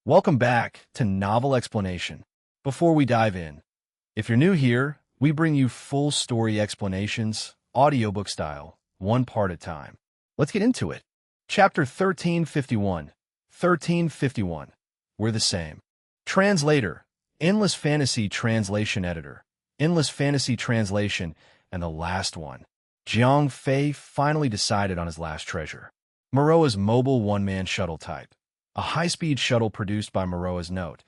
Welcome back to Novel Explanation. Before we dive in, if you're new here, we bring you full story explanations, audiobook style, one part at a time. Let's get into it. Chapter 1351. 1351. We're the same. Translator. Endless Fantasy Translation Editor. Endless Fantasy Translation, and the last one. Jiang Fei finally decided on his last treasure. Maroa's mobile one-man shuttle type. A high-speed shuttle produced by Maroa's Note,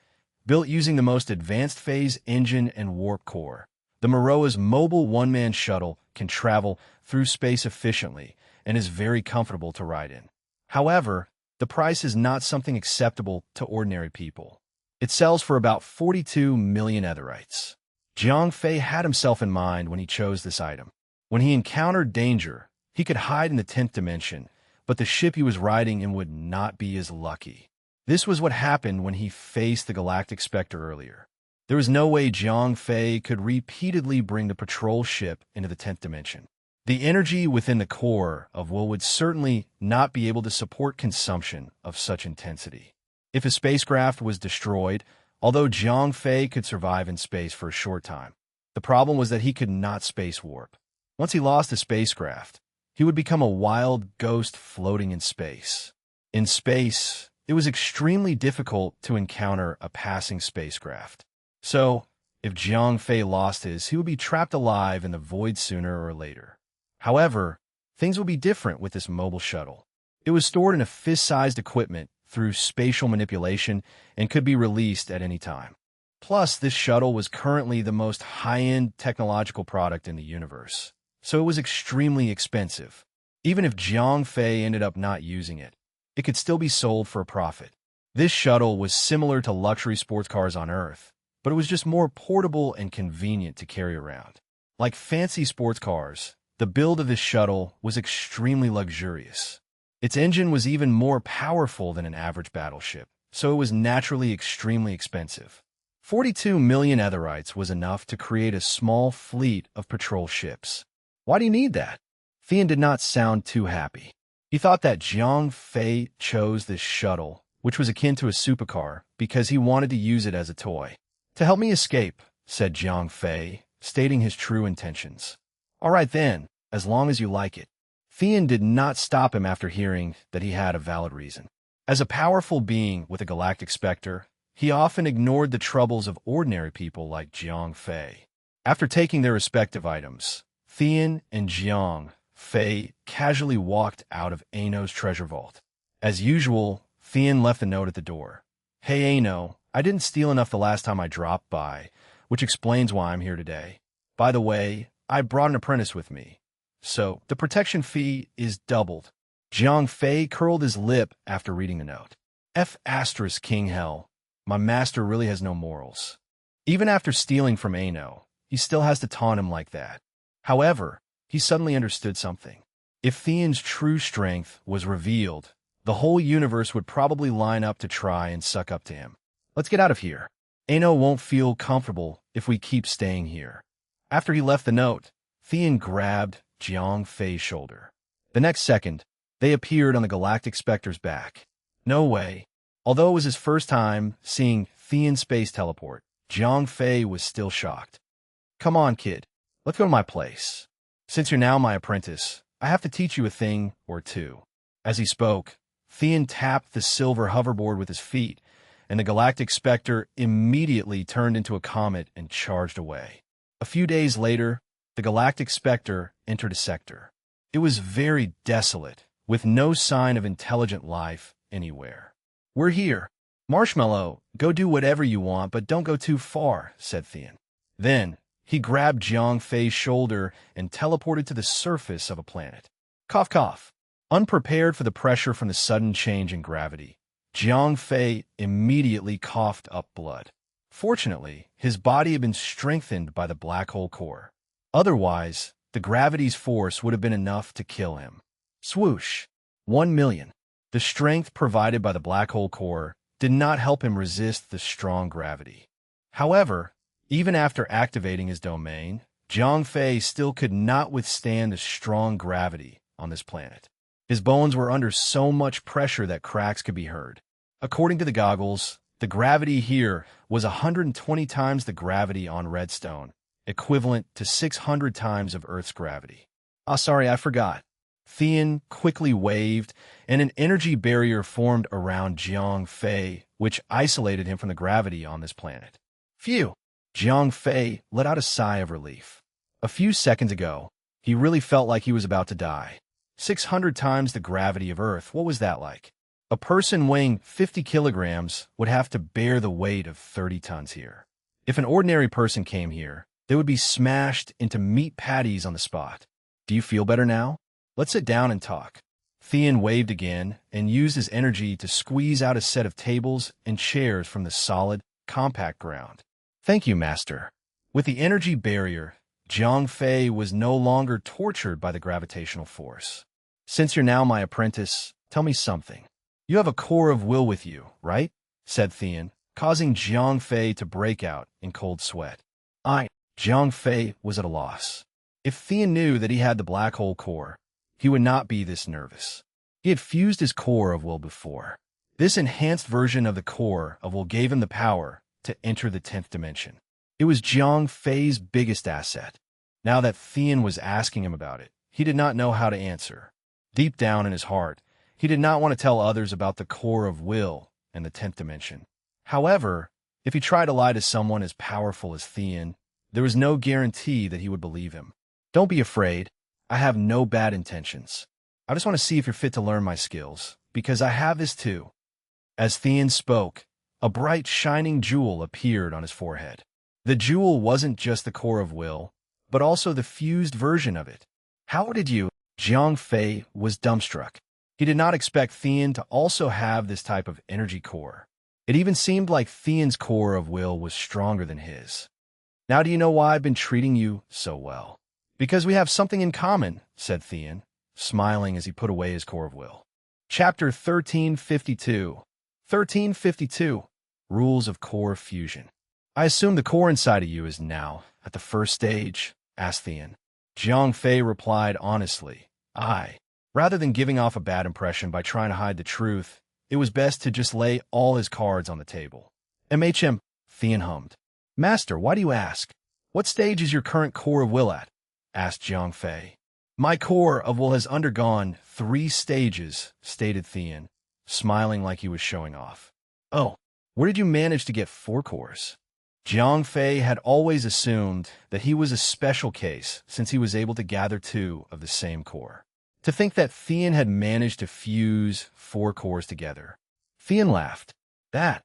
built using the most advanced phase engine and warp core. The Maroa's mobile one-man shuttle can travel through space efficiently and is very comfortable to ride in. However, the price is not something acceptable to ordinary people. It sells for about 42 million etherites. Jiang Fei had himself in mind when he chose this item. When he encountered danger, he could hide in the 10th dimension, but the ship he was riding in would not be as lucky. This was what happened when he faced the Galactic Spectre earlier. There was no way Jiang Fei could repeatedly bring the patrol ship into the 10th dimension. The energy within the core of Will would certainly not be able to support consumption of such intensity. If his spacecraft was destroyed, although Jiang Fei could survive in space for a short time, the problem was that he could not space warp. Once he lost his spacecraft, he would become a wild ghost floating in space. In space, it was extremely difficult to encounter a passing spacecraft. So, if Jiang Fei lost his, he would be trapped alive in the void sooner or later. However, things would be different with this mobile shuttle. It was stored in a fist-sized equipment through spatial manipulation and could be released at any time. Plus, this shuttle was currently the most high-end technological product in the universe, so it was extremely expensive. Even if Jiang Fei ended up not using it, it could still be sold for a profit. This shuttle was similar to luxury sports cars on Earth, but it was just more portable and convenient to carry around. Like fancy sports cars, the build of this shuttle was extremely luxurious. Its engine was even more powerful than an average battleship, so it was naturally extremely expensive. 42 million etherites was enough to create a small fleet of patrol ships. Why do you need that? Thean did not sound too happy. He thought that Jiang Fei chose this shuttle, which was akin to a supercar, because he wanted to use it as a toy. To help me escape, said Jiang Fei, stating his true intentions. All right then, as long as you like it. Thean did not stop him after hearing that he had a valid reason. As a powerful being with a galactic specter, he often ignored the troubles of ordinary people like Jiang Fei. After taking their respective items, Thean and Jiang Fei casually walked out of Ano's treasure vault. As usual, Thean left a note at the door. Hey Ano, I didn't steal enough the last time I dropped by, which explains why I'm here today. By the way, I brought an apprentice with me, so the protection fee is doubled. Jiang Fei curled his lip after reading the note. King Hell, my master really has no morals. Even after stealing from Ano, he still has to taunt him like that. However, he suddenly understood something. If Thean's true strength was revealed, the whole universe would probably line up to try and suck up to him. Let's get out of here. Ano won't feel comfortable if we keep staying here. After he left the note, Thean grabbed Jiang Fei's shoulder. The next second, they appeared on the Galactic Spectre's back. No way. Although it was his first time seeing Thean space teleport, Jiang Fei was still shocked. Come on, kid. Let's go to my place. Since you're now my apprentice, I have to teach you a thing or two. As he spoke, Thean tapped the silver hoverboard with his feet, and the Galactic Spectre immediately turned into a comet and charged away. A few days later, the Galactic Spectre entered a sector. It was very desolate, with no sign of intelligent life anywhere. We're here. Marshmallow, go do whatever you want, but don't go too far, said Thean. Then, he grabbed Jiang Fei's shoulder and teleported to the surface of a planet. Cough, cough. Unprepared for the pressure from the sudden change in gravity, Jiang Fei immediately coughed up blood. Fortunately, his body had been strengthened by the black hole core. Otherwise, the gravity's force would have been enough to kill him. Swoosh. 1 million. The strength provided by the black hole core did not help him resist the strong gravity. However, even after activating his domain, Jiang Fei still could not withstand the strong gravity on this planet. His bones were under so much pressure that cracks could be heard. According to the goggles, The gravity here was 120 times the gravity on Redstone, equivalent to 600 times of Earth's gravity. Ah, sorry, I forgot. Thean quickly waved, and an energy barrier formed around Jiang Fei, which isolated him from the gravity on this planet. Phew! Jiang Fei let out a sigh of relief. A few seconds ago, he really felt like he was about to die. 600 times the gravity of Earth, what was that like? A person weighing 50 kilograms would have to bear the weight of 30 tons here. If an ordinary person came here, they would be smashed into meat patties on the spot. Do you feel better now? Let's sit down and talk. Thean waved again and used his energy to squeeze out a set of tables and chairs from the solid, compact ground. Thank you, Master. With the energy barrier, Jiang Fei was no longer tortured by the gravitational force. Since you're now my apprentice, tell me something. You have a core of will with you, right? Said Thean, causing Jiang Fei to break out in cold sweat. Jiang Fei was at a loss. If Thean knew that he had the black hole core, he would not be this nervous. He had fused his core of will before. This enhanced version of the core of will gave him the power to enter the 10th dimension. It was Jiang Fei's biggest asset. Now that Thean was asking him about it, he did not know how to answer. Deep down in his heart, he did not want to tell others about the core of will and the 10th dimension. However, if he tried to lie to someone as powerful as Thean, there was no guarantee that he would believe him. Don't be afraid. I have no bad intentions. I just want to see if you're fit to learn my skills, because I have this too. As Thean spoke, a bright shining jewel appeared on his forehead. The jewel wasn't just the core of will, but also the fused version of it. How did you? Jiang Fei was dumbstruck. He did not expect Thean to also have this type of energy core. It even seemed like Thean's core of will was stronger than his. Now do you know why I've been treating you so well? Because we have something in common, said Thean, smiling as he put away his core of will. Chapter 1352. 1352. Rules of Core Fusion. I assume the core inside of you is now at the first stage, asked Thean. Jiang Fei replied honestly, Aye. Rather than giving off a bad impression by trying to hide the truth, it was best to just lay all his cards on the table. MHM, Thean hummed. Master, why do you ask? What stage is your current core of will at? Asked Jiang Fei. My core of will has undergone 3 stages, stated Thean, smiling like he was showing off. Oh, where did you manage to get 4 cores? Jiang Fei had always assumed that he was a special case since he was able to gather 2 of the same core. To think that Thean had managed to fuse 4 cores together. Thean laughed. That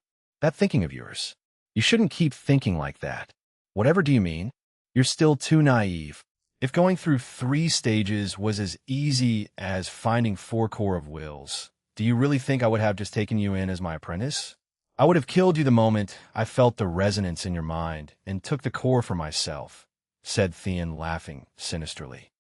thinking of yours. You shouldn't keep thinking like that. Whatever do you mean? You're still too naive. If going through 3 stages was as easy as finding 4 core of wills, do you really think I would have just taken you in as my apprentice? I would have killed you the moment I felt the resonance in your mind and took the core for myself, said Thean, laughing sinisterly.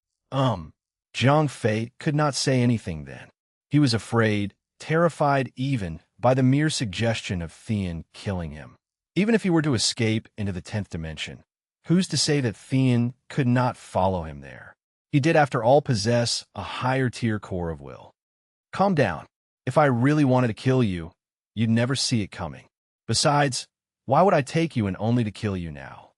Jiang Fei could not say anything then. He was afraid, terrified even, by the mere suggestion of Thean killing him. Even if he were to escape into the 10th dimension, who's to say that Thean could not follow him there? He did, after all, possess a higher-tier core of will. Calm down. If I really wanted to kill you, you'd never see it coming. Besides, why would I take you and only to kill you now?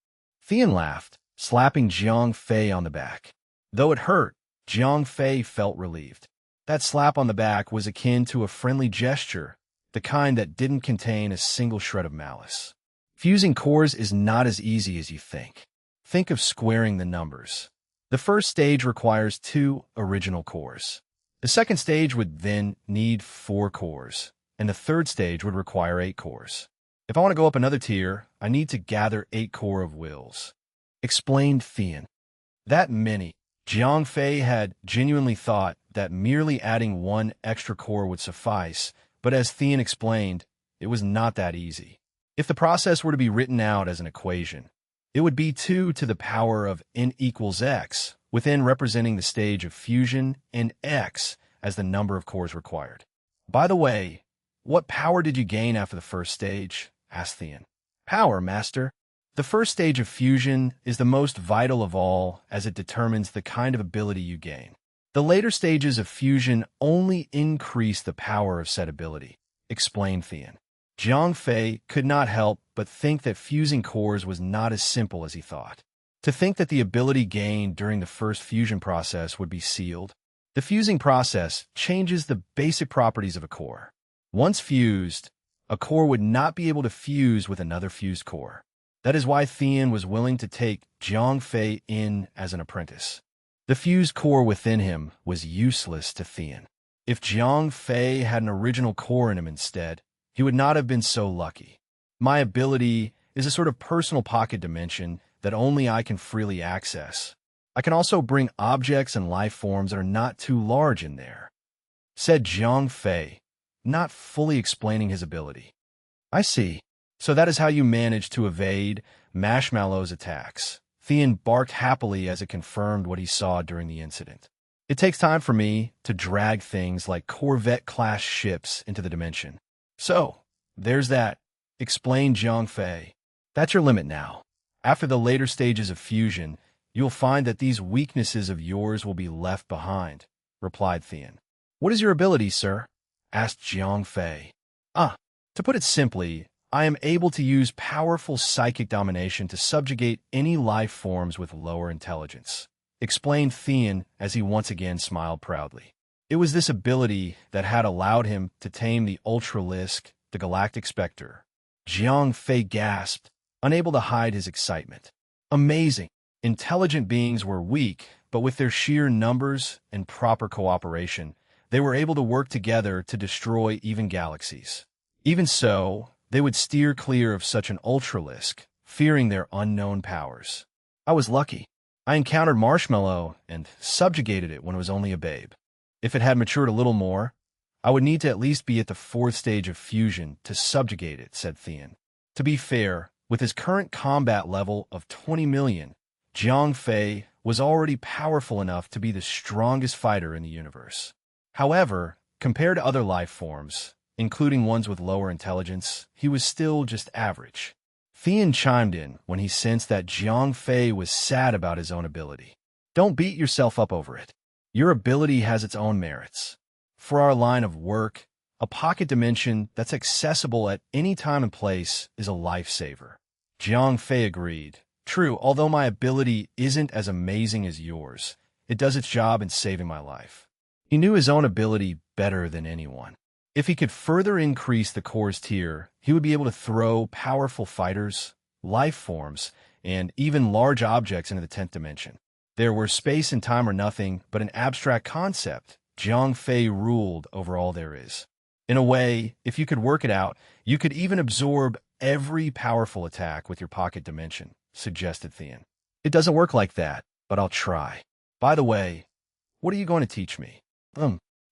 Thean laughed, slapping Jiang Fei on the back. Though it hurt, Jiang Fei felt relieved. That slap on the back was akin to a friendly gesture, the kind that didn't contain a single shred of malice. Fusing cores is not as easy as you think. Think of squaring the numbers. The first stage requires 2 original cores. The second stage would then need 4 cores, and the third stage would require 8 cores. If I want to go up another tier, I need to gather 8 core of wills, explained Thean. That many. Jiang Fei had genuinely thought that merely adding 1 extra core would suffice, but as Thean explained, it was not that easy. If the process were to be written out as an equation, it would be 2 to the power of n equals x, with n representing the stage of fusion and x as the number of cores required. By the way, what power did you gain after the first stage? Asked Thean. Power, Master. The first stage of fusion is the most vital of all, as it determines the kind of ability you gain. The later stages of fusion only increase the power of said ability, explained Thean. Jiang Fei could not help but think that fusing cores was not as simple as he thought. To think that the ability gained during the first fusion process would be sealed. The fusing process changes the basic properties of a core. Once fused, a core would not be able to fuse with another fused core. That is why Thean was willing to take Jiang Fei in as an apprentice. The fused core within him was useless to Thean. If Jiang Fei had an original core in him instead, he would not have been so lucky. My ability is a sort of personal pocket dimension that only I can freely access. I can also bring objects and life forms that are not too large in there, said Jiang Fei, not fully explaining his ability. I see. So that is how you managed to evade Marshmallow's attacks. Thean barked happily as it confirmed what he saw during the incident. It takes time for me to drag things like Corvette-class ships into the dimension. So, there's that, explained Jiang Fei. That's your limit now. After the later stages of fusion, you'll find that these weaknesses of yours will be left behind, replied Thean. What is your ability, sir? Asked Jiang Fei. To put it simply, I am able to use powerful psychic domination to subjugate any life forms with lower intelligence, explained Thean as he once again smiled proudly. It was this ability that had allowed him to tame the Ultralisk, the Galactic Spectre. Jiang Fei gasped, unable to hide his excitement. Amazing! Intelligent beings were weak, but with their sheer numbers and proper cooperation, they were able to work together to destroy even galaxies. Even so, they would steer clear of such an Ultralisk, fearing their unknown powers. I was lucky. I encountered Marshmallow and subjugated it when it was only a babe. If it had matured a little more, I would need to at least be at the 4th stage of fusion to subjugate it, said Thean. To be fair, with his current combat level of 20 million, Jiang Fei was already powerful enough to be the strongest fighter in the universe. However, compared to other life forms, including ones with lower intelligence, he was still just average. Thean chimed in when he sensed that Jiang Fei was sad about his own ability. Don't beat yourself up over it. Your ability has its own merits. For our line of work, a pocket dimension that's accessible at any time and place is a lifesaver. Jiang Fei agreed. True, although my ability isn't as amazing as yours, it does its job in saving my life. He knew his own ability better than anyone. If he could further increase the core's tier, he would be able to throw powerful fighters, life forms, and even large objects into the 10th dimension. There were space and time or nothing but an abstract concept. Jiang Fei ruled over all there is. In a way, if you could work it out, you could even absorb every powerful attack with your pocket dimension, suggested Thean. It doesn't work like that, but I'll try. By the way, what are you going to teach me?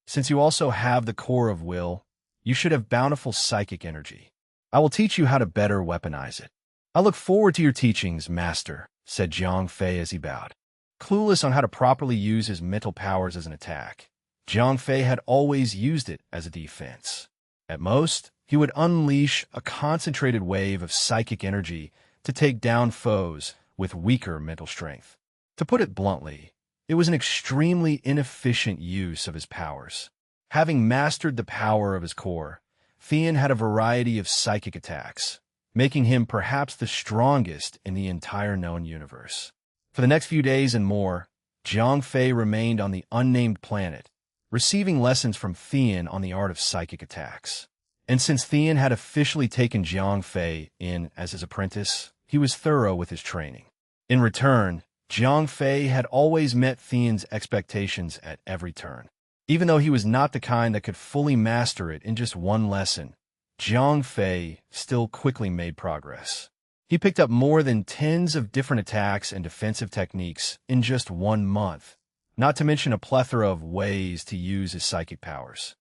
Since you also have the core of will, you should have bountiful psychic energy. I will teach you how to better weaponize it. I look forward to your teachings, Master, said Jiang Fei as he bowed. Clueless on how to properly use his mental powers as an attack, Jiang Fei had always used it as a defense. At most, he would unleash a concentrated wave of psychic energy to take down foes with weaker mental strength. To put it bluntly, it was an extremely inefficient use of his powers. Having mastered the power of his core, Thean had a variety of psychic attacks, making him perhaps the strongest in the entire known universe. For the next few days and more, Jiang Fei remained on the unnamed planet, receiving lessons from Thean on the art of psychic attacks. And since Thean had officially taken Jiang Fei in as his apprentice, he was thorough with his training. In return, Jiang Fei had always met Thean's expectations at every turn. Even though he was not the kind that could fully master it in just one lesson, Jiang Fei still quickly made progress. He picked up more than tens of different attacks and defensive techniques in just 1 month, not to mention a plethora of ways to use his psychic powers.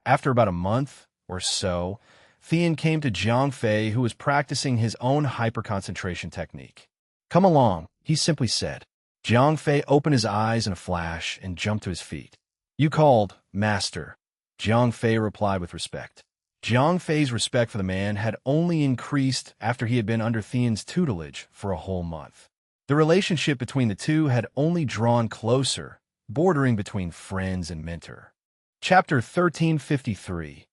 After about a month or so, Thean came to Jiang Fei, who was practicing his own hyper-concentration technique. Come along, he simply said. Jiang Fei opened his eyes in a flash and jumped to his feet. You called, Master, Jiang Fei replied with respect. Jiang Fei's respect for the man had only increased after he had been under Thean's tutelage for a whole month. The relationship between the two had only drawn closer, bordering between friends and mentor. Chapter 1353.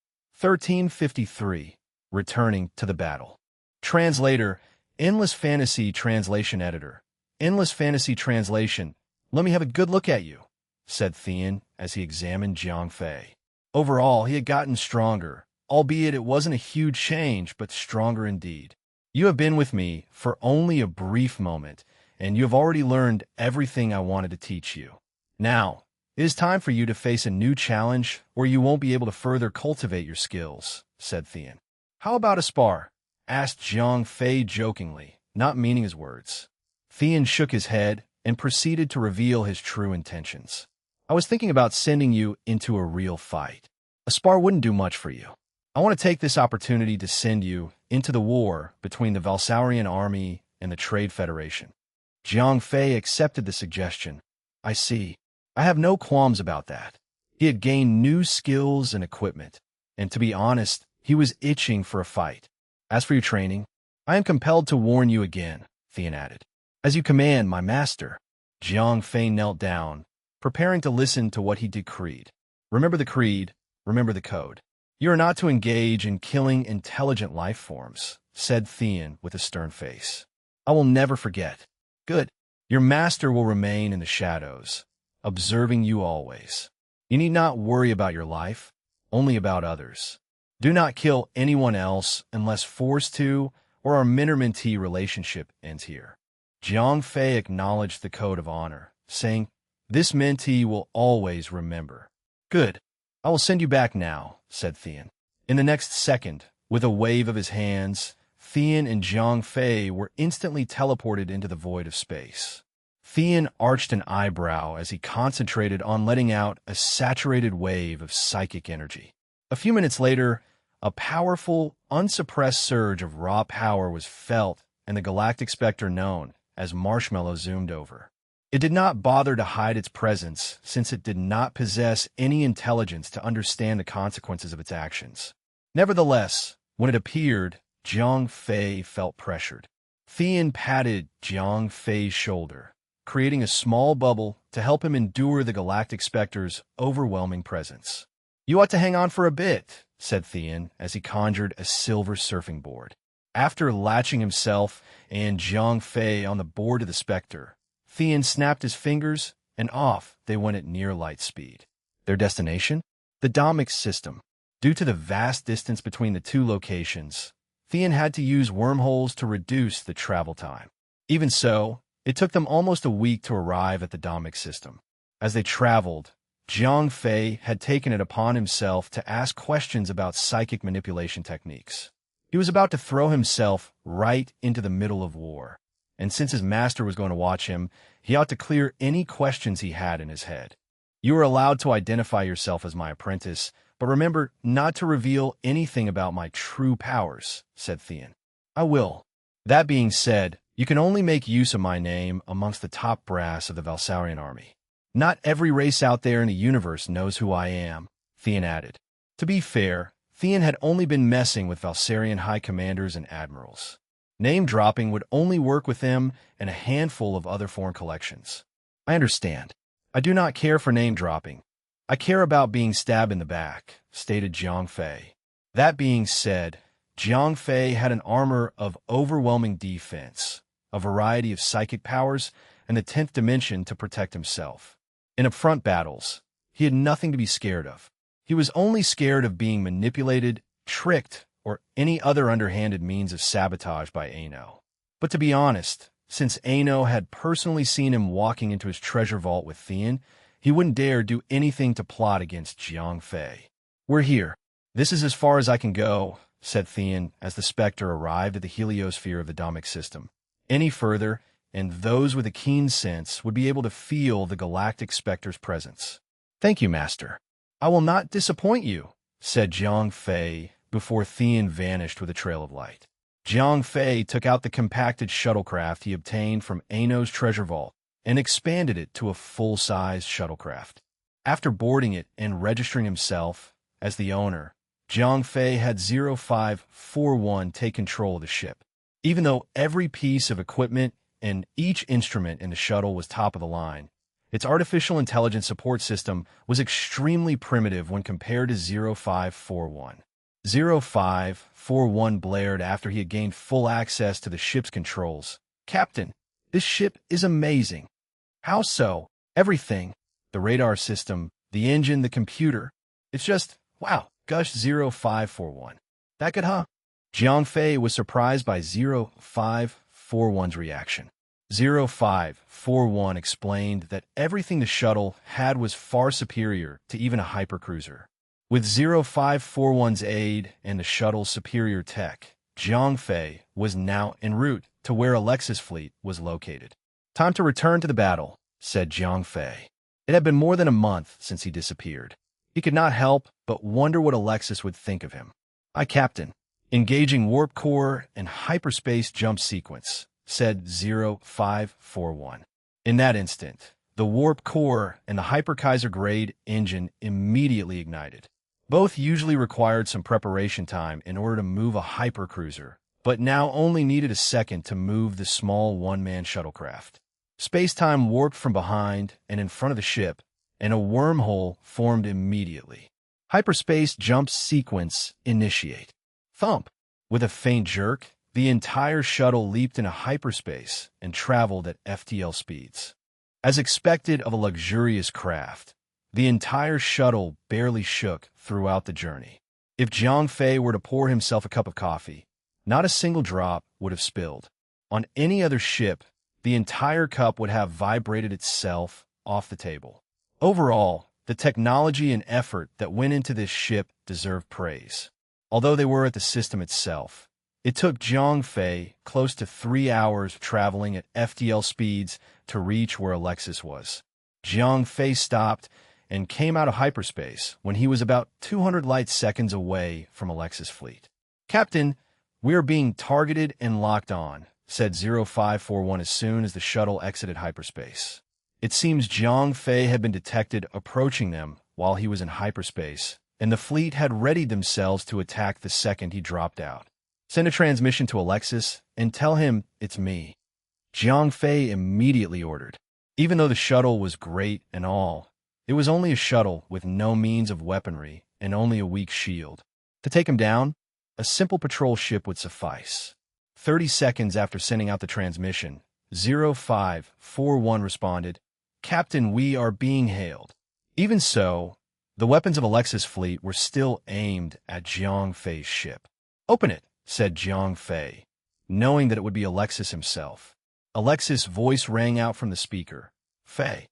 returning to the battle. Translator, Endless Fantasy Translation Editor. Endless Fantasy Translation, let me have a good look at you, said Thean as he examined Jiang Fei. Overall, he had gotten stronger, albeit it wasn't a huge change, but stronger indeed. You have been with me for only a brief moment, and you have already learned everything I wanted to teach you. Now, it is time for you to face a new challenge where you won't be able to further cultivate your skills, said Thean. How about a spar? Asked Jiang Fei jokingly, not meaning his words. Thean shook his head and proceeded to reveal his true intentions. I was thinking about sending you into a real fight. A spar wouldn't do much for you. I want to take this opportunity to send you into the war between the Valsaurian army and the Trade Federation. Jiang Fei accepted the suggestion. I see. I have no qualms about that. He had gained new skills and equipment, and to be honest, he was itching for a fight. As for your training, I am compelled to warn you again, Thean added. As you command, my master. Jiang Fei knelt down, preparing to listen to what he decreed. Remember the creed, remember the code. You are not to engage in killing intelligent life forms, said Thean with a stern face. I will never forget. Good. Your master will remain in the shadows, observing you always. You need not worry about your life, only about others. Do not kill anyone else unless forced to, or our mentor-mentee relationship ends here. Jiang Fei acknowledged the code of honor, saying, This mentee will always remember. Good. I will send you back now, said Thean. In the next second, with a wave of his hands, Thean and Jiang Fei were instantly teleported into the void of space. Thean arched an eyebrow as he concentrated on letting out a saturated wave of psychic energy. A few minutes later, a powerful, unsuppressed surge of raw power was felt, and the galactic specter known as Marshmallow zoomed over. It did not bother to hide its presence, since it did not possess any intelligence to understand the consequences of its actions. Nevertheless, when it appeared, Jiang Fei felt pressured. Thean patted Jiang Fei's shoulder, creating a small bubble to help him endure the galactic specter's overwhelming presence. You ought to hang on for a bit, said Thean as he conjured a silver surfing board. After latching himself and Jiang Fei on the board of the specter, Thean snapped his fingers, and off they went at near light speed. Their destination? The Domix system. Due to the vast distance between the two locations, Thean had to use wormholes to reduce the travel time. Even so, it took them almost a week to arrive at the Domix system. As they traveled, Jiang Fei had taken it upon himself to ask questions about psychic manipulation techniques. He was about to throw himself right into the middle of war, and since his master was going to watch him, he ought to clear any questions he had in his head. You are allowed to identify yourself as my apprentice, but remember not to reveal anything about my true powers, said Thean. I will. That being said, you can only make use of my name amongst the top brass of the Valsaurian army. Not every race out there in the universe knows who I am, Thean added. To be fair, Thean had only been messing with Valsaurian high commanders and admirals. Name-dropping would only work with them and a handful of other foreign collections. I understand. I do not care for name-dropping. I care about being stabbed in the back, stated Jiang Fei. That being said, Jiang Fei had an armor of overwhelming defense, a variety of psychic powers, and the 10th dimension to protect himself. In upfront battles, he had nothing to be scared of. He was only scared of being manipulated, tricked, or any other underhanded means of sabotage by Ano. But to be honest, since Ano had personally seen him walking into his treasure vault with Thean, he wouldn't dare do anything to plot against Jiang Fei. We're here. This is as far as I can go, said Thean as the specter arrived at the heliosphere of the Domix system. Any further, and those with a keen sense would be able to feel the galactic specter's presence. Thank you, Master. I will not disappoint you, said Jiang Fei before Thean vanished with a trail of light. Jiang Fei took out the compacted shuttlecraft he obtained from Ano's treasure vault and expanded it to a full-sized shuttlecraft. After boarding it and registering himself as the owner, Jiang Fei had 0541 take control of the ship. Even though every piece of equipment and each instrument in the shuttle was top of the line, its artificial intelligence support system was extremely primitive when compared to 0541. 0541 blared after he had gained full access to the ship's controls. "Captain, this ship is amazing." "How so?" "Everything. The radar system, the engine, the computer. It's just, wow," gushed 0541. "That good, huh?" Jiang Fei was surprised by 0541's reaction. 0541 explained that everything the shuttle had was far superior to even a hypercruiser. With 0541's aid and the shuttle's superior tech, Jiang Fei was now en route to where Alexis' fleet was located. "Time to return to the battle," said Jiang Fei. It had been more than a month since he disappeared. He could not help but wonder what Alexis would think of him. "Aye, Captain. Engaging warp core and hyperspace jump sequence," said 0541. In that instant, the warp core and the hyperkaiser-grade engine immediately ignited. Both usually required some preparation time in order to move a hypercruiser, but now only needed a second to move the small one-man shuttlecraft. Space-time warped from behind and in front of the ship, and a wormhole formed immediately. Hyperspace jump sequence initiate. Thump! With a faint jerk, the entire shuttle leaped into hyperspace and traveled at FTL speeds. As expected of a luxurious craft, the entire shuttle barely shook throughout the journey. If Jiang Fei were to pour himself a cup of coffee, not a single drop would have spilled. On any other ship, the entire cup would have vibrated itself off the table. Overall, the technology and effort that went into this ship deserved praise. Although they were at the system itself, it took Jiang Fei close to 3 hours traveling at FTL speeds to reach where Alexis was. Jiang Fei stopped and came out of hyperspace when he was about 200 light seconds away from Alexis' fleet. "Captain, we are being targeted and locked on," said 0541 as soon as the shuttle exited hyperspace. It seems Jiang Fei had been detected approaching them while he was in hyperspace, and the fleet had readied themselves to attack the second he dropped out. "Send a transmission to Alexis and tell him it's me," Jiang Fei immediately ordered. Even though the shuttle was great and all, it was only a shuttle with no means of weaponry and only a weak shield. To take him down, a simple patrol ship would suffice. 30 seconds after sending out the transmission, 0541 responded, "Captain, we are being hailed." Even so, the weapons of Alexis' fleet were still aimed at Jiang Fei's ship. "Open it," said Jiang Fei, knowing that it would be Alexis himself. Alexis' voice rang out from the speaker. "Fei,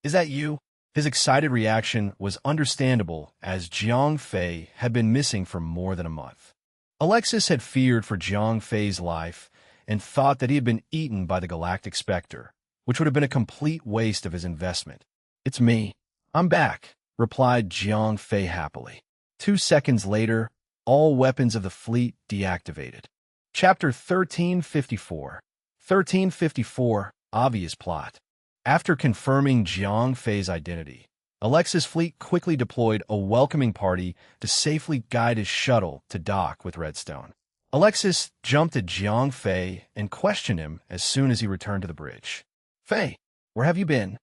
is that you?" His excited reaction was understandable as Jiang Fei had been missing for more than a month. Alexis had feared for Jiang Fei's life and thought that he had been eaten by the Galactic Spectre, which would have been a complete waste of his investment. "It's me. I'm back," replied Jiang Fei happily. 2 seconds later, all weapons of the fleet deactivated. Chapter 1354. 1354, Obvious Plot. After confirming Jiang Fei's identity, Alexis' fleet quickly deployed a welcoming party to safely guide his shuttle to dock with Redstone. Alexis jumped at Jiang Fei and questioned him as soon as he returned to the bridge. "Fei, where have you been?"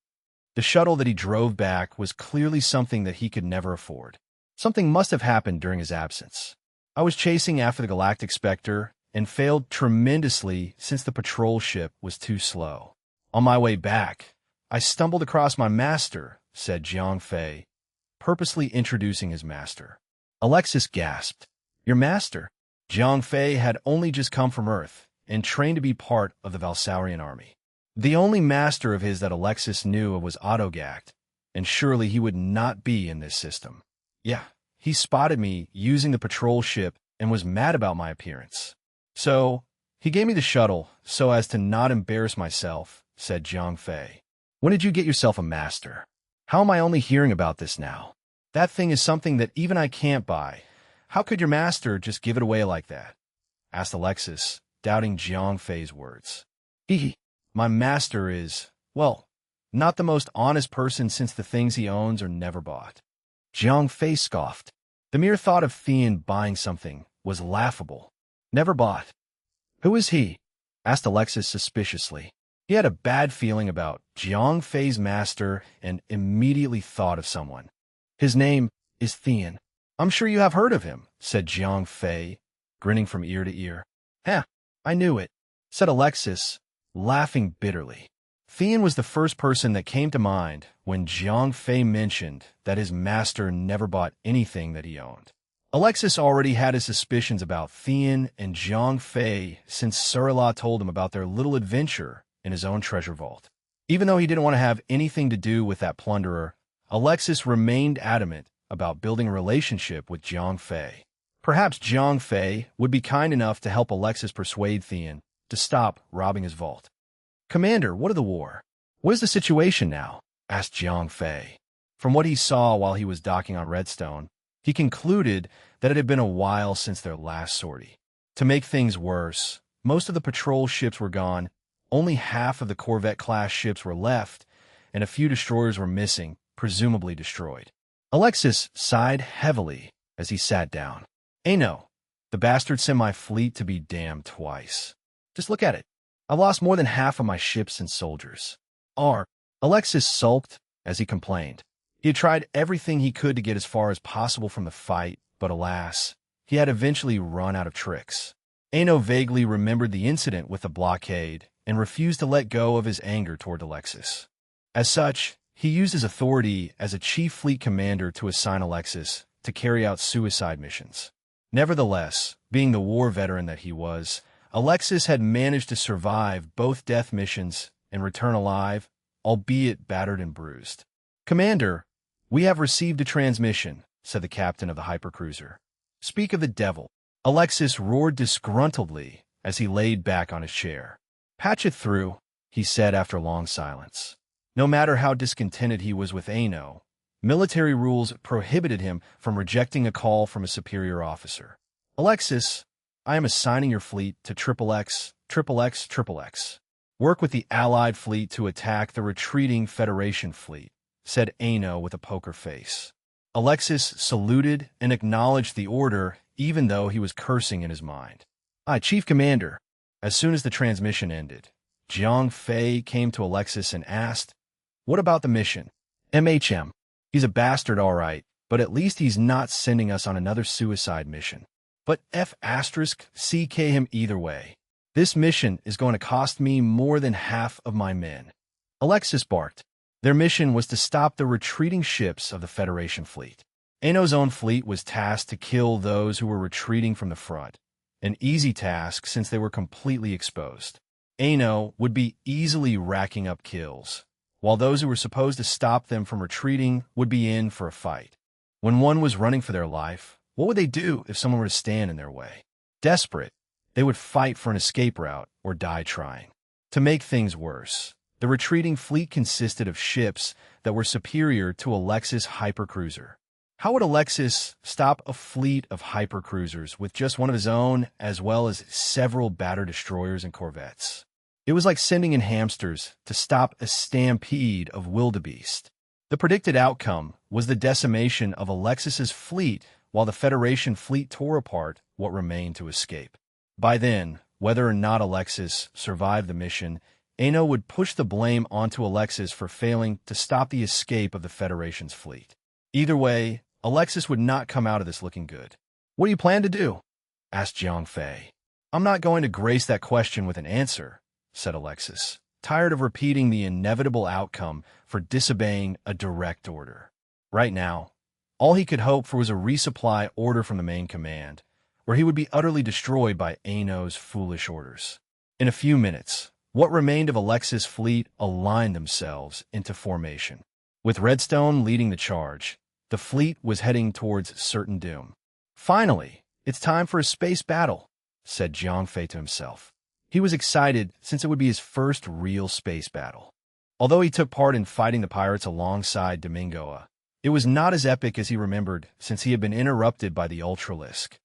The shuttle that he drove back was clearly something that he could never afford. Something must have happened during his absence. "I was chasing after the Galactic Spectre and failed tremendously since the patrol ship was too slow. On my way back, I stumbled across my master," said Jiang Fei, purposely introducing his master. Alexis gasped. "Your master?" Jiang Fei had only just come from Earth and trained to be part of the Valsaurian army. The only master of his that Alexis knew of was Autogact, and surely he would not be in this system. "Yeah, he spotted me using the patrol ship and was mad about my appearance. So, he gave me the shuttle so as to not embarrass myself," said Jiang Fei. "When did you get yourself a master? How am I only hearing about this now? That thing is something that even I can't buy. How could your master just give it away like that?" asked Alexis, doubting Jiang Fei's words. My master is, well, not the most honest person since the things he owns are never bought." Jiang Fei scoffed. The mere thought of Thean buying something was laughable. "Never bought. Who is he?" asked Alexis suspiciously. He had a bad feeling about Jiang Fei's master and immediately thought of someone. "His name is Thean." I'm sure you have heard of him, said Jiang Fei, grinning from ear to ear. Heh, I knew it, said Alexis, laughing bitterly. Thean was the first person that came to mind when Jiang Fei mentioned that his master never bought anything that he owned. Alexis already had his suspicions about Thean and Jiang Fei since Surila told him about their little adventure in his own treasure vault. Even though he didn't want to have anything to do with that plunderer, Alexis remained adamant about building a relationship with Jiang Fei. Perhaps Jiang Fei would be kind enough to help Alexis persuade Thean to stop robbing his vault. Commander, what of the war? What is the situation now? Asked Jiang Fei. From what he saw while he was docking on Redstone, he concluded that it had been a while since their last sortie. To make things worse, most of the patrol ships were gone, only half of the Corvette-class ships were left, and a few destroyers were missing, presumably destroyed. Alexis sighed heavily as he sat down. No, the bastard sent my fleet to be damned twice. Just look at it. I've lost more than half of my ships and soldiers. Alexis sulked as he complained. He had tried everything he could to get as far as possible from the fight, but alas, he had eventually run out of tricks. Ano vaguely remembered the incident with the blockade and refused to let go of his anger toward Alexis. As such, he used his authority as a chief fleet commander to assign Alexis to carry out suicide missions. Nevertheless, being the war veteran that he was, Alexis had managed to survive both death missions and return alive, albeit battered and bruised. Commander, we have received a transmission, said the captain of the hypercruiser. Speak of the devil. Alexis roared disgruntledly as he laid back on his chair. Patch it through, he said after a long silence. No matter how discontented he was with Ano, military rules prohibited him from rejecting a call from a superior officer. Alexis, I am assigning your fleet to XXX, XXX, XXX. Work with the Allied fleet to attack the retreating Federation fleet, said Ano with a poker face. Alexis saluted and acknowledged the order, even though he was cursing in his mind. Chief Commander. As soon as the transmission ended, Jiang Fei came to Alexis and asked, what about the mission? MHM. He's a bastard, all right, but at least he's not sending us on another suicide mission. But CK him either way. This mission is going to cost me more than half of my men. Alexis barked. Their mission was to stop the retreating ships of the Federation fleet. Ano's own fleet was tasked to kill those who were retreating from the front, an easy task since they were completely exposed. Ano would be easily racking up kills, while those who were supposed to stop them from retreating would be in for a fight. When one was running for their life, what would they do if someone were to stand in their way? Desperate, they would fight for an escape route or die trying. To make things worse, the retreating fleet consisted of ships that were superior to Alexis' hypercruiser. How would Alexis stop a fleet of hypercruisers with just one of his own, as well as several battered destroyers and corvettes? It was like sending in hamsters to stop a stampede of wildebeest. The predicted outcome was the decimation of Alexis's fleet while the Federation fleet tore apart what remained to escape. By then, whether or not Alexis survived the mission, Ano would push the blame onto Alexis for failing to stop the escape of the Federation's fleet. Either way, Alexis would not come out of this looking good. What do you plan to do? Asked Jiang Fei. I'm not going to grace that question with an answer, said Alexis, tired of repeating the inevitable outcome for disobeying a direct order. Right now, all he could hope for was a resupply order from the main command, where he would be utterly destroyed by Ano's foolish orders. In a few minutes, what remained of Alexis' fleet aligned themselves into formation. With Redstone leading the charge, the fleet was heading towards certain doom. Finally, it's time for a space battle, said Jiang Fei to himself. He was excited since it would be his first real space battle. Although he took part in fighting the pirates alongside Domingoa, it was not as epic as he remembered since he had been interrupted by the Ultralisk.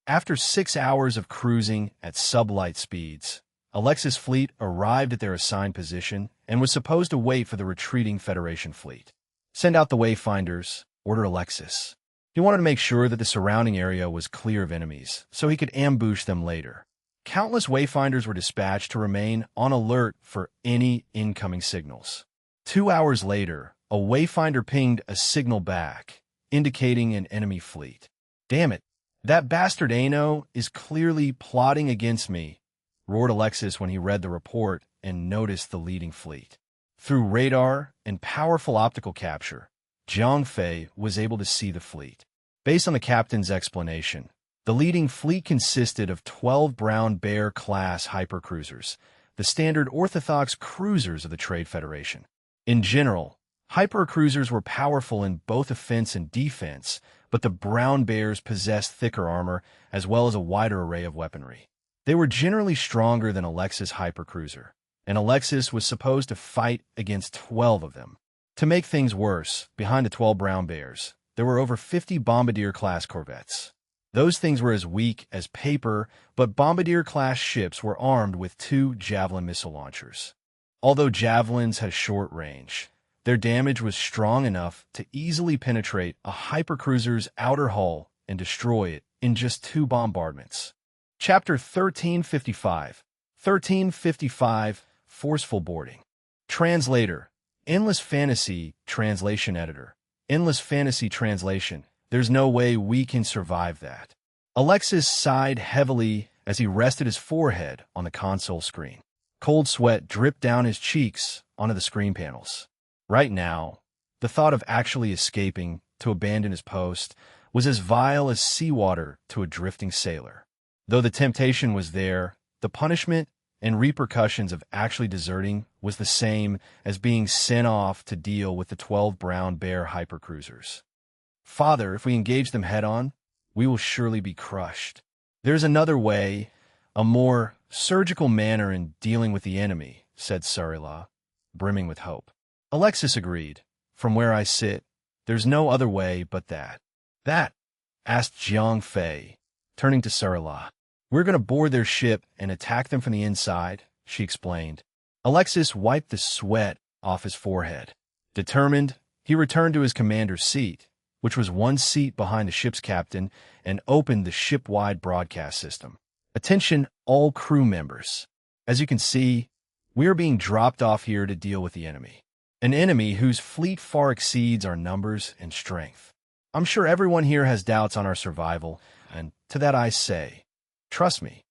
After 6 hours of cruising at sublight speeds, Alexis' fleet arrived at their assigned position and was supposed to wait for the retreating Federation fleet. Send out the Wayfinders, ordered Alexis. He wanted to make sure that the surrounding area was clear of enemies, so he could ambush them later. Countless Wayfinders were dispatched to remain on alert for any incoming signals. 2 hours later, a Wayfinder pinged a signal back, indicating an enemy fleet. Damn it. That bastard Ano is clearly plotting against me, roared Alexis when he read the report and noticed the leading fleet. Through radar and powerful optical capture, Jiang Fei was able to see the fleet. Based on the captain's explanation, the leading fleet consisted of 12 Brown Bear-class hypercruisers, the standard orthodox cruisers of the Trade Federation. In general, hypercruisers were powerful in both offense and defense, but the Brown Bears possessed thicker armor as well as a wider array of weaponry. They were generally stronger than Alexis' hypercruiser, and Alexis was supposed to fight against 12 of them. To make things worse, behind the 12 Brown Bears, there were over 50 Bombardier-class corvettes. Those things were as weak as paper, but Bombardier-class ships were armed with 2 Javelin missile launchers. Although Javelins had short range, their damage was strong enough to easily penetrate a hypercruiser's outer hull and destroy it in just 2 bombardments. Chapter 1355. 1355. Forceful Boarding. Translator. Endless Fantasy Translation Editor. Endless Fantasy Translation. There's no way we can survive that. Alexis sighed heavily as he rested his forehead on the console screen. Cold sweat dripped down his cheeks onto the screen panels. Right now, the thought of actually escaping to abandon his post was as vile as seawater to a drifting sailor. Though the temptation was there, the punishment and repercussions of actually deserting was the same as being sent off to deal with the 12 Brown Bear hypercruisers. Father, if we engage them head-on, we will surely be crushed. There's another way, a more surgical manner in dealing with the enemy, said Sarila, brimming with hope. Alexis agreed. From where I sit, there's no other way but that. That? Asked Jiang Fei, turning to Sarila. We're going to board their ship and attack them from the inside, she explained. Alexis wiped the sweat off his forehead. Determined, he returned to his commander's seat, which was 1 seat behind the ship's captain, and opened the ship-wide broadcast system. Attention, all crew members. As you can see, we are being dropped off here to deal with the enemy. An enemy whose fleet far exceeds our numbers and strength. I'm sure everyone here has doubts on our survival, and to that I say, trust me,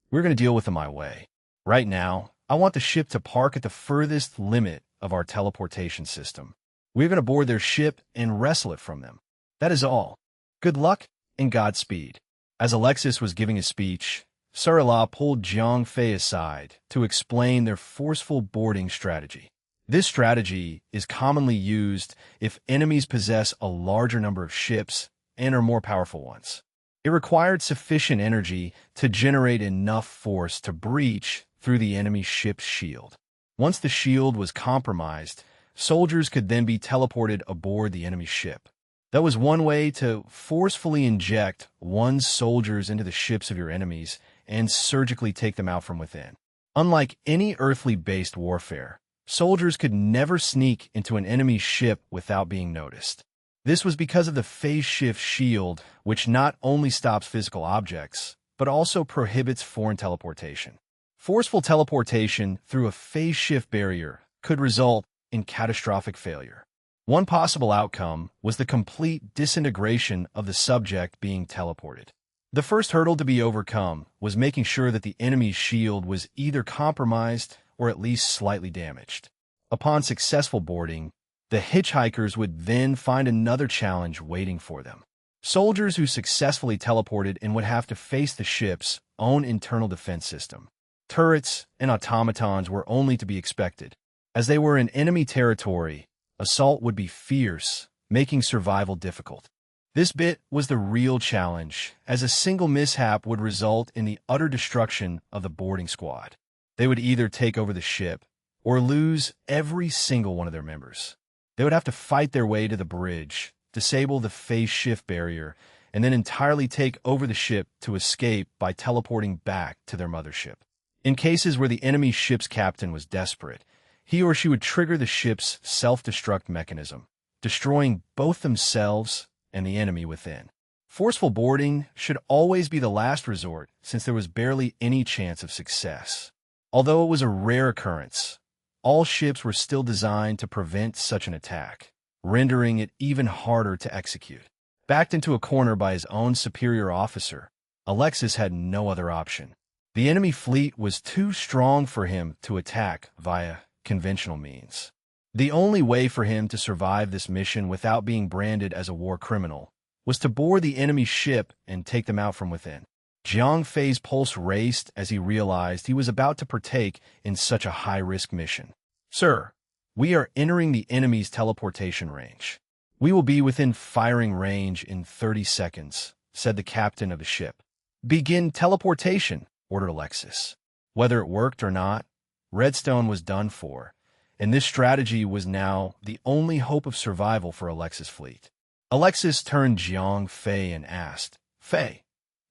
we're going to deal with them my way. Right now, I want the ship to park at the furthest limit of our teleportation system. We're going to board their ship and wrestle it from them. That is all. Good luck and Godspeed. As Alexis was giving his speech, Sarila pulled Jiang Fei aside to explain their forceful boarding strategy. This strategy is commonly used if enemies possess a larger number of ships and are more powerful ones. It required sufficient energy to generate enough force to breach through the enemy ship's shield. Once the shield was compromised, soldiers could then be teleported aboard the enemy ship. That was one way to forcefully inject one's soldiers into the ships of your enemies and surgically take them out from within. Unlike any earthly-based warfare, soldiers could never sneak into an enemy's ship without being noticed. This was because of the phase shift shield, which not only stops physical objects, but also prohibits foreign teleportation. Forceful teleportation through a phase shift barrier could result in catastrophic failure. One possible outcome was the complete disintegration of the subject being teleported. The first hurdle to be overcome was making sure that the enemy's shield was either compromised or at least slightly damaged. Upon successful boarding, the hitchhikers would then find another challenge waiting for them. Soldiers who successfully teleported and would have to face the ship's own internal defense system. Turrets and automatons were only to be expected. As they were in enemy territory, assault would be fierce, making survival difficult. This bit was the real challenge, as a single mishap would result in the utter destruction of the boarding squad. They would either take over the ship or lose every single one of their members. They would have to fight their way to the bridge, disable the phase shift barrier, and then entirely take over the ship to escape by teleporting back to their mothership. In cases where the enemy ship's captain was desperate, he or she would trigger the ship's self-destruct mechanism, destroying both themselves and the enemy within. Forceful boarding should always be the last resort, since there was barely any chance of success. Although it was a rare occurrence, all ships were still designed to prevent such an attack, rendering it even harder to execute. Backed into a corner by his own superior officer, Alexis had no other option. The enemy fleet was too strong for him to attack via conventional means. The only way for him to survive this mission without being branded as a war criminal was to board the enemy ship and take them out from within. Jiang Fei's pulse raced as he realized he was about to partake in such a high-risk mission. "Sir, we are entering the enemy's teleportation range. We will be within firing range in 30 seconds, said the captain of the ship. "Begin teleportation," ordered Alexis. Whether it worked or not, Redstone was done for, and this strategy was now the only hope of survival for Alexis' fleet. Alexis turned Jiang Fei and asked, "Fei,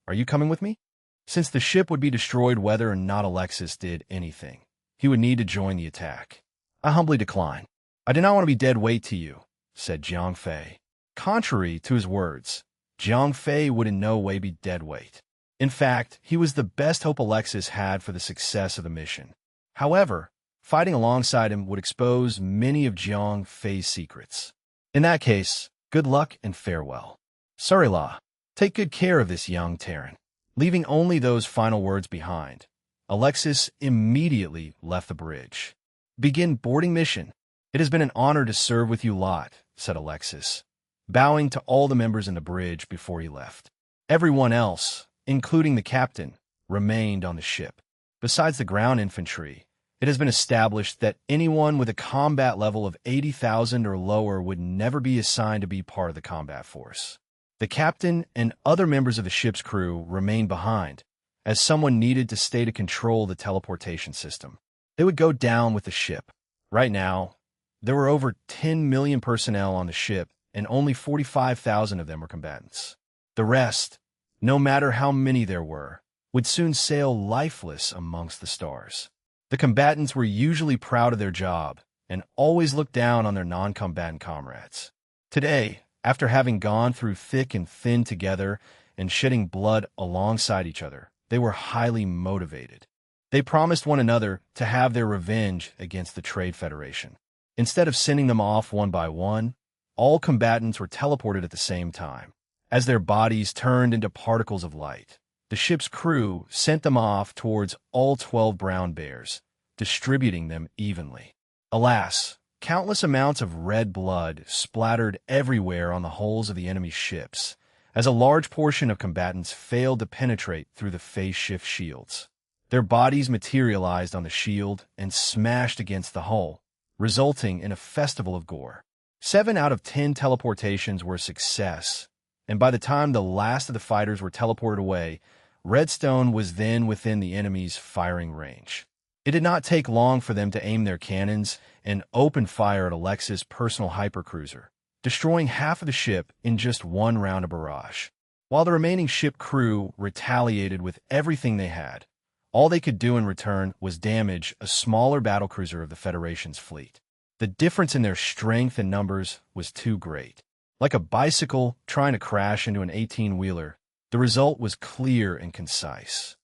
are you coming with me?" Since the ship would be destroyed whether or not Alexis did anything, he would need to join the attack. "I humbly decline. I do not want to be dead weight to you," said Jiang Fei. Contrary to his words, Jiang Fei would in no way be dead weight. In fact, he was the best hope Alexis had for the success of the mission. However, fighting alongside him would expose many of Jiang Fei's secrets. In that case, good luck and farewell. Surila, take good care of this young Terran. Leaving only those final words behind, Alexis immediately left the bridge. "Begin boarding mission. It has been an honor to serve with you lot," said Alexis, bowing to all the members in the bridge before he left. Everyone else, including the captain, remained on the ship. Besides the ground infantry, it has been established that anyone with a combat level of 80,000 or lower would never be assigned to be part of the combat force. The captain and other members of the ship's crew remained behind, as someone needed to stay to control the teleportation system. They would go down with the ship. Right now, there were over 10 million personnel on the ship, and only 45,000 of them were combatants. The rest, no matter how many there were, would soon sail lifeless amongst the stars. The combatants were usually proud of their job and always looked down on their non-combatant comrades. Today, after having gone through thick and thin together and shedding blood alongside each other, they were highly motivated. They promised one another to have their revenge against the Trade Federation. Instead of sending them off one by one, all combatants were teleported at the same time. As their bodies turned into particles of light, the ship's crew sent them off towards all 12 brown bears, distributing them evenly. Alas, countless amounts of red blood splattered everywhere on the hulls of the enemy ships, as a large portion of combatants failed to penetrate through the phase shift shields. Their bodies materialized on the shield and smashed against the hull, resulting in a festival of gore. 7 out of 10 teleportations were a success, and by the time the last of the fighters were teleported away, Redstone was then within the enemy's firing range. It did not take long for them to aim their cannons and open fire at Alexis' personal hypercruiser, destroying half of the ship in just one round of barrage. While the remaining ship crew retaliated with everything they had, all they could do in return was damage a smaller battlecruiser of the Federation's fleet. The difference in their strength and numbers was too great. Like a bicycle trying to crash into an 18-wheeler, the result was clear and concise.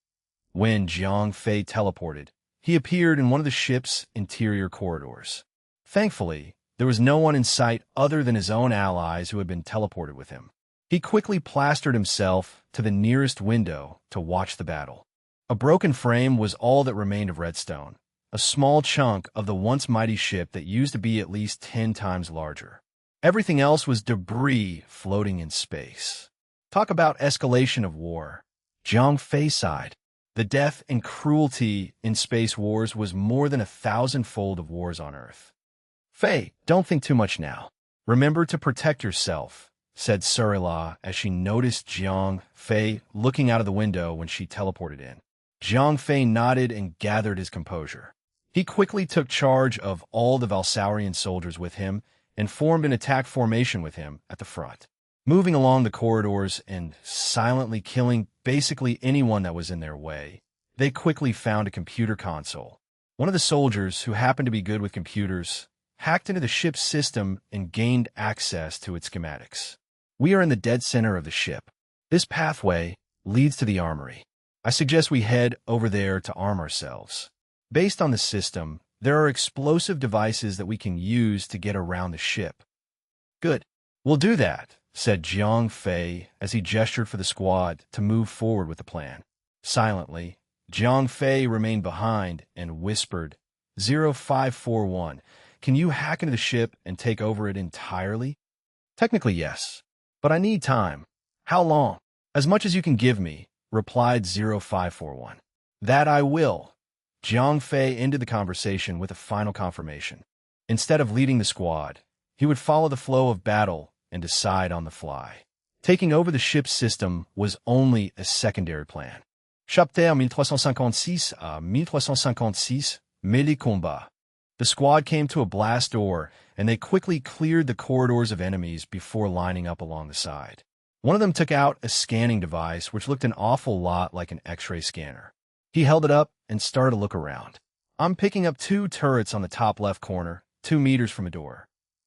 When Jiang Fei teleported, he appeared in one of the ship's interior corridors. Thankfully, there was no one in sight other than his own allies who had been teleported with him. He quickly plastered himself to the nearest window to watch the battle. A broken frame was all that remained of Redstone, a small chunk of the once mighty ship that used to be at least 10 times larger. Everything else was debris floating in space. Talk about escalation of war. Jiang Fei sighed. The death and cruelty in space wars was more than 1,000-fold of wars on Earth. "Fei, don't think too much now. Remember to protect yourself," said Surila as she noticed Jiang Fei looking out of the window when she teleported in. Jiang Fei nodded and gathered his composure. He quickly took charge of all the Valsaurian soldiers with him and formed an attack formation with him at the front, moving along the corridors and silently killing basically anyone that was in their way. They quickly found a computer console. One of the soldiers, who happened to be good with computers, hacked into the ship's system and gained access to its schematics. "We are in the dead center of the ship. This pathway leads to the armory. I suggest we head over there to arm ourselves. Based on the system, there are explosive devices that we can use to get around the ship." "Good. We'll do that," said Jiang Fei as he gestured for the squad to move forward with the plan. Silently, Jiang Fei remained behind and whispered, 0541, can you hack into the ship and take over it entirely? Technically, yes, but I need time. How long? As much as you can give me, replied 0541. That I will. Jiang Fei ended the conversation with a final confirmation. Instead of leading the squad, he would follow the flow of battle and decide on the fly. Taking over the ship's system was only a secondary plan. Chapitre 1356 à 1356, Mêlée Combat. The squad came to a blast door, and they quickly cleared the corridors of enemies before lining up along the side. One of them took out a scanning device which looked an awful lot like an X-ray scanner. He held it up and started to look around. I'm picking up 2 turrets on the top left corner, 2 meters from a door.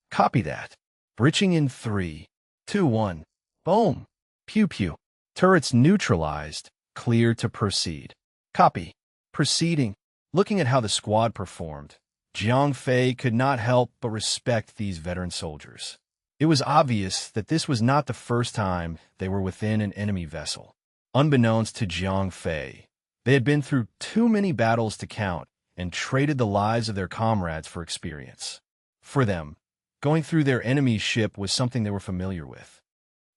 Copy that. Breaching in 3, 2, 1. Boom. Pew pew. Turrets neutralized. Clear to proceed. Copy. Proceeding. Looking at how the squad performed, Jiang Fei could not help but respect these veteran soldiers. It was obvious that this was not the first time they were within an enemy vessel. Unbeknownst to Jiang Fei, they had been through too many battles to count and traded the lives of their comrades for experience. For them, going through their enemy's ship was something they were familiar with.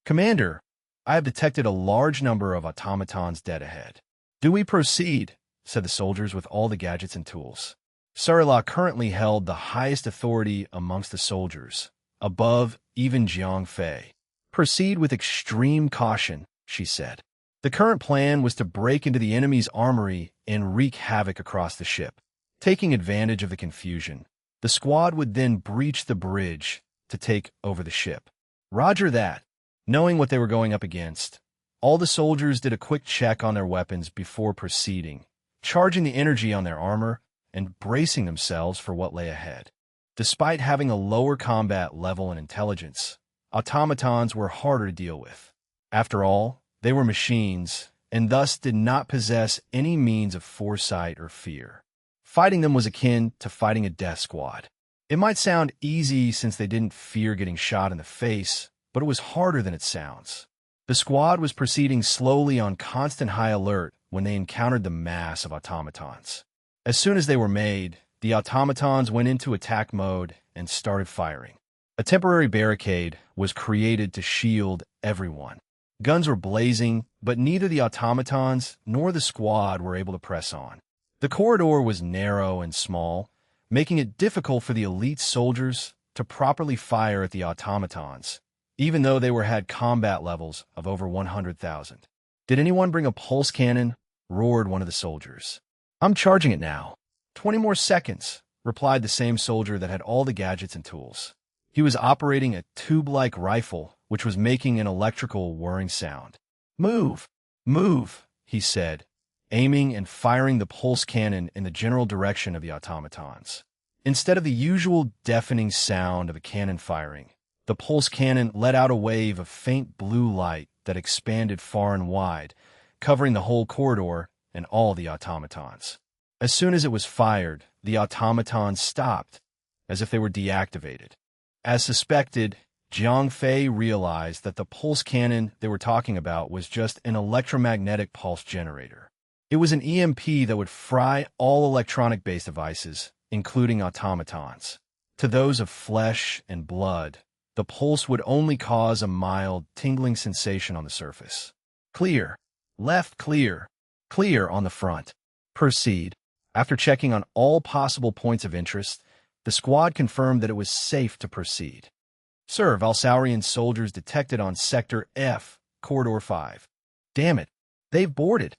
Commander, I have detected a large number of automatons dead ahead. Do we proceed? Said the soldiers with all the gadgets and tools. Sarila currently held the highest authority amongst the soldiers, above even Jiang Fei. Proceed with extreme caution, she said. The current plan was to break into the enemy's armory and wreak havoc across the ship. Taking advantage of the confusion, the squad would then breach the bridge to take over the ship. Roger that. Knowing what they were going up against, all the soldiers did a quick check on their weapons before proceeding, charging the energy on their armor and bracing themselves for what lay ahead. Despite having a lower combat level and intelligence, automatons were harder to deal with. After all, they were machines and thus did not possess any means of foresight or fear. Fighting them was akin to fighting a death squad. It might sound easy since they didn't fear getting shot in the face, but it was harder than it sounds. The squad was proceeding slowly on constant high alert when they encountered the mass of automatons. As soon as they were made, the automatons went into attack mode and started firing. A temporary barricade was created to shield everyone. Guns were blazing, but neither the automatons nor the squad were able to press on. The corridor was narrow and small, making it difficult for the elite soldiers to properly fire at the automatons, even though they had combat levels of over 100,000. Did anyone bring a pulse cannon? Roared one of the soldiers. I'm charging it now. 20 more seconds, replied the same soldier that had all the gadgets and tools. He was operating a tube-like rifle, which was making an electrical whirring sound. Move! Move! He said, aiming and firing the pulse cannon in the general direction of the automatons. Instead of the usual deafening sound of a cannon firing, the pulse cannon let out a wave of faint blue light that expanded far and wide, covering the whole corridor and all the automatons. As soon as it was fired, the automatons stopped, as if they were deactivated. As suspected, Jiang Fei realized that the pulse cannon they were talking about was just an electromagnetic pulse generator. It was an EMP that would fry all electronic-based devices, including automatons. To those of flesh and blood, the pulse would only cause a mild, tingling sensation on the surface. Clear. Left clear. Clear on the front. Proceed. After checking on all possible points of interest, the squad confirmed that it was safe to proceed. Sir, Valsaurian soldiers detected on Sector F, Corridor 5. Damn it, they've boarded.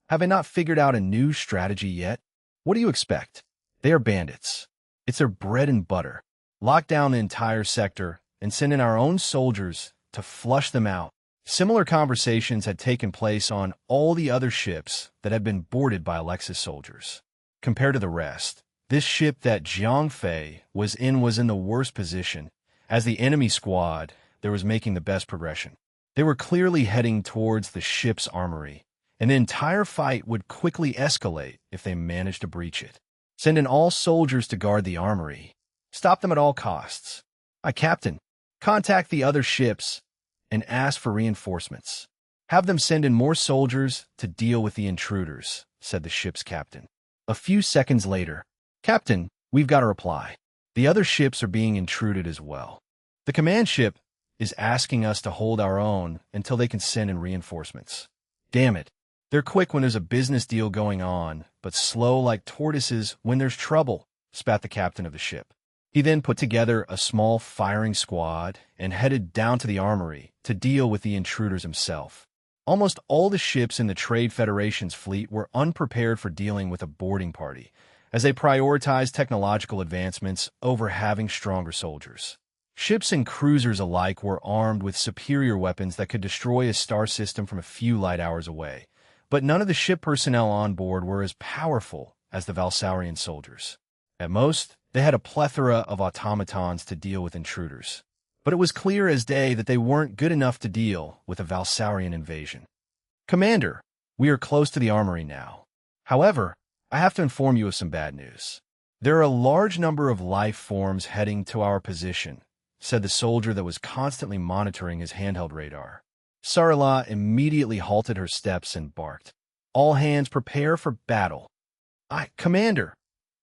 Have I not figured out a new strategy yet? What do you expect? They are bandits. It's their bread and butter. Lock down the entire sector and send in our own soldiers to flush them out. Similar conversations had taken place on all the other ships that had been boarded by Alexis soldiers. Compared to the rest, this ship that Jiang Fei was in the worst position. As the enemy squad, there was making the best progression. They were clearly heading towards the ship's armory, and the entire fight would quickly escalate if they managed to breach it. Send in all soldiers to guard the armory. Stop them at all costs. Captain, contact the other ships and ask for reinforcements. "Have them send in more soldiers to deal with the intruders," said the ship's captain. A few seconds later, "Captain, we've got a reply. The other ships are being intruded as well. The command ship is asking us to hold our own until they can send in reinforcements." "Damn it. They're quick when there's a business deal going on, but slow like tortoises when there's trouble," spat the captain of the ship. He then put together a small firing squad and headed down to the armory to deal with the intruders himself. Almost all the ships in the Trade Federation's fleet were unprepared for dealing with a boarding party, as they prioritized technological advancements over having stronger soldiers. Ships and cruisers alike were armed with superior weapons that could destroy a star system from a few light hours away, but none of the ship personnel on board were as powerful as the Valsaurian soldiers. At most, they had a plethora of automatons to deal with intruders, but it was clear as day that they weren't good enough to deal with a Valsaurian invasion. "Commander, we are close to the armory now. However, I have to inform you of some bad news. There are a large number of life forms heading to our position," said the soldier that was constantly monitoring his handheld radar. Sarala immediately halted her steps and barked, "All hands prepare for battle." Commander,"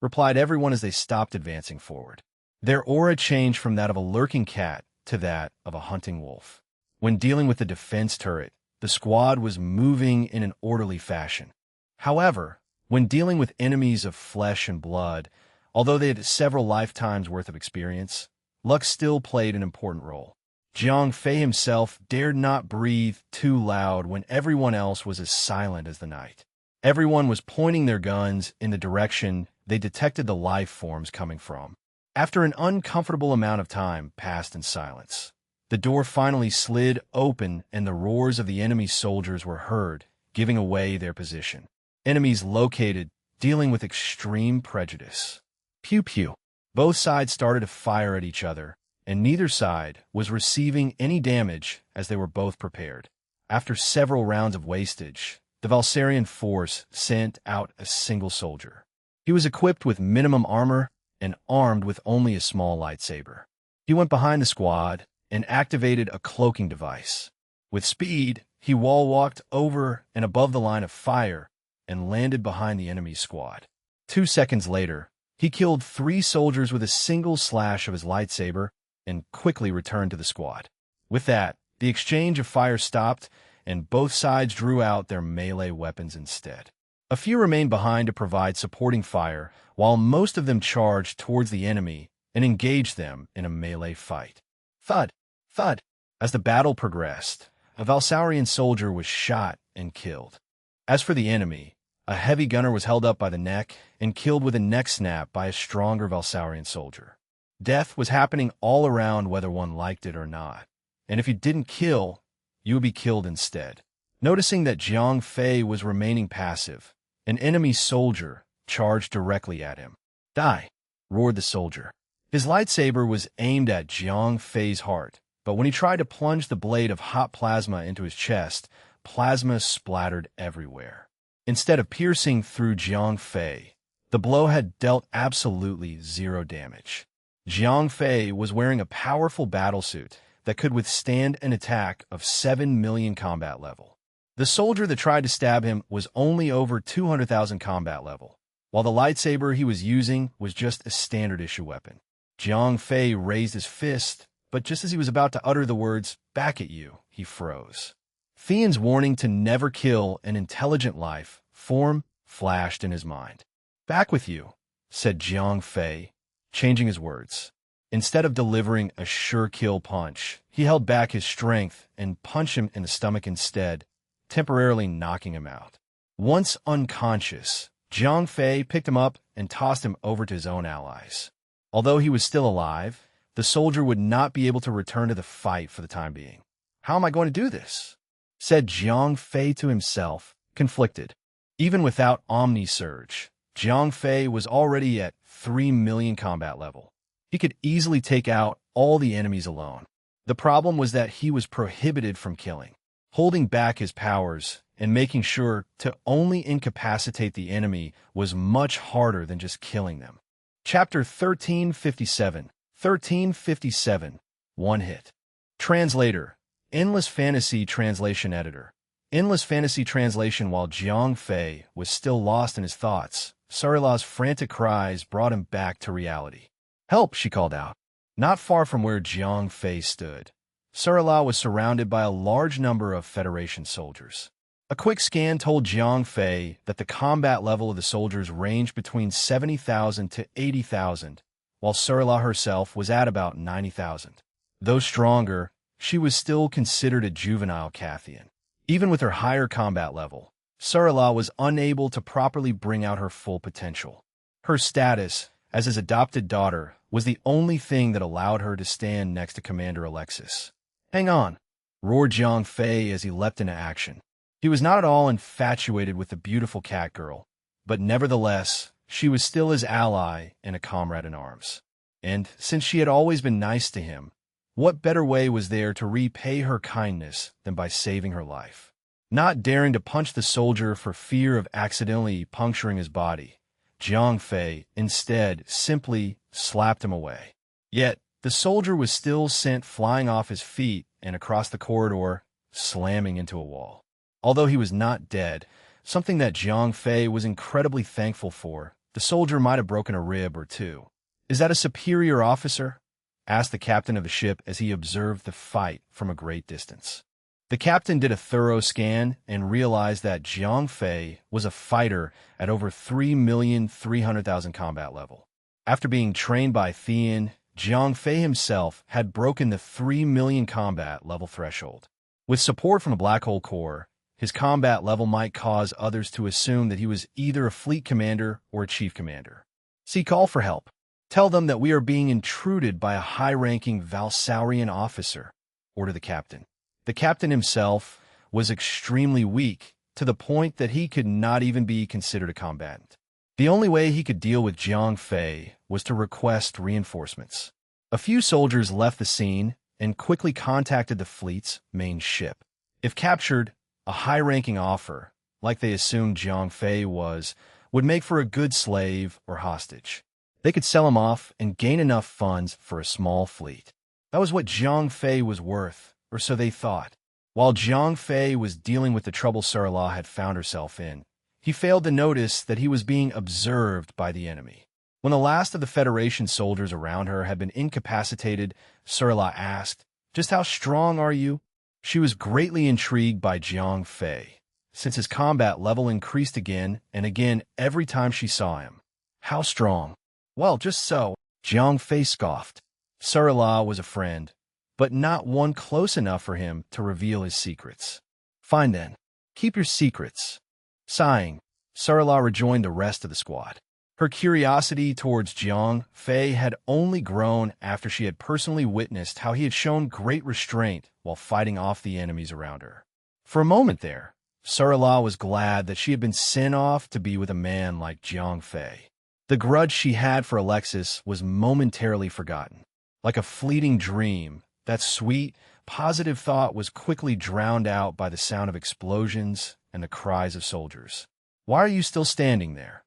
replied everyone as they stopped advancing forward. Their aura changed from that of a lurking cat to that of a hunting wolf. When dealing with the defense turret, the squad was moving in an orderly fashion. However, when dealing with enemies of flesh and blood, although they had several lifetimes' worth of experience, luck still played an important role. Jiang Fei himself dared not breathe too loud when everyone else was as silent as the night. Everyone was pointing their guns in the direction they detected the life forms coming from. After an uncomfortable amount of time passed in silence, the door finally slid open and the roars of the enemy soldiers were heard, giving away their position. Enemies located, dealing with extreme prejudice. Pew pew. Both sides started to fire at each other, and neither side was receiving any damage as they were both prepared. After several rounds of wastage, the Valsaurian force sent out a single soldier. He was equipped with minimum armor and armed with only a small lightsaber. He went behind the squad and activated a cloaking device. With speed, he wall-walked over and above the line of fire and landed behind the enemy's squad. 2 seconds later, he killed 3 soldiers with a single slash of his lightsaber and quickly returned to the squad. With that, the exchange of fire stopped, and both sides drew out their melee weapons instead. A few remained behind to provide supporting fire, while most of them charged towards the enemy and engaged them in a melee fight. Thud, thud. As the battle progressed, a Valsaurian soldier was shot and killed. As for the enemy, a heavy gunner was held up by the neck and killed with a neck snap by a stronger Valsaurian soldier. Death was happening all around whether one liked it or not, and if you didn't kill, you would be killed instead. Noticing that Jiang Fei was remaining passive, an enemy soldier charged directly at him. "Die!" roared the soldier. His lightsaber was aimed at Jiang Fei's heart, but when he tried to plunge the blade of hot plasma into his chest, plasma splattered everywhere. Instead of piercing through Jiang Fei, the blow had dealt absolutely 0 damage. Jiang Fei was wearing a powerful battlesuit that could withstand an attack of 7 million combat level. The soldier that tried to stab him was only over 200,000 combat level, while the lightsaber he was using was just a standard-issue weapon. Jiang Fei raised his fist, but just as he was about to utter the words, "Back at you," he froze. Theon's warning to never kill an intelligent life form flashed in his mind. "Back with you," said Jiang Fei, changing his words. Instead of delivering a sure kill punch, he held back his strength and punched him in the stomach instead, temporarily knocking him out. Once unconscious, Jiang Fei picked him up and tossed him over to his own allies. Although he was still alive, the soldier would not be able to return to the fight for the time being. "How am I going to do this?" said Jiang Fei to himself, conflicted. Even without Omni Surge, Jiang Fei was already at 3 million combat level. He could easily take out all the enemies alone. The problem was that he was prohibited from killing. Holding back his powers and making sure to only incapacitate the enemy was much harder than just killing them. Chapter 1357. 1357. One hit. Translator. Endless Fantasy Translation Editor. Endless Fantasy Translation. While Jiang Fei was still lost in his thoughts, Sarilah's frantic cries brought him back to reality. "Help!" she called out. Not far from where Jiang Fei stood, Sarilah was surrounded by a large number of Federation soldiers. A quick scan told Jiang Fei that the combat level of the soldiers ranged between 70,000 to 80,000, while Sarilah herself was at about 90,000. Though stronger, she was still considered a juvenile Cathian. Even with her higher combat level, Sarilah was unable to properly bring out her full potential. Her status, as his adopted daughter, was the only thing that allowed her to stand next to Commander Alexis. "Hang on," roared Jiang Fei as he leapt into action. He was not at all infatuated with the beautiful cat girl, but nevertheless, she was still his ally and a comrade in arms. And since she had always been nice to him, what better way was there to repay her kindness than by saving her life? Not daring to punch the soldier for fear of accidentally puncturing his body, Jiang Fei instead simply slapped him away. Yet, the soldier was still sent flying off his feet and across the corridor, slamming into a wall. Although he was not dead, something that Jiang Fei was incredibly thankful for, the soldier might have broken a rib or two. "Is that a superior officer?" asked the captain of the ship as he observed the fight from a great distance. The captain did a thorough scan and realized that Jiang Fei was a fighter at over 3,300,000 combat level. After being trained by Thean, Jiang Fei himself had broken the 3 million combat level threshold. With support from the Black Hole Corps, his combat level might cause others to assume that he was either a fleet commander or a chief commander. "See call for help. Tell them that we are being intruded by a high-ranking Valsaurian officer," ordered the captain. The captain himself was extremely weak, to the point that he could not even be considered a combatant. The only way he could deal with Jiang Fei was to request reinforcements. A few soldiers left the scene and quickly contacted the fleet's main ship. If captured, a high-ranking offer, like they assumed Jiang Fei was, would make for a good slave or hostage. They could sell him off and gain enough funds for a small fleet. That was what Jiang Fei was worth, or so they thought. While Jiang Fei was dealing with the trouble Sarilah had found herself in, he failed to notice that he was being observed by the enemy. When the last of the Federation soldiers around her had been incapacitated, Sarilah asked, "Just how strong are you?" She was greatly intrigued by Jiang Fei, since his combat level increased again and again every time she saw him. "How strong?" "Well, just so," Jiang Fei scoffed. Sarilah was a friend, but not one close enough for him to reveal his secrets. "Fine then, keep your secrets." Sighing, Sarilah rejoined the rest of the squad. Her curiosity towards Jiang Fei had only grown after she had personally witnessed how he had shown great restraint while fighting off the enemies around her. For a moment there, Sarilah was glad that she had been sent off to be with a man like Jiang Fei. The grudge she had for Alexis was momentarily forgotten. Like a fleeting dream, that sweet, positive thought was quickly drowned out by the sound of explosions and the cries of soldiers. "Why are you still standing there?"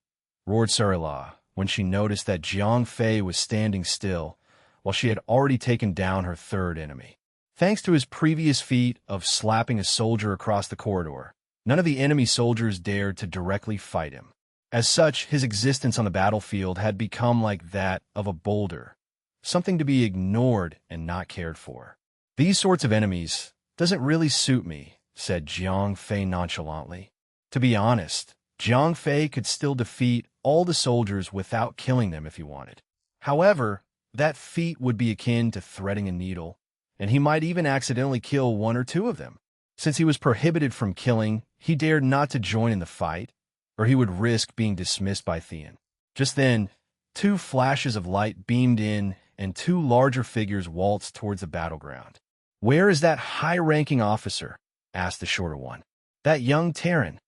roared Sarilah when she noticed that Jiang Fei was standing still while she had already taken down her third enemy. Thanks to his previous feat of slapping a soldier across the corridor, none of the enemy soldiers dared to directly fight him. As such, his existence on the battlefield had become like that of a boulder, something to be ignored and not cared for. "These sorts of enemies doesn't really suit me," said Jiang Fei nonchalantly. To be honest, Jiang Fei could still defeat all the soldiers without killing them if he wanted. However, that feat would be akin to threading a needle, and he might even accidentally kill one or two of them. Since he was prohibited from killing, he dared not to join in the fight, or he would risk being dismissed by Thean. Just then, two flashes of light beamed in, and two larger figures waltzed towards the battleground. "Where is that high-ranking officer?" asked the shorter one. "That young Terran,"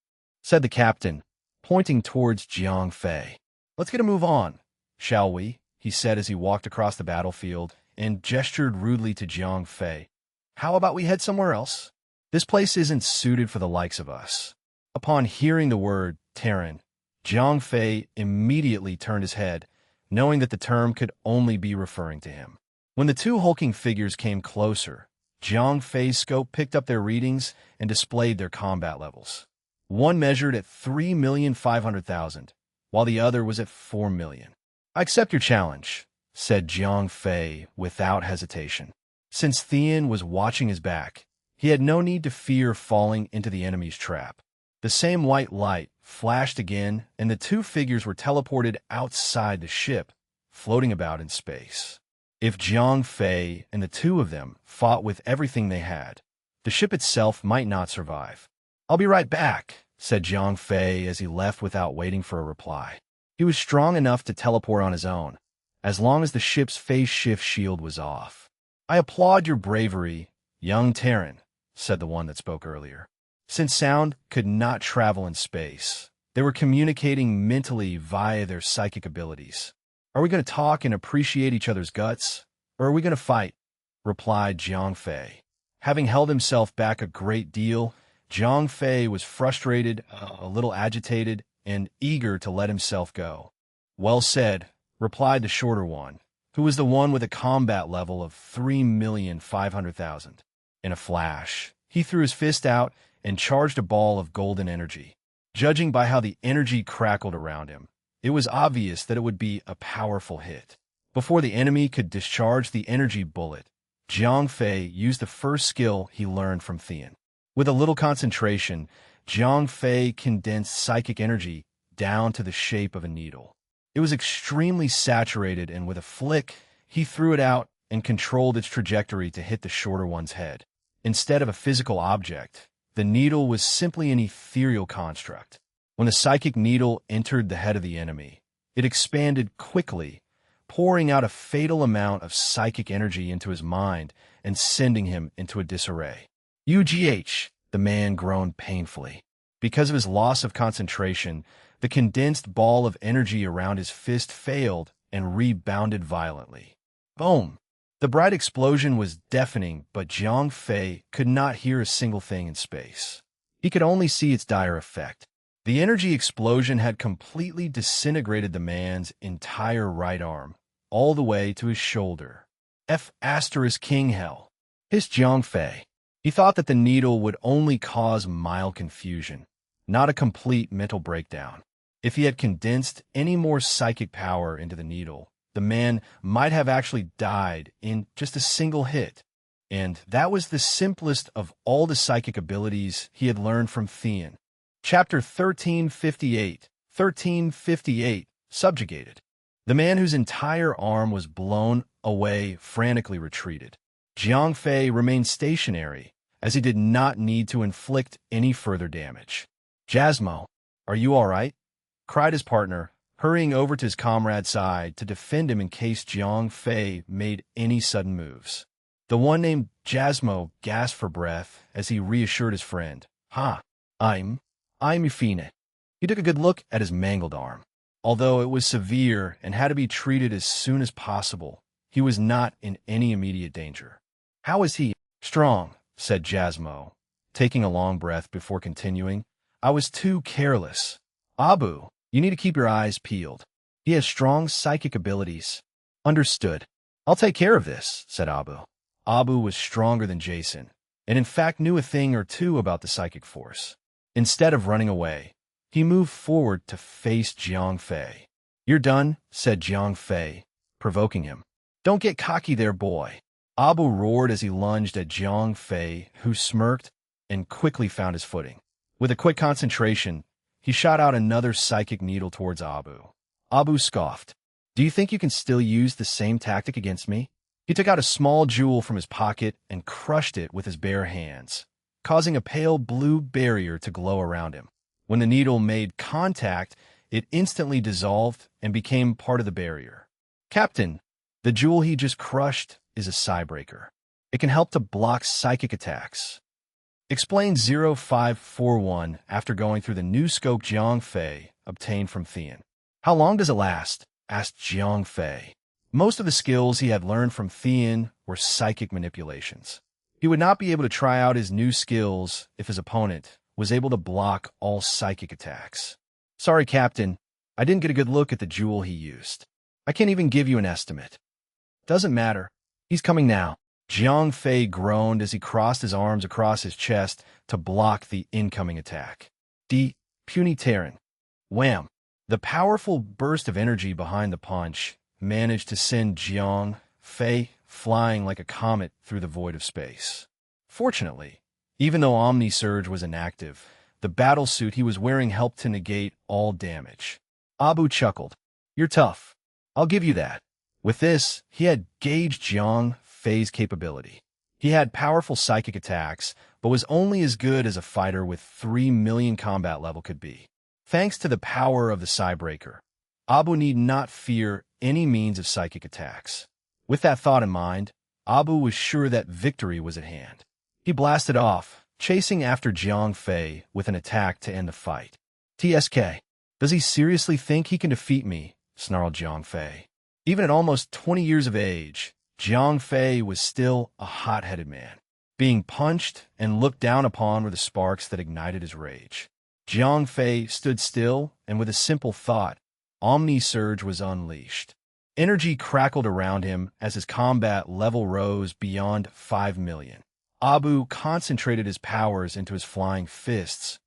said the captain, pointing towards Jiang Fei. "Let's get a move on, shall we?" he said as he walked across the battlefield and gestured rudely to Jiang Fei. "How about we head somewhere else? This place isn't suited for the likes of us." Upon hearing the word Terran, Jiang Fei immediately turned his head, knowing that the term could only be referring to him. When the two hulking figures came closer, Jiang Fei's scope picked up their readings and displayed their combat levels. One measured at 3,500,000, while the other was at 4 million. "I accept your challenge," said Jiang Fei without hesitation. Since Thean was watching his back, he had no need to fear falling into the enemy's trap. The same white light flashed again, and the two figures were teleported outside the ship, floating about in space. If Jiang Fei and the two of them fought with everything they had, the ship itself might not survive. "I'll be right back," said Jiang Fei as he left without waiting for a reply. He was strong enough to teleport on his own, as long as the ship's phase shift shield was off. "I applaud your bravery, young Terran," said the one that spoke earlier. Since sound could not travel in space, they were communicating mentally via their psychic abilities. "Are we going to talk and appreciate each other's guts, or are we going to fight?" replied Jiang Fei. Having held himself back a great deal, Jiang Fei was frustrated, a little agitated, and eager to let himself go. "Well said," replied the shorter one, who was the one with a combat level of 3,500,000. In a flash, he threw his fist out and charged a ball of golden energy. Judging by how the energy crackled around him, it was obvious that it would be a powerful hit. Before the enemy could discharge the energy bullet, Jiang Fei used the first skill he learned from Thean. With a little concentration, Jiang Fei condensed psychic energy down to the shape of a needle. It was extremely saturated, and with a flick, he threw it out and controlled its trajectory to hit the shorter one's head. Instead of a physical object, the needle was simply an ethereal construct. When the psychic needle entered the head of the enemy, it expanded quickly, pouring out a fatal amount of psychic energy into his mind and sending him into a disarray. "UGH," the man groaned painfully. Because of his loss of concentration, the condensed ball of energy around his fist failed and rebounded violently. Boom! The bright explosion was deafening, but Jiang Fei could not hear a single thing in space. He could only see its dire effect. The energy explosion had completely disintegrated the man's entire right arm, all the way to his shoulder. King Hell, hissed Jiang Fei. He thought that the needle would only cause mild confusion, not a complete mental breakdown. If he had condensed any more psychic power into the needle, the man might have actually died in just a single hit. And that was the simplest of all the psychic abilities he had learned from Thean. Chapter 1358, Subjugated. The man whose entire arm was blown away frantically retreated. Jiang Fei remained stationary, as he did not need to inflict any further damage. "Jasmo, are you all right?" cried his partner, hurrying over to his comrade's side to defend him in case Jiang Fei made any sudden moves. The one named Jasmo gasped for breath as he reassured his friend. I'm Yufine." He took a good look at his mangled arm. Although it was severe and had to be treated as soon as possible, he was not in any immediate danger. "How is he?" "Strong," said Jasmo, taking a long breath before continuing. "I was too careless. Abu, you need to keep your eyes peeled. He has strong psychic abilities." "Understood. I'll take care of this," said Abu. Abu was stronger than Jason, and in fact knew a thing or two about the psychic force. Instead of running away, he moved forward to face Jiang Fei. "You're done," said Jiang Fei, provoking him. "Don't get cocky there, boy." Abu roared as he lunged at Jiang Fei, who smirked and quickly found his footing. With a quick concentration, he shot out another psychic needle towards Abu. Abu scoffed. "Do you think you can still use the same tactic against me?" He took out a small jewel from his pocket and crushed it with his bare hands, causing a pale blue barrier to glow around him. When the needle made contact, it instantly dissolved and became part of the barrier. "Captain, the jewel he just crushed is a Psybreaker. It can help to block psychic attacks," explained 0541 after going through the new scope Jiang Fei obtained from Thean. "How long does it last?" asked Jiang Fei. Most of the skills he had learned from Thean were psychic manipulations. He would not be able to try out his new skills if his opponent was able to block all psychic attacks. "Sorry, Captain. I didn't get a good look at the jewel he used. I can't even give you an estimate." "Doesn't matter. He's coming now." Jiang Fei groaned as he crossed his arms across his chest to block the incoming attack. D. Puny Terran. Wham! The powerful burst of energy behind the punch managed to send Jiang Fei flying like a comet through the void of space. Fortunately, even though Omni Surge was inactive, the battlesuit he was wearing helped to negate all damage. Abu chuckled. You're tough. I'll give you that. With this, he had gauged Jiang Fei's capability. He had powerful psychic attacks, but was only as good as a fighter with 3 million combat level could be. Thanks to the power of the Psybreaker, Abu need not fear any means of psychic attacks. With that thought in mind, Abu was sure that victory was at hand. He blasted off, chasing after Jiang Fei with an attack to end the fight. TSK. Does he seriously think he can defeat me? Snarled Jiang Fei. Even at almost 20 years of age, Jiang Fei was still a hot-headed man. Being punched and looked down upon were the sparks that ignited his rage. Jiang Fei stood still, and with a simple thought, Omni Surge was unleashed. Energy crackled around him as his combat level rose beyond 5 million. Abu concentrated his powers into his flying fists,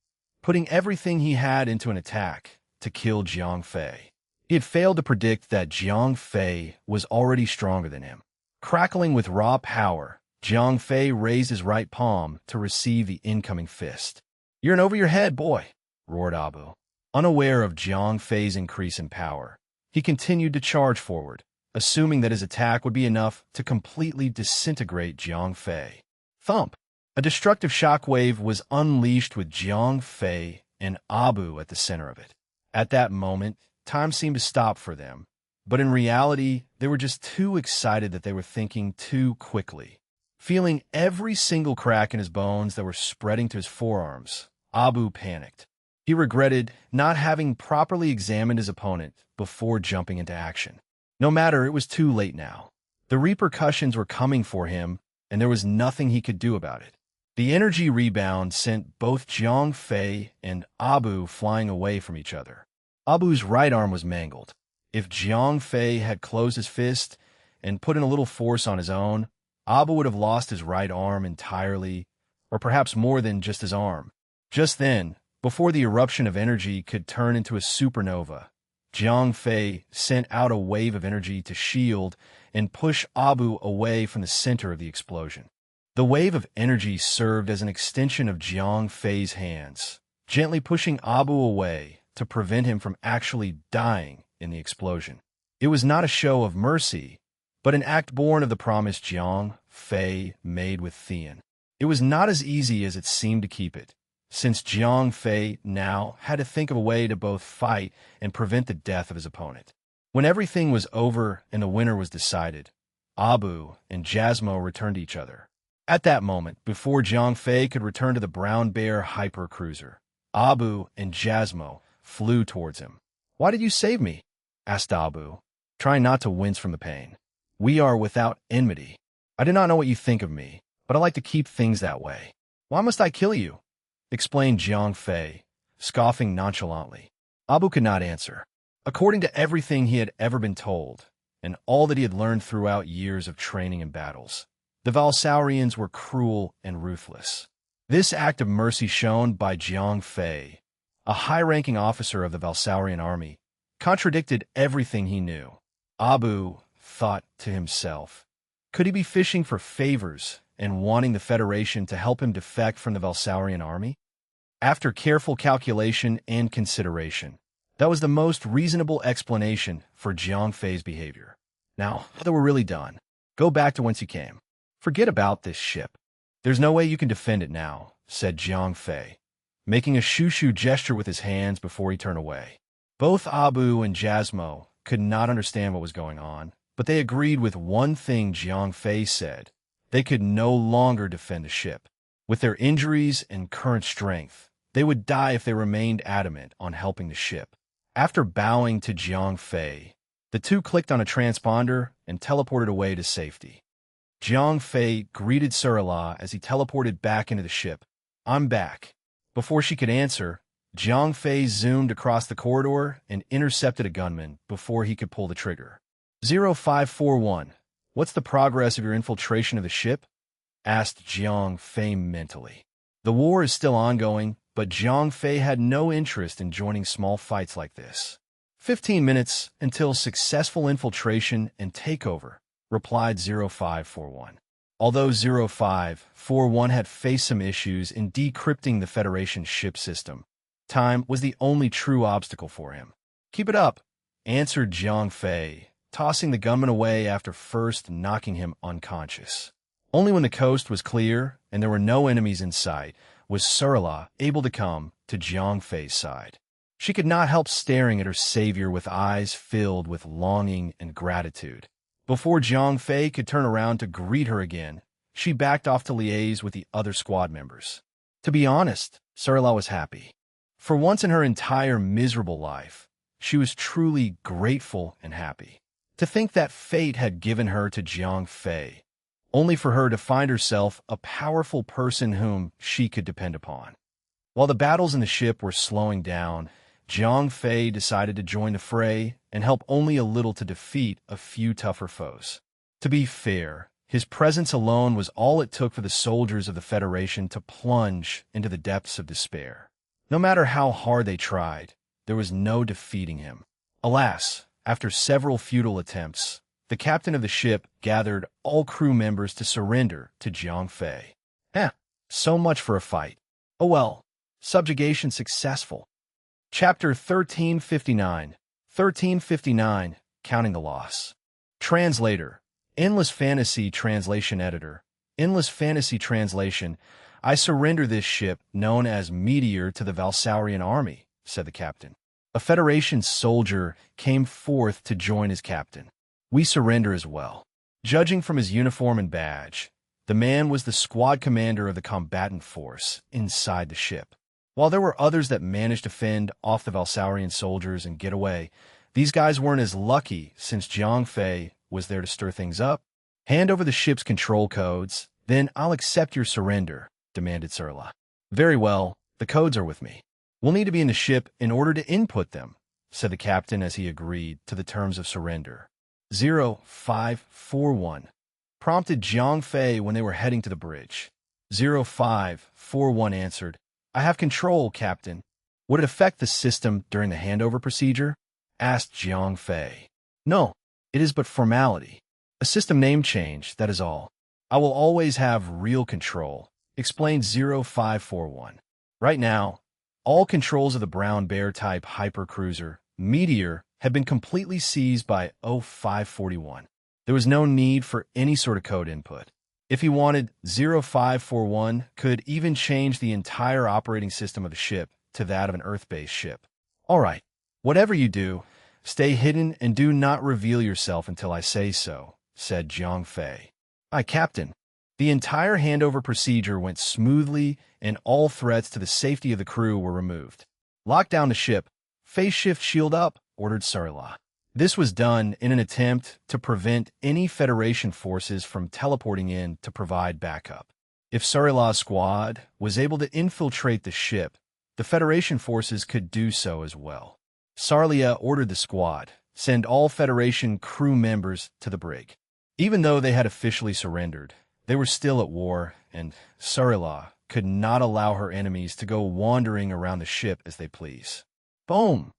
putting everything he had into an attack to kill Jiang Fei. He had failed to predict that Jiang Fei was already stronger than him. Crackling with raw power, Jiang Fei raised his right palm to receive the incoming fist. You're an over-your-head, boy, roared Abu. Unaware of Jiang Fei's increase in power, he continued to charge forward, assuming that his attack would be enough to completely disintegrate Jiang Fei. Thump! A destructive shockwave was unleashed with Jiang Fei and Abu at the center of it. At that moment, time seemed to stop for them, but in reality, they were just too excited that they were thinking too quickly. Feeling every single crack in his bones that were spreading to his forearms, Abu panicked. He regretted not having properly examined his opponent before jumping into action. No matter, it was too late now. The repercussions were coming for him, and there was nothing he could do about it. The energy rebound sent both Jiang Fei and Abu flying away from each other. Abu's right arm was mangled. If Jiang Fei had closed his fist and put in a little force on his own, Abu would have lost his right arm entirely, or perhaps more than just his arm. Just then, before the eruption of energy could turn into a supernova, Jiang Fei sent out a wave of energy to shield and push Abu away from the center of the explosion. The wave of energy served as an extension of Jiang Fei's hands, gently pushing Abu away to prevent him from actually dying in the explosion. It was not a show of mercy, but an act born of the promise Jiang Fei made with Thean. It was not as easy as it seemed to keep it, since Jiang Fei now had to think of a way to both fight and prevent the death of his opponent. When everything was over and the winner was decided, Abu and Jasmo returned to each other. At that moment, before Jiang Fei could return to the Brown Bear hypercruiser, Abu and Jasmo flew towards him. "Why did you save me?" asked Abu, trying not to wince from the pain. "We are without enmity. I do not know what you think of me, but I like to keep things that way." "Why must I kill you?" explained Jiang Fei, scoffing nonchalantly. Abu could not answer. According to everything he had ever been told, and all that he had learned throughout years of training and battles, the Valsaurians were cruel and ruthless. This act of mercy shown by Jiang Fei, a high-ranking officer of the Valsaurian army, contradicted everything he knew. Abu thought to himself, could he be fishing for favors and wanting the Federation to help him defect from the Valsaurian army? After careful calculation and consideration, that was the most reasonable explanation for Jiang Fei's behavior. Now that we're really done, go back to whence you came. Forget about this ship. There's no way you can defend it now, said Jiang Fei, making a shoo-shoo gesture with his hands before he turned away. Both Abu and Jasmo could not understand what was going on, but they agreed with one thing Jiang Fei said. They could no longer defend the ship. With their injuries and current strength, they would die if they remained adamant on helping the ship. After bowing to Jiang Fei, the two clicked on a transponder and teleported away to safety. Jiang Fei greeted Surala as he teleported back into the ship. "I'm back." Before she could answer, Jiang Fei zoomed across the corridor and intercepted a gunman before he could pull the trigger. 0541. What's the progress of your infiltration of the ship? Asked Jiang Fei mentally. The war is still ongoing, but Jiang Fei had no interest in joining small fights like this. 15 minutes until successful infiltration and takeover, replied 0541. Although 0541 had faced some issues in decrypting the Federation ship system, time was the only true obstacle for him. Keep it up, answered Jiang Fei, tossing the gunman away after first knocking him unconscious. Only when the coast was clear and there were no enemies in sight was Surla able to come to Jiang Fei's side. She could not help staring at her savior with eyes filled with longing and gratitude. Before Jiang Fei could turn around to greet her again, she backed off to liaise with the other squad members. To be honest, Surla was happy. For once in her entire miserable life, she was truly grateful and happy. To think that fate had given her to Jiang Fei, only for her to find herself a powerful person whom she could depend upon. While the battles in the ship were slowing down, Jiang Fei decided to join the fray and help only a little to defeat a few tougher foes. To be fair, his presence alone was all it took for the soldiers of the Federation to plunge into the depths of despair. No matter how hard they tried, there was no defeating him. Alas, after several futile attempts, the captain of the ship gathered all crew members to surrender to Jiang Fei. So much for a fight. Oh well, subjugation successful. Chapter 1359. 1359, Counting the Loss. Translator. Endless Fantasy Translation Editor. Endless Fantasy Translation. I surrender this ship, known as Meteor, to the Valsaurian army, said the captain. A Federation soldier came forth to join his captain. We surrender as well. Judging from his uniform and badge, the man was the squad commander of the combatant force inside the ship. While there were others that managed to fend off the Valsaurian soldiers and get away, these guys weren't as lucky since Jiang Fei was there to stir things up. Hand over the ship's control codes, then I'll accept your surrender, demanded Surla. Very well, the codes are with me. We'll need to be in the ship in order to input them, said the captain as he agreed to the terms of surrender. 0541 prompted Jiang Fei when they were heading to the bridge. 0541 answered, I have control, Captain. Would it affect the system during the handover procedure? Asked Jiang Fei. No, it is but formality. A system name change, that is all. I will always have real control, explained 0541. Right now, all controls of the Brown Bear-type hypercruiser, Meteor, have been completely seized by 0541. There was no need for any sort of code input. If he wanted, 0541 could even change the entire operating system of the ship to that of an Earth-based ship. All right, whatever you do, stay hidden and do not reveal yourself until I say so, said Jiang Fei. Aye, Captain. The entire handover procedure went smoothly and all threats to the safety of the crew were removed. Lock down the ship. Phase shift shield up, ordered Surla. This was done in an attempt to prevent any Federation forces from teleporting in to provide backup. If Surla's squad was able to infiltrate the ship, the Federation forces could do so as well. Sarlia ordered the squad, send all Federation crew members to the brig. Even though they had officially surrendered, they were still at war, and Surla could not allow her enemies to go wandering around the ship as they please. Boom!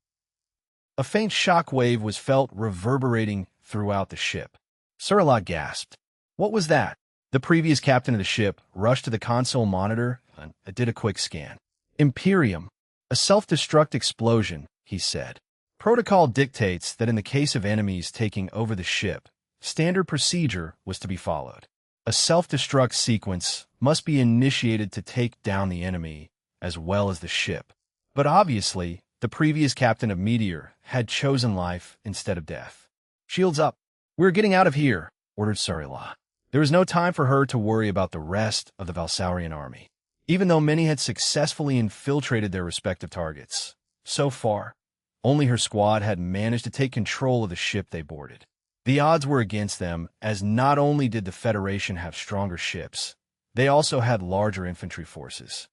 A faint shock wave was felt reverberating throughout the ship. Surla gasped. What was that? The previous captain of the ship rushed to the console monitor and did a quick scan. Imperium. A self-destruct explosion, he said. Protocol dictates that in the case of enemies taking over the ship, standard procedure was to be followed. A self-destruct sequence must be initiated to take down the enemy as well as the ship. But obviously, the previous captain of Meteor had chosen life instead of death. Shields up. We're getting out of here, ordered Surla. There was no time for her to worry about the rest of the Valsaurian army. Even though many had successfully infiltrated their respective targets, so far, only her squad had managed to take control of the ship they boarded. The odds were against them, as not only did the Federation have stronger ships, they also had larger infantry forces.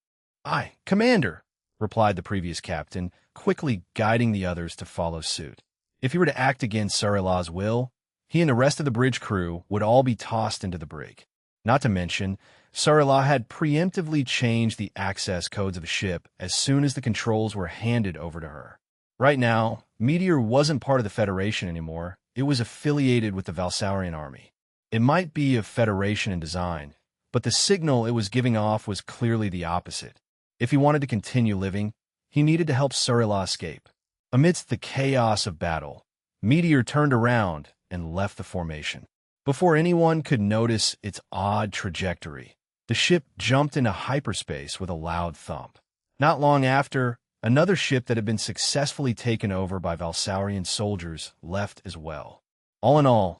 Aye, Commander, replied the previous captain, quickly guiding the others to follow suit. If he were to act against Surla's will, he and the rest of the bridge crew would all be tossed into the brig. Not to mention, Sarila had preemptively changed the access codes of the ship as soon as the controls were handed over to her. Right now, Meteor wasn't part of the Federation anymore. It was affiliated with the Valsaurian army. It might be a Federation in design, but the signal it was giving off was clearly the opposite. If he wanted to continue living, he needed to help Sarila escape. Amidst the chaos of battle, Meteor turned around and left the formation. Before anyone could notice its odd trajectory, the ship jumped into hyperspace with a loud thump. Not long after, another ship that had been successfully taken over by Valsaurian soldiers left as well. All in all,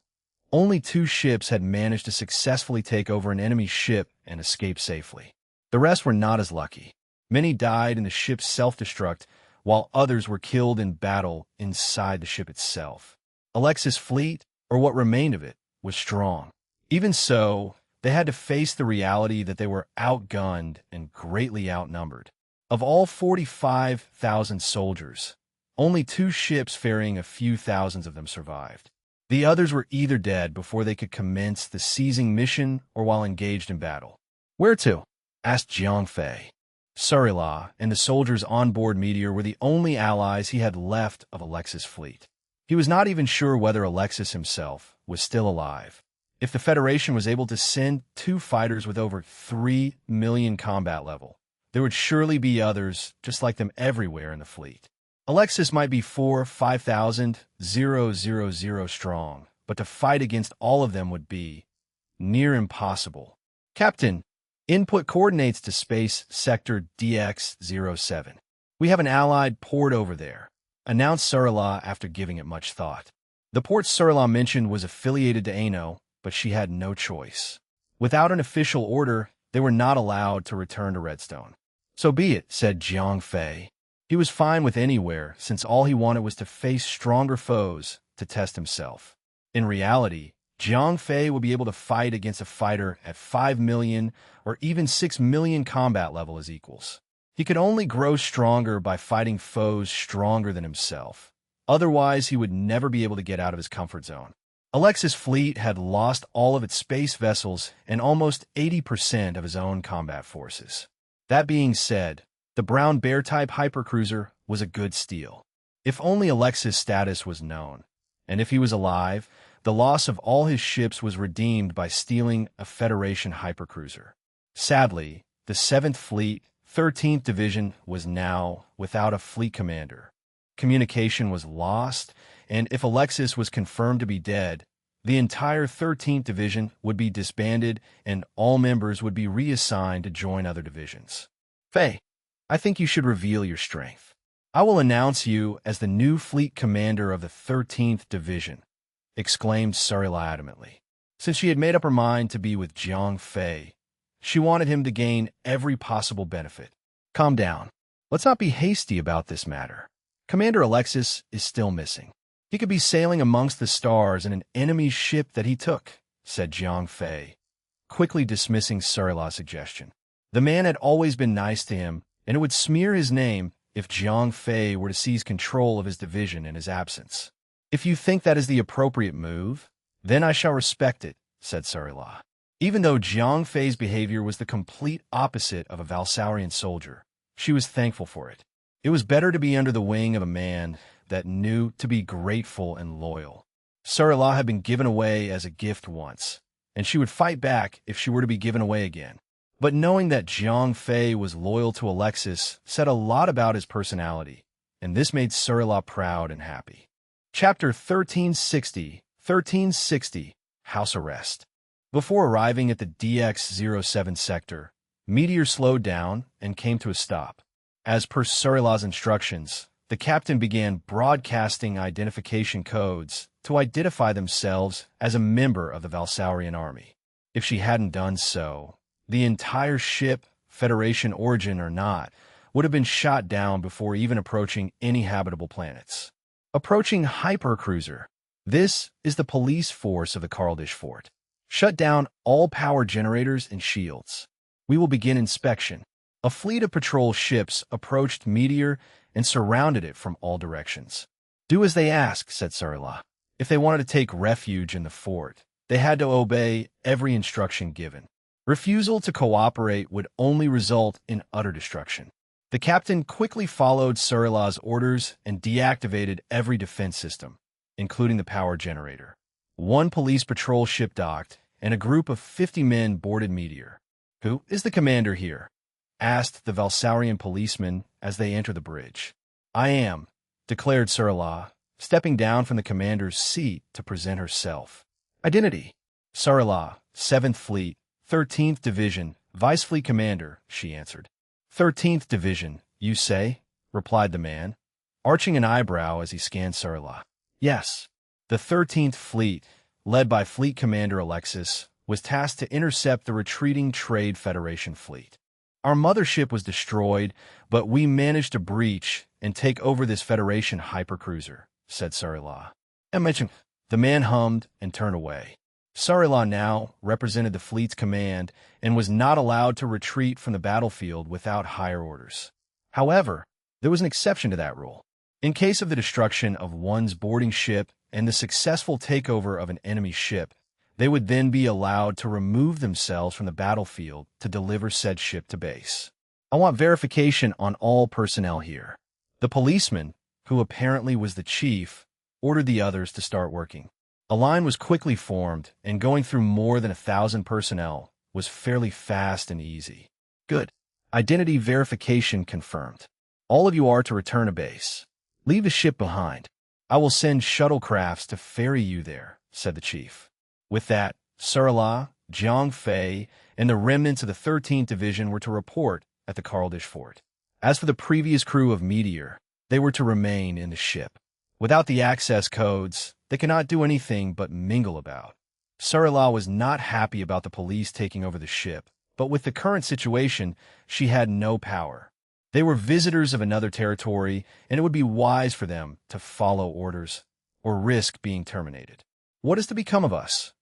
only 2 ships had managed to successfully take over an enemy ship and escape safely. The rest were not as lucky. Many died in the ship's self-destruct, while others were killed in battle inside the ship itself. Alexis' fleet, or what remained of it, was strong. Even so, they had to face the reality that they were outgunned and greatly outnumbered. Of all 45,000 soldiers, only 2 ships ferrying a few thousands of them survived. The others were either dead before they could commence the seizing mission or while engaged in battle. "Where to?" asked Jiang Fei. Sarila and the soldiers on board Meteor were the only allies he had left of Alexis' fleet. He was not even sure whether Alexis himself was still alive. If the Federation was able to send 2 fighters with over 3 million combat level, there would surely be others just like them everywhere in the fleet. Alexis might be 5,000 strong, but to fight against all of them would be near impossible. "Captain, input coordinates to space sector DX-07. We have an allied port over there," announced Sarila after giving it much thought. The port Sarila mentioned was affiliated to Ano, but she had no choice. Without an official order, they were not allowed to return to Redstone. "So be it," said Jiang Fei. He was fine with anywhere, since all he wanted was to face stronger foes to test himself. In reality, Jiang Fei would be able to fight against a fighter at 5 million or even 6 million combat level as equals. He could only grow stronger by fighting foes stronger than himself. Otherwise, he would never be able to get out of his comfort zone. Alexis' fleet had lost all of its space vessels and almost 80% of his own combat forces. That being said, the Brown Bear-type hypercruiser was a good steal. If only Alexis' status was known, and if he was alive, the loss of all his ships was redeemed by stealing a Federation hypercruiser. Sadly, the 7th Fleet, 13th Division was now without a fleet commander. Communication was lost, and if Alexis was confirmed to be dead, the entire 13th Division would be disbanded and all members would be reassigned to join other divisions. "Fei, I think you should reveal your strength. I will announce you as the new fleet commander of the 13th Division," exclaimed Sarila adamantly. Since she had made up her mind to be with Jiang Fei, she wanted him to gain every possible benefit. "Calm down. Let's not be hasty about this matter. Commander Alexis is still missing. He could be sailing amongst the stars in an enemy ship that he took," said Jiang Fei, quickly dismissing Sarila's suggestion. The man had always been nice to him, and it would smear his name if Jiang Fei were to seize control of his division in his absence. "If you think that is the appropriate move, then I shall respect it," said Sarila. Even though Jiang Fei's behavior was the complete opposite of a Valsaurian soldier, she was thankful for it. It was better to be under the wing of a man that knew to be grateful and loyal. Sarila had been given away as a gift once, and she would fight back if she were to be given away again. But knowing that Jiang Fei was loyal to Alexis said a lot about his personality, and this made Sarila proud and happy. Chapter 1360 House Arrest. Before arriving at the DX-07 sector, Meteor slowed down and came to a stop. As per Sarila's instructions, the captain began broadcasting identification codes to identify themselves as a member of the Valsaurian army. If she hadn't done so, the entire ship, Federation origin or not, would have been shot down before even approaching any habitable planets. Approaching Hypercruiser. This is the police force of the Carldish Fort. Shut down all power generators and shields. We will begin inspection. A fleet of patrol ships approached Meteor and surrounded it from all directions. "Do as they ask," said Sarila. If they wanted to take refuge in the fort, they had to obey every instruction given. Refusal to cooperate would only result in utter destruction. The captain quickly followed Surilah's orders and deactivated every defense system, including the power generator. One police patrol ship docked, and a group of 50 men boarded Meteor. "Who is the commander here?" asked the Valsaurian policeman as they entered the bridge. "I am," declared Surilah, stepping down from the commander's seat to present herself. "Identity." "Surilah, 7th Fleet, 13th Division, Vice Fleet Commander," she answered. "13th Division, you say?" replied the man, arching an eyebrow as he scanned Surilah. "Yes." The 13th Fleet, led by Fleet Commander Alexis, was tasked to intercept the retreating Trade Federation fleet. "Our mothership was destroyed, but we managed to breach and take over this Federation hypercruiser," said Surilah. The man hummed and turned away. Surilah now represented the fleet's command and was not allowed to retreat from the battlefield without higher orders. However, there was an exception to that rule. In case of the destruction of one's boarding ship and the successful takeover of an enemy ship, they would then be allowed to remove themselves from the battlefield to deliver said ship to base. "I want verification on all personnel here." The policeman, who apparently was the chief, ordered the others to start working. A line was quickly formed, and going through more than 1,000 personnel was fairly fast and easy. "Good. Identity verification confirmed. All of you are to return to base. Leave the ship behind. I will send shuttlecrafts to ferry you there," said the chief. With that, Surilah, Jiang Fei, and the remnants of the 13th Division were to report at the Cairdish fort. As for the previous crew of Meteor, they were to remain in the ship. Without the access codes, they could not do anything but mingle about. Surilah was not happy about the police taking over the ship, but with the current situation, she had no power. They were visitors of another territory, and it would be wise for them to follow orders or risk being terminated. "What is to become of us?"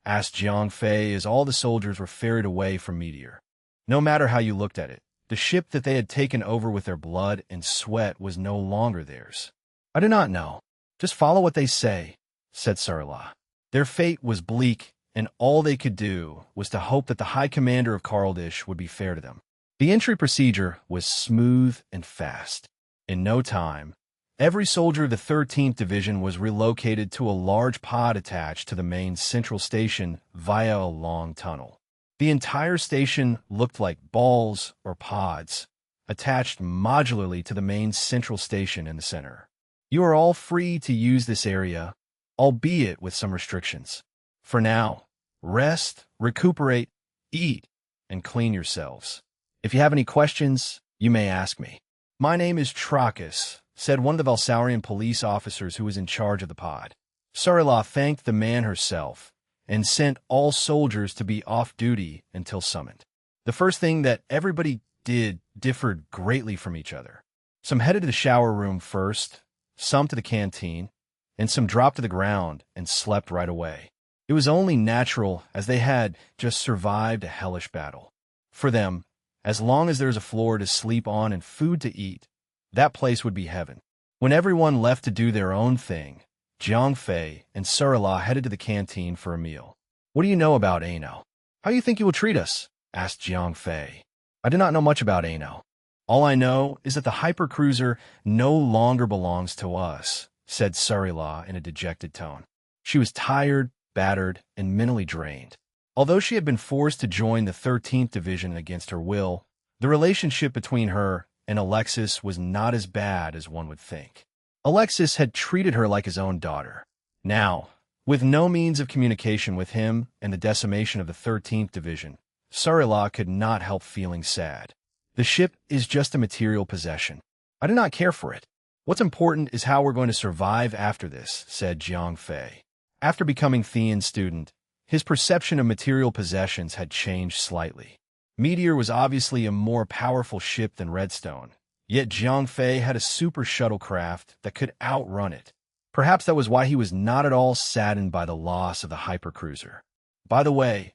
asked Jiang Fei as all the soldiers were ferried away from Meteor. No matter how you looked at it, the ship that they had taken over with their blood and sweat was no longer theirs. "I do not know. Just follow what they say," said Surilah. Their fate was bleak, and all they could do was to hope that the High Commander of Cairdish would be fair to them. The entry procedure was smooth and fast. In no time, every soldier of the 13th Division was relocated to a large pod attached to the main central station via a long tunnel. The entire station looked like balls or pods, attached modularly to the main central station in the center. "You are all free to use this area, albeit with some restrictions. For now, rest, recuperate, eat, and clean yourselves. If you have any questions, you may ask me." "My name is Trachis," said one of the Valsaurian police officers who was in charge of the pod. Surilah thanked the man herself and sent all soldiers to be off duty until summoned. The first thing that everybody did differed greatly from each other. Some headed to the shower room first, some to the canteen, and some dropped to the ground and slept right away. It was only natural, as they had just survived a hellish battle. For them, as long as there was a floor to sleep on and food to eat, that place would be heaven. When everyone left to do their own thing, Jiang Fei and Surilah headed to the canteen for a meal. "What do you know about Ano? How do you think you will treat us?" asked Jiang Fei. "I do not know much about Ano. All I know is that the hypercruiser no longer belongs to us," said Surilah in a dejected tone. She was tired, battered, and mentally drained. Although she had been forced to join the 13th Division against her will, the relationship between her and Alexis was not as bad as one would think. Alexis had treated her like his own daughter. Now, with no means of communication with him and the decimation of the 13th Division, Surilah could not help feeling sad. "The ship is just a material possession. I do not care for it. What's important is how we're going to survive after this," said Jiang Fei. After becoming Theon's student, his perception of material possessions had changed slightly. Meteor was obviously a more powerful ship than Redstone, yet Jiang Fei had a super shuttlecraft that could outrun it. Perhaps that was why he was not at all saddened by the loss of the hypercruiser. "By the way,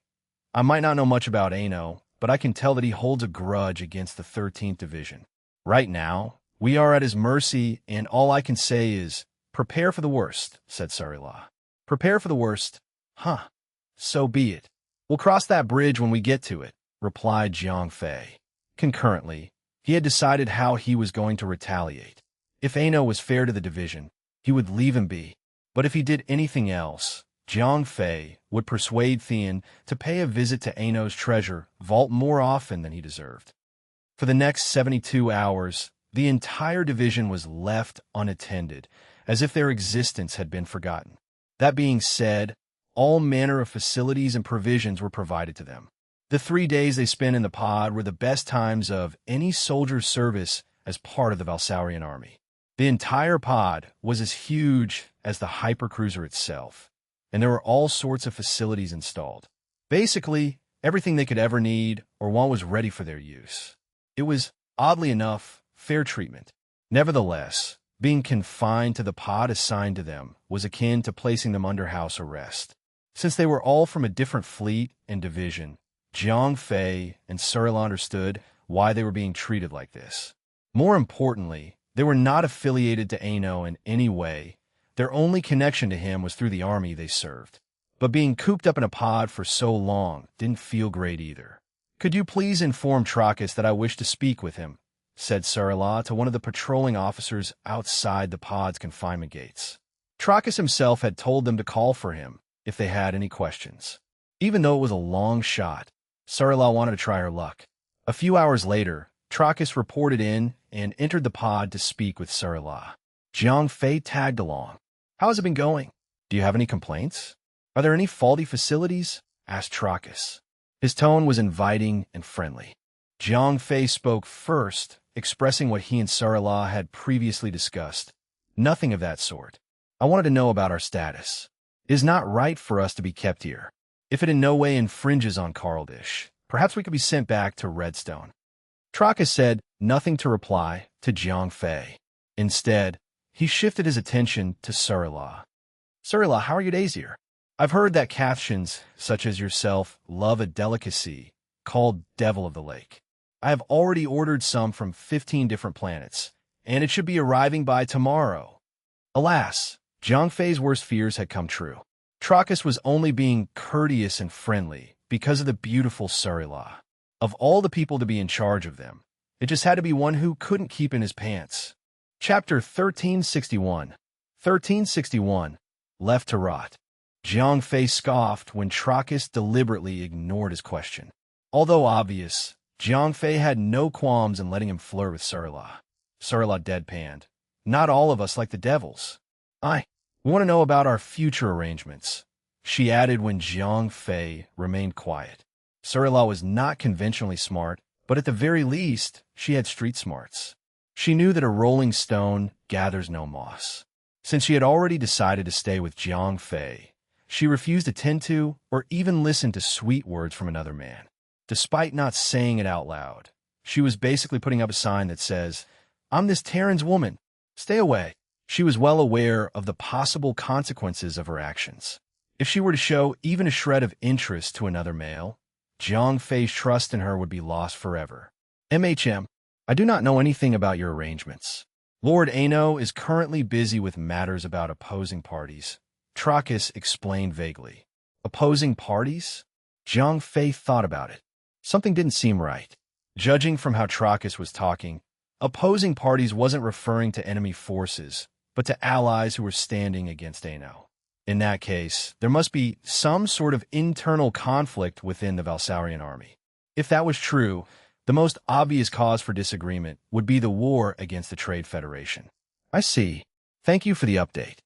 I might not know much about Ano, but I can tell that he holds a grudge against the 13th Division. Right now, we are at his mercy, and all I can say is, prepare for the worst," said Surilah. Prepare for the worst. Huh. So be it. We'll cross that bridge when we get to it, replied Jiang Fei. Concurrently, he had decided how he was going to retaliate. If Ano was fair to the division, he would leave him be. But if he did anything else, Jiang Fei would persuade Thean to pay a visit to Ano's treasure vault more often than he deserved. For the next 72 hours, the entire division was left unattended, as if their existence had been forgotten. That being said, all manner of facilities and provisions were provided to them. The 3 days they spent in the pod were the best times of any soldier's service as part of the Valsaurian army. The entire pod was as huge as the hypercruiser itself, and there were all sorts of facilities installed. Basically, everything they could ever need or want was ready for their use. It was, oddly enough, fair treatment. Nevertheless, being confined to the pod assigned to them was akin to placing them under house arrest. Since they were all from a different fleet and division, Jiang Fei and Surla understood why they were being treated like this. More importantly, they were not affiliated to Ano in any way. Their only connection to him was through the army they served. But being cooped up in a pod for so long didn't feel great either. "Could you please inform Trachis that I wish to speak with him?" said Surla to one of the patrolling officers outside the pod's confinement gates. Trachis himself had told them to call for him if they had any questions. Even though it was a long shot, Surla wanted to try her luck. A few hours later, Trachis reported in and entered the pod to speak with Surla. Jiang Fei tagged along. "How has it been going? Do you have any complaints? Are there any faulty facilities?" asked Trachis. His tone was inviting and friendly. Jiang Fei spoke first, expressing what he and Surla had previously discussed. "Nothing of that sort. I wanted to know about our status. It is not right for us to be kept here. If it in no way infringes on Caeldish, perhaps we could be sent back to Redstone." Trachis said nothing to reply to Jiang Fei. Instead, he shifted his attention to Surla. "Surla, how are your days here? I've heard that Cathshans, such as yourself, love a delicacy called Devil of the Lake. I have already ordered some from 15 different planets, and it should be arriving by tomorrow." Alas, Jiang Fei's worst fears had come true. Trachis was only being courteous and friendly because of the beautiful Surla. Of all the people to be in charge of them, it just had to be one who couldn't keep in his pants. Chapter 1361. 1361. Left to rot. Jiang Fei scoffed when Trachis deliberately ignored his question. Although obvious, Jiang Fei had no qualms in letting him flirt with Surla. Surla deadpanned. "Not all of us like the devils. We want to know about our future arrangements," she added when Jiang Fei remained quiet. Surla was not conventionally smart, but at the very least, she had street smarts. She knew that a rolling stone gathers no moss. Since she had already decided to stay with Jiang Fei, she refused to tend to or even listen to sweet words from another man. Despite not saying it out loud, she was basically putting up a sign that says, "I'm this Terran's woman. Stay away." She was well aware of the possible consequences of her actions. If she were to show even a shred of interest to another male, Jiang Fei's trust in her would be lost forever. "MHM, I do not know anything about your arrangements. Lord Ano is currently busy with matters about opposing parties," Trachis explained vaguely. Opposing parties? Jiang Fei thought about it. Something didn't seem right. Judging from how Trachis was talking, opposing parties wasn't referring to enemy forces, but to allies who were standing against Ano. In that case, there must be some sort of internal conflict within the Valsaurian army. If that was true, the most obvious cause for disagreement would be the war against the Trade Federation. "I see. Thank you for the update.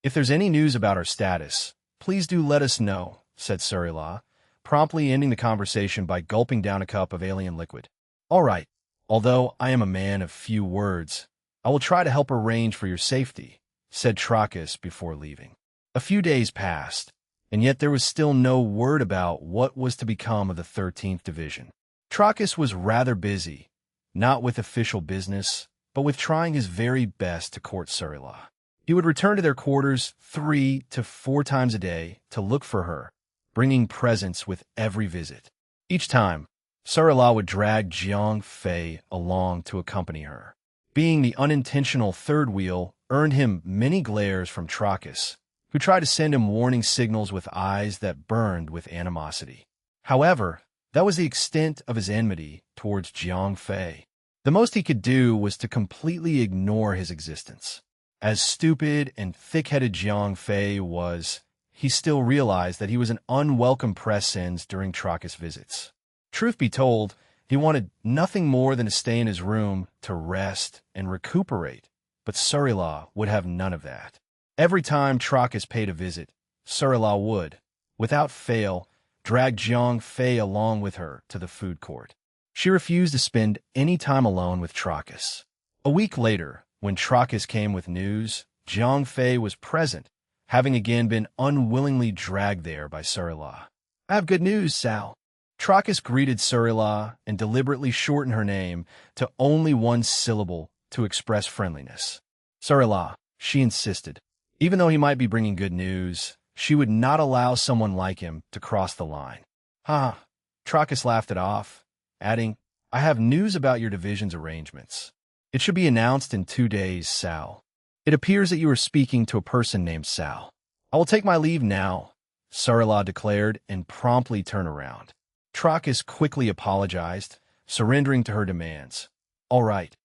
If there's any news about our status, please do let us know," said Surla, promptly ending the conversation by gulping down a cup of alien liquid. "All right. Although I am a man of few words, I will try to help arrange for your safety," said Trachis before leaving. A few days passed, and yet there was still no word about what was to become of the 13th Division. Trachis was rather busy, not with official business, but with trying his very best to court Surla. He would return to their quarters 3 to 4 times a day to look for her, bringing presents with every visit. Each time, Surla would drag Jiang Fei along to accompany her. Being the unintentional third wheel earned him many glares from Trachis, who tried to send him warning signals with eyes that burned with animosity. However, that was the extent of his enmity towards Jiang Fei. The most he could do was to completely ignore his existence. As stupid and thick-headed Jiang Fei was, he still realized that he was an unwelcome presence during Trachis' visits. Truth be told, he wanted nothing more than to stay in his room to rest and recuperate, but Surila would have none of that. Every time Trachis paid a visit, Surila would, without fail, drag Jiang Fei along with her to the food court. She refused to spend any time alone with Trachis. A week later, when Trachis came with news, Jiang Fei was present, having again been unwillingly dragged there by Surila. "I have good news, Sal." Trachis greeted Surila and deliberately shortened her name to only one syllable to express friendliness. "Surila," she insisted. Even though he might be bringing good news, she would not allow someone like him to cross the line. "Ha!" Trachis laughed it off, adding, "I have news about your division's arrangements. It should be announced in 2 days, Sal. It appears that you are speaking to a person named Sal." "I will take my leave now," Surila declared and promptly turned around. Trachis quickly apologized, surrendering to her demands. All right,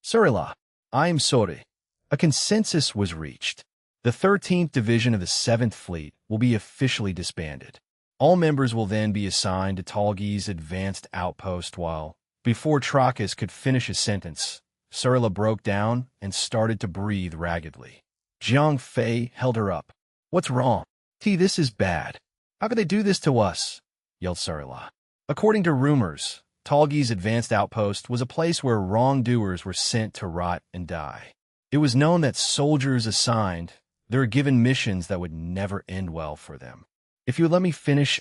Surila, I am sorry." A consensus was reached. The 13th Division of the 7th Fleet will be officially disbanded. All members will then be assigned to Talgi's advanced outpost while, before Trachis could finish his sentence, Surila broke down and started to breathe raggedly. Jiang Fei held her up. "What's wrong? This is bad. How could they do this to us?" yelled Surila. According to rumors, Talgi's advanced outpost was a place where wrongdoers were sent to rot and die. It was known that soldiers assigned, they were given missions that would never end well for them. "If you would let me finish,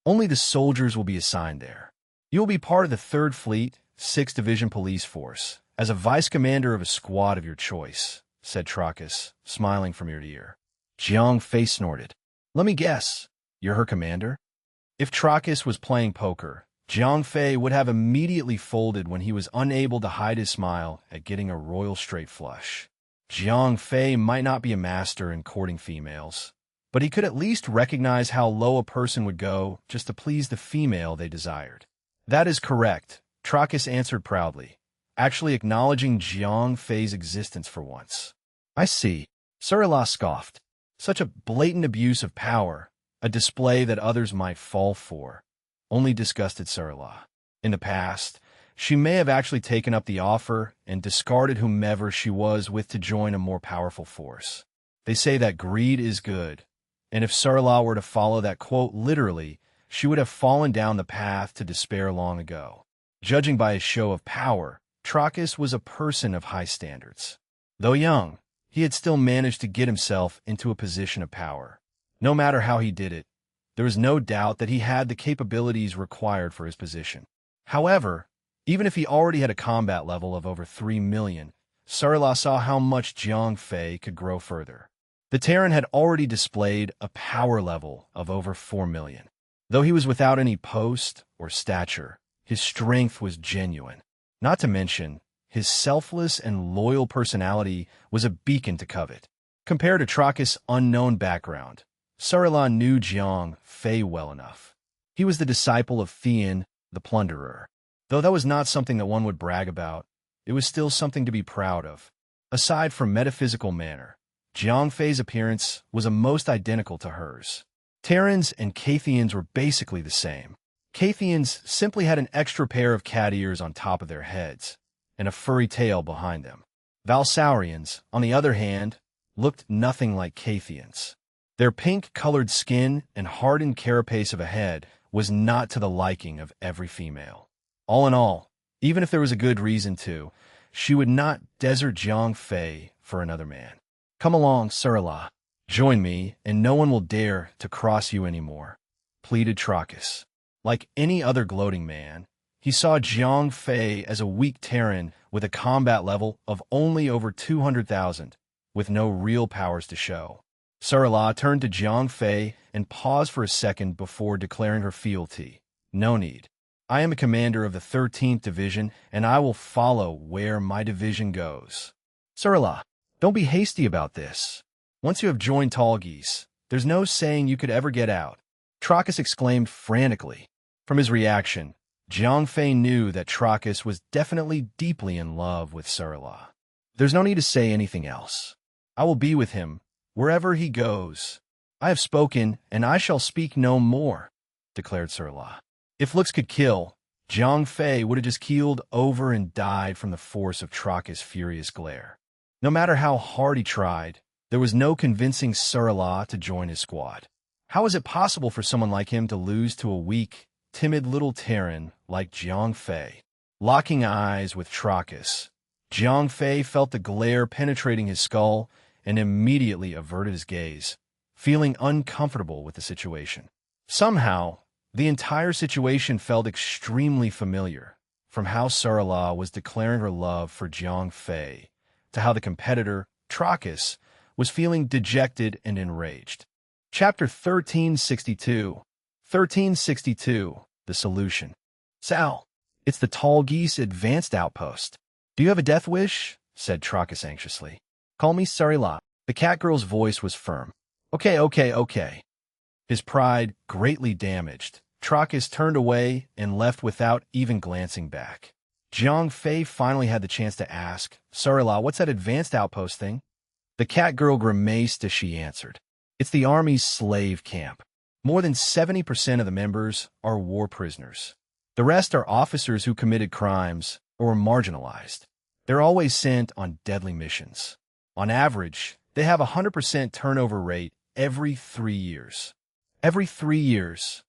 only the soldiers will be assigned there. You will be part of the 3rd Fleet, 6th Division Police Force, as a vice commander of a squad of your choice," said Trachis, smiling from ear to ear. Jiang Fei snorted. "Let me guess, you're her commander?" If Trachis was playing poker, Jiang Fei would have immediately folded when he was unable to hide his smile at getting a royal straight flush. Jiang Fei might not be a master in courting females, but he could at least recognize how low a person would go just to please the female they desired. "That is correct," Trachis answered proudly, actually acknowledging Jiang Fei's existence for once. "I see," Surila scoffed. "Such a blatant abuse of power, a display that others might fall for," only disgusted Surila. In the past, she may have actually taken up the offer and discarded whomever she was with to join a more powerful force. They say that greed is good, and if Surila were to follow that quote literally, she would have fallen down the path to despair long ago. Judging by his show of power, Trachis was a person of high standards. Though young, he had still managed to get himself into a position of power. No matter how he did it, there was no doubt that he had the capabilities required for his position. However, even if he already had a combat level of over 3 million, Surila saw how much Jiang Fei could grow further. The Terran had already displayed a power level of over 4 million. Though he was without any post or stature, his strength was genuine. Not to mention, his selfless and loyal personality was a beacon to covet. Compared to Trachis' unknown background, Surila knew Jiang Fei well enough. He was the disciple of Theon, the Plunderer. Though that was not something that one would brag about, it was still something to be proud of. Aside from metaphysical manner, Jiang Fei's appearance was almost identical to hers. Terrans and Cathians were basically the same. Cathians simply had an extra pair of cat ears on top of their heads, and a furry tail behind them. Valsaurians, on the other hand, looked nothing like Cathians. Their pink-colored skin and hardened carapace of a head was not to the liking of every female. All in all, even if there was a good reason to, she would not desert Jiang Fei for another man. "Come along, Surila. Join me, and no one will dare to cross you anymore," pleaded Trachis. Like any other gloating man, he saw Jiang Fei as a weak Terran with a combat level of only over 200,000, with no real powers to show. Surila turned to Jiang Fei and paused for a second before declaring her fealty. "No need. I am a commander of the 13th Division, and I will follow where my division goes." "Surila, don't be hasty about this. Once you have joined Tall Geese, there's no saying you could ever get out. Trachis exclaimed frantically. From his reaction, Jiang Fei knew that Trachis was definitely deeply in love with Sarala. There's no need to say anything else. I will be with him, wherever he goes. I have spoken, and I shall speak no more, declared Sarala. If looks could kill, Jiang Fei would have just keeled over and died from the force of Trachis' furious glare. No matter how hard he tried, there was no convincing Sarala to join his squad. How is it possible for someone like him to lose to a weak, timid little Terran like Jiang Fei? Locking eyes with Trachis, Jiang Fei felt the glare penetrating his skull and immediately averted his gaze, feeling uncomfortable with the situation. Somehow, the entire situation felt extremely familiar, from how Sarala was declaring her love for Jiang Fei to how the competitor, Trachis, was feeling dejected and enraged. Chapter 1362. 1362. The Solution. Sal, it's the Tall Geese Advanced Outpost. Do you have a death wish? Said Trachis anxiously. Call me Sarala. The cat girl's voice was firm. Okay. His pride greatly damaged, Trachis turned away and left without even glancing back. Jiang Fei finally had the chance to ask, Sarala, what's that advanced outpost thing? The cat girl grimaced as she answered. It's the army's slave camp. More than 70% of the members are war prisoners. The rest are officers who committed crimes or were marginalized. They're always sent on deadly missions. On average, they have a 100% turnover rate every 3 years. Every 3 years.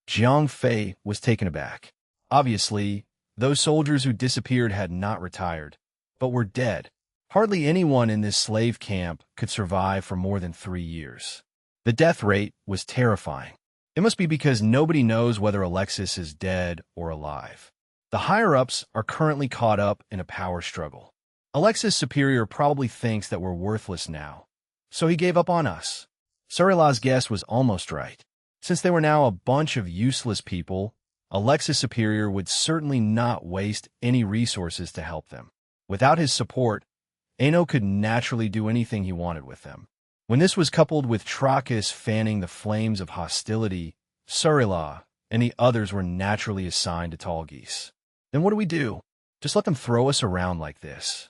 Jiang Fei was taken aback. Obviously, those soldiers who disappeared had not retired, but were dead. Hardly anyone in this slave camp could survive for more than 3 years. The death rate was terrifying. It must be because nobody knows whether Alexis is dead or alive. The higher-ups are currently caught up in a power struggle. Alexis' superior probably thinks that we're worthless now, so he gave up on us. Sarala's guess was almost right. Since they were now a bunch of useless people, Alexis' superior would certainly not waste any resources to help them. Without his support, Aino could naturally do anything he wanted with them. When this was coupled with Trachis fanning the flames of hostility, Sarala and the others were naturally assigned to Tall Geese. Then what do we do? Just let them throw us around like this?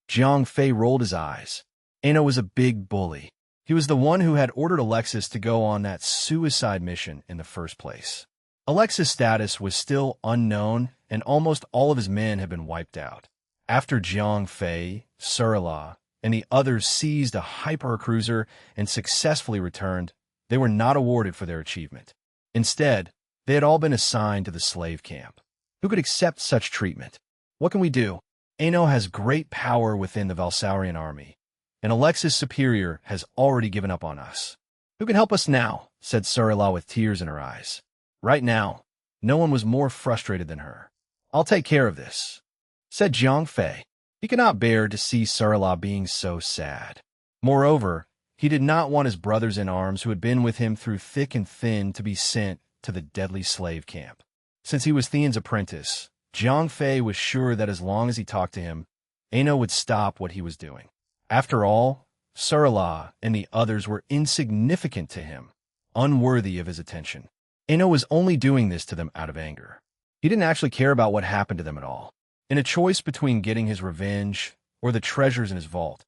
Jiang Fei rolled his eyes. Aino was a big bully. He was the one who had ordered Alexis to go on that suicide mission in the first place. Alexis' status was still unknown, and almost all of his men had been wiped out. After Jiang Fei, Sarala, and the others seized a hypercruiser and successfully returned, they were not awarded for their achievement. Instead, they had all been assigned to the slave camp. Who could accept such treatment? What can we do? Aino has great power within the Valsaurian army, and Alexis' superior has already given up on us. Who can help us now? Said Sarala with tears in her eyes. Right now, no one was more frustrated than her. I'll take care of this, said Jiang Fei. He could not bear to see Sarala being so sad. Moreover, he did not want his brothers in arms who had been with him through thick and thin to be sent to the deadly slave camp. Since he was Theon's apprentice, Jiang Fei was sure that as long as he talked to him, Aino would stop what he was doing. After all, Sarala and the others were insignificant to him, unworthy of his attention. Aino was only doing this to them out of anger. He didn't actually care about what happened to them at all. In a choice between getting his revenge or the treasures in his vault,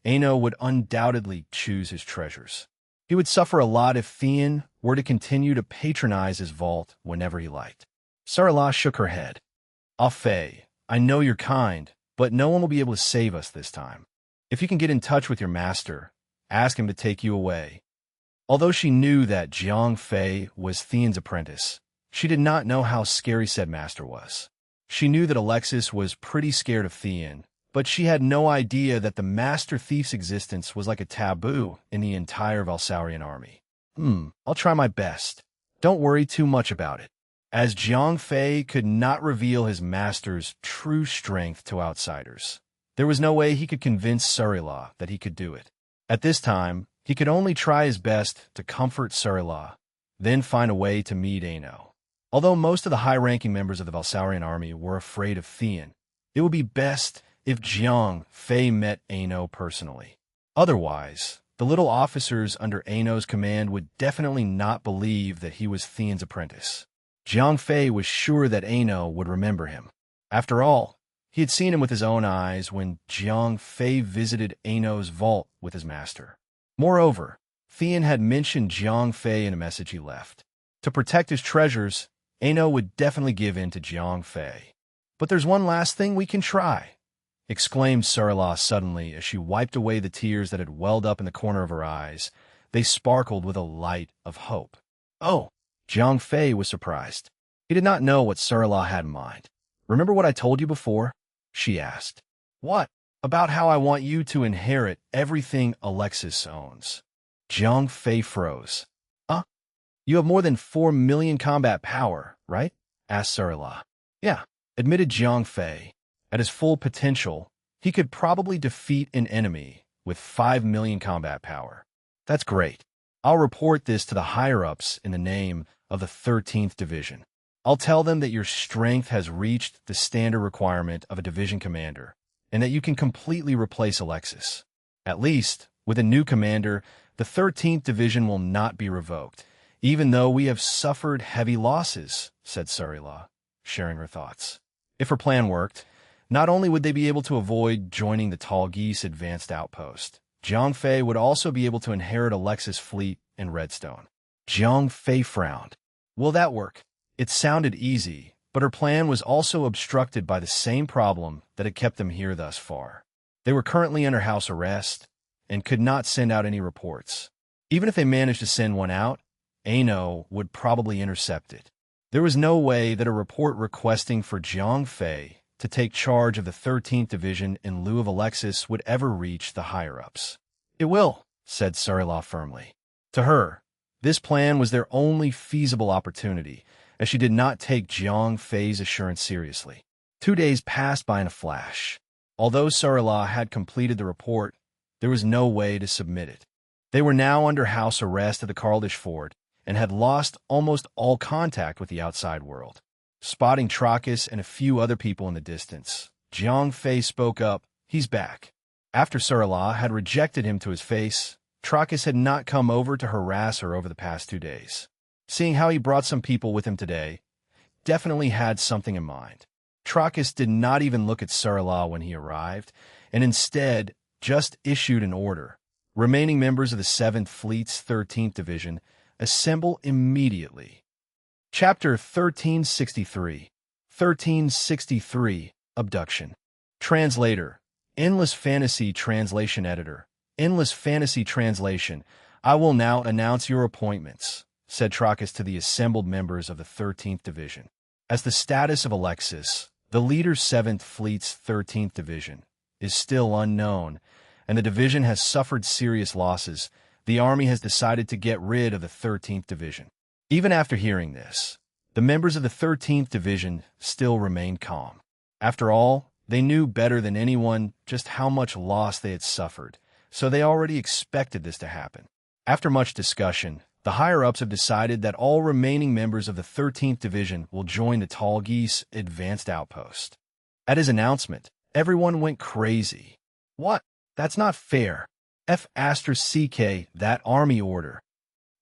Aino would undoubtedly choose his treasures. He would suffer a lot if Theon were to continue to patronize his vault whenever he liked. Sarala shook her head. Ah Fei, I know you're kind, but no one will be able to save us this time. If you can get in touch with your master, ask him to take you away. Although she knew that Jiang Fei was Theon's apprentice, she did not know how scary said master was. She knew that Alexis was pretty scared of Theon, but she had no idea that the master thief's existence was like a taboo in the entire Valsaurian army. I'll try my best. Don't worry too much about it. As Jiang Fei could not reveal his master's true strength to outsiders, there was no way he could convince Sarala that he could do it. At this time, he could only try his best to comfort Sarala, then find a way to meet Aino. Although most of the high-ranking members of the Valsaurian army were afraid of Theon, it would be best if Jiang Fei met Aino personally. Otherwise, The little officers under Ano's command would definitely not believe that he was Theon's apprentice. Jiang Fei was sure that Ano would remember him. After all, he had seen him with his own eyes when Jiang Fei visited Ano's vault with his master. Moreover, Theon had mentioned Jiang Fei in a message he left. To protect his treasures, Ano would definitely give in to Jiang Fei. "But there's one last thing we can try," exclaimed Sarla suddenly as she wiped away the tears that had welled up in the corner of her eyes. They sparkled with a light of hope. "Oh!" Jiang Fei was surprised. He did not know what Sarla had in mind. "Remember what I told you before?" she asked. "What? About how I want you to inherit everything Alexis owns." Jiang Fei froze. You have more than 4 million combat power, right?" asked Sarla. "Yeah," admitted Jiang Fei. At his full potential, he could probably defeat an enemy with 5 million combat power. "That's great. I'll report this to the higher-ups in the name of the 13th Division. I'll tell them that your strength has reached the standard requirement of a division commander, and that you can completely replace Alexis. At least, with a new commander, the 13th Division will not be revoked, even though we have suffered heavy losses," said Sarla, sharing her thoughts. If her plan worked, not only would they be able to avoid joining the Tall Geese advanced outpost, Jiang Fei would also be able to inherit Alexis' fleet in Redstone. Jiang Fei frowned. Will that work? It sounded easy, but her plan was also obstructed by the same problem that had kept them here thus far. They were currently under house arrest and could not send out any reports. Even if they managed to send one out, Ano would probably intercept it. There was no way that a report requesting for Jiang Fei to take charge of the 13th Division in lieu of Alexis would ever reach the higher-ups. "It will," said Sarla firmly. To her, this plan was their only feasible opportunity, as she did not take Jiang Fei's assurance seriously. 2 days passed by in a flash. Although Sarla had completed the report, there was no way to submit it. They were now under house arrest at the Carldish Fort and had lost almost all contact with the outside world. Spotting Trachis and a few other people in the distance, Jiang Fei spoke up. "He's back." After Sarla had rejected him to his face, Trachis had not come over to harass her over the past 2 days. Seeing how he brought some people with him today, definitely had something in mind. Trachis did not even look at Sarla when he arrived, and instead just issued an order. Remaining members of the 7th Fleet's 13th Division assemble immediately. Chapter 1363. 1363. Abduction. Translator. Endless Fantasy Translation Editor. Endless Fantasy Translation. "I will now announce your appointments," said Trachis to the assembled members of the 13th Division. As the status of Alexis, the leader 7th Fleet's 13th Division, is still unknown, and the division has suffered serious losses, the army has decided to get rid of the 13th Division. Even after hearing this, the members of the 13th Division still remained calm. After all, they knew better than anyone just how much loss they had suffered, so they already expected this to happen. After much discussion, the higher-ups have decided that all remaining members of the 13th Division will join the Tall Geese advanced outpost. At his announcement, everyone went crazy. "What? That's not fair. F***CK, that army order.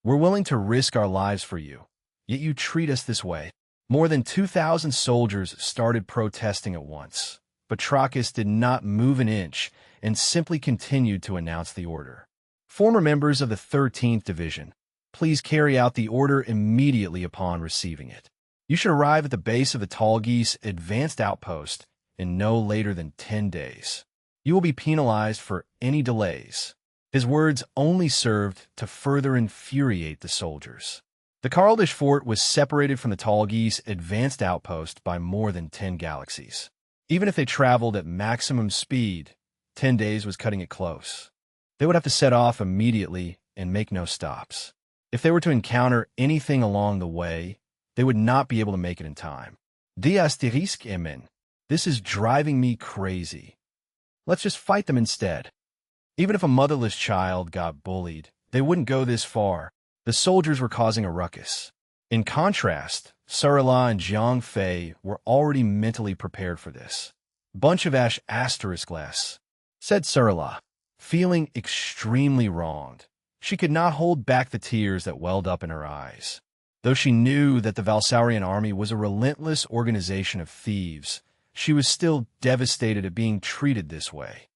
We're willing to risk our lives for you, yet you treat us this way." More than 2,000 soldiers started protesting at once, but Trachis did not move an inch and simply continued to announce the order. "Former members of the 13th Division, please carry out the order immediately upon receiving it. You should arrive at the base of the Tall Geese advanced outpost in no later than 10 days. You will be penalized for any delays." His words only served to further infuriate the soldiers. The Carldish Fort was separated from the Tall Geese advanced outpost by more than 10 galaxies. Even if they traveled at maximum speed, 10 days was cutting it close. They would have to set off immediately and make no stops. If they were to encounter anything along the way, they would not be able to make it in time. This is driving me crazy. Let's just fight them instead. Even if a motherless child got bullied, they wouldn't go this far. The soldiers were causing a ruckus. In contrast, Sarla and Jiang Fei were already mentally prepared for this. "Bunch of ash**less," said Sarla. feeling extremely wronged. She could not hold back the tears that welled up in her eyes. Though she knew that the Valsaurian army was a relentless organization of thieves, she was still devastated at being treated this way.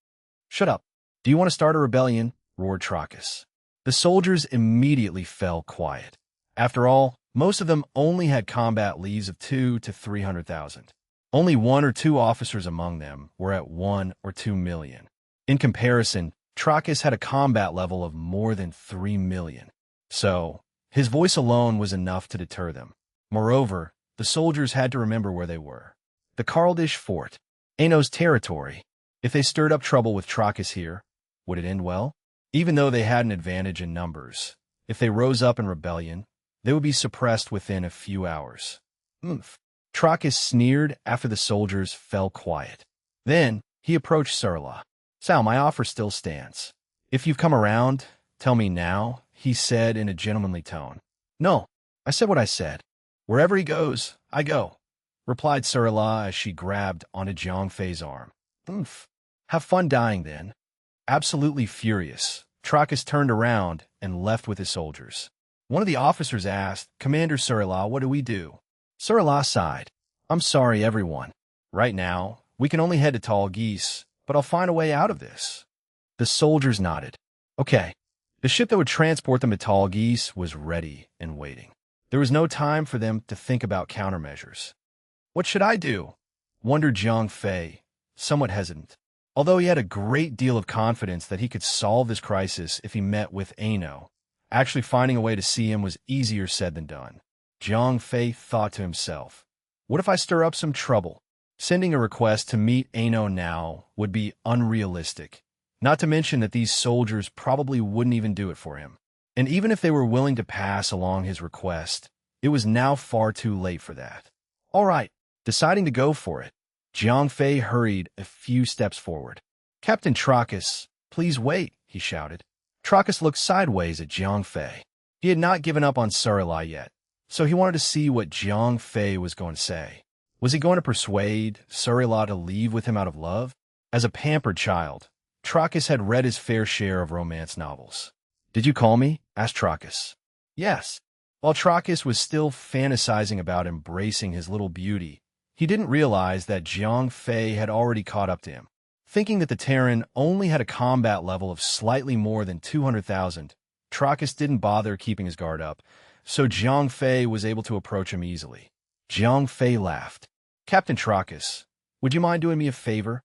"Shut up. Do you want to start a rebellion?" roared Trachis. The soldiers immediately fell quiet. After all, most of them only had combat leaves of 2 to 300,000. Only 1 or 2 officers among them were at 1 or 2 million. In comparison, Trachis had a combat level of more than 3 million. So, his voice alone was enough to deter them. Moreover, the soldiers had to remember where they were. The Karldish fort, Aino's territory. If they stirred up trouble with Trachis here, would it end well? Even though they had an advantage in numbers, if they rose up in rebellion, they would be suppressed within a few hours. "Umph." Trachis sneered after the soldiers fell quiet. Then, he approached Surla. "Sal, my offer still stands. If you've come around, tell me now," he said in a gentlemanly tone. "No, I said what I said. Wherever he goes, I go," replied Surla as she grabbed onto Jiang Fei's arm. "Umph. Have fun dying, then." Absolutely furious, Trachis turned around and left with his soldiers. One of the officers asked, "Commander Surla, what do we do?" Surla sighed. "I'm sorry, everyone. Right now, we can only head to Tall Geese, but I'll find a way out of this." The soldiers nodded. Okay. The ship that would transport them to Tall Geese was ready and waiting. There was no time for them to think about countermeasures. "What should I do?" wondered Jiang Fei, somewhat hesitant. Although he had a great deal of confidence that he could solve this crisis if he met with Aino, actually finding a way to see him was easier said than done. Jiang Fei thought to himself, what if I stir up some trouble? Sending a request to meet Aino now would be unrealistic, not to mention that these soldiers probably wouldn't even do it for him. And even if they were willing to pass along his request, it was now far too late for that. All right, deciding to go for it, Jiang Fei hurried a few steps forward. "Captain Trachis, please wait," he shouted. Trachis looked sideways at Jiang Fei. He had not given up on Surla yet, so he wanted to see what Jiang Fei was going to say. Was he going to persuade Surla to leave with him out of love? As a pampered child, Trachis had read his fair share of romance novels. "Did you call me?" asked Trachis. "Yes." While Trachis was still fantasizing about embracing his little beauty, he didn't realize that Jiang Fei had already caught up to him. Thinking that the Terran only had a combat level of slightly more than 200,000, Trachis didn't bother keeping his guard up, so Jiang Fei was able to approach him easily. Jiang Fei laughed. "Captain Trachis, would you mind doing me a favor?"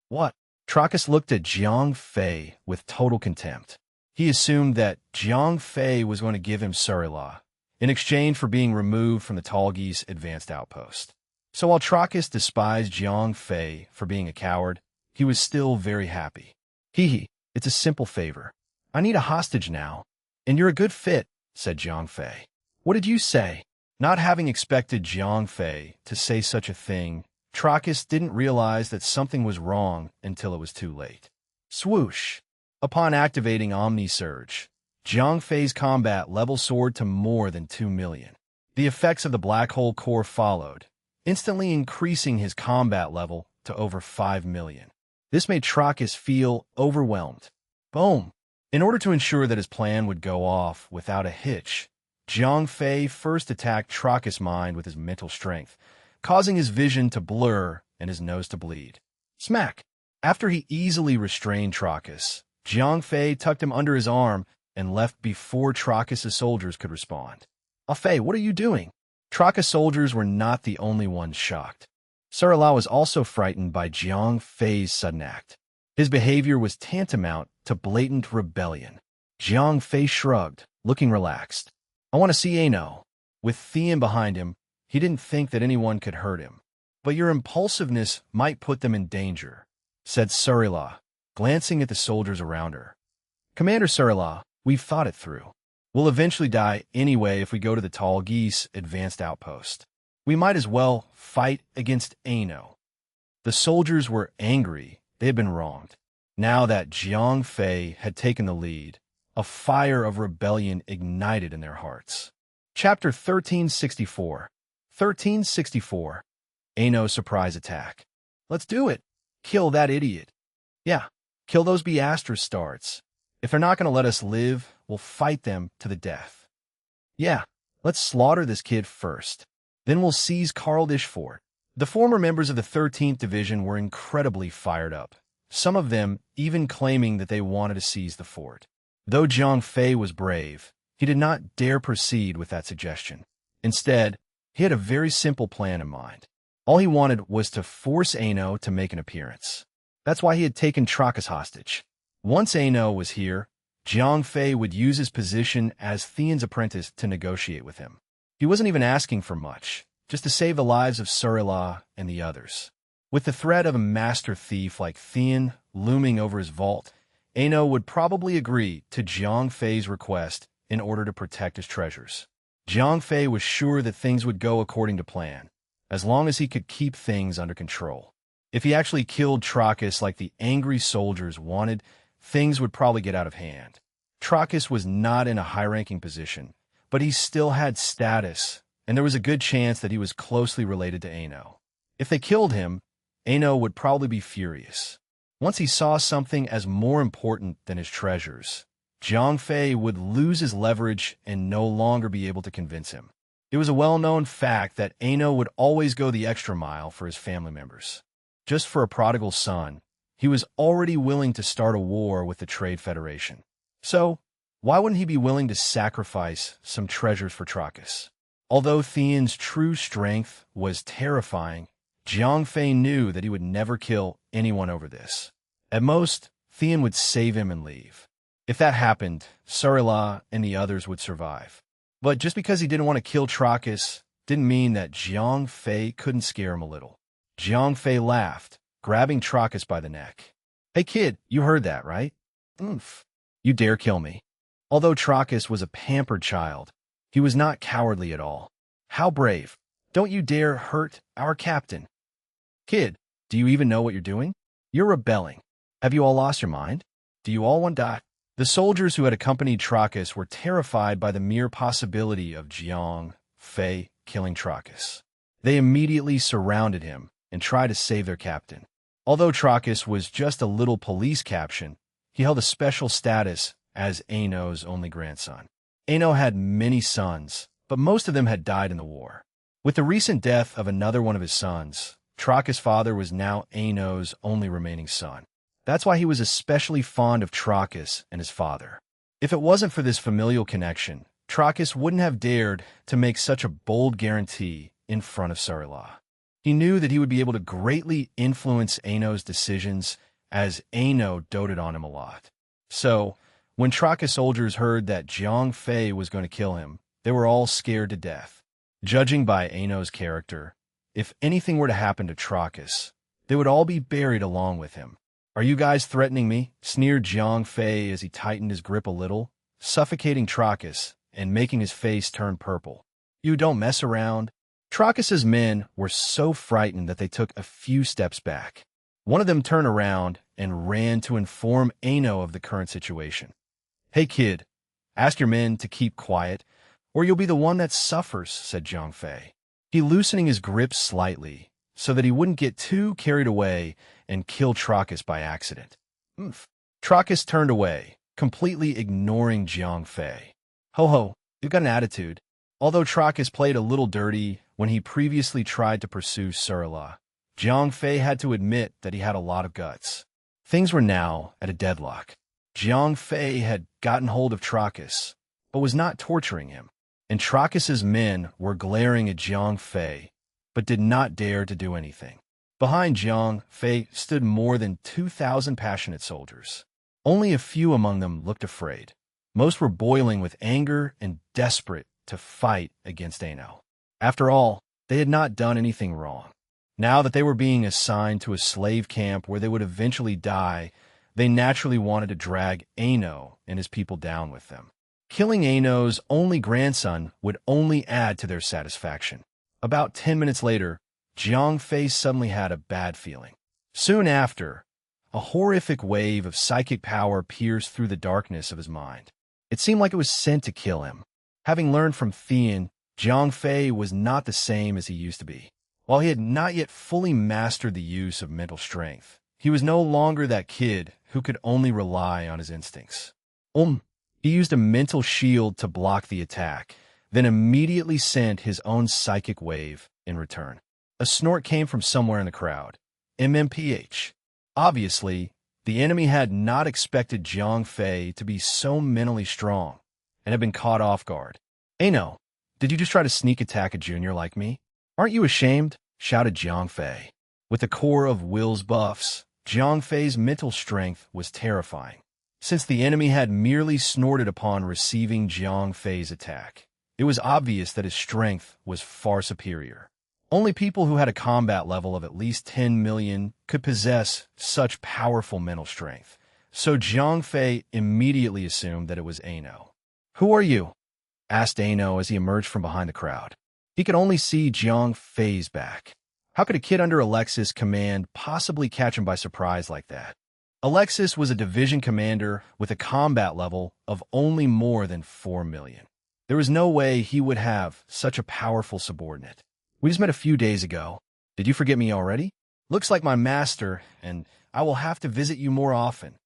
"What?" Trachis looked at Jiang Fei with total contempt. He assumed that Jiang Fei was going to give him Surla in exchange for being removed from the Tall Geese advanced outpost. So while Trachis despised Jiang Fei for being a coward, he was still very happy. "Hee, it's a simple favor. I need a hostage now, and you're a good fit," said Jiang Fei. "What did you say?" Not having expected Jiang Fei to say such a thing, Trachis didn't realize that something was wrong until it was too late. Swoosh! Upon activating Omni Surge, Jiang Fei's combat level soared to more than 2 million. The effects of the black hole core followed, instantly increasing his combat level to over 5 million. This made Trachis feel overwhelmed. Boom! In order to ensure that his plan would go off without a hitch, Jiang Fei first attacked Trachis' mind with his mental strength, causing his vision to blur and his nose to bleed. Smack! After he easily restrained Trachis, Jiang Fei tucked him under his arm and left before Trachis' soldiers could respond. "Ah Fei, what are you doing?" Trachis' soldiers were not the only ones shocked. Surla was also frightened by Jiang Fei's sudden act. His behavior was tantamount to blatant rebellion. Jiang Fei shrugged, looking relaxed. "I want to see Aino." With Thean behind him, he didn't think that anyone could hurt him. "But your impulsiveness might put them in danger," said Surla, glancing at the soldiers around her. "Commander Surla, we've thought it through. We'll eventually die anyway if we go to the Tall Geese advanced outpost. We might as well fight against Aino." The soldiers were angry. They had been wronged. Now that Jiang Fei had taken the lead, a fire of rebellion ignited in their hearts. Chapter 1364. 1364. Aino's surprise attack. "Let's do it. Kill that idiot." "Yeah, Kill those Beastra starts. If they're not going to let us live, we'll fight them to the death. Yeah, let's slaughter this kid first. Then we'll seize Carldish Fort. The former members of the 13th Division were incredibly fired up, some of them even claiming that they wanted to seize the fort. Though Jiang Fei was brave, he did not dare proceed with that suggestion. Instead, he had a very simple plan in mind. All he wanted was to force Ano to make an appearance. That's why he had taken Trachis hostage. Once Ano was here, Jiang Fei would use his position as Theon's apprentice to negotiate with him. He wasn't even asking for much, just to save the lives of Surila and the others. With the threat of a master thief like Theon looming over his vault, Ano would probably agree to Jiang Fei's request in order to protect his treasures. Jiang Fei was sure that things would go according to plan, as long as he could keep things under control. If he actually killed Trachis like the angry soldiers wanted, things would probably get out of hand. Trachis was not in a high-ranking position, but he still had status, and there was a good chance that he was closely related to Ano. If they killed him, Ano would probably be furious. Once he saw something as more important than his treasures, Jiang Fei would lose his leverage and no longer be able to convince him. It was a well-known fact that Ano would always go the extra mile for his family members. Just for a prodigal son, he was already willing to start a war with the Trade Federation. So, why wouldn't he be willing to sacrifice some treasures for Trachis? Although Theon's true strength was terrifying, Jiang Fei knew that he would never kill anyone over this. At most, Theon would save him and leave. If that happened, Surila and the others would survive. But just because he didn't want to kill Trachis didn't mean that Jiang Fei couldn't scare him a little. Jiang Fei laughed, grabbing Trachis by the neck. "Hey kid, you heard that, right? Oof. You dare kill me." Although Trachis was a pampered child, he was not cowardly at all. "How brave. Don't you dare hurt our captain." "Kid, do you even know what you're doing? You're rebelling. Have you all lost your mind? Do you all want to die?" The soldiers who had accompanied Trachis were terrified by the mere possibility of Jiang Fei killing Trachis. They immediately surrounded him and tried to save their captain. Although Trachis was just a little police captain, he held a special status as Ano's only grandson. Ano had many sons, but most of them had died in the war. With the recent death of another one of his sons, Trachis' father was now Ano's only remaining son. That's why he was especially fond of Trachis and his father. If it wasn't for this familial connection, Trachis wouldn't have dared to make such a bold guarantee in front of Surila. He knew that he would be able to greatly influence Ano's decisions, as Ano doted on him a lot. So, when Trachis soldiers heard that Jiang Fei was going to kill him, they were all scared to death. Judging by Ano's character, if anything were to happen to Trachis, they would all be buried along with him. "Are you guys threatening me?" sneered Jiang Fei as he tightened his grip a little, suffocating Trachis and making his face turn purple. "You don't mess around." Trachis' men were so frightened that they took a few steps back. One of them turned around and ran to inform Ano of the current situation. "Hey kid, ask your men to keep quiet, or you'll be the one that suffers," said Jiang Fei. He loosening his grip slightly, so that he wouldn't get too carried away and kill Trachis by accident. Trachis turned away, completely ignoring Jiang Fei. "Ho ho, you've got an attitude." Although Trachis played a little dirty when he previously tried to pursue Surila, Jiang Fei had to admit that he had a lot of guts. Things were now at a deadlock. Jiang Fei had gotten hold of Trachis, but was not torturing him, and Trachis' men were glaring at Jiang Fei, but did not dare to do anything. Behind Jiang Fei stood more than 2,000 passionate soldiers. Only a few among them looked afraid. Most were boiling with anger and desperate to fight against Ano. After all, they had not done anything wrong. Now that they were being assigned to a slave camp where they would eventually die, they naturally wanted to drag Ano and his people down with them. Killing Ano's only grandson would only add to their satisfaction. About 10 minutes later, Jiang Fei suddenly had a bad feeling. Soon after, a horrific wave of psychic power pierced through the darkness of his mind. It seemed like it was sent to kill him. Having learned from Theon, Jiang Fei was not the same as he used to be. While he had not yet fully mastered the use of mental strength, He was no longer that kid who could only rely on his instincts. He used a mental shield to block the attack, then immediately sent his own psychic wave in return. A snort came from somewhere in the crowd. MMPH. Obviously, the enemy had not expected Jiang Fei to be so mentally strong and had been caught off guard. "Ano, did you just try to sneak attack a junior like me? Aren't you ashamed?" shouted Jiang Fei. With the core of Will's buffs, Jiang Fei's mental strength was terrifying. Since the enemy had merely snorted upon receiving Jiang Fei's attack, it was obvious that his strength was far superior. Only people who had a combat level of at least 10 million could possess such powerful mental strength, so Jiang Fei immediately assumed that it was Ano. "Who are you?" asked Ano as he emerged from behind the crowd. He could only see Jiang Fei's back. How could a kid under Alexis' command possibly catch him by surprise like that? Alexis was a division commander with a combat level of only more than 4 million. There was no way he would have such a powerful subordinate. "We just met a few days ago. Did you forget me already? Looks like my master, and I will have to visit you more often."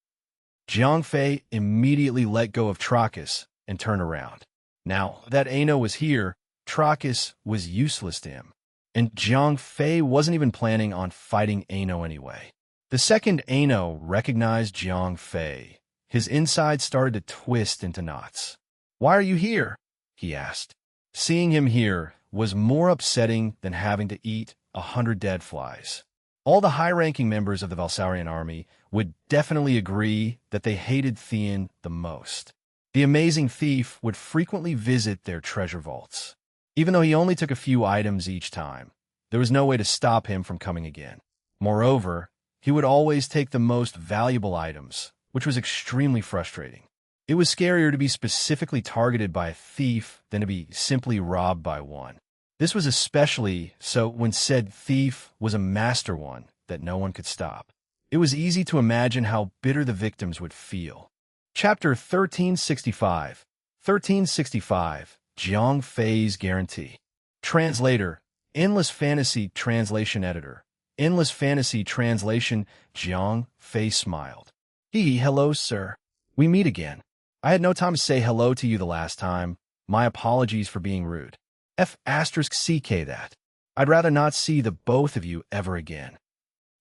Jiang Fei immediately let go of Trachis and turned around. Now that Ano was here, Trachis was useless to him, and Jiang Fei wasn't even planning on fighting Ano anyway. The second Ano recognized Jiang Fei, his insides started to twist into knots. "Why are you here?" he asked. Seeing him here was more upsetting than having to eat 100 dead flies. All the high-ranking members of the Valsaurian army would definitely agree that they hated Theon the most. The amazing thief would frequently visit their treasure vaults. Even though he only took a few items each time, there was no way to stop him from coming again. Moreover, he would always take the most valuable items, which was extremely frustrating. It was scarier to be specifically targeted by a thief than to be simply robbed by one. This was especially so when said thief was a master one that no one could stop. It was easy to imagine how bitter the victims would feel. Chapter 1365. 1365. Jiang Fei's Guarantee. Translator. Endless Fantasy Translation Editor. Endless Fantasy Translation. Jiang Fei smiled. Hello, sir. We meet again. I had no time to say hello to you the last time. My apologies for being rude. *CK that. I'd rather not see the both of you ever again."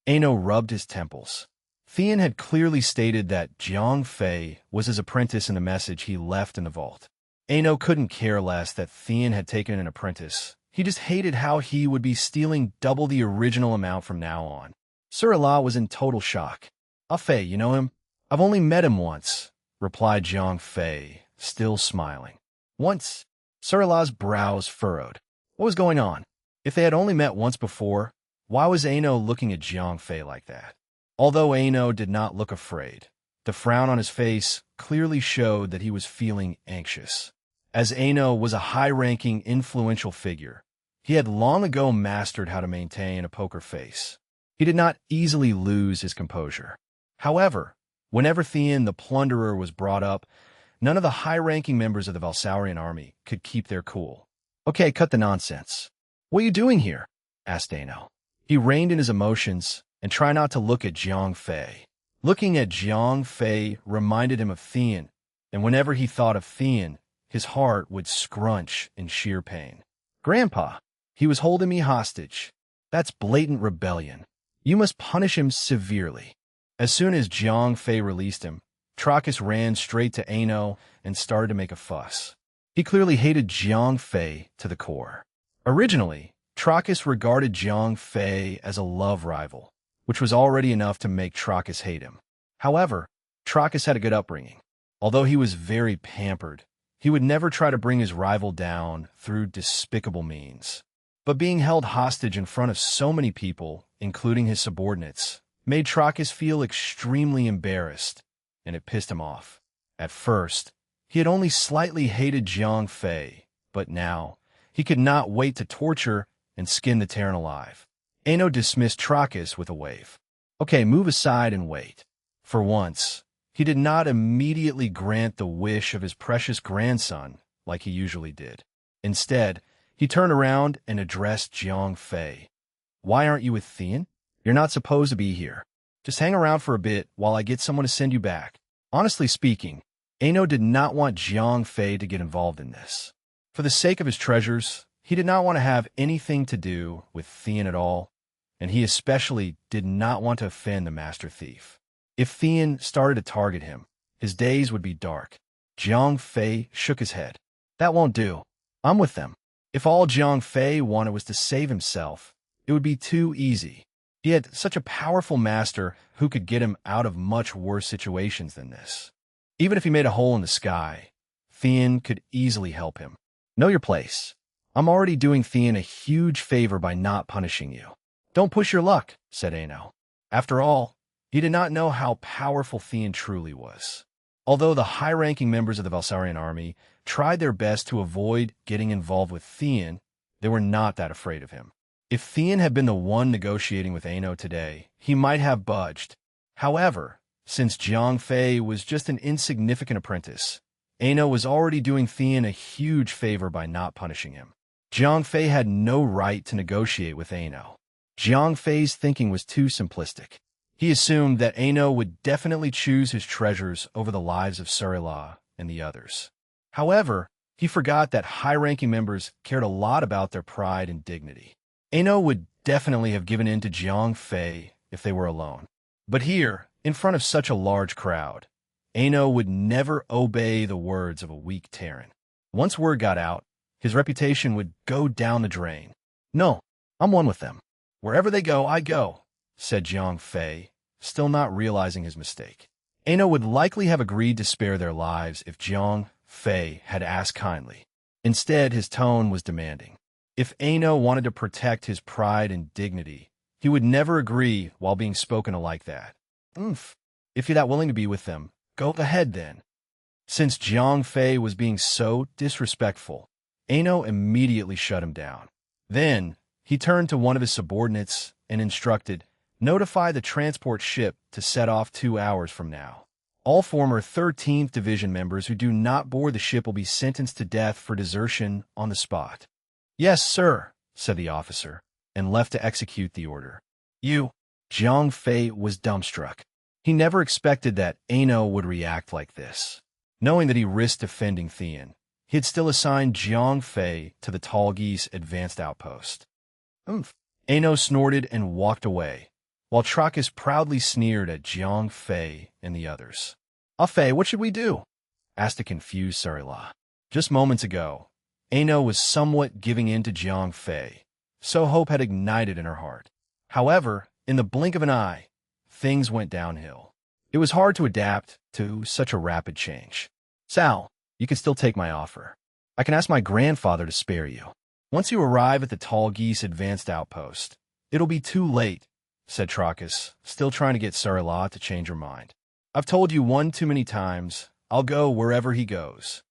Ano rubbed his temples. Theon had clearly stated that Jiang Fei was his apprentice in the message he left in the vault. Ano couldn't care less that Theon had taken an apprentice. He just hated how he would be stealing double the original amount from now on. Sir Allah was in total shock. "Fei, you know him?" "I've only met him once," replied Jiang Fei, still smiling. "Once?" Sir Allah's brows furrowed. What was going on? If they had only met once before, why was Ano looking at Jiang Fei like that? Although Ano did not look afraid, the frown on his face clearly showed that he was feeling anxious. As Ano was a high-ranking, influential figure, he had long ago mastered how to maintain a poker face. He did not easily lose his composure. However, whenever Theon the Plunderer was brought up, none of the high-ranking members of the Valsaurian army could keep their cool. "Okay, cut the nonsense. What are you doing here?" asked Ano. He reined in his emotions and tried not to look at Jiang Fei. Looking at Jiang Fei reminded him of Theon, and whenever he thought of Theon, his heart would scrunch in sheer pain. "Grandpa, he was holding me hostage. That's blatant rebellion. You must punish him severely." As soon as Jiang Fei released him, Trachis ran straight to Ano and started to make a fuss. He clearly hated Jiang Fei to the core. Originally, Trachis regarded Jiang Fei as a love rival, which was already enough to make Trachis hate him. However, Trachis had a good upbringing. Although he was very pampered, he would never try to bring his rival down through despicable means. But being held hostage in front of so many people, including his subordinates, made Trachis feel extremely embarrassed, and it pissed him off. At first, he had only slightly hated Jiang Fei, but now he could not wait to torture and skin the Terran alive. Ano dismissed Trachis with a wave. "Okay, move aside and wait." For once, he did not immediately grant the wish of his precious grandson like he usually did. Instead, he turned around and addressed Jiang Fei. "Why aren't you with Theon? You're not supposed to be here." Just hang around for a bit while I get someone to send you back. Honestly speaking, Ano did not want Jiang Fei to get involved in this. For the sake of his treasures, he did not want to have anything to do with Thean at all, and he especially did not want to offend the master thief. If Thean started to target him, his days would be dark. Jiang Fei shook his head. That won't do. I'm with them. If all Jiang Fei wanted was to save himself, it would be too easy. He had such a powerful master who could get him out of much worse situations than this. Even if he made a hole in the sky, Thean could easily help him. Know your place. I'm already doing Thean a huge favor by not punishing you. Don't push your luck, said Ano. After all, he did not know how powerful Thean truly was. Although the high-ranking members of the Valsarian army tried their best to avoid getting involved with Thean, they were not that afraid of him. If Thean had been the one negotiating with Ano today, he might have budged. However, since Jiang Fei was just an insignificant apprentice, Ano was already doing Thean a huge favor by not punishing him. Jiang Fei had no right to negotiate with Ano. Jiang Fei's thinking was too simplistic. He assumed that Ano would definitely choose his treasures over the lives of Surila and the others. However, he forgot that high-ranking members cared a lot about their pride and dignity. Ano would definitely have given in to Jiang Fei if they were alone. But here, in front of such a large crowd, Ano would never obey the words of a weak Terran. Once word got out, his reputation would go down the drain. No, I'm one with them. Wherever they go, I go, said Jiang Fei, still not realizing his mistake. Ano would likely have agreed to spare their lives if Jiang Fei had asked kindly. Instead, his tone was demanding. If Ano wanted to protect his pride and dignity, he would never agree while being spoken to like that. If you're that willing to be with them, go ahead then. Since Jiang Fei was being so disrespectful, Ano immediately shut him down. Then, he turned to one of his subordinates and instructed, notify the transport ship to set off 2 hours from now. All former 13th Division members who do not board the ship will be sentenced to death for desertion on the spot. Yes, sir, said the officer, and left to execute the order. Jiang Fei was dumbstruck. He never expected that Ano would react like this. Knowing that he risked offending Thean, he had still assigned Jiang Fei to the Tall Geese Advanced Outpost. Ano snorted and walked away, while Trachis proudly sneered at Jiang Fei and the others. Fei, what should we do? Asked a confused Surila. Just moments ago, Ano was somewhat giving in to Jiang Fei, so hope had ignited in her heart. However, in the blink of an eye, things went downhill. It was hard to adapt to such a rapid change. Sal, you can still take my offer. I can ask my grandfather to spare you. Once you arrive at the Tall Geese Advanced Outpost, it'll be too late, said Trachis, still trying to get Surila to change her mind. I've told you one too many times, I'll go wherever he goes.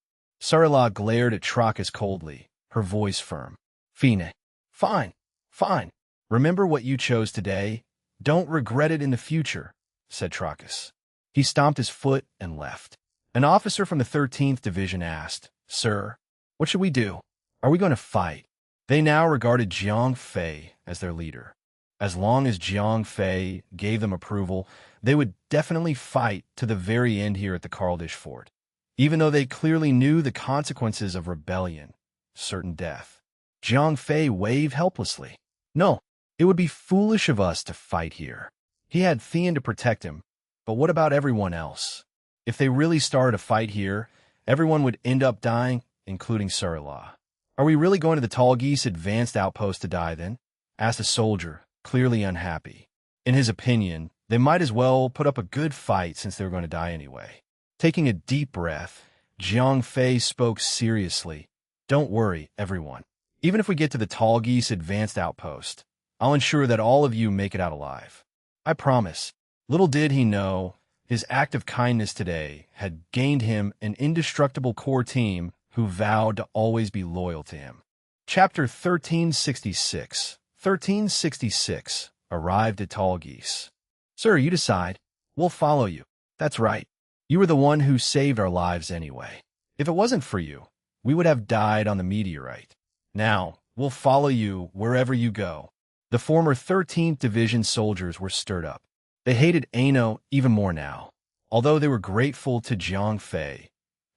Surila glared at Trachis coldly, her voice firm. Fine. Fine. Remember what you chose today. Don't regret it in the future, said Trachis. He stomped his foot and left. An officer from the 13th Division asked, Sir, what should we do? Are we going to fight? They now regarded Jiang Fei as their leader. As long as Jiang Fei gave them approval, they would definitely fight to the very end here at the Karldish Fort, even though they clearly knew the consequences of rebellion, certain death. Jiang Fei waved helplessly. No, it would be foolish of us to fight here. He had Thean to protect him, but what about everyone else? If they really started a fight here, everyone would end up dying, including Surila. Are we really going to the Tall Geese Advanced Outpost to die then? Asked a soldier, clearly unhappy. In his opinion, they might as well put up a good fight since they were going to die anyway. Taking a deep breath, Jiang Fei spoke seriously. Don't worry, everyone. Even if we get to the Tall Geese Advanced Outpost, I'll ensure that all of you make it out alive. I promise. Little did he know, his act of kindness today had gained him an indestructible core team who vowed to always be loyal to him. Chapter 1366. 1366. Arrived at Tall Geese. Sir, you decide. We'll follow you. That's right. You were the one who saved our lives anyway. If it wasn't for you, we would have died on the meteorite. Now, we'll follow you wherever you go. The former 13th Division soldiers were stirred up. They hated Ano even more now. Although they were grateful to Jiang Fei,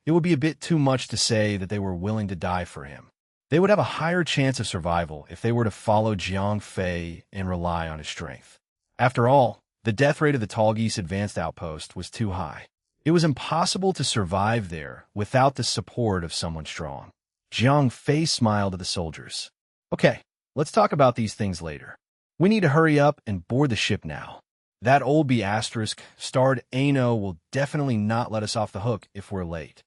it would be a bit too much to say that they were willing to die for him. They would have a higher chance of survival if they were to follow Jiang Fei and rely on his strength. After all, the death rate of the Tall Geese Advanced Outpost was too high. It was impossible to survive there without the support of someone strong. Jiang Fei smiled at the soldiers. Okay, let's talk about these things later. We need to hurry up and board the ship now. That old B***-starred Ano will definitely not let us off the hook if we're late.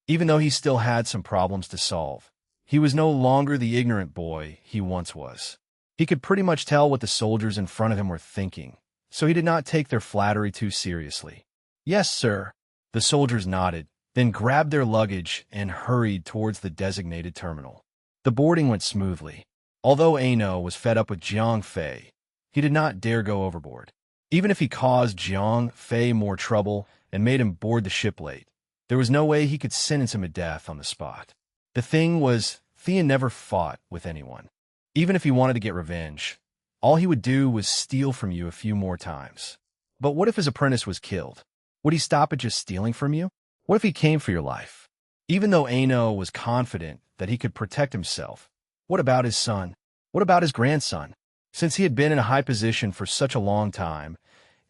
Even though he still had some problems to solve, he was no longer the ignorant boy he once was. He could pretty much tell what the soldiers in front of him were thinking, so he did not take their flattery too seriously. Yes, sir. The soldiers nodded, then grabbed their luggage and hurried towards the designated terminal. The boarding went smoothly. Although Ano was fed up with Jiang Fei, he did not dare go overboard. Even if he caused Jiang Fei more trouble and made him board the ship late, there was no way he could sentence him to death on the spot. The thing was, Thean never fought with anyone. Even if he wanted to get revenge, all he would do was steal from you a few more times. But what if his apprentice was killed? Would he stop at just stealing from you? What if he came for your life? Even though Ano was confident that he could protect himself, what about his son? What about his grandson? Since he had been in a high position for such a long time,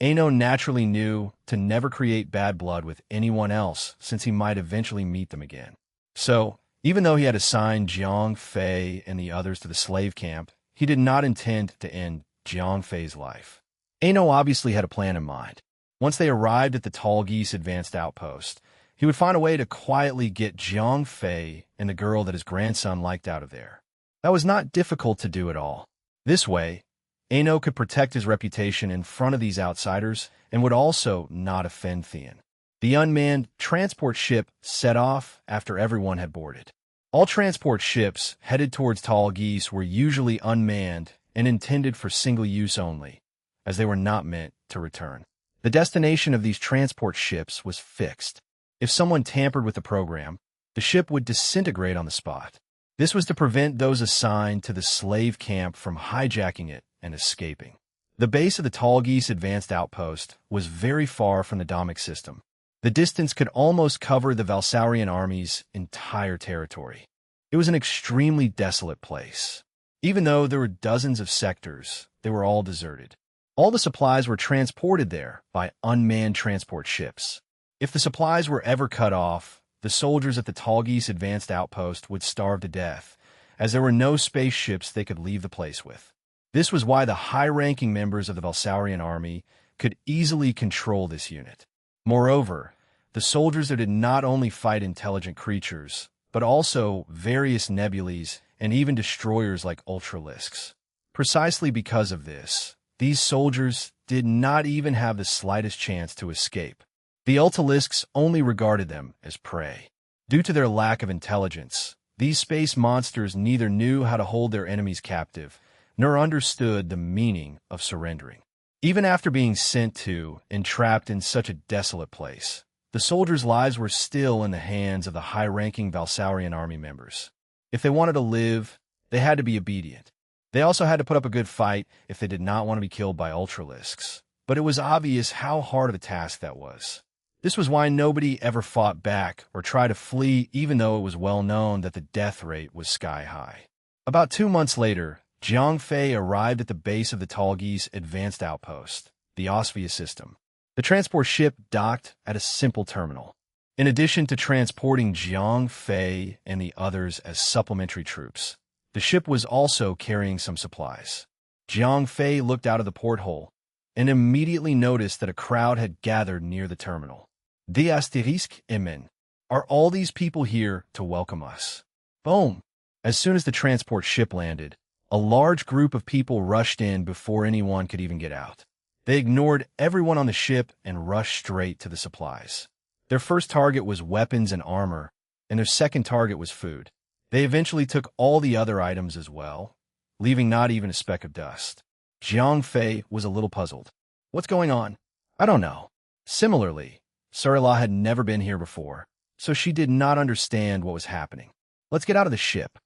Ano naturally knew to never create bad blood with anyone else since he might eventually meet them again. So, even though he had assigned Jiang Fei and the others to the slave camp, he did not intend to end Jiang Fei's life. Ano obviously had a plan in mind. Once they arrived at the Tall Geese Advanced Outpost, he would find a way to quietly get Jiang Fei and the girl that his grandson liked out of there. That was not difficult to do at all. This way, Ano could protect his reputation in front of these outsiders and would also not offend Thean. The unmanned transport ship set off after everyone had boarded. All transport ships headed towards Tall Geese were usually unmanned and intended for single use only, as they were not meant to return. The destination of these transport ships was fixed. If someone tampered with the program, the ship would disintegrate on the spot. This was to prevent those assigned to the slave camp from hijacking it and escaping. The base of the Tall Geese Advanced Outpost was very far from the Domic system. The distance could almost cover the Valsaurian army's entire territory. It was an extremely desolate place. Even though there were dozens of sectors, they were all deserted. All the supplies were transported there by unmanned transport ships. If the supplies were ever cut off, the soldiers at the Tall Geese Advanced Outpost would starve to death, as there were no spaceships they could leave the place with. This was why the high-ranking members of the Valsaurian army could easily control this unit. Moreover, the soldiers there did not only fight intelligent creatures, but also various nebules and even destroyers like ultralisks. Precisely because of this, these soldiers did not even have the slightest chance to escape. The ultralisks only regarded them as prey. Due to their lack of intelligence, these space monsters neither knew how to hold their enemies captive, nor understood the meaning of surrendering. Even after being sent to and trapped in such a desolate place, the soldiers' lives were still in the hands of the high-ranking Valsaurian army members. If they wanted to live, they had to be obedient. They also had to put up a good fight if they did not want to be killed by ultralisks. But it was obvious how hard of a task that was. This was why nobody ever fought back or tried to flee, even though it was well known that the death rate was sky high. About 2 months later, Jiang Fei arrived at the base of the Tall Geese Advanced Outpost, the Osvia system. The transport ship docked at a simple terminal. In addition to transporting Jiang Fei and the others as supplementary troops, the ship was also carrying some supplies. Jiang Fei looked out of the porthole and immediately noticed that a crowd had gathered near the terminal. The asterisk emin. Are all these people here to welcome us? Boom! As soon as the transport ship landed, a large group of people rushed in before anyone could even get out. They ignored everyone on the ship and rushed straight to the supplies. Their first target was weapons and armor, and their second target was food. They eventually took all the other items as well, leaving not even a speck of dust. Jiang Fei was a little puzzled. What's going on? I don't know. Similarly, Sarila had never been here before, so she did not understand what was happening. Let's get out of the ship.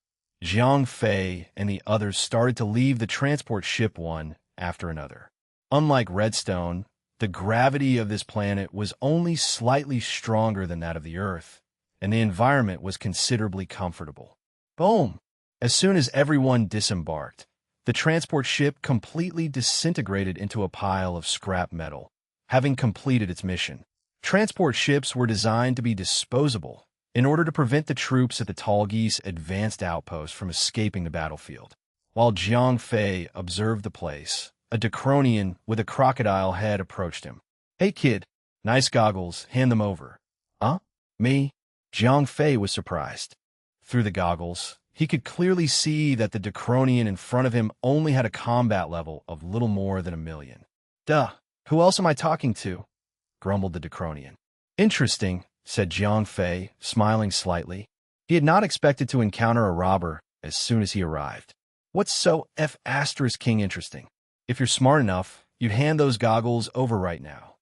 Jiang Fei and the others started to leave the transport ship one after another. Unlike Redstone, The gravity of this planet was only slightly stronger than that of the Earth, and the environment was considerably comfortable. Boom! As soon as everyone disembarked, the transport ship completely disintegrated into a pile of scrap metal, having completed its mission. Transport ships were designed to be disposable in order to prevent the troops at the Tall Geese advanced outpost from escaping the battlefield. While Jiang Fei observed the place, a Decronian with a crocodile head approached him. "Hey kid, nice goggles, hand them over." "Huh? Me?" Jiang Fei was surprised. Through the goggles, he could clearly see that the Decronian in front of him only had a combat level of little more than 1,000,000. "Duh, who else am I talking to?" grumbled the Decronian. "Interesting," said Jiang Fei, smiling slightly. He had not expected to encounter a robber as soon as he arrived. "What's so F***ing interesting? If you're smart enough, you'd hand those goggles over right now."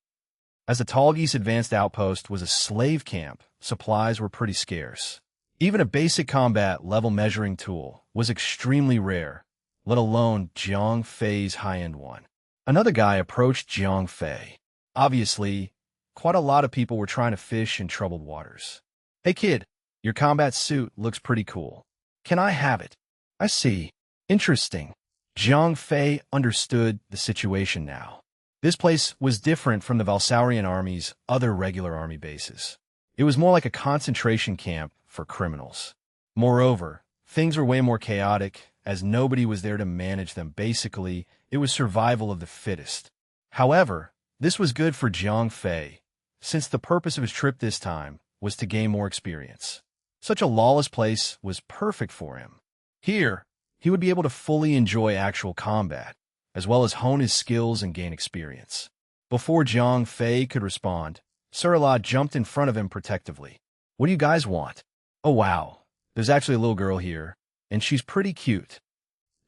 As the Tall Geese advanced outpost was a slave camp, supplies were pretty scarce. Even a basic combat level measuring tool was extremely rare, let alone Jiang Fei's high-end one. Another guy approached Jiang Fei. Obviously, quite a lot of people were trying to fish in troubled waters. "Hey kid, your combat suit looks pretty cool. Can I have it?" "I see. Interesting." Jiang Fei understood the situation now. This place was different from the Valsaurian army's other regular army bases. It was more like a concentration camp for criminals. Moreover, things were way more chaotic, as nobody was there to manage them. Basically, it was survival of the fittest. However, this was good for Jiang Fei, since the purpose of his trip this time was to gain more experience. Such a lawless place was perfect for him. Here, he would be able to fully enjoy actual combat, as well as hone his skills and gain experience. Before Jiang Fei could respond, Surla jumped in front of him protectively. "What do you guys want?" "Oh wow, there's actually a little girl here, and she's pretty cute."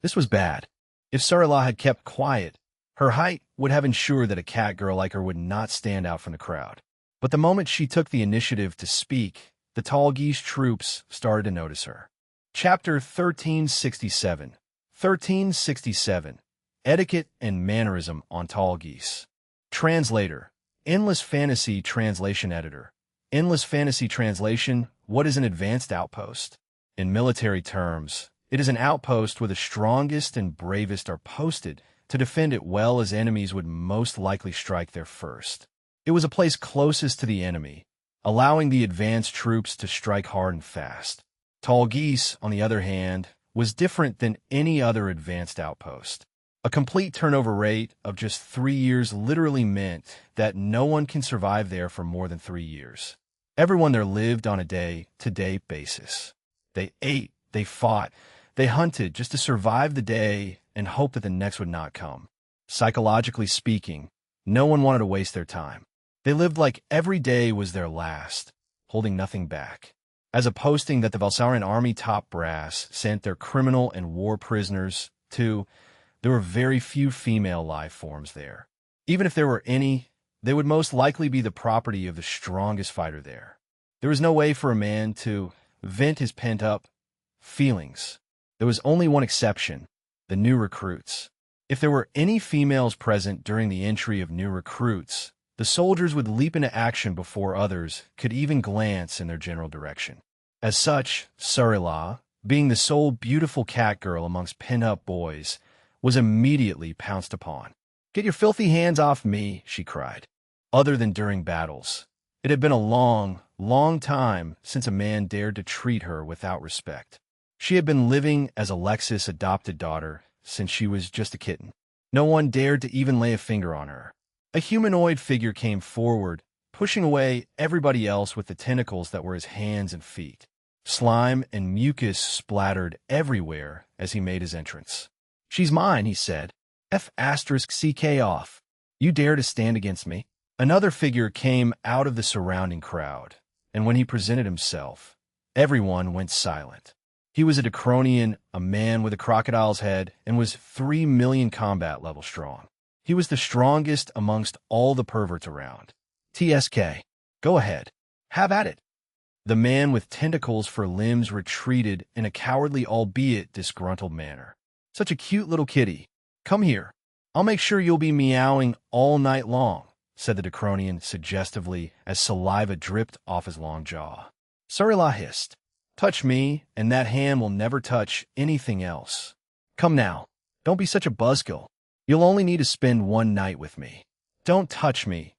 This was bad. If Surla had kept quiet, her height would have ensured that a cat girl like her would not stand out from the crowd. But the moment she took the initiative to speak, the Tall Geese troops started to notice her. Chapter 1367. 1367. Etiquette and Mannerism on Tall Geese. Translator. Endless Fantasy Translation Editor. Endless Fantasy Translation. What is an advanced outpost? In military terms, it is an outpost where the strongest and bravest are posted to defend it well, as enemies would most likely strike there first. It was a place closest to the enemy, allowing the advanced troops to strike hard and fast. Tall Geese, on the other hand, was different than any other advanced outpost. A complete turnover rate of just 3 years literally meant that no one can survive there for more than 3 years. Everyone there lived on a day-to-day basis. They ate, they fought, they hunted just to survive the day and hope that the next would not come. Psychologically speaking, no one wanted to waste their time. They lived like every day was their last, holding nothing back. As a posting that the Valsaurian army top brass sent their criminal and war prisoners to, there were very few female life forms there. Even if there were any, they would most likely be the property of the strongest fighter there. There was no way for a man to vent his pent-up feelings. There was only one exception: the new recruits. If there were any females present during the entry of new recruits, the soldiers would leap into action before others could even glance in their general direction. As such, Surila, being the sole beautiful cat girl amongst pin-up boys, was immediately pounced upon. "Get your filthy hands off me," she cried. Other than during battles, it had been a long, long time since a man dared to treat her without respect. She had been living as Alexis' adopted daughter since she was just a kitten. No one dared to even lay a finger on her. A humanoid figure came forward, pushing away everybody else with the tentacles that were his hands and feet. Slime and mucus splattered everywhere as he made his entrance. "She's mine," he said. F***ck off. You dare to stand against me?" Another figure came out of the surrounding crowd, and when he presented himself, everyone went silent. He was a Decronian, a man with a crocodile's head, and was 3 million combat level strong. He was the strongest amongst all the perverts around. "TSK, go ahead. Have at it." The man with tentacles for limbs retreated in a cowardly albeit disgruntled manner. "Such a cute little kitty. Come here. I'll make sure you'll be meowing all night long." said the Decronian suggestively as saliva dripped off his long jaw. Sarila hissed. Touch me, and that hand will never touch anything else. Come now. Don't be such a buzzkill. You'll only need to spend one night with me. Don't touch me,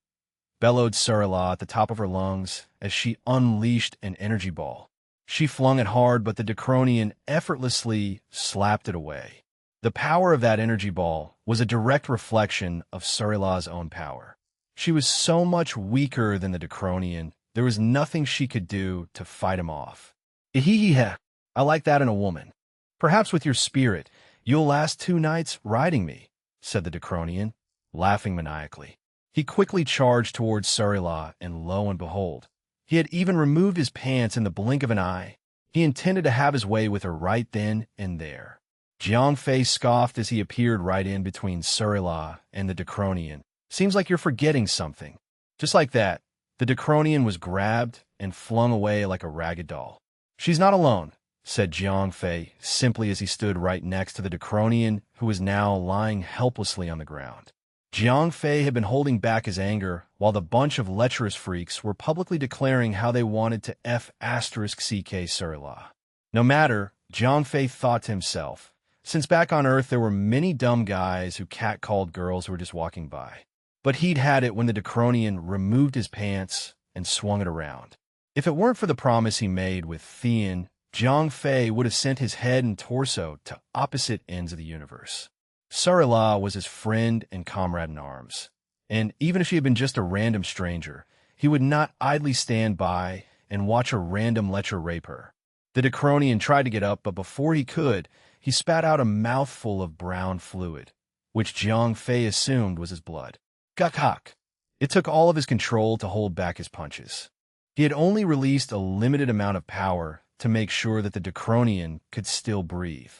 bellowed Sarila at the top of her lungs as she unleashed an energy ball. She flung it hard, but the Decronian effortlessly slapped it away. The power of that energy ball was a direct reflection of Sarila's own power. She was so much weaker than the Decronian, there was nothing she could do to fight him off. Ehehehe, I like that in a woman. Perhaps with your spirit, you'll last 2 nights riding me, said the Decronian, laughing maniacally. He quickly charged towards Sarila, and lo and behold, he had even removed his pants in the blink of an eye. He intended to have his way with her right then and there. Jiangfei scoffed as he appeared right in between Sarila and the Decronian. Seems like you're forgetting something. Just like that, the Decronian was grabbed and flung away like a ragged doll. She's not alone, said Jiangfei simply as he stood right next to the Decronian, who was now lying helplessly on the ground. Jiangfei had been holding back his anger while the bunch of lecherous freaks were publicly declaring how they wanted to F***CK Sarila. No matter, Jiangfei thought to himself, since back on Earth there were many dumb guys who catcalled girls who were just walking by. But he'd had it when the Decronian removed his pants and swung it around. If it weren't for the promise he made with Thean, Jiangfei would have sent his head and torso to opposite ends of the universe. Sarila was his friend and comrade in arms, and even if she had been just a random stranger, he would not idly stand by and watch a random lecher rape her. The Decronian tried to get up, but before he could, he spat out a mouthful of brown fluid, which Jiangfei assumed was his blood. Guk-huk! It took all of his control to hold back his punches. He had only released a limited amount of power to make sure that the Decronian could still breathe.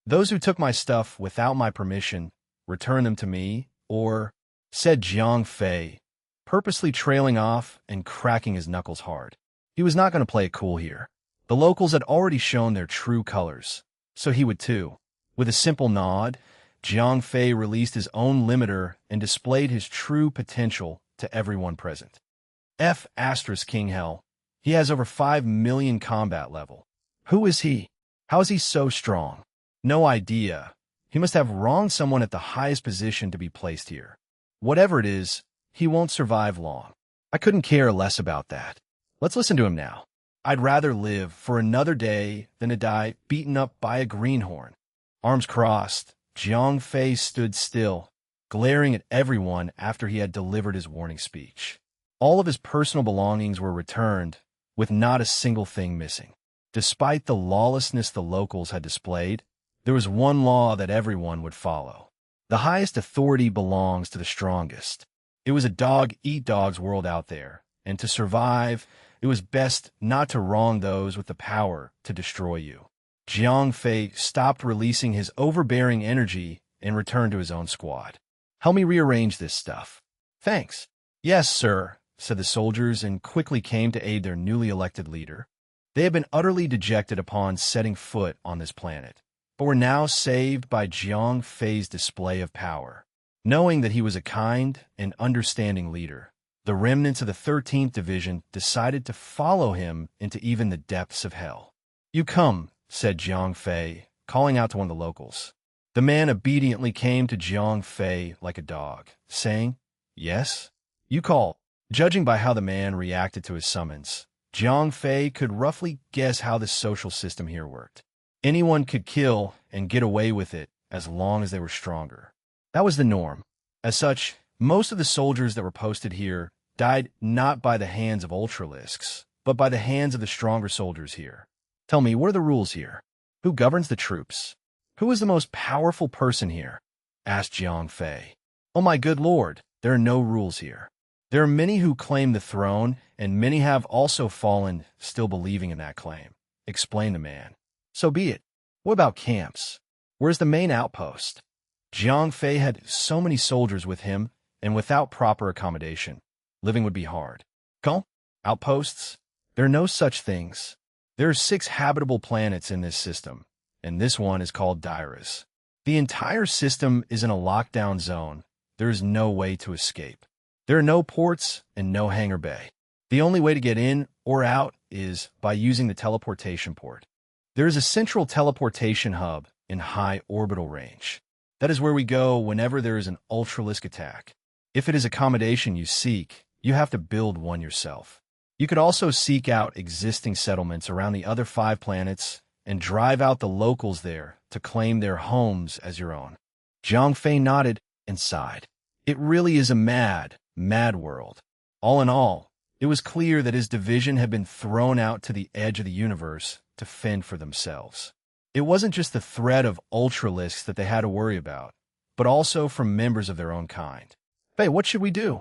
Those who took my stuff without my permission, return them to me, or, said Jiangfei, purposely trailing off and cracking his knuckles hard. He was not going to play it cool here. The locals had already shown their true colors, so he would too. With a simple nod, Jiangfei released his own limiter and displayed his true potential to everyone present. King Hell. He has over 5 million combat level. Who is he? How is he so strong? No idea. He must have wronged someone at the highest position to be placed here. Whatever it is, he won't survive long. I couldn't care less about that. Let's listen to him now. I'd rather live for another day than to die beaten up by a greenhorn. Arms crossed, Jiangfei stood still, glaring at everyone after he had delivered his warning speech. All of his personal belongings were returned, with not a single thing missing. Despite the lawlessness the locals had displayed, there was one law that everyone would follow. The highest authority belongs to the strongest. It was a dog-eat-dog's world out there, and to survive, it was best not to wrong those with the power to destroy you. Jiangfei stopped releasing his overbearing energy and returned to his own squad. Help me rearrange this stuff. Thanks. Yes, sir, said the soldiers and quickly came to aid their newly elected leader. They had been utterly dejected upon setting foot on this planet, but were now saved by Jiangfei's display of power. Knowing that he was a kind and understanding leader, the remnants of the 13th Division decided to follow him into even the depths of hell. You come, said Jiangfei, calling out to one of the locals. The man obediently came to Jiangfei like a dog, saying, Yes? You call. Judging by how the man reacted to his summons, Jiangfei could roughly guess how the social system here worked. Anyone could kill and get away with it as long as they were stronger. That was the norm. As such, most of the soldiers that were posted here died not by the hands of ultralisks, but by the hands of the stronger soldiers here. Tell me, what are the rules here? Who governs the troops? Who is the most powerful person here? Asked Jiangfei. Oh my good lord, there are no rules here. There are many who claim the throne, and many have also fallen, still believing in that claim, explained the man. So be it. What about camps? Where's the main outpost? Jiangfei had so many soldiers with him, and without proper accommodation, living would be hard. Quand? Outposts? There are no such things. There are 6 habitable planets in this system, and this one is called Dairas. The entire system is in a lockdown zone. There is no way to escape. There are no ports and no hangar bay. The only way to get in or out is by using the teleportation port. There is a central teleportation hub in high orbital range. That is where we go whenever there is an ultralisk attack. If it is accommodation you seek, you have to build one yourself. You could also seek out existing settlements around the other 5 planets and drive out the locals there to claim their homes as your own. Zhang Fei nodded and sighed. It really is a mad, mad world. All in all, it was clear that his division had been thrown out to the edge of the universe to fend for themselves. It wasn't just the threat of ultralisks that they had to worry about, but also from members of their own kind. "Hey, what should we do?"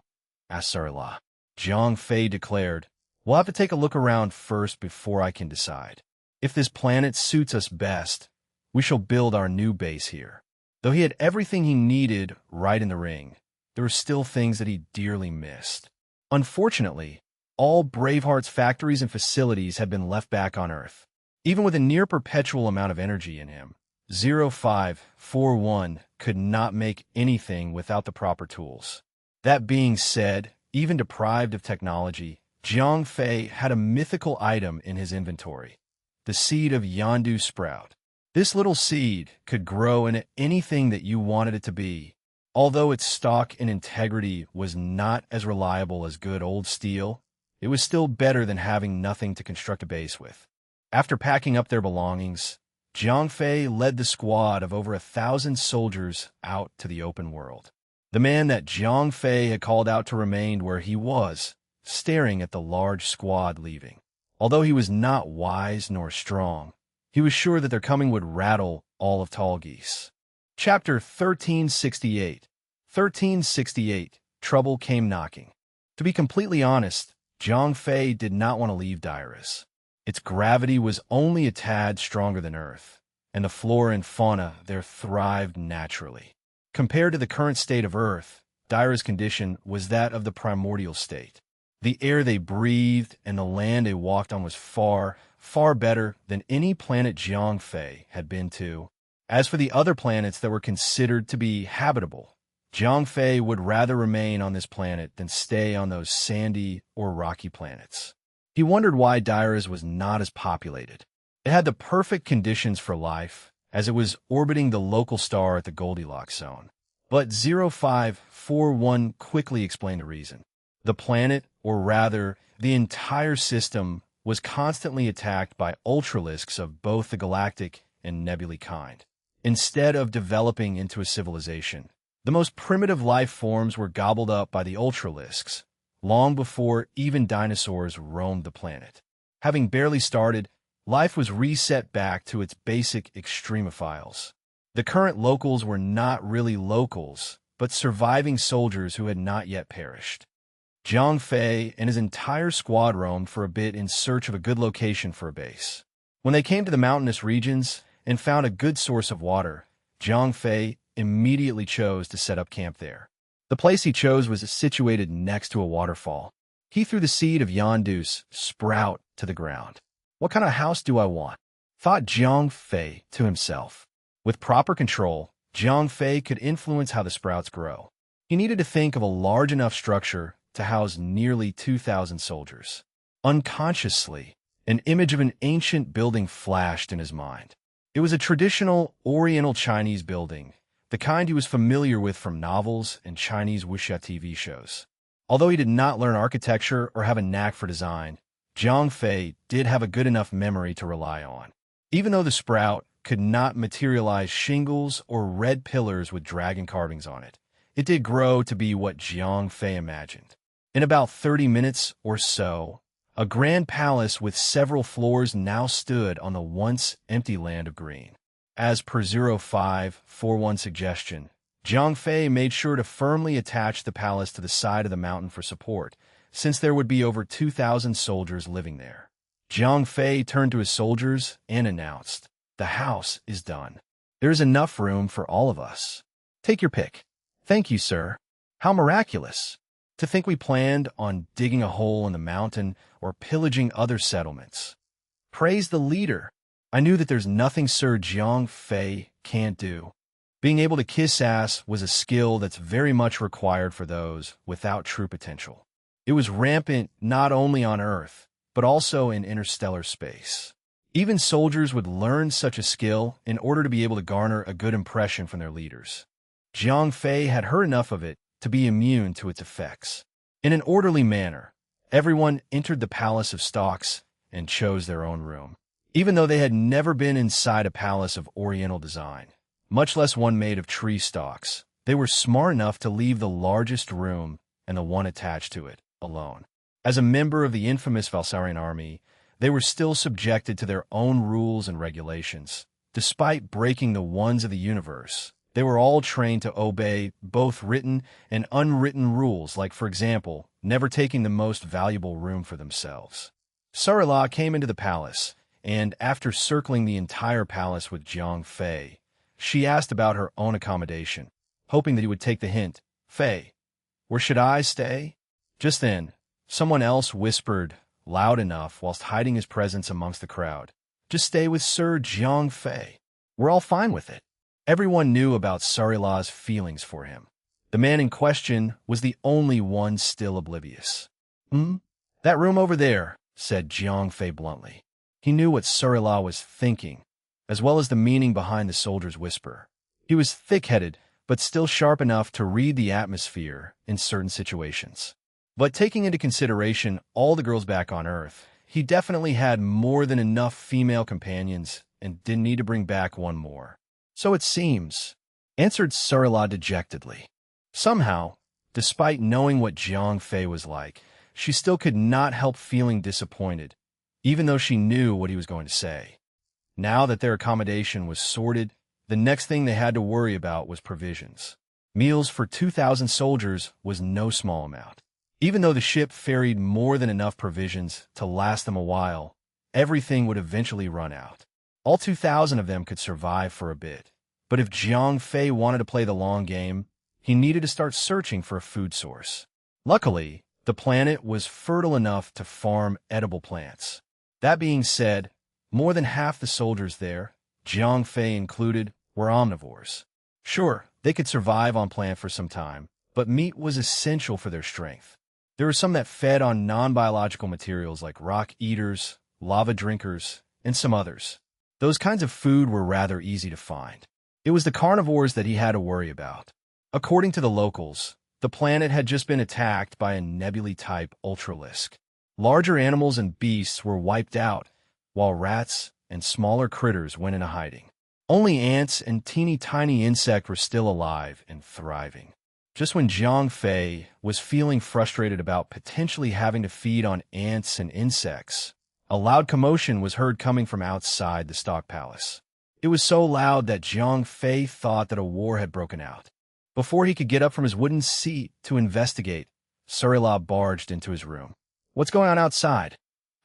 asked Sarla. Zhang Fei declared, "We'll have to take a look around first before I can decide. If this planet suits us best, we shall build our new base here." Though he had everything he needed right in the ring, there were still things that he dearly missed. Unfortunately, all Braveheart's factories and facilities had been left back on Earth. Even with a near-perpetual amount of energy in him, 0541 could not make anything without the proper tools. That being said, even deprived of technology, Zhang Fei had a mythical item in his inventory, the seed of Yondu sprout. This little seed could grow into anything that you wanted it to be. Although its stock and integrity was not as reliable as good old steel, it was still better than having nothing to construct a base with. After packing up their belongings, Zhang Fei led the squad of over 1,000 soldiers out to the open world. The man that Zhang Fei had called out to remain where he was, staring at the large squad leaving. Although he was not wise nor strong, he was sure that their coming would rattle all of Tall Geese. Chapter 1368. 1368. Trouble Came Knocking. To be completely honest, Zhang Fei did not want to leave Dyrus. Its gravity was only a tad stronger than Earth, and the flora and fauna there thrived naturally. Compared to the current state of Earth, Dyrus' condition was that of the primordial state. The air they breathed and the land they walked on was far, far better than any planet Zhang Fei had been to. As for the other planets that were considered to be habitable, Zhang Fei would rather remain on this planet than stay on those sandy or rocky planets. He wondered why Dyrus was not as populated. It had the perfect conditions for life, as it was orbiting the local star at the Goldilocks zone. But 0541 quickly explained the reason. The planet, or rather, the entire system, was constantly attacked by ultralisks of both the galactic and nebulae kind. Instead of developing into a civilization, the most primitive life forms were gobbled up by the ultralisks, long before even dinosaurs roamed the planet. Having barely started, life was reset back to its basic extremophiles. The current locals were not really locals, but surviving soldiers who had not yet perished. Zhang Fei and his entire squad roamed for a bit in search of a good location for a base. When they came to the mountainous regions and found a good source of water, Zhang Fei immediately chose to set up camp there. The place he chose was situated next to a waterfall. He threw the seed of Yondu's sprout to the ground. "What kind of house do I want?" thought Zhang Fei to himself. With proper control, Zhang Fei could influence how the sprouts grow. He needed to think of a large enough structure to house nearly 2,000 soldiers. Unconsciously, an image of an ancient building flashed in his mind. It was a traditional Oriental Chinese building, the kind he was familiar with from novels and Chinese wuxia TV shows. Although he did not learn architecture or have a knack for design, Zhang Fei did have a good enough memory to rely on. Even though the sprout could not materialize shingles or red pillars with dragon carvings on it, it did grow to be what Zhang Fei imagined. In about 30 minutes or so, a grand palace with several floors now stood on the once empty land of green. As per 0541's suggestion, Zhang Fei made sure to firmly attach the palace to the side of the mountain for support, since there would be over 2,000 soldiers living there. Zhang Fei turned to his soldiers and announced, "The house is done. There is enough room for all of us. Take your pick." "Thank you, sir. How miraculous. To think we planned on digging a hole in the mountain or pillaging other settlements. Praise the leader. I knew that there's nothing Sir Zhang Fei can't do." Being able to kiss ass was a skill that's very much required for those without true potential. It was rampant not only on Earth, but also in interstellar space. Even soldiers would learn such a skill in order to be able to garner a good impression from their leaders. Jiang Fei had heard enough of it to be immune to its effects. In an orderly manner, everyone entered the Palace of Stalks and chose their own room. Even though they had never been inside a palace of Oriental design, much less one made of tree stalks, they were smart enough to leave the largest room and the one attached to it alone. As a member of the infamous Valsarian army, they were still subjected to their own rules and regulations. Despite breaking the ones of the universe, they were all trained to obey both written and unwritten rules, like, for example, never taking the most valuable room for themselves. Sarila came into the palace, and after circling the entire palace with Jiang Fei, she asked about her own accommodation, hoping that he would take the hint. "Fei, where should I stay?" Just then, someone else whispered, loud enough whilst hiding his presence amongst the crowd, "Just stay with Sir Jiang Fei. We're all fine with it." Everyone knew about Sarila's feelings for him. The man in question was the only one still oblivious. That room over there," said Jiang Fei bluntly. He knew what Sarila was thinking, as well as the meaning behind the soldier's whisper. He was thick-headed, but still sharp enough to read the atmosphere in certain situations. But taking into consideration all the girls back on Earth, he definitely had more than enough female companions and didn't need to bring back one more. "So it seems," answered Sarila dejectedly. Somehow, despite knowing what Jiang Fei was like, she still could not help feeling disappointed, even though she knew what he was going to say. Now that their accommodation was sorted, the next thing they had to worry about was provisions. Meals for 2,000 soldiers was no small amount. Even though the ship ferried more than enough provisions to last them a while, everything would eventually run out. All 2,000 of them could survive for a bit. But if Jiang Fei wanted to play the long game, he needed to start searching for a food source. Luckily, the planet was fertile enough to farm edible plants. That being said, more than half the soldiers there, Jiang Fei included, were omnivores. Sure, they could survive on plant for some time, but meat was essential for their strength. There were some that fed on non-biological materials like rock eaters, lava drinkers, and some others. Those kinds of food were rather easy to find. It was the carnivores that he had to worry about. According to the locals, the planet had just been attacked by a nebulae-type ultralisk. Larger animals and beasts were wiped out, while rats and smaller critters went into hiding. Only ants and teeny-tiny insects were still alive and thriving. Just when Jiang Fei was feeling frustrated about potentially having to feed on ants and insects, a loud commotion was heard coming from outside the Stock Palace. It was so loud that Jiang Fei thought that a war had broken out. Before he could get up from his wooden seat to investigate, Sarila barged into his room. "What's going on outside?"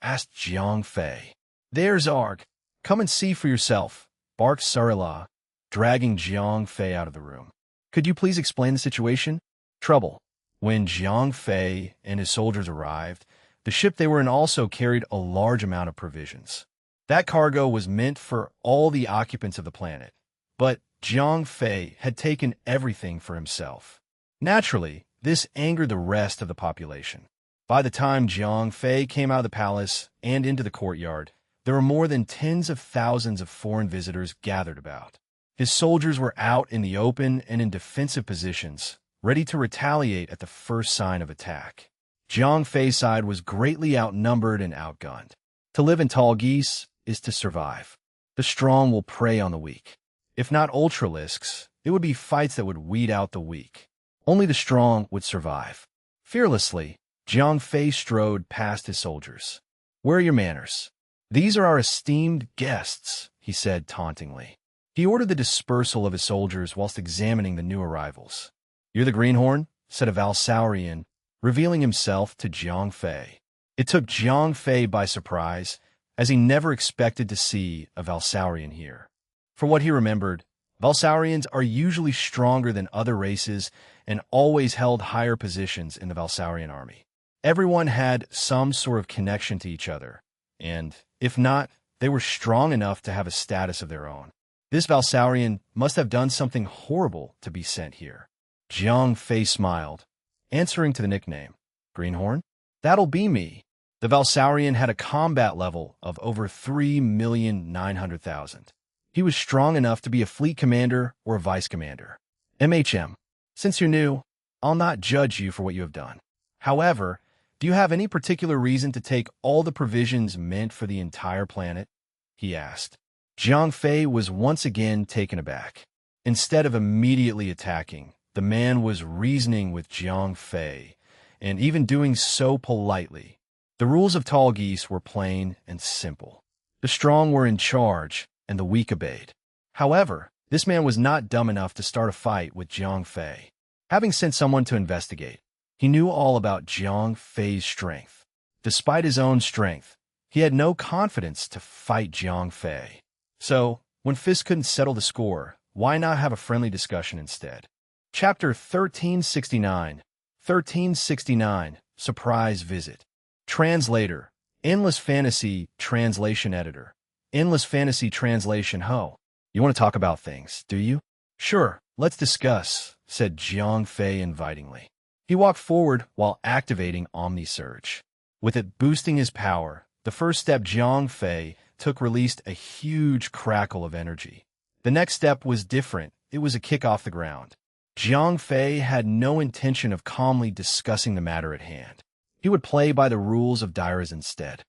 asked Jiang Fei. "There's Arg. Come and see for yourself," barked Sarila, dragging Jiang Fei out of the room. "Could you please explain the situation?" Trouble. When Jiang Fei and his soldiers arrived, the ship they were in also carried a large amount of provisions. That cargo was meant for all the occupants of the planet, but Jiang Fei had taken everything for himself. Naturally, this angered the rest of the population. By the time Jiang Fei came out of the palace and into the courtyard, there were more than tens of thousands of foreign visitors gathered about. His soldiers were out in the open and in defensive positions, ready to retaliate at the first sign of attack. Jiang Fei's side was greatly outnumbered and outgunned. To live in Tall Geese is to survive. The strong will prey on the weak. If not ultralisks, it would be fights that would weed out the weak. Only the strong would survive. Fearlessly, Jiang Fei strode past his soldiers. "Where are your manners? These are our esteemed guests," he said tauntingly. He ordered the dispersal of his soldiers whilst examining the new arrivals. "You're the Greenhorn?" said a Valsaurian, revealing himself to Jiang Fei. It took Jiang Fei by surprise, as he never expected to see a Valsaurian here. For what he remembered, Valsaurians are usually stronger than other races and always held higher positions in the Valsaurian army. Everyone had some sort of connection to each other, and, if not, they were strong enough to have a status of their own. This Valsaurian must have done something horrible to be sent here. Jiang Fei smiled, answering to the nickname. Greenhorn? That'll be me. The Valsaurian had a combat level of over 3,900,000. He was strong enough to be a fleet commander or a vice commander. MHM, since you're new, I'll not judge you for what you have done. However, do you have any particular reason to take all the provisions meant for the entire planet? He asked. Jiang Fei was once again taken aback. Instead of immediately attacking, the man was reasoning with Jiang Fei, and even doing so politely. The rules of Tall Geese were plain and simple. The strong were in charge, and the weak obeyed. However, this man was not dumb enough to start a fight with Jiang Fei. Having sent someone to investigate, he knew all about Jiang Fei's strength. Despite his own strength, he had no confidence to fight Jiang Fei. So, when Fist couldn't settle the score, why not have a friendly discussion instead? Chapter 1369. 1369. Surprise Visit. Translator. Endless Fantasy Translation Editor. Endless Fantasy Translation Ho. You want to talk about things, do you? Sure, let's discuss, said Jiang Fei invitingly. He walked forward while activating Omni-Surge. With it boosting his power, the first step Jiang Fei took released a huge crackle of energy. The next step was different. It was a kick off the ground. Jiang Fei had no intention of calmly discussing the matter at hand. He would play by the rules of Dairas instead.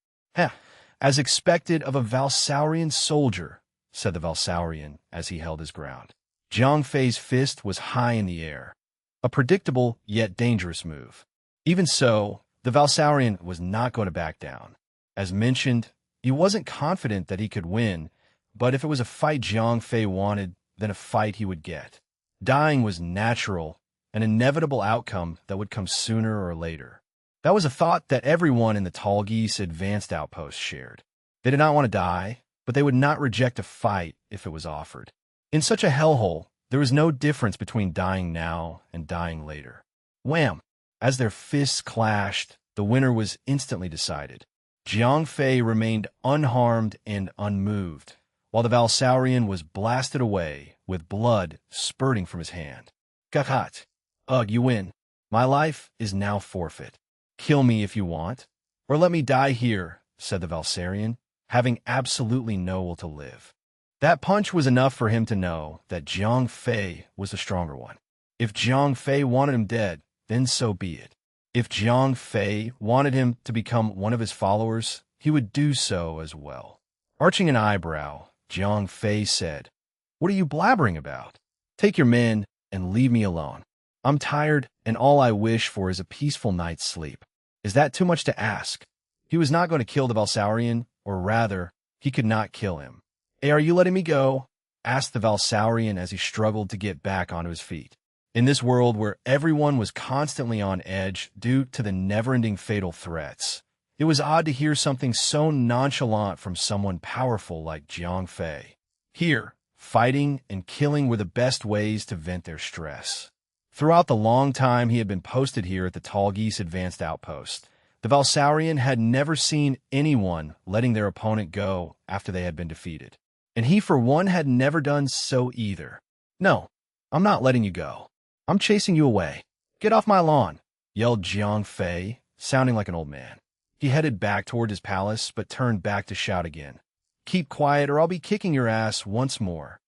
As expected of a Valsaurian soldier, said the Valsaurian as he held his ground. Jiang Fei's fist was high in the air. A predictable yet dangerous move. Even so, the Valsaurian was not going to back down. As mentioned, he wasn't confident that he could win, but if it was a fight Jiang Fei wanted, then a fight he would get. Dying was natural, an inevitable outcome that would come sooner or later. That was a thought that everyone in the Tall Geese Advanced Outpost shared. They did not want to die, but they would not reject a fight if it was offered. In such a hellhole, there was no difference between dying now and dying later. Wham! As their fists clashed, the winner was instantly decided. Jiang Fei remained unharmed and unmoved, while the Valsaurian was blasted away with blood spurting from his hand. Kakat! Ugh, you win. My life is now forfeit. Kill me if you want, or let me die here, said the Valsaurian, having absolutely no will to live. That punch was enough for him to know that Jiang Fei was the stronger one. If Jiang Fei wanted him dead, then so be it. If Jiang Fei wanted him to become one of his followers, he would do so as well. Arching an eyebrow, Jiang Fei said, "What are you blabbering about? Take your men and leave me alone. I'm tired, and all I wish for is a peaceful night's sleep." Is that too much to ask? He was not going to kill the Valsaurian, or rather, he could not kill him. "Hey, are you letting me go?" asked the Valsaurian as he struggled to get back onto his feet. In this world where everyone was constantly on edge due to the never-ending fatal threats, it was odd to hear something so nonchalant from someone powerful like Jiang Fei. Here, fighting and killing were the best ways to vent their stress. Throughout the long time he had been posted here at the Tall Geese Advanced Outpost, the Valsaurian had never seen anyone letting their opponent go after they had been defeated. And he, for one, had never done so either. "No, I'm not letting you go. I'm chasing you away. Get off my lawn," yelled Jiang Fei, sounding like an old man. He headed back toward his palace, but turned back to shout again. "Keep quiet or I'll be kicking your ass once more."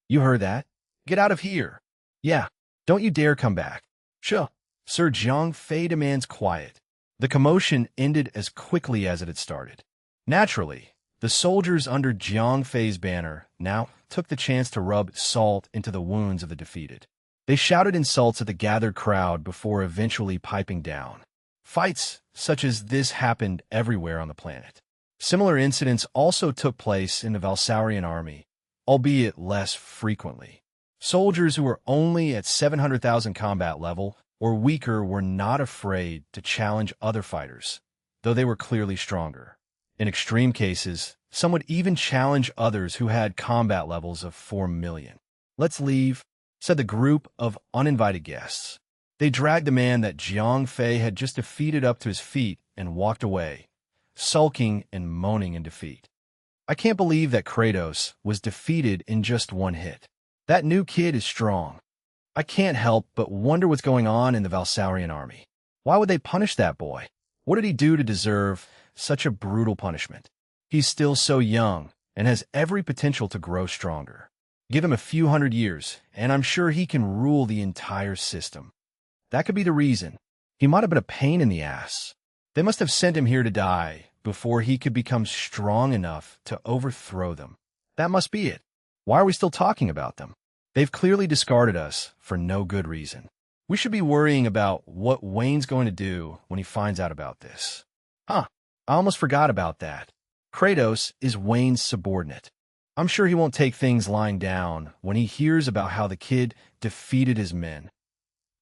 You heard that? Get out of here." "Yeah, don't you dare come back." "Sure." Sir Jiang Fei demands quiet. The commotion ended as quickly as it had started. Naturally, the soldiers under Jiang Fei's banner now took the chance to rub salt into the wounds of the defeated. They shouted insults at the gathered crowd before eventually piping down. Fights such as this happened everywhere on the planet. Similar incidents also took place in the Valsaurian army, albeit less frequently. Soldiers who were only at 700,000 combat level or weaker were not afraid to challenge other fighters, though they were clearly stronger. In extreme cases, some would even challenge others who had combat levels of 4 million. "Let's leave," said the group of uninvited guests. They dragged the man that Jiang Fei had just defeated up to his feet and walked away, sulking and moaning in defeat. I can't believe that Kratos was defeated in just one hit. That new kid is strong. I can't help but wonder what's going on in the Valsaurian army. Why would they punish that boy? What did he do to deserve such a brutal punishment? He's still so young and has every potential to grow stronger. Give him a few hundred years, and I'm sure he can rule the entire system. That could be the reason. He might have been a pain in the ass. They must have sent him here to die before he could become strong enough to overthrow them. That must be it. Why are we still talking about them? They've clearly discarded us for no good reason. We should be worrying about what Wayne's going to do when he finds out about this. I almost forgot about that. Kratos is Wayne's subordinate. I'm sure he won't take things lying down when he hears about how the kid defeated his men.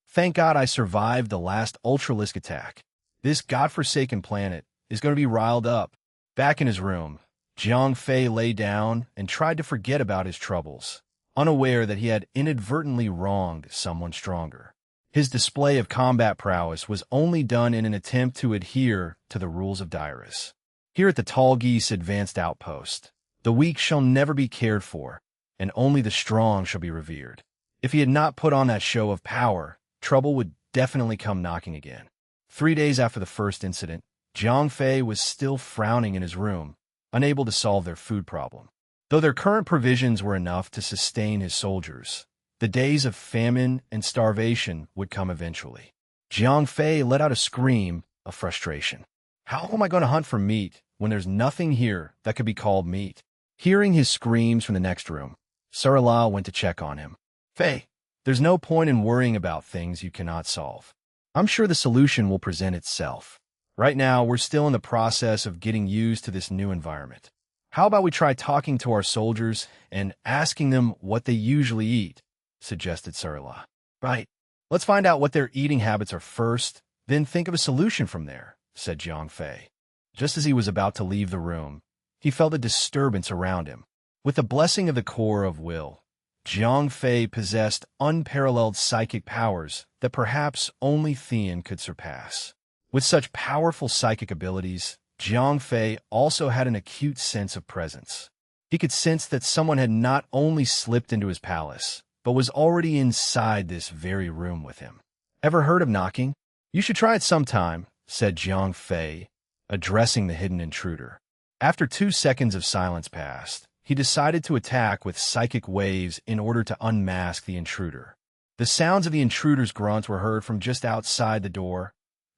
Thank God I survived the last Ultralisk attack. This godforsaken planet is going to be riled up. Back in his room, Jiang Fei lay down and tried to forget about his troubles, unaware that he had inadvertently wronged someone stronger. His display of combat prowess was only done in an attempt to adhere to the rules of Dyrus. Here at the Tall Geese Advanced Outpost, the weak shall never be cared for, and only the strong shall be revered. If he had not put on that show of power, trouble would definitely come knocking again. 3 days after the first incident, Jiang Fei was still frowning in his room, unable to solve their food problem. Though their current provisions were enough to sustain his soldiers, the days of famine and starvation would come eventually. Jiang Fei let out a scream of frustration. How am I going to hunt for meat when there's nothing here that could be called meat? Hearing his screams from the next room, Sarala went to check on him. Fei, there's no point in worrying about things you cannot solve. I'm sure the solution will present itself. Right now, we're still in the process of getting used to this new environment. How about we try talking to our soldiers and asking them what they usually eat, suggested Sarala. Right. Let's find out what their eating habits are first, then think of a solution from there, said Jiang Fei. Just as he was about to leave the room, he felt a disturbance around him. With the blessing of the core of will, Jiang Fei possessed unparalleled psychic powers that perhaps only Theon could surpass. With such powerful psychic abilities, Jiang Fei also had an acute sense of presence. He could sense that someone had not only slipped into his palace, but was already inside this very room with him. Ever heard of knocking? You should try it sometime, said Jiang Fei, addressing the hidden intruder. After 2 seconds of silence passed, he decided to attack with psychic waves in order to unmask the intruder. The sounds of the intruder's grunt were heard from just outside the door.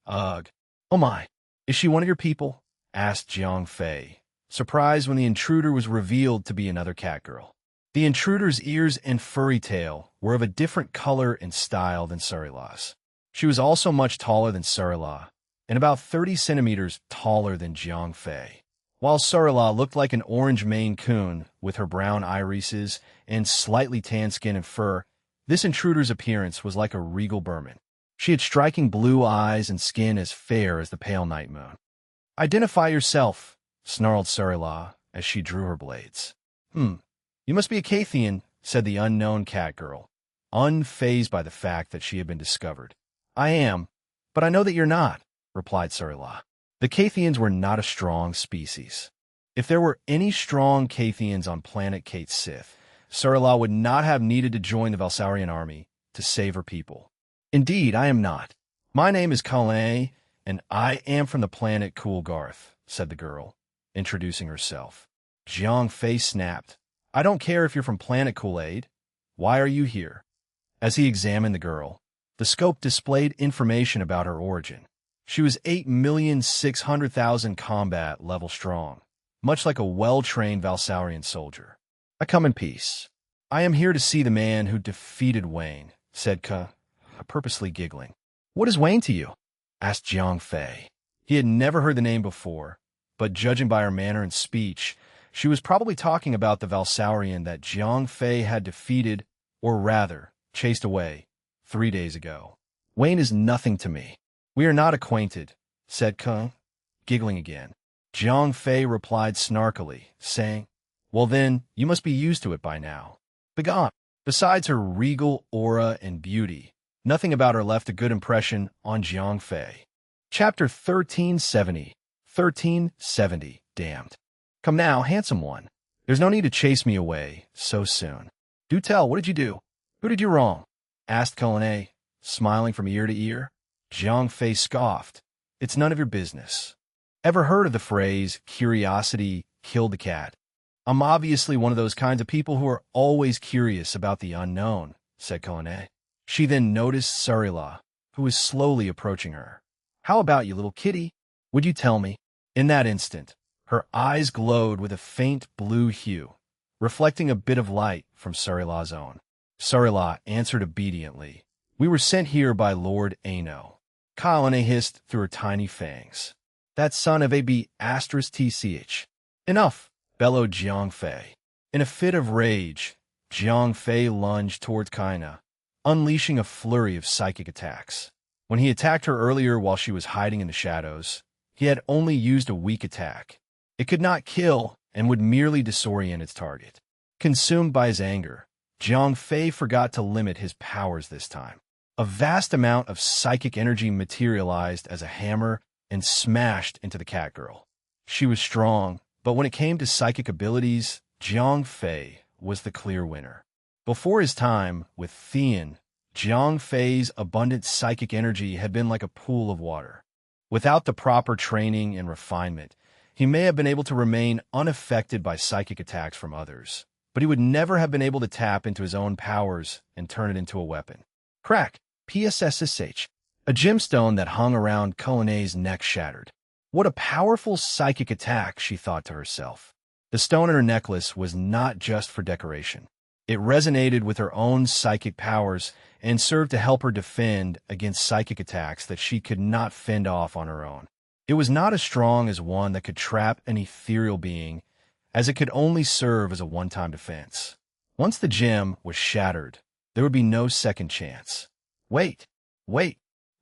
Ugh. Oh my, is she one of your people? Asked Jiang Fei, surprised when the intruder was revealed to be another cat girl. The intruder's ears and furry tail were of a different color and style than Sarala's. She was also much taller than Sarala, and about 30 centimeters taller than Jiang Fei. While Sarala looked like an orange Maine Coon with her brown irises and slightly tan skin and fur, this intruder's appearance was like a regal Burman. She had striking blue eyes and skin as fair as the pale night moon. Identify yourself, snarled Sarala as she drew her blades. You must be a Cathian, said the unknown cat girl, unfazed by the fact that she had been discovered. I am, but I know that you're not, replied Sarala. The Cathians were not a strong species. If there were any strong Cathians on planet Kate Sith, Sarala would not have needed to join the Valsaurian army to save her people. Indeed, I am not. My name is Kalane, and I am from the planet Coolgarth, said the girl, introducing herself. Jiang Fei snapped. I don't care if you're from planet Kool-Aid. Why are you here? As he examined the girl, the scope displayed information about her origin. She was 8,600,000 combat level strong, much like a well-trained Valsaurian soldier. I come in peace. I am here to see the man who defeated Wayne, said Ka, purposely giggling. What is Wayne to you? Asked Jiang Fei. He had never heard the name before, but judging by her manner and speech, she was probably talking about the Valsaurian that Jiang Fei had defeated, or rather, chased away, 3 days ago. Wayne is nothing to me. We are not acquainted, said Kung, giggling again. Jiang Fei replied snarkily, saying, Well then, you must be used to it by now. Begone. Besides her regal aura and beauty, nothing about her left a good impression on Jiang Fei. Chapter 1370. 1370. Damned. Come now, handsome one. There's no need to chase me away so soon. Do tell, what did you do? Who did you wrong? Asked Colonne, smiling from ear to ear. Jiang Fei scoffed. It's none of your business. Ever heard of the phrase, curiosity killed the cat? I'm obviously one of those kinds of people who are always curious about the unknown, said Colonne. She then noticed Sarila, who was slowly approaching her. How about you, little kitty? Would you tell me? In that instant, her eyes glowed with a faint blue hue, reflecting a bit of light from Sarila's own. Sarila answered obediently. We were sent here by Lord Ano. Colonne hissed through her tiny fangs. That son of a B***TCH. Enough, bellowed Jiang Fei. In a fit of rage, Jiang Fei lunged towards Kaina, unleashing a flurry of psychic attacks. When he attacked her earlier while she was hiding in the shadows, he had only used a weak attack. It could not kill and would merely disorient its target. Consumed by his anger, Jiang Fei forgot to limit his powers this time. A vast amount of psychic energy materialized as a hammer and smashed into the cat girl. She was strong, but when it came to psychic abilities, Jiang Fei was the clear winner. Before his time with Thean, Jiang Fei's abundant psychic energy had been like a pool of water. Without the proper training and refinement, he may have been able to remain unaffected by psychic attacks from others, but he would never have been able to tap into his own powers and turn it into a weapon. Crack! PSSSH. A gemstone that hung around Colonne's neck shattered. What a powerful psychic attack, she thought to herself. The stone in her necklace was not just for decoration. It resonated with her own psychic powers and served to help her defend against psychic attacks that she could not fend off on her own. It was not as strong as one that could trap an ethereal being, as it could only serve as a one-time defense. Once the gem was shattered, there would be no second chance. Wait!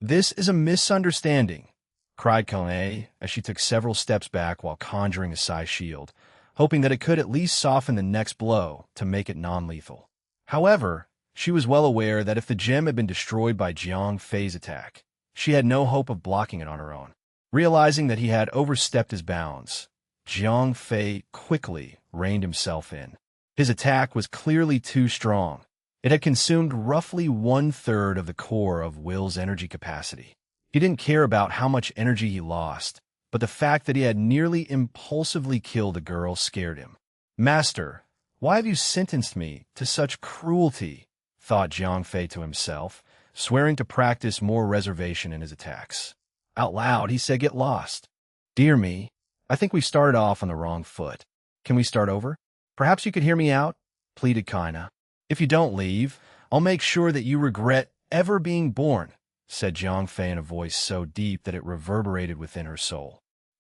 This is a misunderstanding, cried Colonne as she took several steps back while conjuring a psi shield, hoping that it could at least soften the next blow to make it non-lethal. However, she was well aware that if the gem had been destroyed by Jiang Fei's attack, she had no hope of blocking it on her own. Realizing that he had overstepped his bounds, Jiang Fei quickly reined himself in. His attack was clearly too strong. It had consumed roughly 1/3 of the core of Will's energy capacity. He didn't care about how much energy he lost, but the fact that he had nearly impulsively killed a girl scared him. Master, why have you sentenced me to such cruelty? Thought Jiang Fei to himself, swearing to practice more reservation in his attacks. Out loud, he said, get lost. Dear me, I think we started off on the wrong foot. Can we start over? Perhaps you could hear me out? Pleaded Kaina. If you don't leave, I'll make sure that you regret ever being born, said Jiang Fei in a voice so deep that it reverberated within her soul.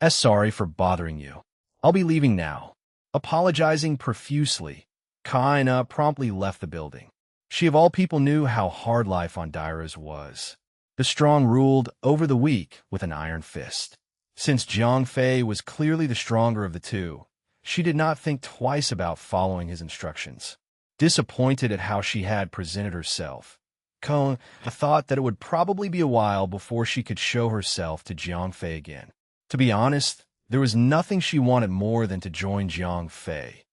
Sorry for bothering you. I'll be leaving now. Apologizing profusely, Kaina promptly left the building. She of all people knew how hard life on Dairas was. The strong ruled over the weak with an iron fist. Since Jiang Fei was clearly the stronger of the two, she did not think twice about following his instructions. Disappointed at how she had presented herself, Kaina thought that it would probably be a while before she could show herself to Jiang Fei again. To be honest, there was nothing she wanted more than to join Jiang Fei,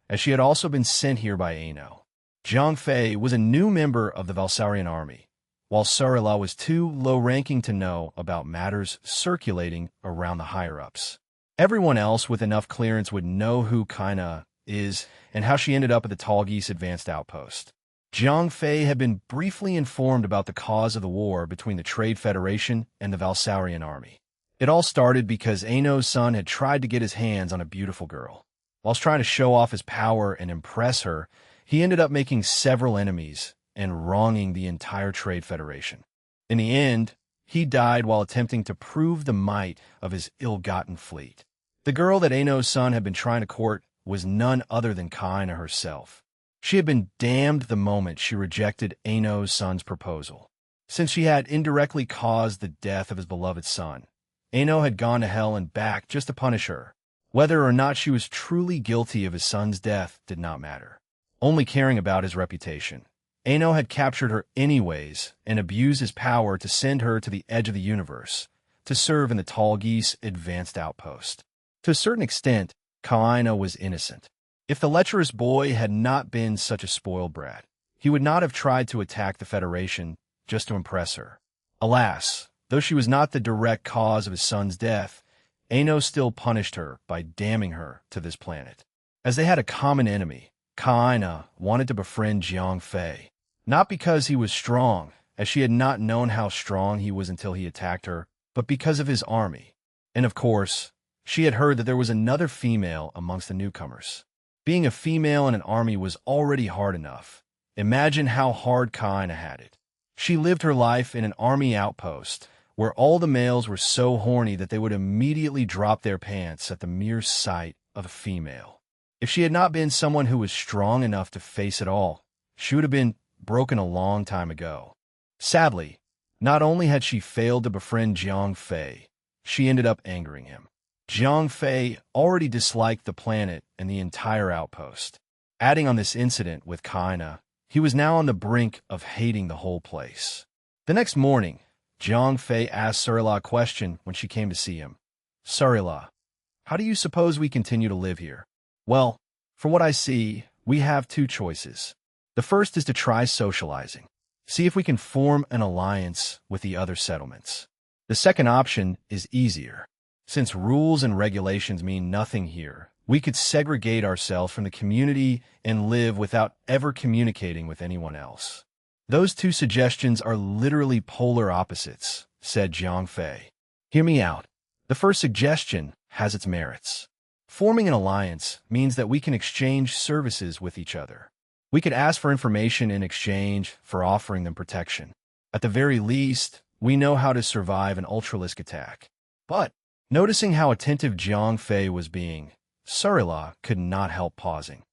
as she had also been sent here by Ano. Jiang Fei was a new member of the Valsarian army, while Sarila was too low-ranking to know about matters circulating around the higher-ups. Everyone else with enough clearance would know who Kaina is and how she ended up at the Tall Geese Advanced Outpost. Jiang Fei had been briefly informed about the cause of the war between the Trade Federation and the Valsarian army. It all started because Ano's son had tried to get his hands on a beautiful girl. Whilst trying to show off his power and impress her, he ended up making several enemies and wronging the entire Trade Federation. In the end, he died while attempting to prove the might of his ill-gotten fleet. The girl that Ano's son had been trying to court was none other than Kaina herself. She had been damned the moment she rejected Ano's son's proposal. Since she had indirectly caused the death of his beloved son, Ano had gone to hell and back just to punish her. Whether or not she was truly guilty of his son's death did not matter. Only caring about his reputation, Ano had captured her anyways and abused his power to send her to the edge of the universe, to serve in the Tall Geese Advanced Outpost. To a certain extent, Kaina was innocent. If the lecherous boy had not been such a spoiled brat, he would not have tried to attack the Federation just to impress her. Alas, though she was not the direct cause of his son's death, Ano still punished her by damning her to this planet. As they had a common enemy, Kaina wanted to befriend Jiang Fei, not because he was strong, as she had not known how strong he was until he attacked her, but because of his army. And of course, she had heard that there was another female amongst the newcomers. Being a female in an army was already hard enough. Imagine how hard Kaina had it. She lived her life in an army outpost, where all the males were so horny that they would immediately drop their pants at the mere sight of a female. If she had not been someone who was strong enough to face it all, she would have been broken a long time ago. Sadly, not only had she failed to befriend Jiang Fei, she ended up angering him. Jiang Fei already disliked the planet and the entire outpost. Adding on this incident with Kaina, he was now on the brink of hating the whole place. The next morning, Jiang Fei asked Surila a question when she came to see him. Surila, how do you suppose we continue to live here? Well, from what I see, we have two choices. The first is to try socializing. See if we can form an alliance with the other settlements. The second option is easier. Since rules and regulations mean nothing here, we could segregate ourselves from the community and live without ever communicating with anyone else. Those two suggestions are literally polar opposites, said Jiang Fei. Hear me out. The first suggestion has its merits. Forming an alliance means that we can exchange services with each other. We could ask for information in exchange for offering them protection. At the very least, we know how to survive an ultralisk attack. But, noticing how attentive Jiang Fei was being, Surila could not help pausing.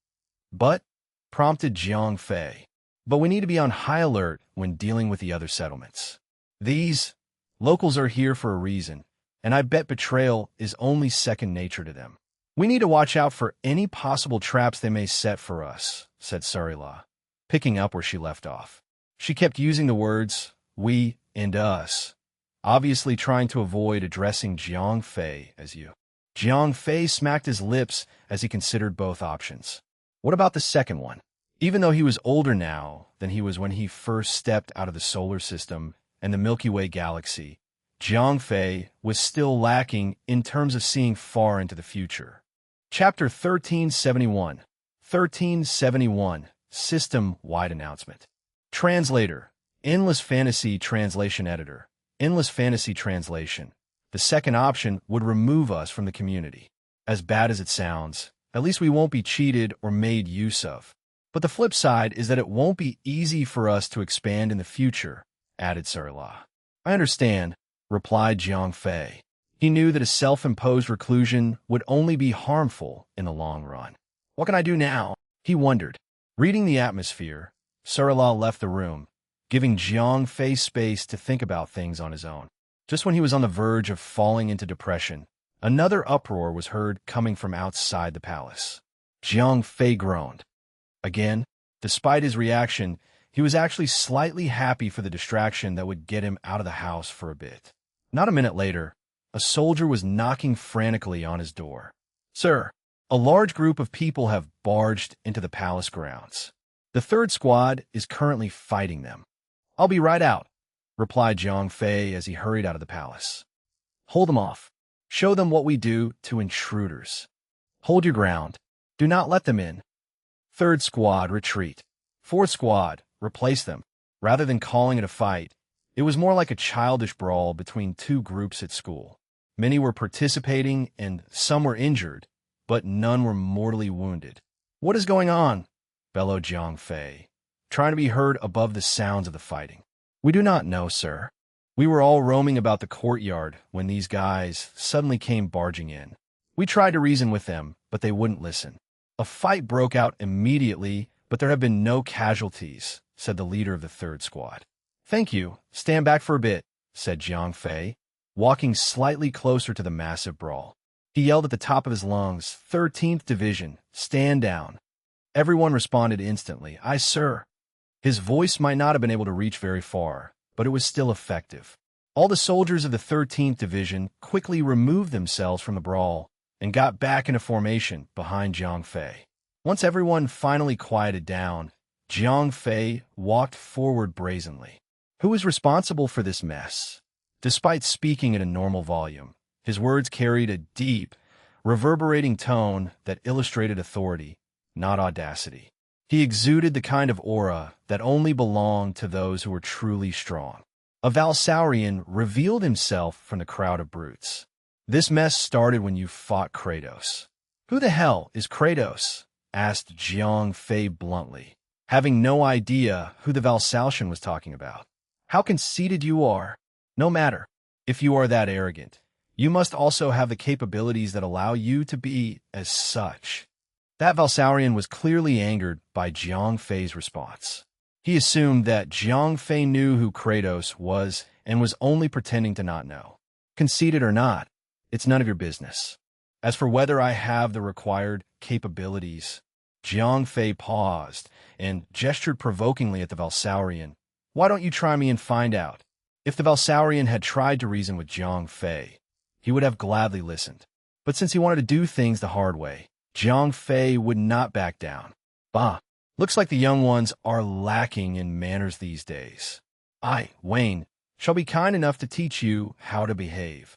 But, prompted Jiang Fei. But we need to be on high alert when dealing with the other settlements. These locals are here for a reason, and I bet betrayal is only second nature to them. We need to watch out for any possible traps they may set for us, said Surila, picking up where she left off. She kept using the words, we and us, obviously trying to avoid addressing Jiang Fei as you. Jiang Fei smacked his lips as he considered both options. What about the second one? Even though he was older now than he was when he first stepped out of the solar system and the Milky Way galaxy, Jiang Fei was still lacking in terms of seeing far into the future. Chapter 1371. 1371. System-wide announcement. Translator. Endless Fantasy Translation Editor. Endless Fantasy Translation. The second option would remove us from the community. As bad as it sounds, at least we won't be cheated or made use of. But the flip side is that it won't be easy for us to expand in the future, added Surila. I understand, replied Jiang Fei. He knew that a self-imposed reclusion would only be harmful in the long run. What can I do now? He wondered. Reading the atmosphere, Surila left the room, giving Jiang Fei space to think about things on his own. Just when he was on the verge of falling into depression, another uproar was heard coming from outside the palace. Jiang Fei groaned. Again, despite his reaction, he was actually slightly happy for the distraction that would get him out of the house for a bit. Not a minute later, a soldier was knocking frantically on his door. Sir, a large group of people have barged into the palace grounds. The third squad is currently fighting them. I'll be right out, replied Jiang Fei as he hurried out of the palace. Hold them off. Show them what we do to intruders. Hold your ground. Do not let them in. Third squad, retreat. Fourth squad, replace them. Rather than calling it a fight, it was more like a childish brawl between two groups at school. Many were participating and some were injured, but none were mortally wounded. What is going on? Bellowed Jiang Fei, trying to be heard above the sounds of the fighting. We do not know, sir. We were all roaming about the courtyard when these guys suddenly came barging in. We tried to reason with them, but they wouldn't listen. A fight broke out immediately, but there have been no casualties, said the leader of the third squad. Thank you. Stand back for a bit, said Jiang Fei, walking slightly closer to the massive brawl. He yelled at the top of his lungs, 13th Division, stand down. Everyone responded instantly, Aye, sir. His voice might not have been able to reach very far, but it was still effective. All the soldiers of the 13th Division quickly removed themselves from the brawl, and got back into formation behind Jiang Fei. Once everyone finally quieted down, Jiang Fei walked forward brazenly. Who was responsible for this mess? Despite speaking at a normal volume, his words carried a deep, reverberating tone that illustrated authority, not audacity. He exuded the kind of aura that only belonged to those who were truly strong. A Valsaurian revealed himself from the crowd of brutes. This mess started when you fought Kratos. Who the hell is Kratos? Asked Jiang Fei bluntly, having no idea who the Valsaurian was talking about. How conceited you are. No matter. If you are that arrogant, you must also have the capabilities that allow you to be as such. That Valsaurian was clearly angered by Jiang Fei's response. He assumed that Jiang Fei knew who Kratos was and was only pretending to not know. Conceited or not, it's none of your business. As for whether I have the required capabilities, Jiang Fei paused and gestured provokingly at the Valsaurian. Why don't you try me and find out? If the Valsaurian had tried to reason with Jiang Fei, he would have gladly listened. But since he wanted to do things the hard way, Jiang Fei would not back down. Bah, looks like the young ones are lacking in manners these days. I, Wayne, shall be kind enough to teach you how to behave.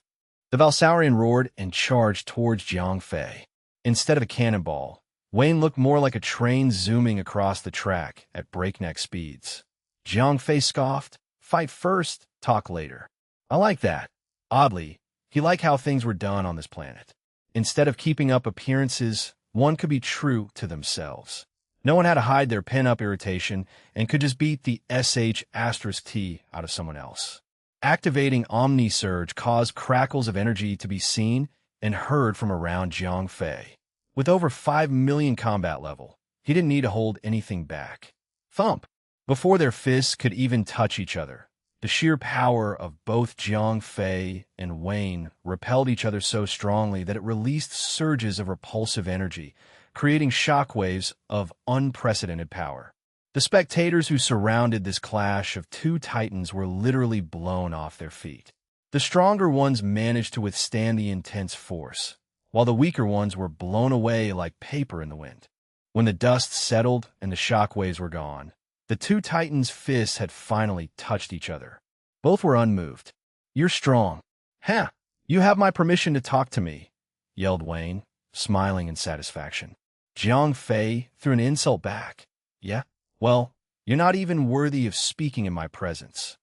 The Valsaurian roared and charged towards Jiang Fei. Instead of a cannonball, Wayne looked more like a train zooming across the track at breakneck speeds. Jiang Fei scoffed, "Fight first, talk later." I like that. Oddly, he liked how things were done on this planet. Instead of keeping up appearances, one could be true to themselves. No one had to hide their pin-up irritation and could just beat the sh*t out of someone else. Activating Omni-Surge caused crackles of energy to be seen and heard from around Jiang Fei. With over 5 million combat level, he didn't need to hold anything back. Thump! Before their fists could even touch each other, the sheer power of both Jiang Fei and Wayne repelled each other so strongly that it released surges of repulsive energy, creating shockwaves of unprecedented power. The spectators who surrounded this clash of two titans were literally blown off their feet. The stronger ones managed to withstand the intense force, while the weaker ones were blown away like paper in the wind. When the dust settled and the shockwaves were gone, the two titans' fists had finally touched each other. Both were unmoved. "You're strong." "Huh, you have my permission to talk to me," yelled Wayne, smiling in satisfaction. Jiang Fei threw an insult back. "Yeah? Well, you're not even worthy of speaking in my presence."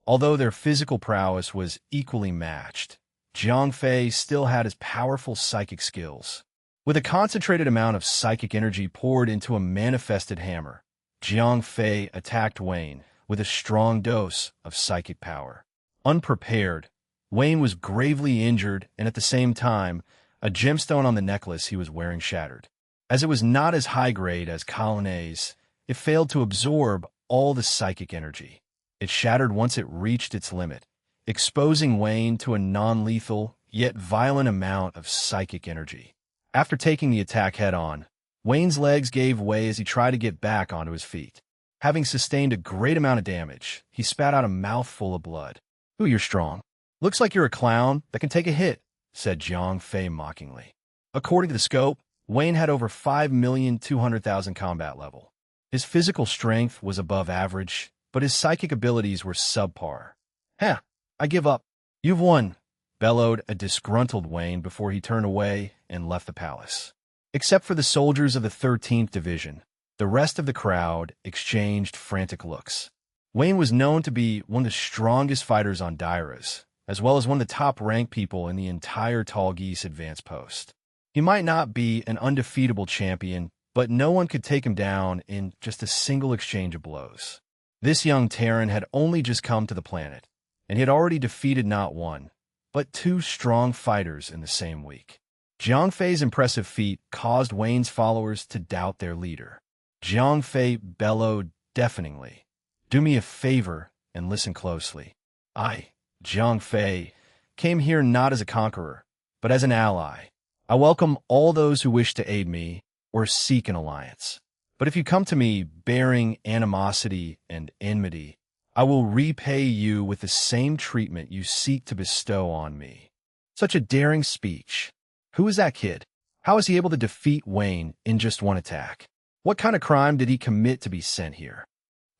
Although their physical prowess was equally matched, Jiang Fei still had his powerful psychic skills. With a concentrated amount of psychic energy poured into a manifested hammer, Jiang Fei attacked Wayne with a strong dose of psychic power. Unprepared, Wayne was gravely injured, and at the same time, a gemstone on the necklace he was wearing shattered. As it was not as high-grade as Colonnades, it failed to absorb all the psychic energy. It shattered once it reached its limit, exposing Wayne to a non-lethal, yet violent amount of psychic energy. After taking the attack head-on, Wayne's legs gave way as he tried to get back onto his feet. Having sustained a great amount of damage, he spat out a mouthful of blood. "Ooh, you're strong. Looks like you're a clown that can take a hit," said Jiang Fei mockingly. According to the scope, Wayne had over 5,200,000 combat level. His physical strength was above average, but his psychic abilities were subpar. "Heh, I give up." "You've won," bellowed a disgruntled Wayne before he turned away and left the palace. Except for the soldiers of the 13th Division, the rest of the crowd exchanged frantic looks. Wayne was known to be one of the strongest fighters on Dairas, as well as one of the top-ranked people in the entire Tall Geese advance post. He might not be an undefeatable champion, but no one could take him down in just a single exchange of blows. This young Terran had only just come to the planet, and he had already defeated not one, but two strong fighters in the same week. Jiang Fei's impressive feat caused Wayne's followers to doubt their leader. Jiang Fei bellowed deafeningly, "Do me a favor and listen closely. I, Jiang Fei, came here not as a conqueror, but as an ally. I welcome all those who wish to aid me or seek an alliance. But if you come to me bearing animosity and enmity, I will repay you with the same treatment you seek to bestow on me." Such a daring speech. Who is that kid? How is he able to defeat Wayne in just one attack? What kind of crime did he commit to be sent here?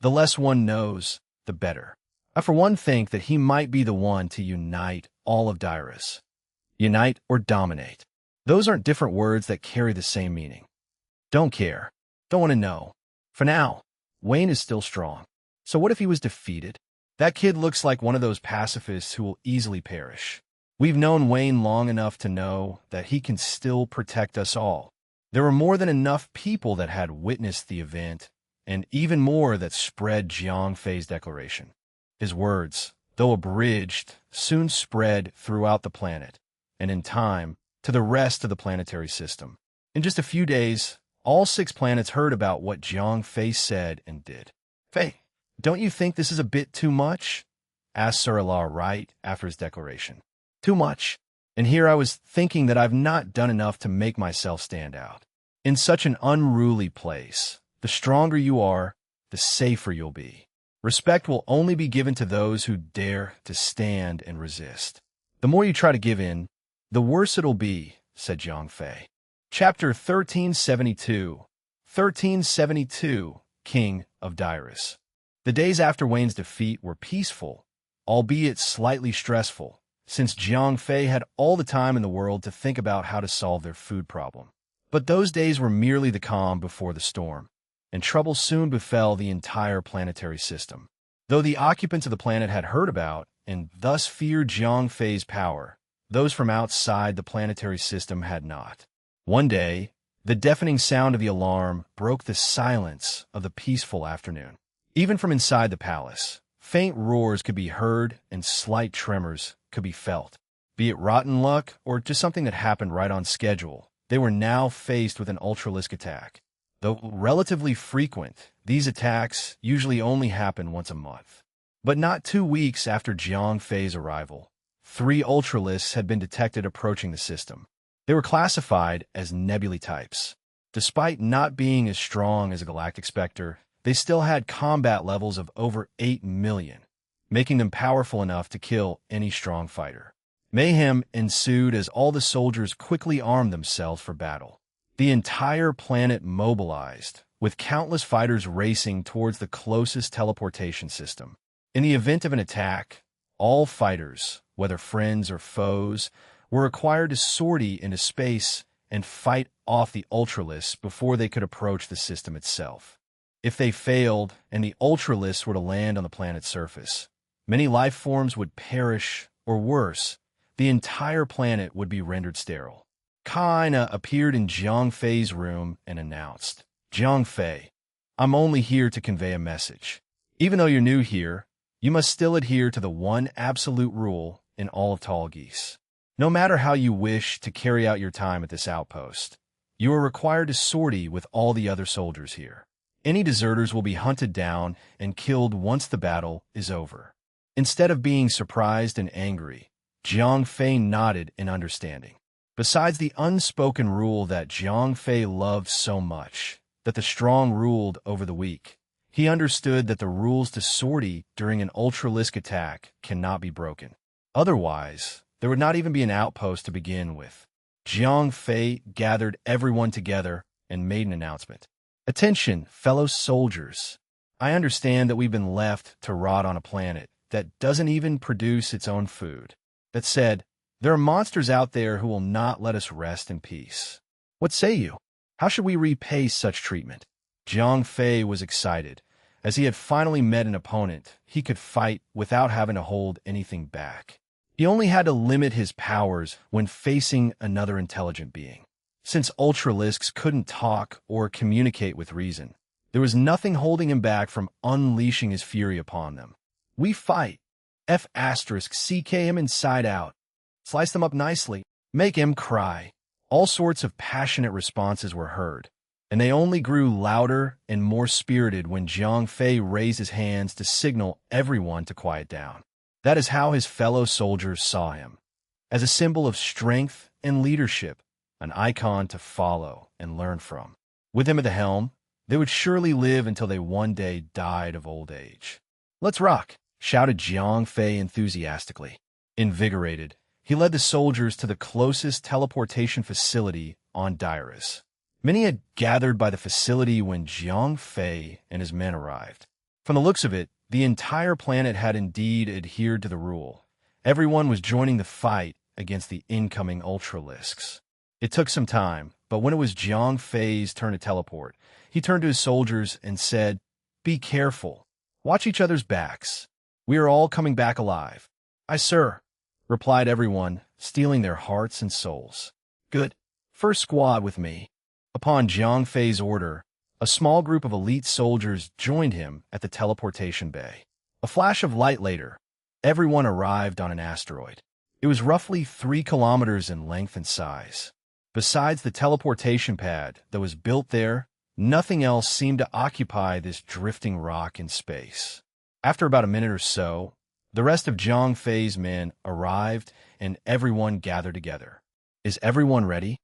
The less one knows, the better. I for one think that he might be the one to unite all of Dyrus. Unite or dominate. Those aren't different words that carry the same meaning. Don't care. Don't want to know. For now, Wayne is still strong. So what if he was defeated? That kid looks like one of those pacifists who will easily perish. We've known Wayne long enough to know that he can still protect us all. There were more than enough people that had witnessed the event, and even more that spread Jiang Fei's declaration. His words, though abridged, soon spread throughout the planet, and in time, to the rest of the planetary system. In just a few days, all 6 planets heard about what Jiang Fei said and did. Fei, don't you think this is a bit too much? Asked Surilar right after his declaration. Too much. And here I was thinking that I've not done enough to make myself stand out. In such an unruly place, the stronger you are, the safer you'll be. Respect will only be given to those who dare to stand and resist. The more you try to give in, the worse it'll be, said Jiang Fei. Chapter 1372. 1372, King of Dyrus. The days after Wayne's defeat were peaceful, albeit slightly stressful, since Jiang Fei had all the time in the world to think about how to solve their food problem. But those days were merely the calm before the storm, and trouble soon befell the entire planetary system. Though the occupants of the planet had heard about, and thus feared Jiang Fei's power, those from outside the planetary system had not. One day, the deafening sound of the alarm broke the silence of the peaceful afternoon. Even from inside the palace, faint roars could be heard and slight tremors could be felt. Be it rotten luck or just something that happened right on schedule, they were now faced with an ultralisk attack. Though relatively frequent, these attacks usually only happen once a month. But not 2 weeks after Jiang Fei's arrival, 3 ultralisks had been detected approaching the system. They were classified as nebulae types. Despite not being as strong as a galactic specter, they still had combat levels of over 8 million, making them powerful enough to kill any strong fighter. Mayhem ensued as all the soldiers quickly armed themselves for battle. The entire planet mobilized, with countless fighters racing towards the closest teleportation system. In the event of an attack, all fighters, whether friends or foes, were required to sortie into space and fight off the ultralisks before they could approach the system itself. If they failed and the ultralisks were to land on the planet's surface, many life forms would perish, or worse, the entire planet would be rendered sterile. Kaina appeared in Jiang Fei's room and announced, Jiang Fei, I'm only here to convey a message. Even though you're new here, you must still adhere to the one absolute rule in all of Tall Geese. No matter how you wish to carry out your time at this outpost, you are required to sortie with all the other soldiers here. Any deserters will be hunted down and killed once the battle is over. Instead of being surprised and angry, Jiang Fei nodded in understanding. Besides the unspoken rule that Jiang Fei loved so much, that the strong ruled over the weak, he understood that the rules to sortie during an ultralisk attack cannot be broken. Otherwise, there would not even be an outpost to begin with. Jiang Fei gathered everyone together and made an announcement. Attention, fellow soldiers. I understand that we've been left to rot on a planet that doesn't even produce its own food. That said, there are monsters out there who will not let us rest in peace. What say you? How should we repay such treatment? Jiang Fei was excited, as he had finally met an opponent he could fight without having to hold anything back. He only had to limit his powers when facing another intelligent being. Since ultralisks couldn't talk or communicate with reason, there was nothing holding him back from unleashing his fury upon them. We fight. CK him inside out. Slice them up nicely. Make him cry. All sorts of passionate responses were heard, and they only grew louder and more spirited when Jiang Fei raised his hands to signal everyone to quiet down. That is how his fellow soldiers saw him, as a symbol of strength and leadership, an icon to follow and learn from. With him at the helm, they would surely live until they one day died of old age. Let's rock, shouted Jiang Fei enthusiastically. Invigorated, He led the soldiers to the closest teleportation facility on Dyrus. Many had gathered by the facility when Jiang Fei and his men arrived. From the looks of it, the entire planet had indeed adhered to the rule. Everyone was joining the fight against the incoming Ultralisks. It took some time, but when it was Jiang Fei's turn to teleport, he turned to his soldiers and said, "Be careful. Watch each other's backs. We are all coming back alive." "Aye, sir," replied everyone, steeling their hearts and souls. "Good. First squad with me." Upon Jiang Fei's order, a small group of elite soldiers joined him at the teleportation bay. A flash of light later, everyone arrived on an asteroid. It was roughly 3 kilometers in length and size. Besides the teleportation pad that was built there, nothing else seemed to occupy this drifting rock in space. After about a minute or so, the rest of Jiang Fei's men arrived and everyone gathered together. "Is everyone ready?"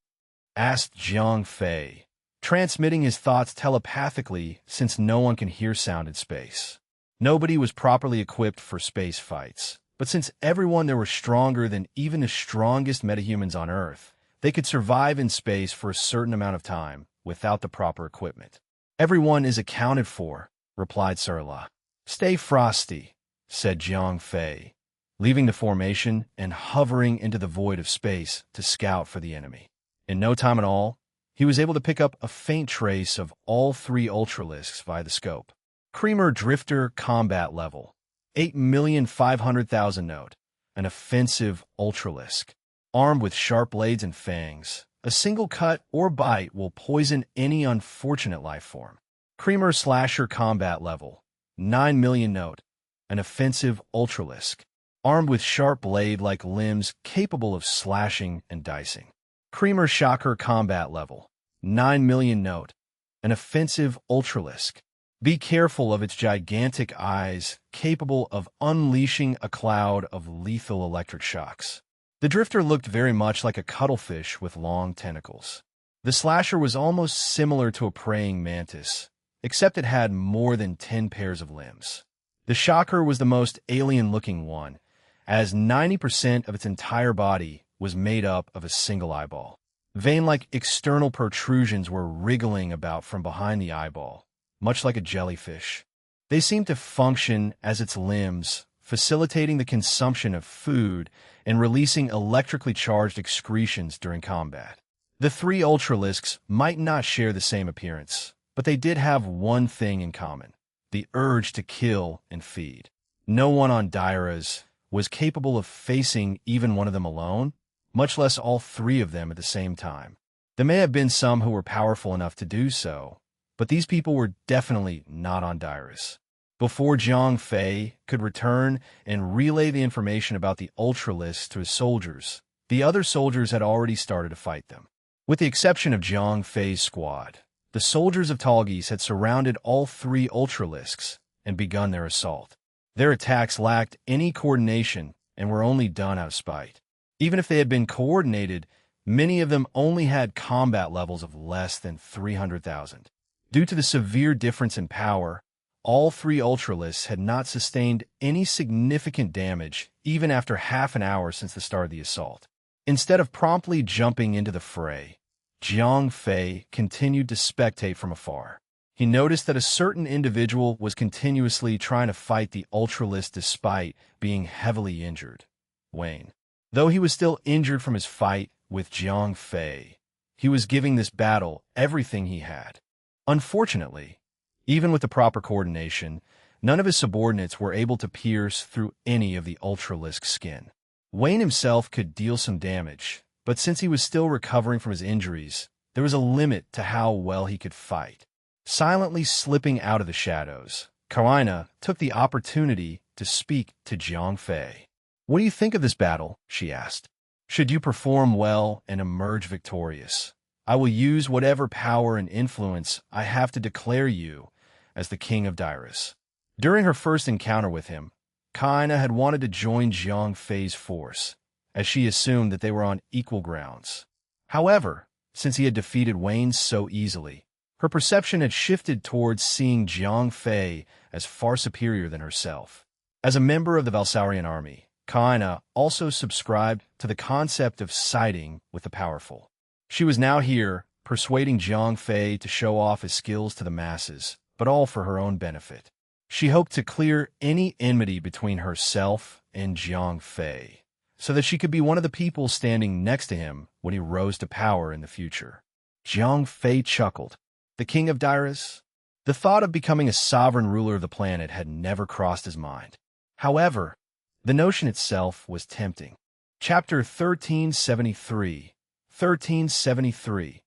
asked Jiang Fei, transmitting his thoughts telepathically since no one can hear sound in space. Nobody was properly equipped for space fights, but since everyone there were stronger than even the strongest metahumans on Earth, they could survive in space for a certain amount of time without the proper equipment. "Everyone is accounted for," replied Surla. "Stay frosty," said Jiang Fei, leaving the formation and hovering into the void of space to scout for the enemy. In no time at all, he was able to pick up a faint trace of all 3 Ultralisks via the scope. Creamer Drifter Combat Level, 8,500,000 note, an offensive Ultralisk. Armed with sharp blades and fangs, a single cut or bite will poison any unfortunate life form. Creamer Slasher Combat Level, 9 million note, an offensive Ultralisk. Armed with sharp blade-like limbs capable of slashing and dicing. Creamer Shocker Combat Level, 9 million note, an offensive Ultralisk. Be careful of its gigantic eyes capable of unleashing a cloud of lethal electric shocks. The drifter looked very much like a cuttlefish with long tentacles. The slasher was almost similar to a praying mantis, except it had more than 10 pairs of limbs. The shocker was the most alien-looking one, as 90% of its entire body was made up of a single eyeball. Vein-like external protrusions were wriggling about from behind the eyeball, much like a jellyfish. They seemed to function as its limbs, facilitating the consumption of food and releasing electrically charged excretions during combat. The 3 Ultralisks might not share the same appearance, but they did have one thing in common: the urge to kill and feed. No one on Dyrus was capable of facing even one of them alone, much less all 3 of them at the same time. There may have been some who were powerful enough to do so, but these people were definitely not on Dyrus. Before Jiang Fei could return and relay the information about the Ultralisks to his soldiers, the other soldiers had already started to fight them. With the exception of Jiang Fei's squad, the soldiers of Talgis had surrounded all 3 Ultralisks and begun their assault. Their attacks lacked any coordination and were only done out of spite. Even if they had been coordinated, many of them only had combat levels of less than 300,000. Due to the severe difference in power, all 3 Ultralisks had not sustained any significant damage even after half an hour since the start of the assault. Instead of promptly jumping into the fray, Jiang Fei continued to spectate from afar. He noticed that a certain individual was continuously trying to fight the Ultralisk despite being heavily injured. Wayne. Though he was still injured from his fight with Jiang Fei, he was giving this battle everything he had. Unfortunately, even with the proper coordination, none of his subordinates were able to pierce through any of the Ultralisk skin. Wayne himself could deal some damage, but since he was still recovering from his injuries, there was a limit to how well he could fight. Silently slipping out of the shadows, Karina took the opportunity to speak to Jiang Fei. "What do you think of this battle?" she asked. "Should you perform well and emerge victorious, I will use whatever power and influence I have to declare you as the king of Dyrus." During her first encounter with him, Kaina had wanted to join Jiang Fei's force, as she assumed that they were on equal grounds. However, since he had defeated Wayne so easily, her perception had shifted towards seeing Jiang Fei as far superior than herself. As a member of the Valsaurian army, Kaina also subscribed to the concept of siding with the powerful. She was now here, persuading Jiang Fei to show off his skills to the masses, but all for her own benefit. She hoped to clear any enmity between herself and Jiang Fei, so that she could be one of the people standing next to him when he rose to power in the future. Jiang Fei chuckled. The king of Dairas? The thought of becoming a sovereign ruler of the planet had never crossed his mind. However, the notion itself was tempting. Chapter 1373. 1373.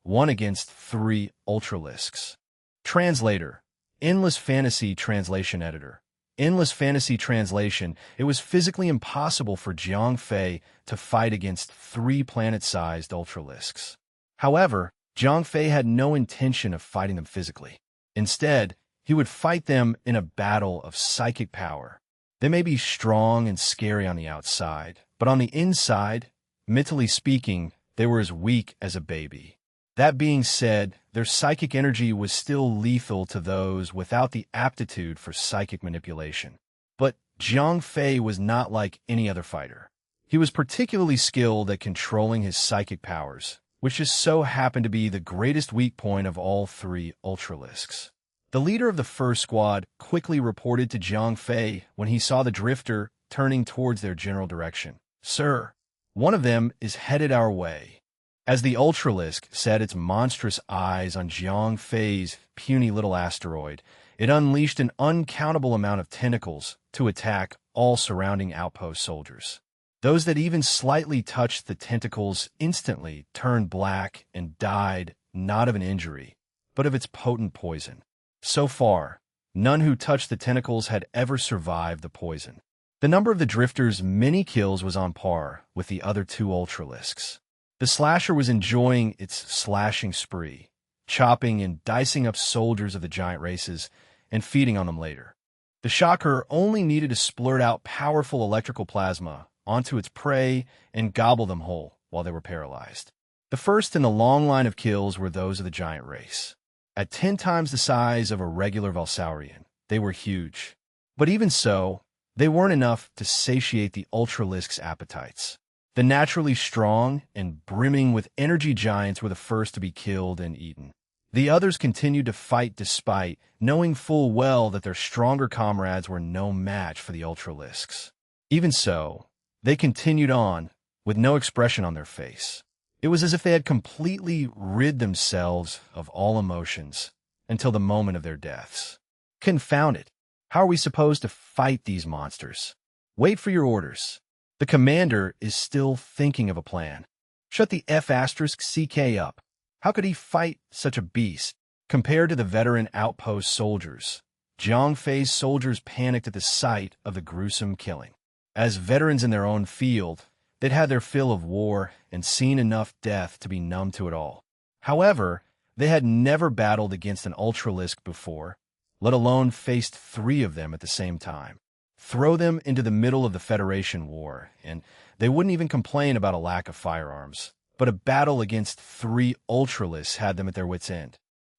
1 against 3 Ultralisks. Translator. Endless Fantasy Translation Editor. Endless Fantasy Translation. It was physically impossible for Jiang Fei to fight against 3 planet-sized Ultralisks. However, Jiang Fei had no intention of fighting them physically. Instead, he would fight them in a battle of psychic power. They may be strong and scary on the outside, but on the inside, mentally speaking, they were as weak as a baby. That being said, their psychic energy was still lethal to those without the aptitude for psychic manipulation. But Jiang Fei was not like any other fighter. He was particularly skilled at controlling his psychic powers, which just so happened to be the greatest weak point of all 3 Ultralisks. The leader of the first squad quickly reported to Jiang Fei when he saw the drifter turning towards their general direction. "Sir, one of them is headed our way." As the Ultralisk set its monstrous eyes on Jiang Fei's puny little asteroid, it unleashed an uncountable amount of tentacles to attack all surrounding outpost soldiers. Those that even slightly touched the tentacles instantly turned black and died not of an injury, but of its potent poison. So far, none who touched the tentacles had ever survived the poison. The number of the drifters' many kills was on par with the other 2 Ultralisks. The slasher was enjoying its slashing spree, chopping and dicing up soldiers of the giant races and feeding on them later. The shocker only needed to splurt out powerful electrical plasma onto its prey and gobble them whole while they were paralyzed. The first in the long line of kills were those of the giant race. At 10 times the size of a regular Valsaurian, they were huge. But even so, they weren't enough to satiate the Ultralisk's appetites. The naturally strong and brimming with energy giants were the first to be killed and eaten. The others continued to fight despite knowing full well that their stronger comrades were no match for the Ultralisks. Even so, they continued on with no expression on their face. It was as if they had completely rid themselves of all emotions until the moment of their deaths. Confound it! How are we supposed to fight these monsters? Wait for your orders. The commander is still thinking of a plan. Shut the F***CK up. How could he fight such a beast? Compared to the veteran outpost soldiers, Jiang Fei's soldiers panicked at the sight of the gruesome killing. As veterans in their own field, they'd had their fill of war and seen enough death to be numb to it all. However, they had never battled against an Ultralisk before, let alone faced 3 of them at the same time. Throw them into the middle of the Federation War, and they wouldn't even complain about a lack of firearms. But a battle against 3 Ultralisks had them at their wits' end.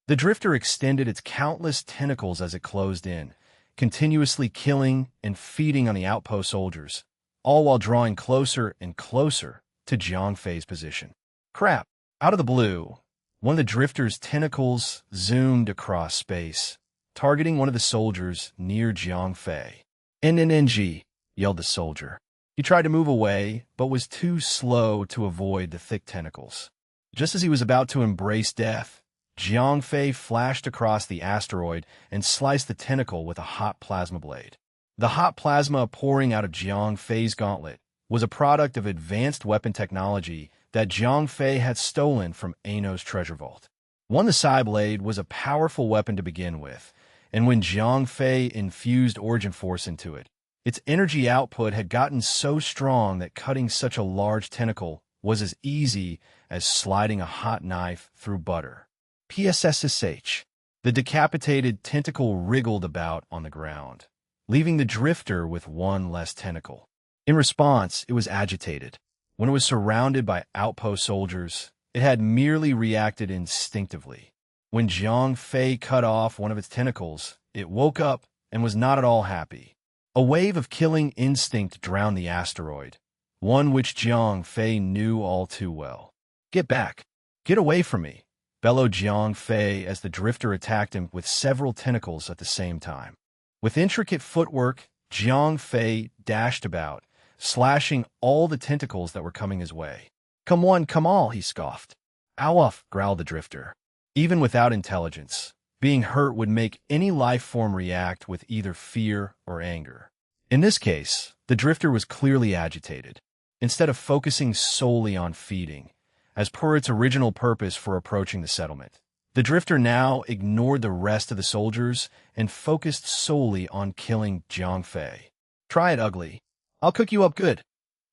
The drifter extended its countless tentacles as it closed in, continuously killing and feeding on the outpost soldiers, all while drawing closer and closer to Jiang Fei's position. Crap! Out of the blue, one of the drifter's tentacles zoomed across space, targeting one of the soldiers near Jiang Fei. "NNNG," yelled the soldier. He tried to move away, but was too slow to avoid the thick tentacles. Just as he was about to embrace death, Jiang Fei flashed across the asteroid and sliced the tentacle with a hot plasma blade. The hot plasma pouring out of Jiang Fei's gauntlet was a product of advanced weapon technology that Jiang Fei had stolen from Ano's treasure vault. The Psi Blade was a powerful weapon to begin with, and when Jiang Fei infused Origin Force into it, its energy output had gotten so strong that cutting such a large tentacle was as easy as sliding a hot knife through butter. PSSSH. The decapitated tentacle wriggled about on the ground, leaving the drifter with 1 less tentacle. In response, it was agitated. When it was surrounded by outpost soldiers, it had merely reacted instinctively. When Jiang Fei cut off one of its tentacles, it woke up and was not at all happy. A wave of killing instinct drowned the asteroid, one which Jiang Fei knew all too well. "Get back! Get away from me!" bellowed Jiang Fei as the drifter attacked him with several tentacles at the same time. With intricate footwork, Jiang Fei dashed about, slashing all the tentacles that were coming his way. "Come one, come all," he scoffed. "Ow-off," growled the drifter. Even without intelligence, being hurt would make any life form react with either fear or anger. In this case, the drifter was clearly agitated. Instead of focusing solely on feeding, as per its original purpose for approaching the settlement, the drifter now ignored the rest of the soldiers and focused solely on killing Jiang Fei. "Try it, ugly. I'll cook you up good,"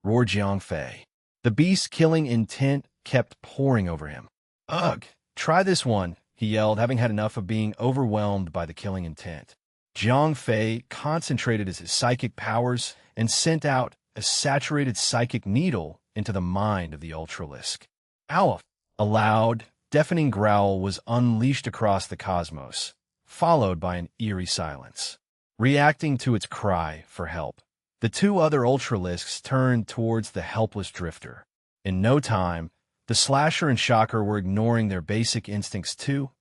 roared Jiang Fei. The beast-killing intent kept pouring over him. "Ugh, try this one," he yelled, having had enough of being overwhelmed by the killing intent. Jiang Fei concentrated his psychic powers and sent out a saturated psychic needle into the mind of the Ultralisk. "Ow!" A loud, deafening growl was unleashed across the cosmos, followed by an eerie silence. Reacting to its cry for help, the two other Ultralisks turned towards the helpless drifter. In no time, the Slasher and Shocker were ignoring their basic instincts too,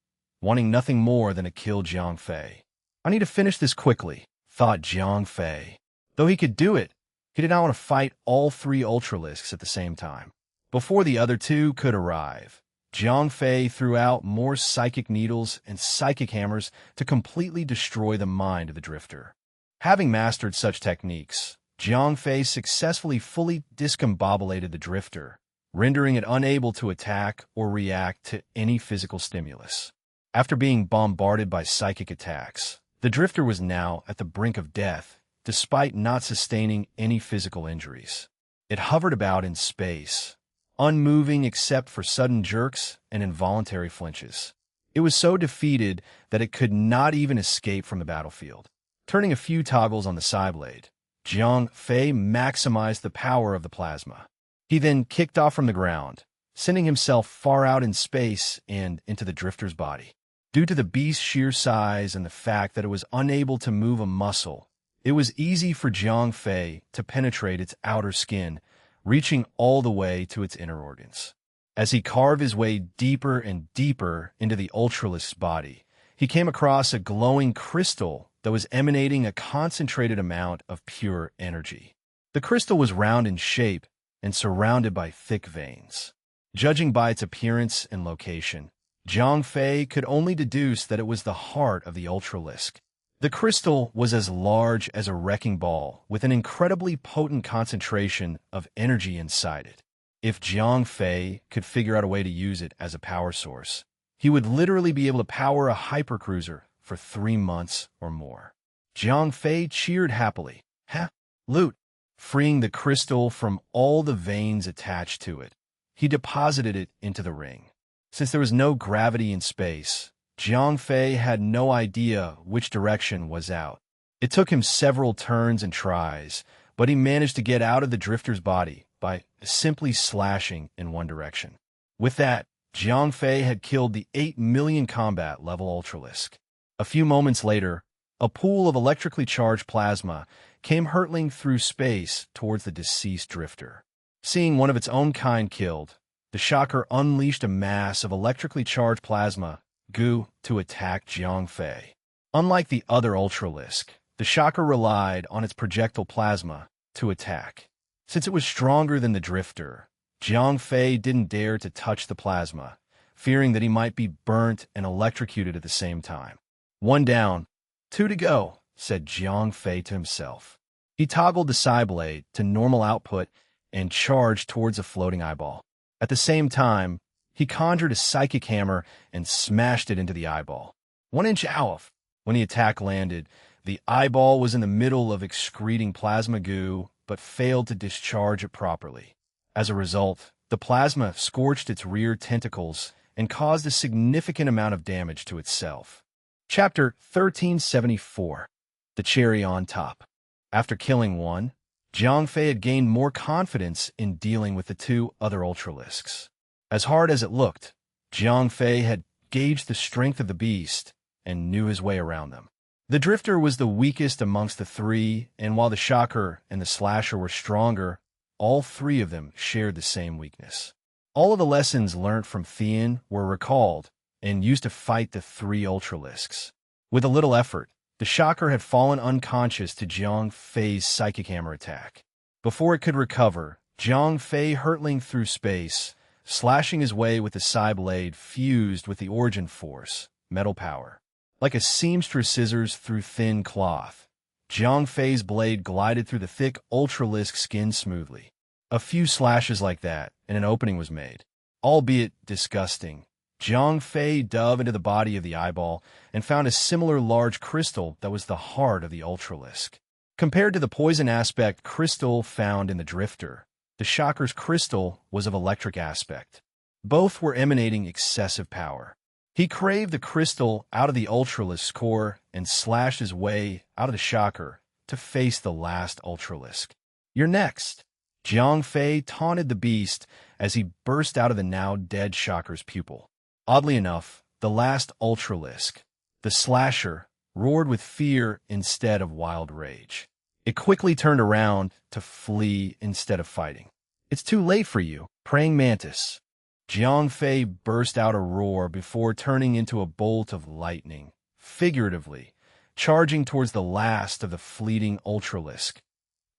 wanting nothing more than to kill Jiang Fei. "I need to finish this quickly," thought Jiang Fei. Though he could do it, he did not want to fight all three Ultralisks at the same time. Before the other two could arrive, Jiang Fei threw out more psychic needles and psychic hammers to completely destroy the mind of the drifter. Having mastered such techniques, Jiang Fei successfully fully discombobulated the drifter, rendering it unable to attack or react to any physical stimulus. After being bombarded by psychic attacks, the drifter was now at the brink of death, despite not sustaining any physical injuries. It hovered about in space, unmoving except for sudden jerks and involuntary flinches. It was so defeated that it could not even escape from the battlefield. Turning a few toggles on the Psyblade, Jiang Fei maximized the power of the plasma. He then kicked off from the ground, sending himself far out in space and into the drifter's body. Due to the beast's sheer size and the fact that it was unable to move a muscle, it was easy for Jiang Fei to penetrate its outer skin, reaching all the way to its inner organs. As he carved his way deeper and deeper into the Ultralisk's body, he came across a glowing crystal that was emanating a concentrated amount of pure energy. The crystal was round in shape and surrounded by thick veins. Judging by its appearance and location, Jiang Fei could only deduce that it was the heart of the Ultralisk. The crystal was as large as a wrecking ball, with an incredibly potent concentration of energy inside it. If Jiang Fei could figure out a way to use it as a power source, he would literally be able to power a hypercruiser for 3 months or more. Jiang Fei cheered happily. "Ha! Loot!" Freeing the crystal from all the veins attached to it, he deposited it into the ring. Since there was no gravity in space, Jiang Fei had no idea which direction was out. It took him several turns and tries, but he managed to get out of the drifter's body by simply slashing in one direction. With that, Jiang Fei had killed the 8 million combat level Ultralisk. A few moments later, a pool of electrically charged plasma came hurtling through space towards the deceased drifter. Seeing one of its own kind killed, the Shocker unleashed a mass of electrically charged plasma goo to attack Jiang Fei. Unlike the other Ultralisk, the Shocker relied on its projectile plasma to attack. Since it was stronger than the drifter, Jiang Fei didn't dare to touch the plasma, fearing that he might be burnt and electrocuted at the same time. "One down, 2 to go," said Jiang Fei to himself. He toggled the Psyblade to normal output and charged towards a floating eyeball. At the same time, he conjured a psychic hammer and smashed it into the eyeball. 1 inch off. When the attack landed, the eyeball was in the middle of excreting plasma goo, but failed to discharge it properly. As a result, the plasma scorched its rear tentacles and caused a significant amount of damage to itself. Chapter 1374. The Cherry on Top. After killing one, Jiang Fei had gained more confidence in dealing with the 2 other Ultralisks. As hard as it looked, Jiang Fei had gauged the strength of the beast and knew his way around them. The Drifter was the weakest amongst the three, and while the Shocker and the Slasher were stronger, all three of them shared the same weakness. All of the lessons learned from Thean were recalled and used to fight the three Ultralisks. With a little effort, the Shocker had fallen unconscious to Jiang Fei's psychic hammer attack. Before it could recover, Jiang Fei hurtling through space, slashing his way with the Psy Blade fused with the Origin Force, metal power. Like a seamstress scissors through thin cloth, Jiang Fei's blade glided through the thick Ultralisk skin smoothly. A few slashes like that, and an opening was made. Albeit disgusting, Jiang Fei dove into the body of the eyeball and found a similar large crystal that was the heart of the Ultralisk. Compared to the poison aspect crystal found in the Drifter, the Shocker's crystal was of electric aspect. Both were emanating excessive power. He craved the crystal out of the Ultralisk's core and slashed his way out of the Shocker to face the last Ultralisk. "You're next," Jiang Fei taunted the beast as he burst out of the now dead Shocker's pupil. Oddly enough, the last Ultralisk, the Slasher, roared with fear instead of wild rage. It quickly turned around to flee instead of fighting. "It's too late for you, praying mantis." Jiang Fei burst out a roar before turning into a bolt of lightning, figuratively, charging towards the last of the fleeting Ultralisk.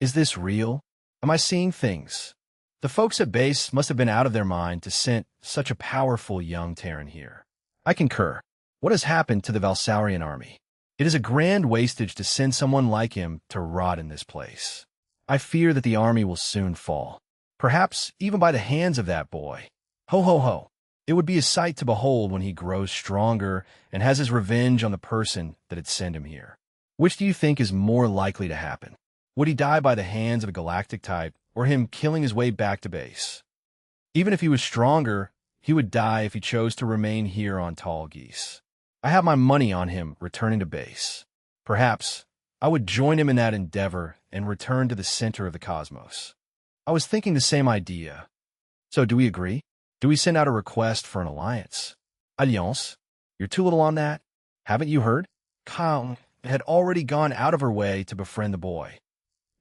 Is this real? Am I seeing things? The folks at base must have been out of their mind to send such a powerful young Terran here. I concur. What has happened to the Valsaurian army? It is a grand wastage to send someone like him to rot in this place. I fear that the army will soon fall, perhaps even by the hands of that boy. Ho ho ho. It would be a sight to behold when he grows stronger and has his revenge on the person that had sent him here. Which do you think is more likely to happen? Would he die by the hands of a galactic type, or him killing his way back to base? Even if he was stronger, he would die if he chose to remain here on Tall Geese. I have my money on him returning to base. Perhaps I would join him in that endeavor and return to the center of the cosmos. I was thinking the same idea. So do we agree? Do we send out a request for an alliance? Alliance? You're too little on that? Haven't you heard? Kyle had already gone out of her way to befriend the boy.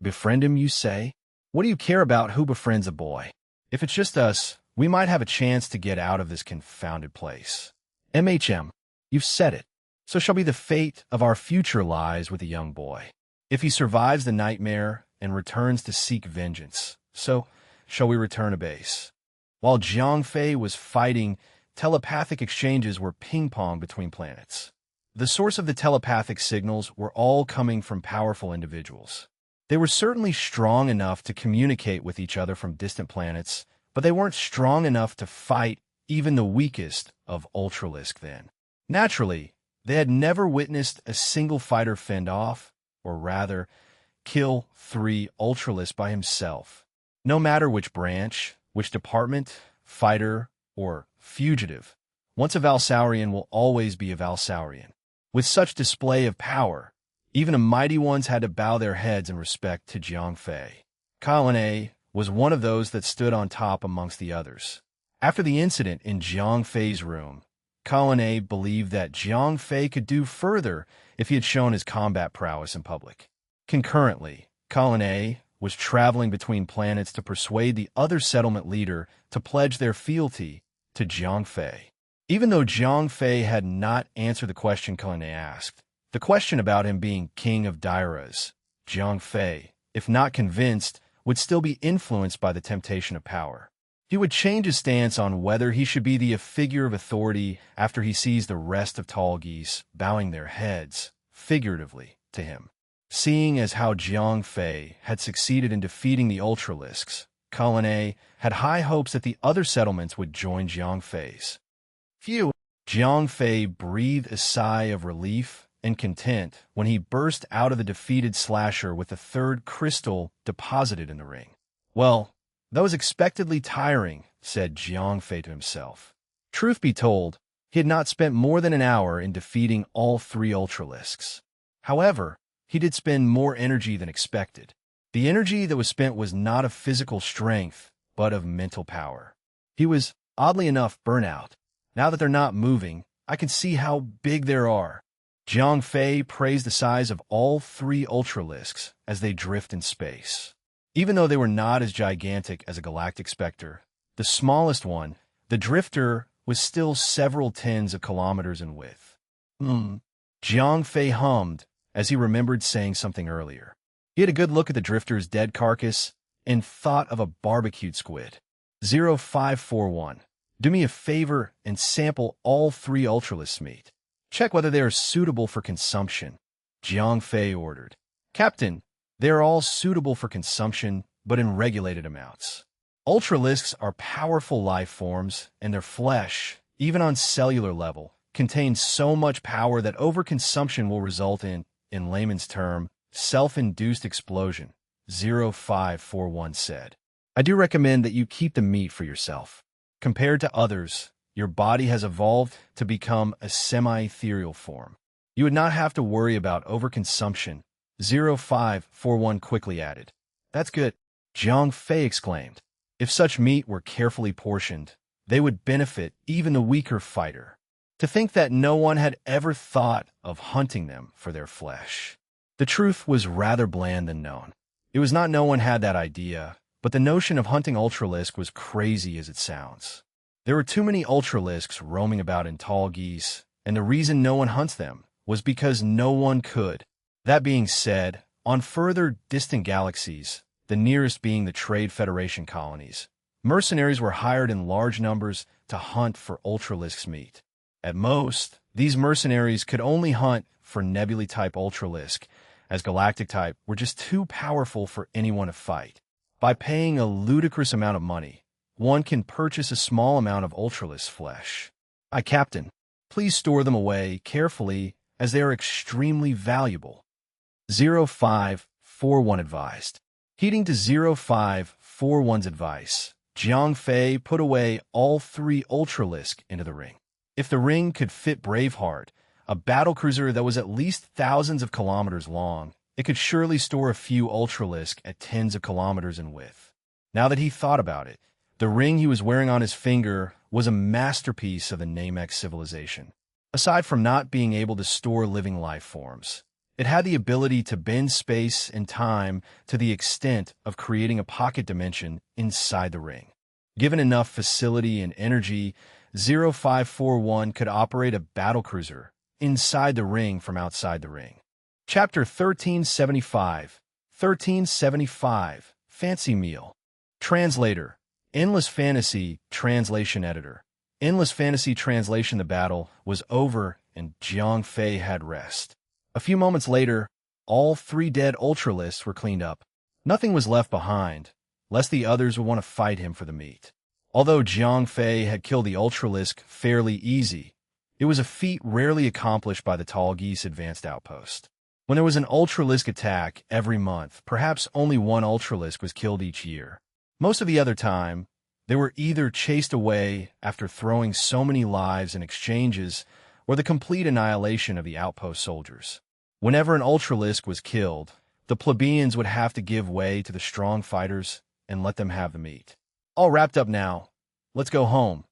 Befriend him, you say? What do you care about who befriends a boy? If it's just us, we might have a chance to get out of this confounded place. MHM, you've said it. So shall be the fate of our future lies with the young boy. If he survives the nightmare and returns to seek vengeance, so shall we return to base. While Jiang Fei was fighting, telepathic exchanges were ping-pong between planets. The source of the telepathic signals were all coming from powerful individuals. They were certainly strong enough to communicate with each other from distant planets, but they weren't strong enough to fight even the weakest of Ultralisk then. Naturally, they had never witnessed a single fighter fend off, or rather, kill 3 Ultralisk by himself. No matter which branch, which department, fighter, or fugitive, once a Valsaurian will always be a Valsaurian. With such display of power, even the mighty ones had to bow their heads in respect to Jiang Fei. Kalane was one of those that stood on top amongst the others. After the incident in Jiang Fei's room, Kalane believed that Jiang Fei could do further if he had shown his combat prowess in public. Concurrently, Kalane was traveling between planets to persuade the other settlement leader to pledge their fealty to Jiang Fei. Even though Jiang Fei had not answered the question Kalane asked, the question about him being king of Dairas, Jiang Fei, if not convinced, would still be influenced by the temptation of power. He would change his stance on whether he should be the figure of authority after he sees the rest of Tall Geese bowing their heads, figuratively, to him. Seeing as how Jiang Fei had succeeded in defeating the Ultralisks, Kalane had high hopes that the other settlements would join Jiang Fei's. Phew! Jiang Fei breathed a sigh of relief and content when he burst out of the defeated Slasher with the 3rd crystal deposited in the ring. Well, that was expectedly tiring, said Jiang Fei to himself. Truth be told, he had not spent more than an hour in defeating all 3 Ultralisks. However, he did spend more energy than expected. The energy that was spent was not of physical strength, but of mental power. He was, oddly enough, burnt out. Now that they're not moving, I can see how big they are. Jiang Fei praised the size of all three ultralisks as they drift in space. Even though they were not as gigantic as a galactic specter, the smallest one, the drifter, was still several tens of kilometers in width. Jiang Fei hummed as he remembered saying something earlier. He had a good look at the drifter's dead carcass and thought of a barbecued squid. 0541. Do me a favor and sample all three ultralisks meat. Check whether they are suitable for consumption, Jiang Fei ordered. Captain, they are all suitable for consumption, but in regulated amounts. Ultralisks are powerful life forms, and their flesh, even on cellular level, contains so much power that overconsumption will result in layman's term, self-induced explosion, 0541 said. I do recommend that you keep the meat for yourself. Compared to others, your body has evolved to become a semi-ethereal form. You would not have to worry about overconsumption, 0541 quickly added. That's good, Jiang Fei exclaimed. If such meat were carefully portioned, they would benefit even the weaker fighter. To think that no one had ever thought of hunting them for their flesh. The truth was rather bland than known. It was not no one had that idea, but the notion of hunting ultralisk was crazy as it sounds. There were too many ultralisks roaming about in tall geese, and the reason no one hunts them was because no one could. That being said, on further distant galaxies, the nearest being the Trade Federation colonies, mercenaries were hired in large numbers to hunt for ultralisks meat. At most, these mercenaries could only hunt for nebulae-type ultralisk, as galactic-type were just too powerful for anyone to fight. By paying a ludicrous amount of money, one can purchase a small amount of ultralisk flesh. Captain, please store them away carefully as they are extremely valuable. 0541 advised. Heeding to 0541's advice, Jiang Fei put away all three ultralisk into the ring. If the ring could fit Braveheart, a battlecruiser that was at least thousands of kilometers long, it could surely store a few ultralisk at tens of kilometers in width. Now that he thought about it, the ring he was wearing on his finger was a masterpiece of the Namek civilization. Aside from not being able to store living life forms, it had the ability to bend space and time to the extent of creating a pocket dimension inside the ring. Given enough facility and energy, 0541 could operate a battlecruiser inside the ring from outside the ring. Chapter 1375. 1375. Fancy Meal. Translator. Endless Fantasy Translation Editor. Endless Fantasy Translation. The battle was over and Jiang Fei had rest. A few moments later, all three dead ultralisks were cleaned up. Nothing was left behind, lest the others would want to fight him for the meat. Although Jiang Fei had killed the ultralisk fairly easy, it was a feat rarely accomplished by the Tall Geese Advanced Outpost. When there was an ultralisk attack every month, perhaps only one ultralisk was killed each year. Most of the other time, they were either chased away after throwing so many lives in exchanges or the complete annihilation of the outpost soldiers. Whenever an ultralisk was killed, the plebeians would have to give way to the strong fighters and let them have the meat. All wrapped up now. Let's go home.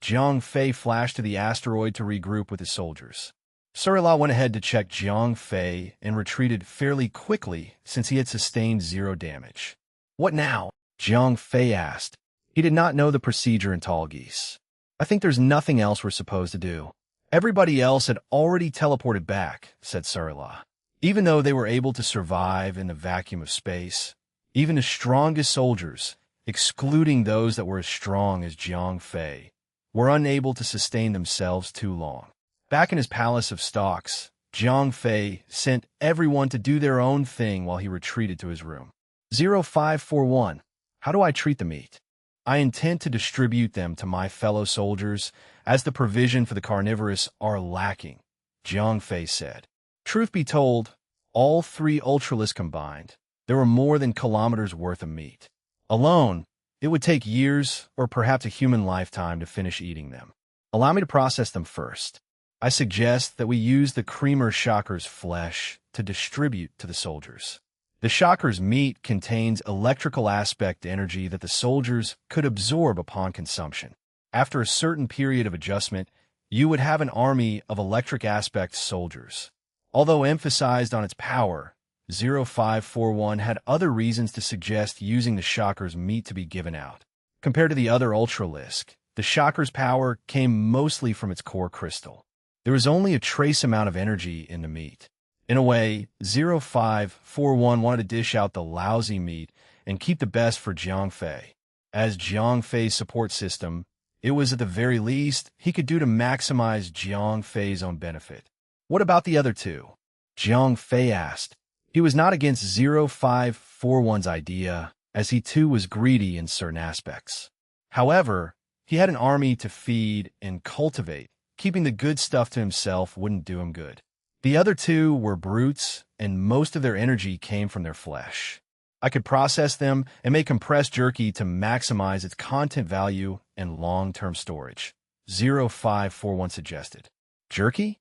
Jiang Fei flashed to the asteroid to regroup with his soldiers. Surila went ahead to check Jiang Fei and retreated fairly quickly since he had sustained 0 damage. What now? Jiang Fei asked. He did not know the procedure in Tall Geese. I think there's nothing else we're supposed to do. Everybody else had already teleported back, said Surila. Even though they were able to survive in the vacuum of space, even the strongest soldiers, excluding those that were as strong as Jiang Fei, were unable to sustain themselves too long. Back in his palace of stalks, Jiang Fei sent everyone to do their own thing while he retreated to his room. 0541. How do I treat the meat? I intend to distribute them to my fellow soldiers, as the provision for the carnivorous are lacking, Jiang Fei said. Truth be told, all three ultralisks combined, there were more than kilometers worth of meat. Alone, it would take years or perhaps a human lifetime to finish eating them. Allow me to process them first. I suggest that we use the creamer shocker's flesh to distribute to the soldiers. The shocker's meat contains electrical aspect energy that the soldiers could absorb upon consumption. After a certain period of adjustment, you would have an army of electric aspect soldiers. Although emphasized on its power, 0541 had other reasons to suggest using the Shocker's meat to be given out. Compared to the other Ultralisk, the Shocker's power came mostly from its core crystal. There was only a trace amount of energy in the meat. In a way, 0541 wanted to dish out the lousy meat and keep the best for Jiang Fei. As Jiang Fei's support system, it was at the very least he could do to maximize Jiang Fei's own benefit. What about the other two? Jiang Fei asked. He was not against 0541's idea, as he too was greedy in certain aspects. However, he had an army to feed and cultivate. Keeping the good stuff to himself wouldn't do him good. The other two were brutes, and most of their energy came from their flesh. I could process them and make compressed jerky to maximize its content value and long-term storage. 0541 suggested. Jerky?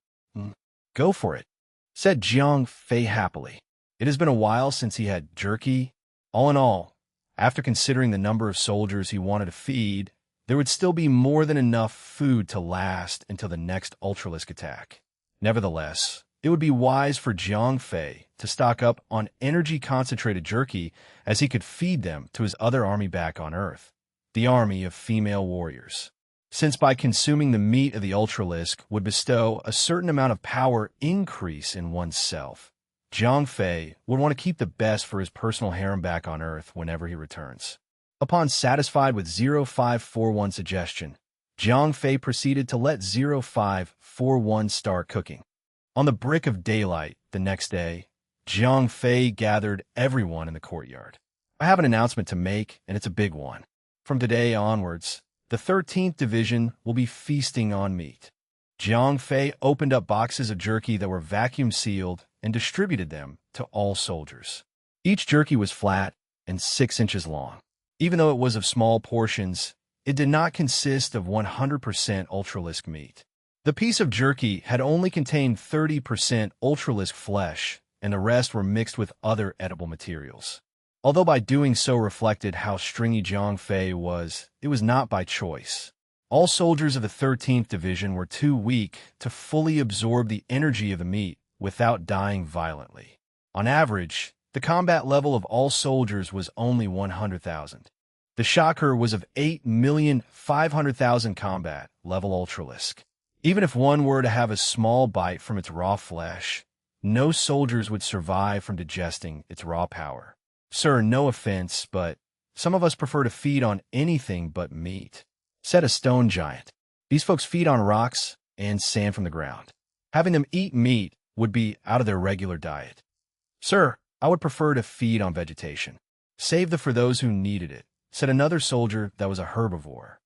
Go for it, said Jiang Fei happily. It has been a while since he had jerky. All in all, after considering the number of soldiers he wanted to feed, there would still be more than enough food to last until the next Ultralisk attack. Nevertheless, it would be wise for Jiang Fei to stock up on energy-concentrated jerky, as he could feed them to his other army back on Earth, the army of female warriors. Since by consuming the meat of the Ultralisk would bestow a certain amount of power increase in oneself, Jiang Fei would want to keep the best for his personal harem back on Earth whenever he returns. Upon satisfied with 0541's suggestion, Jiang Fei proceeded to let 0541 start cooking. On the brick of daylight the next day, Jiang Fei gathered everyone in the courtyard. I have an announcement to make, and it's a big one. From today onwards, the 13th Division will be feasting on meat. Jiang Fei opened up boxes of jerky that were vacuum-sealed and distributed them to all soldiers. Each jerky was flat and 6 inches long. Even though it was of small portions, it did not consist of 100% Ultralisk meat. The piece of jerky had only contained 30% Ultralisk flesh, and the rest were mixed with other edible materials. Although by doing so reflected how stringy Jiang Fei was, it was not by choice. All soldiers of the 13th Division were too weak to fully absorb the energy of the meat without dying violently. On average, the combat level of all soldiers was only 100,000. The Shocker was of 8,500,000 combat level Ultralisk. Even if one were to have a small bite from its raw flesh, no soldiers would survive from digesting its raw power. Sir, no offense, but some of us prefer to feed on anything but meat, said a stone giant. These folks feed on rocks and sand from the ground. Having them eat meat would be out of their regular diet. Sir, I would prefer to feed on vegetation. Save the for those who needed it, said another soldier that was a herbivore.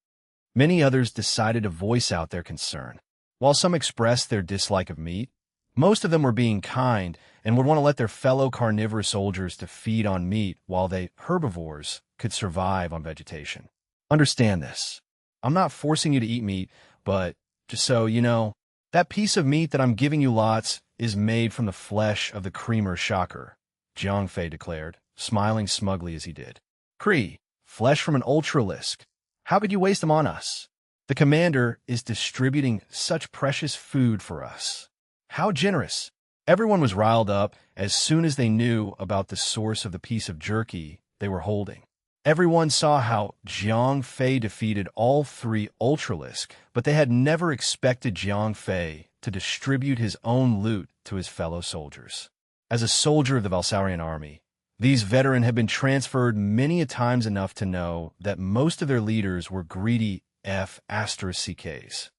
Many others decided to voice out their concern. While some expressed their dislike of meat, most of them were being kind and would want to let their fellow carnivorous soldiers to feed on meat while they, herbivores, could survive on vegetation. Understand this. I'm not forcing you to eat meat, but just so you know, that piece of meat that I'm giving you lots is made from the flesh of the creamer Shocker, Jiang Fei declared, smiling smugly as he did. Cree, flesh from an Ultralisk. How could you waste them on us? The commander is distributing such precious food for us. How generous! Everyone was riled up as soon as they knew about the source of the piece of jerky they were holding. Everyone saw how Jiang Fei defeated all 3 Ultralisk, but they had never expected Jiang Fei to distribute his own loot to his fellow soldiers. As a soldier of the Valsaurian army, these veterans had been transferred many a times enough to know that most of their leaders were greedy F***CKs.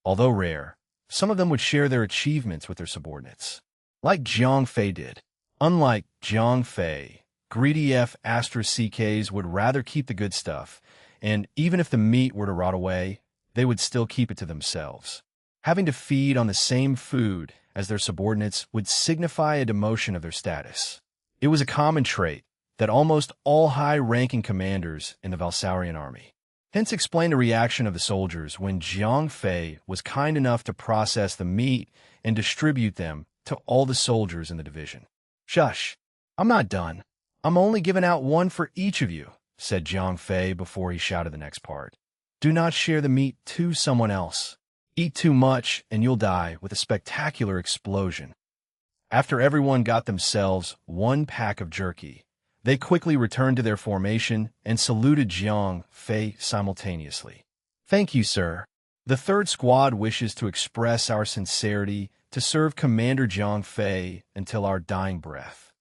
Although rare, some of them would share their achievements with their subordinates, like Jiang Fei did. Unlike Jiang Fei, greedy F***CKs would rather keep the good stuff, and even if the meat were to rot away, they would still keep it to themselves. Having to feed on the same food as their subordinates would signify a demotion of their status. It was a common trait that almost all high-ranking commanders in the Valsaurian army. Hence explain the reaction of the soldiers when Jiang Fei was kind enough to process the meat and distribute them to all the soldiers in the division. Shush, I'm not done. I'm only giving out one for each of you, said Jiang Fei before he shouted the next part. Do not share the meat to someone else. Eat too much and you'll die with a spectacular explosion. After everyone got themselves one pack of jerky, they quickly returned to their formation and saluted Jiang Fei simultaneously. "Thank you, sir. The third squad wishes to express our sincerity to serve Commander Jiang Fei until our dying breath."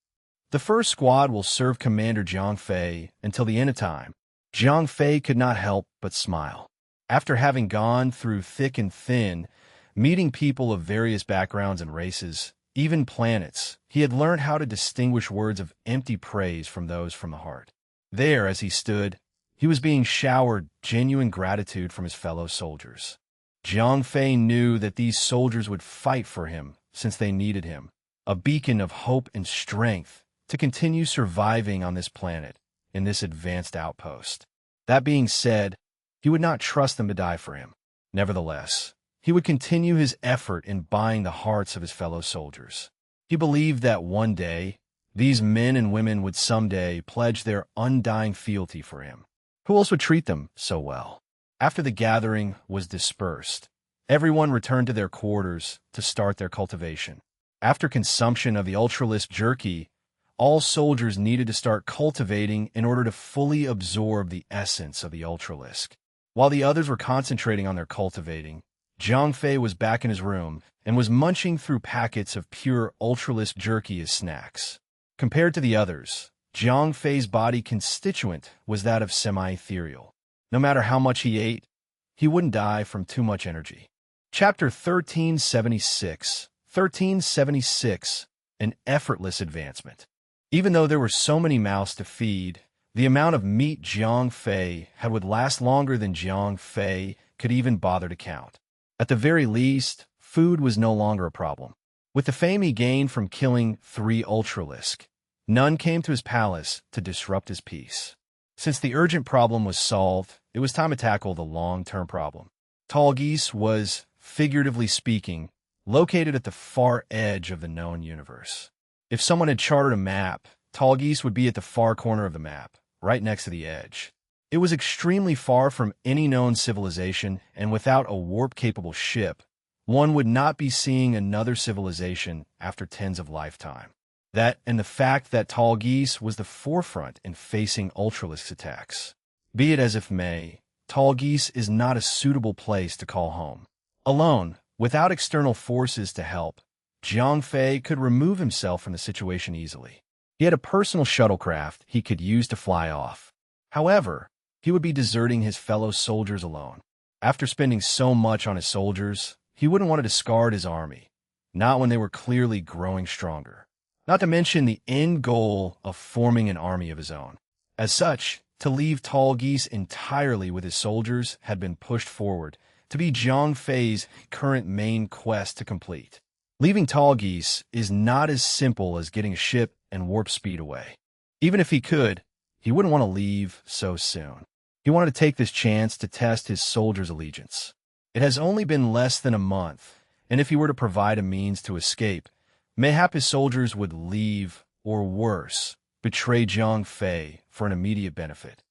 The first squad will serve Commander Jiang Fei until the end of time. Jiang Fei could not help but smile. After having gone through thick and thin, meeting people of various backgrounds and races, even planets, he had learned how to distinguish words of empty praise from those from the heart. There, as he stood, he was being showered genuine gratitude from his fellow soldiers. Jiang Fei knew that these soldiers would fight for him since they needed him, a beacon of hope and strength to continue surviving on this planet, in this advanced outpost. That being said, he would not trust them to die for him. Nevertheless, he would continue his effort in buying the hearts of his fellow soldiers. He believed that one day, these men and women would someday pledge their undying fealty for him. Who else would treat them so well? After the gathering was dispersed, everyone returned to their quarters to start their cultivation. After consumption of the Ultralisk jerky, all soldiers needed to start cultivating in order to fully absorb the essence of the Ultralisk. While the others were concentrating on their cultivating, Jiang Fei was back in his room and was munching through packets of pure Ultralisk jerky as snacks. Compared to the others, Jiang Fei's body constituent was that of semi-ethereal. No matter how much he ate, he wouldn't die from too much energy. Chapter 1376. 1376. An effortless advancement. Even though there were so many mouths to feed, the amount of meat Jiang Fei had would last longer than Jiang Fei could even bother to count. At the very least, food was no longer a problem. With the fame he gained from killing 3 Ultralisk, none came to his palace to disrupt his peace. Since the urgent problem was solved, it was time to tackle the long-term problem. Tall Geese was, figuratively speaking, located at the far edge of the known universe. If someone had charted a map, Tall Geese would be at the far corner of the map, right next to the edge. It was extremely far from any known civilization, and without a warp-capable ship, one would not be seeing another civilization after tens of lifetimes. That and the fact that Tall Geese was the forefront in facing Ultralisk attacks. Be it as it may, Tall Geese is not a suitable place to call home. Alone, without external forces to help, Jiang Fei could remove himself from the situation easily. He had a personal shuttlecraft he could use to fly off. However, he would be deserting his fellow soldiers alone. After spending so much on his soldiers, he wouldn't want to discard his army, not when they were clearly growing stronger. Not to mention the end goal of forming an army of his own. As such, to leave Tall Geese entirely with his soldiers had been pushed forward to be Jiang Fei's current main quest to complete. Leaving Tall Geese is not as simple as getting a ship and warp speed away. Even if he could, he wouldn't want to leave so soon. He wanted to take this chance to test his soldiers' allegiance. It has only been less than a month, and if he were to provide a means to escape, mayhap his soldiers would leave, or worse, betray Jiang Fei for an immediate benefit.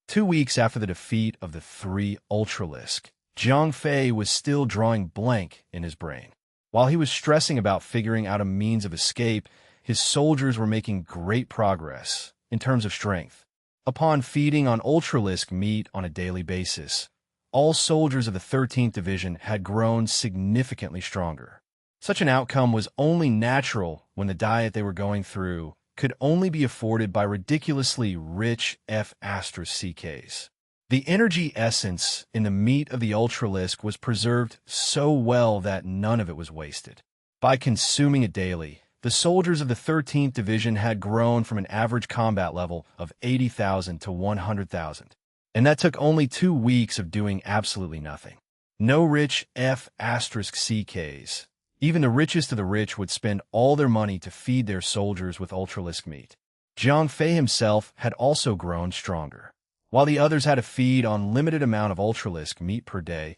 2 weeks after the defeat of the 3 Ultralisk, Jiang Fei was still drawing blank in his brain. While he was stressing about figuring out a means of escape, his soldiers were making great progress in terms of strength. Upon feeding on Ultralisk meat on a daily basis, all soldiers of the 13th Division had grown significantly stronger. Such an outcome was only natural when the diet they were going through could only be afforded by ridiculously rich F***CKs. The energy essence in the meat of the Ultralisk was preserved so well that none of it was wasted. By consuming it daily, the soldiers of the 13th Division had grown from an average combat level of 80,000 to 100,000. And that took only 2 weeks of doing absolutely nothing. No rich F***CKs. Even the richest of the rich would spend all their money to feed their soldiers with Ultralisk meat. Jiang Fei himself had also grown stronger. While the others had to feed on limited amount of Ultralisk meat per day,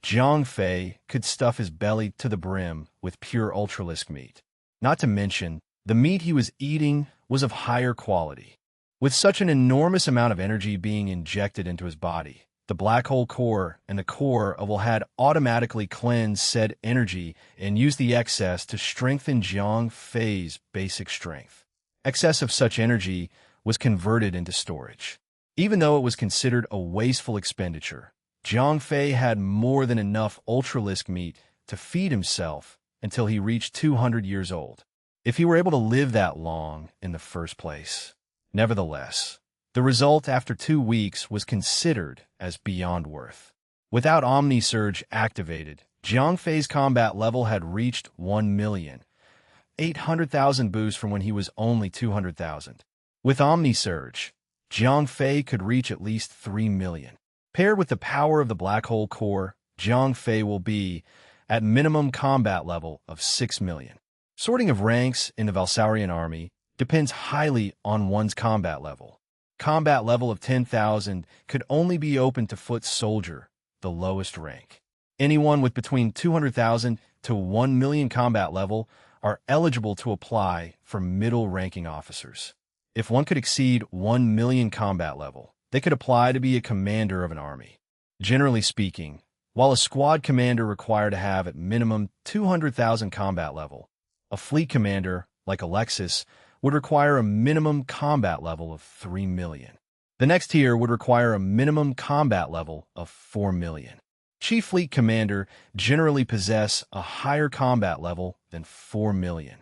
Jiang Fei could stuff his belly to the brim with pure Ultralisk meat. Not to mention, the meat he was eating was of higher quality. With such an enormous amount of energy being injected into his body, The black hole core and the core will had automatically cleanse said energy and use the excess to strengthen Jiang Fei's basic strength. Excess of such energy was converted into storage. Even though it was considered a wasteful expenditure, Jiang Fei had more than enough ultralisk meat to feed himself until he reached 200 years old, if he were able to live that long in the first place. Nevertheless, the result after 2 weeks was considered as beyond worth. Without Omni-Surge activated, Jiang Fei's combat level had reached 1,800,000 boost from when he was only 200,000. With Omni-Surge, Jiang Fei could reach at least 3 million. Paired with the power of the black hole core, Jiang Fei will be at minimum combat level of 6 million. Sorting of ranks in the Valsaurian army depends highly on one's combat level. Combat level of 10,000 could only be open to foot soldier, the lowest rank. Anyone with between 200,000 to 1 million combat level are eligible to apply for middle-ranking officers. If one could exceed 1 million combat level, they could apply to be a commander of an army. Generally speaking, while a squad commander required to have at minimum 200,000 combat level, a fleet commander, like Alexis, would require a minimum combat level of 3 million. The next tier would require a minimum combat level of 4 million. Chief Fleet Commander generally possess a higher combat level than 4 million.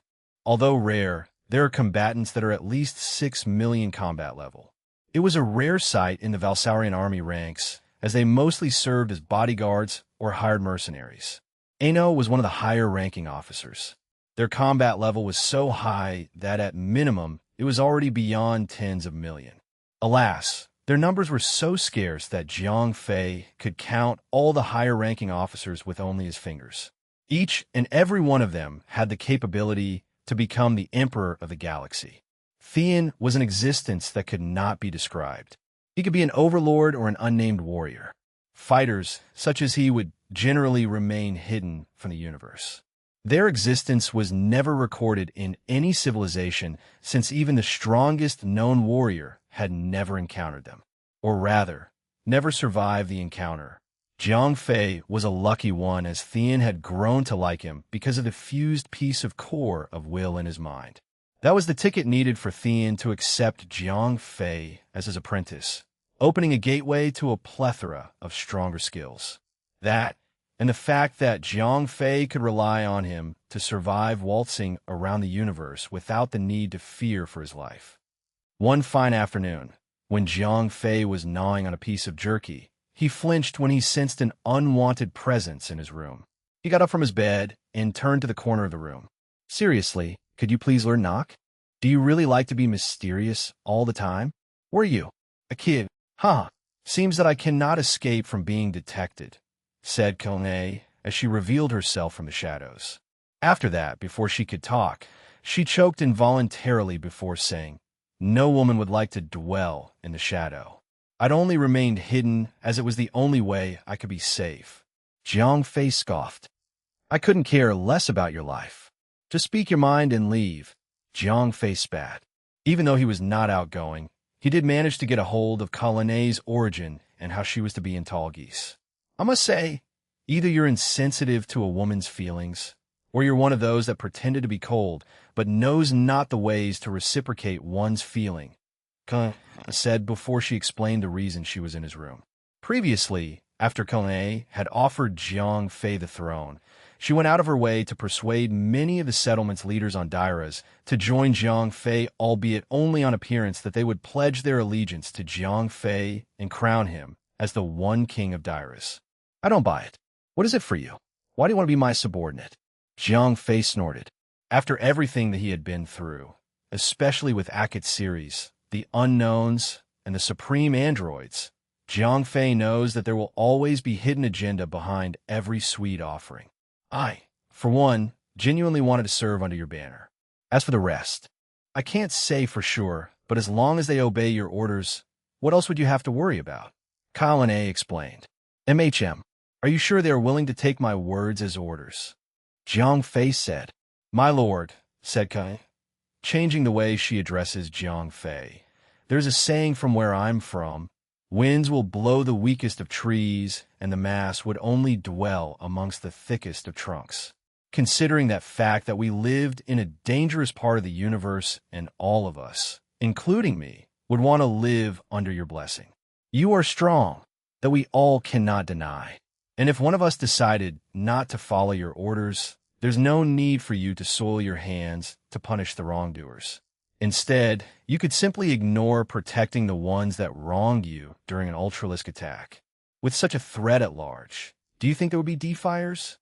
Although rare, there are combatants that are at least 6 million combat level. It was a rare sight in the Valsaurian army ranks, as they mostly served as bodyguards or hired mercenaries. Ano was one of the higher ranking officers. Their combat level was so high that at minimum, it was already beyond tens of millions. Alas, their numbers were so scarce that Jiang Fei could count all the higher-ranking officers with only his fingers. Each and every one of them had the capability to become the emperor of the galaxy. Thean was an existence that could not be described. He could be an overlord or an unnamed warrior. Fighters, such as he, would generally remain hidden from the universe. Their existence was never recorded in any civilization, since even the strongest known warrior had never encountered them. Or rather, never survived the encounter. Jiang Fei was a lucky one, as Thean had grown to like him because of the fused piece of core of will in his mind. That was the ticket needed for Thean to accept Jiang Fei as his apprentice, opening a gateway to a plethora of stronger skills. That, and the fact that Jiang Fei could rely on him to survive waltzing around the universe without the need to fear for his life. One fine afternoon, when Jiang Fei was gnawing on a piece of jerky, he flinched when he sensed an unwanted presence in his room. He got up from his bed and turned to the corner of the room. "Seriously, could you please learn knock? Do you really like to be mysterious all the time? Were you a kid? Huh. Seems that I cannot escape from being detected," said Kone as she revealed herself from the shadows. After that, before she could talk, she choked involuntarily before saying, "No woman would like to dwell in the shadow. I'd only remained hidden as it was the only way I could be safe." Jiang Fei scoffed. "I couldn't care less about your life. Just speak your mind and leave." Jiang Fei spat. Even though he was not outgoing, he did manage to get a hold of Kalane's origin and how she was to be in Tall Geese. "I must say, either you're insensitive to a woman's feelings, or you're one of those that pretended to be cold, but knows not the ways to reciprocate one's feeling," Kane said before she explained the reason she was in his room. Previously, after Kane had offered Jiang Fei the throne, she went out of her way to persuade many of the settlement's leaders on Dairas to join Jiang Fei, albeit only on appearance that they would pledge their allegiance to Jiang Fei and crown him as the one king of Dairas. "I don't buy it. What is it for you? Why do you want to be my subordinate?" Jiang Fei snorted. After everything that he had been through, especially with Akit's series, the unknowns, and the supreme androids, Jiang Fei knows that there will always be hidden agenda behind every sweet offering. "I, for one, genuinely wanted to serve under your banner. As for the rest, I can't say for sure, but as long as they obey your orders, what else would you have to worry about?" Kyle explained. "MHM, are you sure they are willing to take my words as orders?" Jiang Fei said. "My lord," said Kai, changing the way she addresses Jiang Fei. "There's a saying from where I'm from, Winds will blow the weakest of trees, and the mass would only dwell amongst the thickest of trunks. Considering that fact that we lived in a dangerous part of the universe and all of us, including me, would want to live under your blessing. You are strong, that we all cannot deny. And if one of us decided not to follow your orders, there's no need for you to soil your hands to punish the wrongdoers. Instead, you could simply ignore protecting the ones that wronged you during an Ultralisk attack. With such a threat at large, do you think there would be defiers?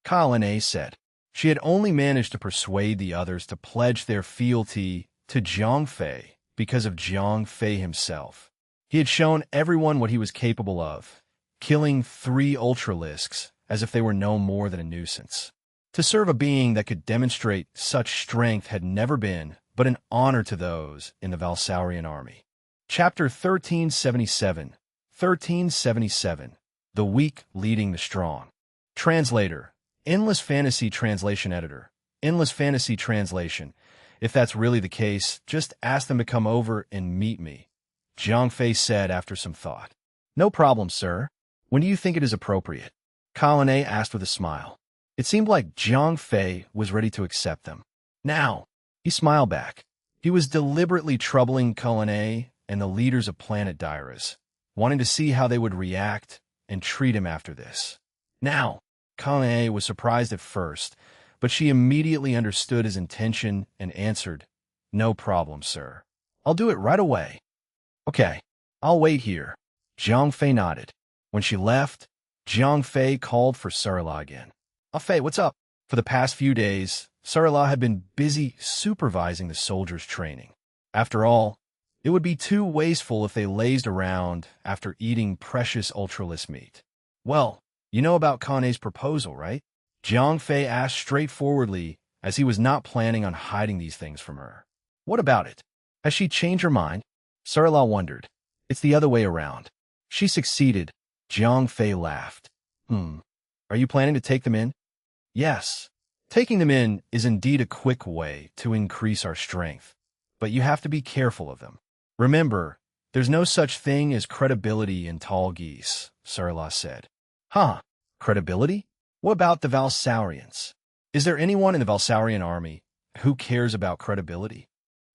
Kalane said. She had only managed to persuade the others to pledge their fealty to Zhang Fei because of Zhang Fei himself. He had shown everyone what he was capable of, killing 3 Ultralisks as if they were no more than a nuisance. To serve a being that could demonstrate such strength had never been but an honor to those in the Valsaurian army. Chapter 1377. 1377. The Weak Leading the Strong. Translator. Endless Fantasy Translation Editor. Endless Fantasy Translation. If that's really the case, just ask them to come over and meet me, Zhang Fei said after some thought. No problem, sir. When do you think it is appropriate? Kalane asked with a smile. It seemed like Zhang Fei was ready to accept them. Now, he smiled back. He was deliberately troubling Kalane and the leaders of Planet Dairas, wanting to see how they would react and treat him after this. Now, Kalane was surprised at first, but she immediately understood his intention and answered, No problem, sir. I'll do it right away. Okay, I'll wait here. Zhang Fei nodded. When she left, Zhang Fei called for Sarla again. Fei, what's up? For the past few days, Sarla had been busy supervising the soldiers' training. After all, it would be too wasteful if they lazed around after eating precious Ultralisk meat. Well, you know about Kane's proposal, right? Zhang Fei asked straightforwardly, as he was not planning on hiding these things from her. What about it? Has she changed her mind? Sarla wondered. It's the other way around. She succeeded. Zhang Fei laughed. Are you planning to take them in? Yes. Taking them in is indeed a quick way to increase our strength, but you have to be careful of them. Remember, there's no such thing as credibility in tall geese, Sarla said. Huh, credibility? What about the Valsaurians? Is there anyone in the Valsaurian army who cares about credibility?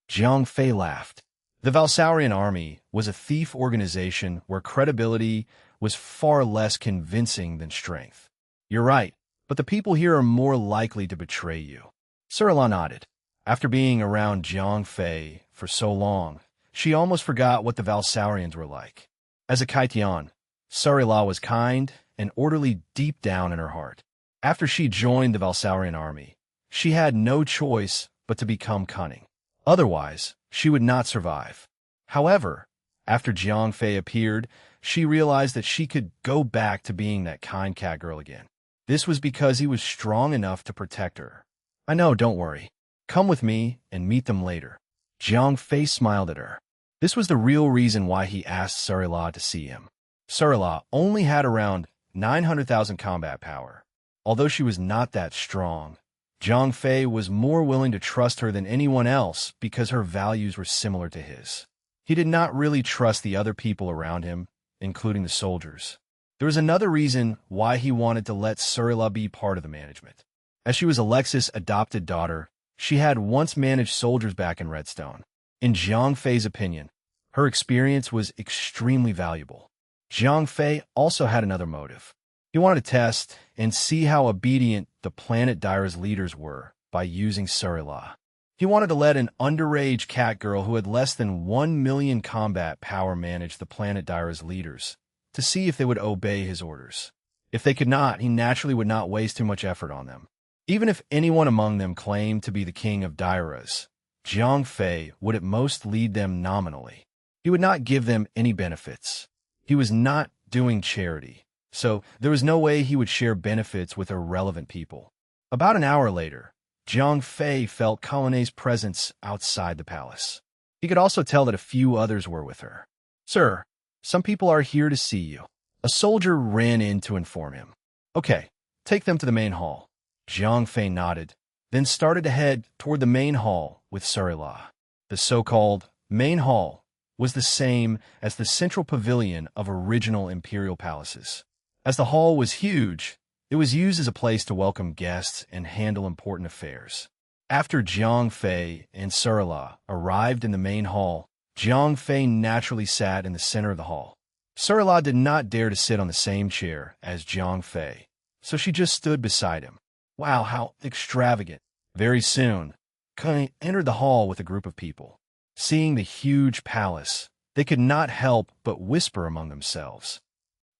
Zhang Fei laughed. The Valsaurian army was a thief organization where credibility was far less convincing than strength. You're right, but the people here are more likely to betray you. Sarla nodded. After being around Zhang Fei for so long, she almost forgot what the Valsaurians were like. As a Kaitian, Sarla was kind and orderly deep down in her heart. After she joined the Valsaurian army, she had no choice but to become cunning. Otherwise, she would not survive. However, after Zhang Fei appeared, she realized that she could go back to being that kind cat girl again. This was because he was strong enough to protect her. I know, don't worry. Come with me and meet them later. Zhang Fei smiled at her. This was the real reason why he asked Sarla to see him. Sarla only had around 900,000 combat power. Although she was not that strong, Zhang Fei was more willing to trust her than anyone else because her values were similar to his. He did not really trust the other people around him, including the soldiers. There was another reason why he wanted to let Sarla be part of the management. As she was Alexis' adopted daughter, she had once managed soldiers back in Redstone. In Zhang Fei's opinion, her experience was extremely valuable. Zhang Fei also had another motive. He wanted to test and see how obedient the Planet Dairas leaders were by using Sarla. He wanted to let an underage cat girl who had less than 1 million combat power manage the Planet Dairas leaders, to see if they would obey his orders. If they could not, he naturally would not waste too much effort on them. Even if anyone among them claimed to be the king of Dairas, Zhang Fei would at most lead them nominally. He would not give them any benefits. He was not doing charity, so there was no way he would share benefits with irrelevant people. About an hour later, Zhang Fei felt Kalane's presence outside the palace. He could also tell that a few others were with her. Sir, some people are here to see you. A soldier ran in to inform him. Okay, take them to the main hall. Zhang Fei nodded, then started to head toward the main hall with Sarla. The so-called main hall was the same as the central pavilion of original imperial palaces. As the hall was huge, it was used as a place to welcome guests and handle important affairs. After Jiang Fei and Surla arrived in the main hall, Jiang Fei naturally sat in the center of the hall. Surla did not dare to sit on the same chair as Jiang Fei, so she just stood beside him. Wow, how extravagant. Very soon, Kai entered the hall with a group of people. Seeing the huge palace, they could not help but whisper among themselves.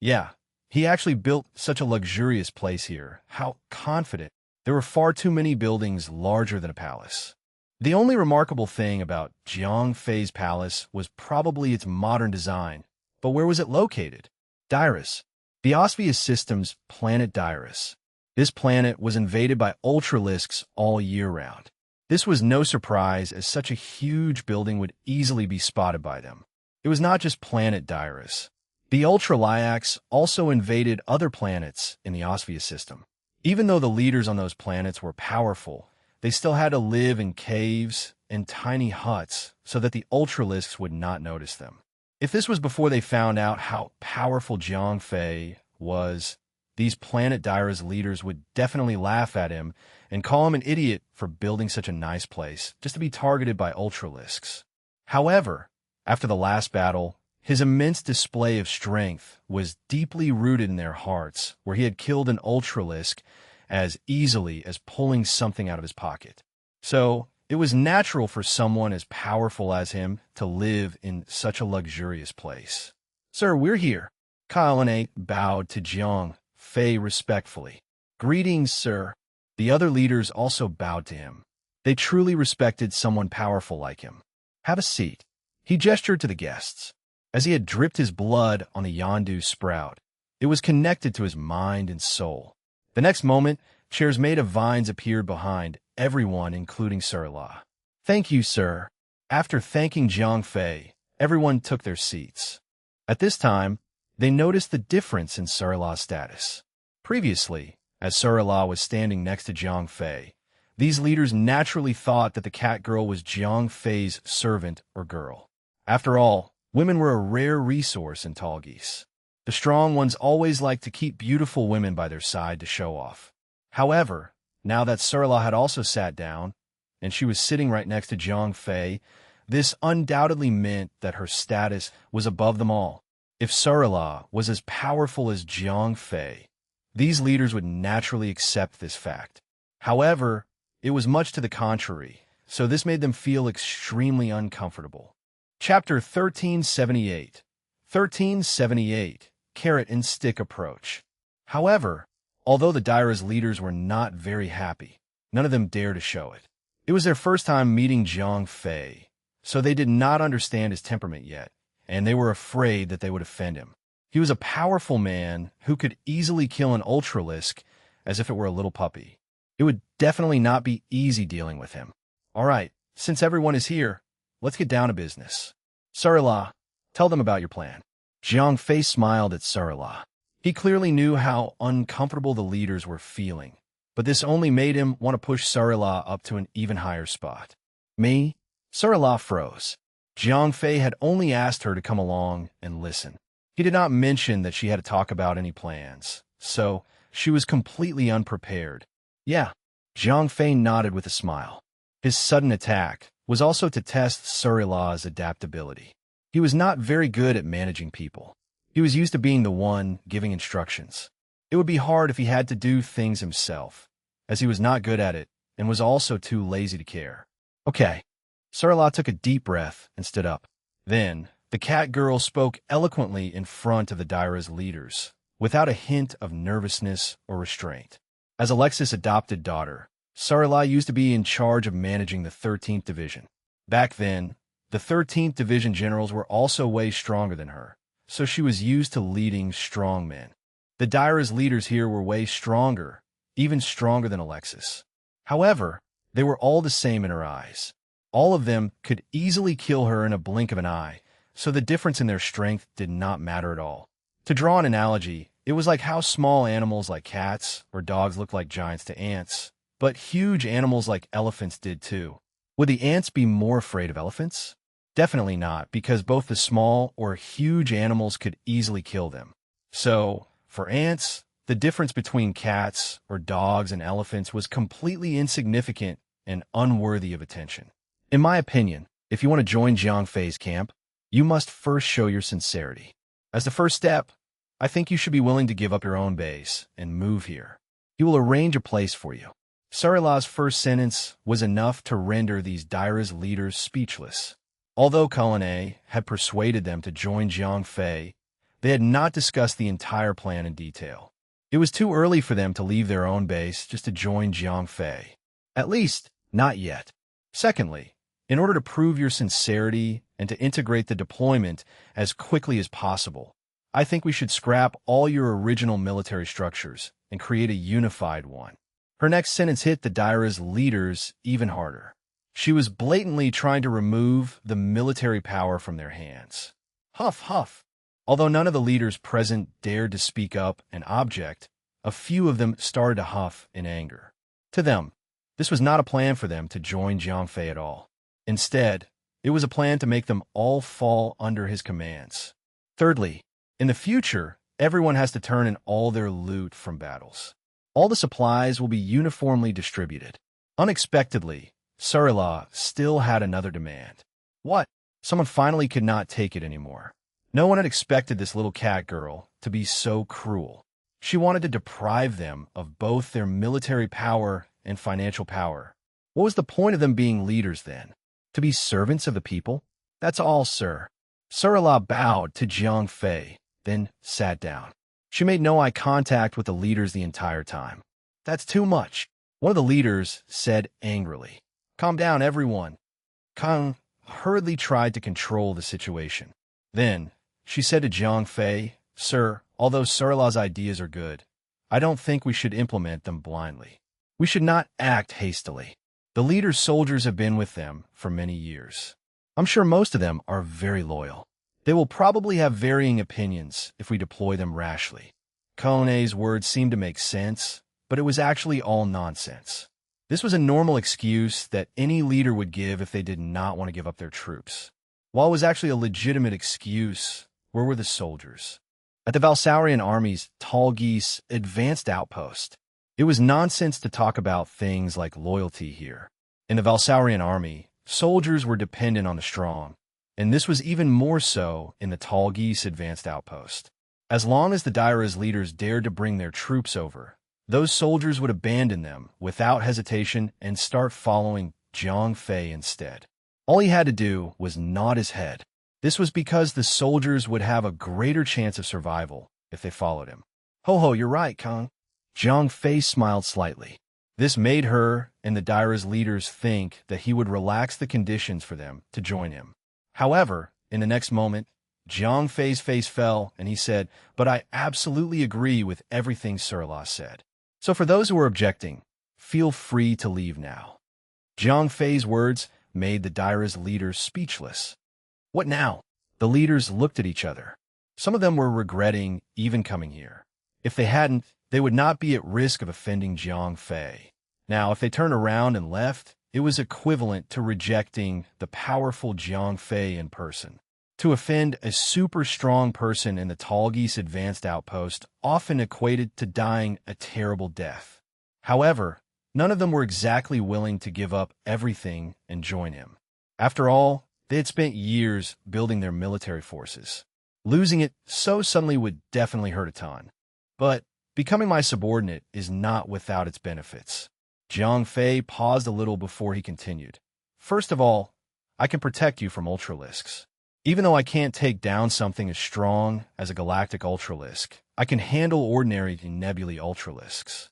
Yeah, he actually built such a luxurious place here. How confident. There were far too many buildings larger than a palace. The only remarkable thing about Jiang Fei's palace was probably its modern design. But where was it located? Dyrus, the Osvius system's planet Dyrus. This planet was invaded by Ultralisks all year round. This was no surprise, as such a huge building would easily be spotted by them. It was not just planet Dyrus. The Ultraliacs also invaded other planets in the Osvius system. Even though the leaders on those planets were powerful, they still had to live in caves and tiny huts so that the Ultralisks would not notice them. If this was before they found out how powerful Jiang Fei was, these planet Dyrus leaders would definitely laugh at him and call him an idiot for building such a nice place just to be targeted by Ultralisks. However, after the last battle, his immense display of strength was deeply rooted in their hearts, where he had killed an Ultralisk as easily as pulling something out of his pocket. So, it was natural for someone as powerful as him to live in such a luxurious place. Sir, we're here. Kaohsiung bowed to Jiang Fei respectfully. Greetings, sir. The other leaders also bowed to him. They truly respected someone powerful like him. Have a seat. He gestured to the guests. As he had dripped his blood on the Yondu sprout, it was connected to his mind and soul. The next moment, chairs made of vines appeared behind everyone, including Surla. Thank you, sir. After thanking Jiang Fei, everyone took their seats. At this time, they noticed the difference in Surla's status. Previously, as Surla was standing next to Jiang Fei, these leaders naturally thought that the cat girl was Jiang Fei's servant or girl. After all, women were a rare resource in Tallgeese. The strong ones always liked to keep beautiful women by their side to show off. However, now that Surla had also sat down, and she was sitting right next to Jiang Fei, this undoubtedly meant that her status was above them all. If Surla was as powerful as Jiang Fei, these leaders would naturally accept this fact. However, it was much to the contrary, so this made them feel extremely uncomfortable. Chapter 1378. 1378. Carrot and Stick Approach. However, although the Dyrus leaders were not very happy, none of them dared to show it. It was their first time meeting Jiang Fei, so they did not understand his temperament yet, and they were afraid that they would offend him. He was a powerful man who could easily kill an Ultralisk as if it were a little puppy. It would definitely not be easy dealing with him. All right, since everyone is here, let's get down to business. Surla, tell them about your plan. Jiang Fei smiled at Surla. He clearly knew how uncomfortable the leaders were feeling, but this only made him want to push Surla up to an even higher spot. Me? Surla froze. Jiang Fei had only asked her to come along and listen. He did not mention that she had to talk about any plans, so she was completely unprepared. Yeah, Jiang Fei nodded with a smile. His sudden attack was also to test Surla's adaptability. He was not very good at managing people. He was used to being the one giving instructions. It would be hard if he had to do things himself, as he was not good at it and was also too lazy to care. Okay. Surla took a deep breath and stood up. Then, the cat girl spoke eloquently in front of the Dyrus leaders, without a hint of nervousness or restraint. As Alexis' adopted daughter, Surla used to be in charge of managing the 13th Division. Back then, the 13th Division generals were also way stronger than her, so she was used to leading strong men. The Dyrus leaders here were way stronger, even stronger than Alexis. However, they were all the same in her eyes. All of them could easily kill her in a blink of an eye, so the difference in their strength did not matter at all. To draw an analogy, it was like how small animals like cats or dogs look like giants to ants, but huge animals like elephants did too. Would the ants be more afraid of elephants? Definitely not, because both the small or huge animals could easily kill them. So, for ants, the difference between cats or dogs and elephants was completely insignificant and unworthy of attention. In my opinion, if you want to join Jiang Fei's camp, you must first show your sincerity. As the first step, I think you should be willing to give up your own base and move here. He will arrange a place for you. Sarilah's first sentence was enough to render these Daira's leaders speechless. Although Cullinan had persuaded them to join Jiang Fei, they had not discussed the entire plan in detail. It was too early for them to leave their own base just to join Jiang Fei. At least, not yet. Secondly, in order to prove your sincerity and to integrate the deployment as quickly as possible, I think we should scrap all your original military structures and create a unified one. Her next sentence hit the Daira's leaders even harder. She was blatantly trying to remove the military power from their hands. Huff, huff. Although none of the leaders present dared to speak up and object, a few of them started to huff in anger. To them, this was not a plan for them to join Jiang Fei at all. Instead, it was a plan to make them all fall under his commands. Thirdly, in the future, everyone has to turn in all their loot from battles. All the supplies will be uniformly distributed. Unexpectedly, Sarilah still had another demand. What? Someone finally could not take it anymore. No one had expected this little cat girl to be so cruel. She wanted to deprive them of both their military power and financial power. What was the point of them being leaders then? To be servants of the people? That's all, sir. Sarilah bowed to Jiang Fei, then sat down. She made no eye contact with the leaders the entire time. That's too much, one of the leaders said angrily. Calm down, everyone. Kang hurriedly tried to control the situation. Then, she said to Jiang Fei, Sir, although Sarilah's ideas are good, I don't think we should implement them blindly. We should not act hastily. The leader's soldiers have been with them for many years. I'm sure most of them are very loyal. They will probably have varying opinions if we deploy them rashly. Kone's words seemed to make sense, but it was actually all nonsense. This was a normal excuse that any leader would give if they did not want to give up their troops. While it was actually a legitimate excuse, where were the soldiers? At the Valsaurian army's Tall Geese advanced outpost, it was nonsense to talk about things like loyalty here. In the Valsaurian army, soldiers were dependent on the strong, and this was even more so in the Tall Geese advanced outpost. As long as the Daira's leaders dared to bring their troops over, those soldiers would abandon them without hesitation and start following Jiang Fei instead. All he had to do was nod his head. This was because the soldiers would have a greater chance of survival if they followed him. Ho, you're right, Kang. Jiang Fei smiled slightly. This made her and the Daira's leaders think that he would relax the conditions for them to join him. However, in the next moment, Jiang Fei's face fell and he said, But I absolutely agree with everything Sarilah said. So for those who are objecting, feel free to leave now. Jiang Fei's words made the Daira's leaders speechless. What now? The leaders looked at each other. Some of them were regretting even coming here. If they hadn't, they would not be at risk of offending Jiang Fei. Now, if they turned around and left, it was equivalent to rejecting the powerful Jiang Fei in person. To offend a super strong person in the Tall Geese advanced outpost often equated to dying a terrible death. However, none of them were exactly willing to give up everything and join him. After all, they had spent years building their military forces. Losing it so suddenly would definitely hurt a ton. But becoming my subordinate is not without its benefits. Jiang Fei paused a little before he continued. First of all, I can protect you from Ultralisks. Even though I can't take down something as strong as a galactic Ultralisk, I can handle ordinary nebulae Ultralisks.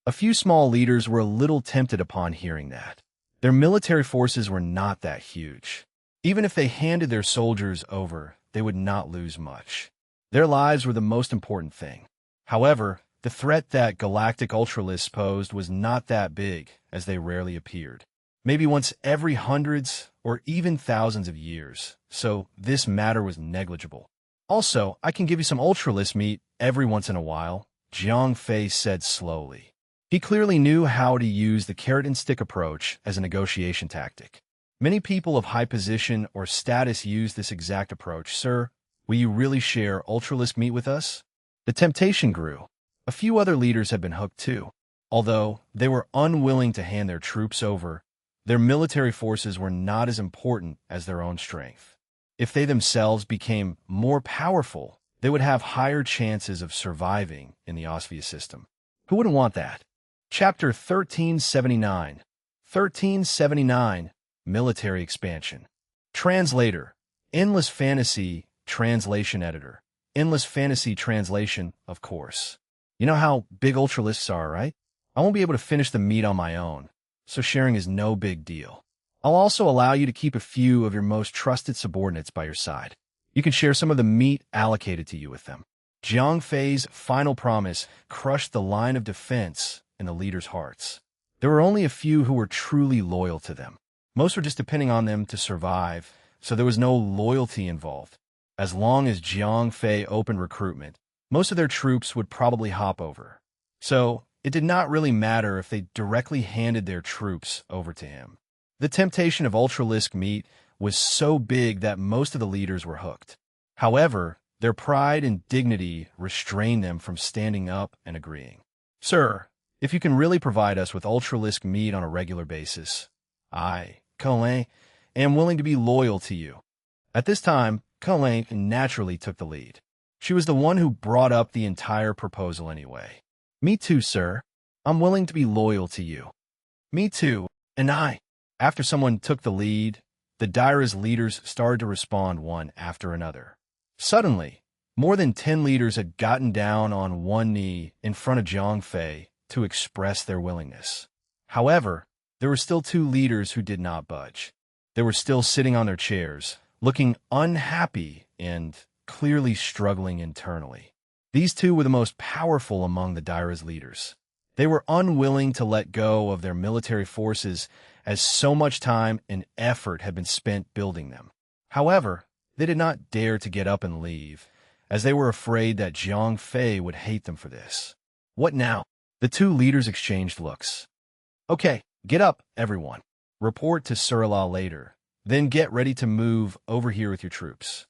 A few small leaders were a little tempted upon hearing that. Their military forces were not that huge. Even if they handed their soldiers over, they would not lose much. Their lives were the most important thing. However, the threat that galactic Ultralisks posed was not that big, as they rarely appeared. Maybe once every hundreds or even thousands of years, so this matter was negligible. Also, I can give you some Ultralisk meat every once in a while, Jiang Fei said slowly. He clearly knew how to use the carrot and stick approach as a negotiation tactic. Many people of high position or status use this exact approach. Sir, will you really share Ultralisk meat with us? The temptation grew. A few other leaders had been hooked too. Although they were unwilling to hand their troops over, their military forces were not as important as their own strength. If they themselves became more powerful, they would have higher chances of surviving in the Osvia system. Who wouldn't want that? Chapter 1379. 1379. Military Expansion. Translator. Endless Fantasy Translation Editor. Endless Fantasy Translation, of course. You know how big Ultralisks are, right? I won't be able to finish the meat on my own, so sharing is no big deal. I'll also allow you to keep a few of your most trusted subordinates by your side. You can share some of the meat allocated to you with them. Jiang Fei's final promise crushed the line of defense in the leaders' hearts. There were only a few who were truly loyal to them. Most were just depending on them to survive, so there was no loyalty involved. As long as Jiang Fei opened recruitment, most of their troops would probably hop over. So it did not really matter if they directly handed their troops over to him. The temptation of Ultralisk meat was so big that most of the leaders were hooked. However, their pride and dignity restrained them from standing up and agreeing. Sir, if you can really provide us with Ultralisk meat on a regular basis, I, Colin, am willing to be loyal to you. At this time, Colin naturally took the lead. She was the one who brought up the entire proposal anyway. Me too, sir. I'm willing to be loyal to you. Me too, and I. After someone took the lead, the Daira's leaders started to respond one after another. Suddenly, more than 10 leaders had gotten down on one knee in front of Jiang Fei to express their willingness. However, there were still 2 leaders who did not budge. They were still sitting on their chairs, looking unhappy and clearly struggling internally. These 2 were the most powerful among the Daira's leaders. They were unwilling to let go of their military forces as so much time and effort had been spent building them. However, they did not dare to get up and leave, as they were afraid that Jiang Fei would hate them for this. What now? The 2 leaders exchanged looks. Okay, get up, everyone. Report to Surila later. Then get ready to move over here with your troops.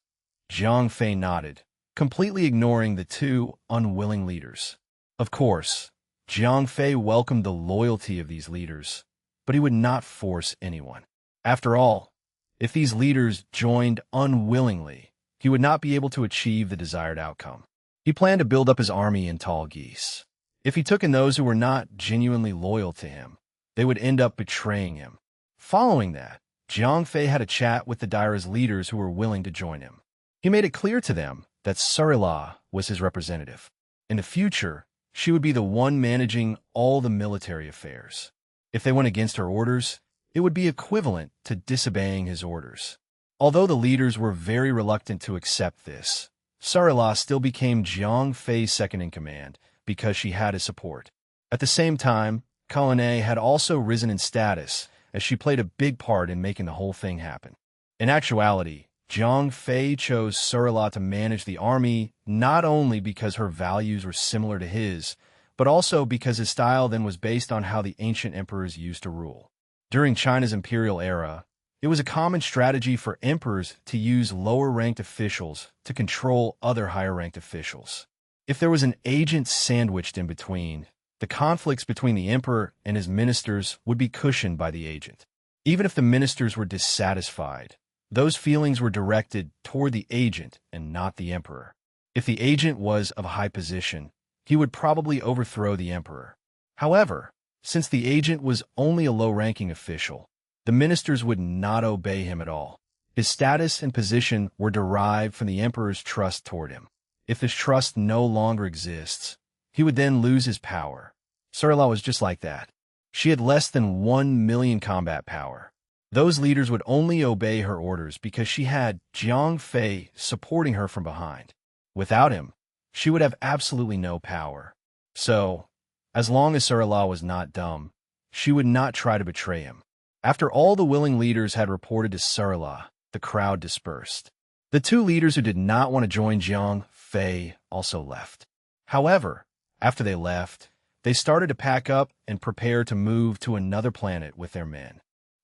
Jiang Fei nodded, completely ignoring the 2 unwilling leaders. Of course, Jiang Fei welcomed the loyalty of these leaders, but he would not force anyone. After all, if these leaders joined unwillingly, he would not be able to achieve the desired outcome. He planned to build up his army in tall geese. If he took in those who were not genuinely loyal to him, they would end up betraying him. Following that, Jiang Fei had a chat with the Daira's leaders who were willing to join him. He made it clear to them that Surila was his representative. In the future, she would be the one managing all the military affairs. If they went against her orders, it would be equivalent to disobeying his orders. Although the leaders were very reluctant to accept this, Surila still became Jiang Fei's second-in-command because she had his support. At the same time, Colin had also risen in status, as she played a big part in making the whole thing happen. In actuality, Jiang Fei chose Surila to manage the army not only because her values were similar to his, but also because his style then was based on how the ancient emperors used to rule. During China's imperial era, it was a common strategy for emperors to use lower-ranked officials to control other higher-ranked officials. If there was an agent sandwiched in between, the conflicts between the emperor and his ministers would be cushioned by the agent. Even if the ministers were dissatisfied, those feelings were directed toward the agent and not the emperor. If the agent was of a high position, he would probably overthrow the emperor. However, since the agent was only a low-ranking official, the ministers would not obey him at all. His status and position were derived from the emperor's trust toward him. If this trust no longer exists, he would then lose his power. Surila was just like that. She had less than 1 million combat power. Those leaders would only obey her orders because she had Jiang Fei supporting her from behind. Without him, she would have absolutely no power. So, as long as Surila was not dumb, she would not try to betray him. After all the willing leaders had reported to Surila, the crowd dispersed. The 2 leaders who did not want to join Jiang Fei also left. However, after they left, they started to pack up and prepare to move to another planet with their men.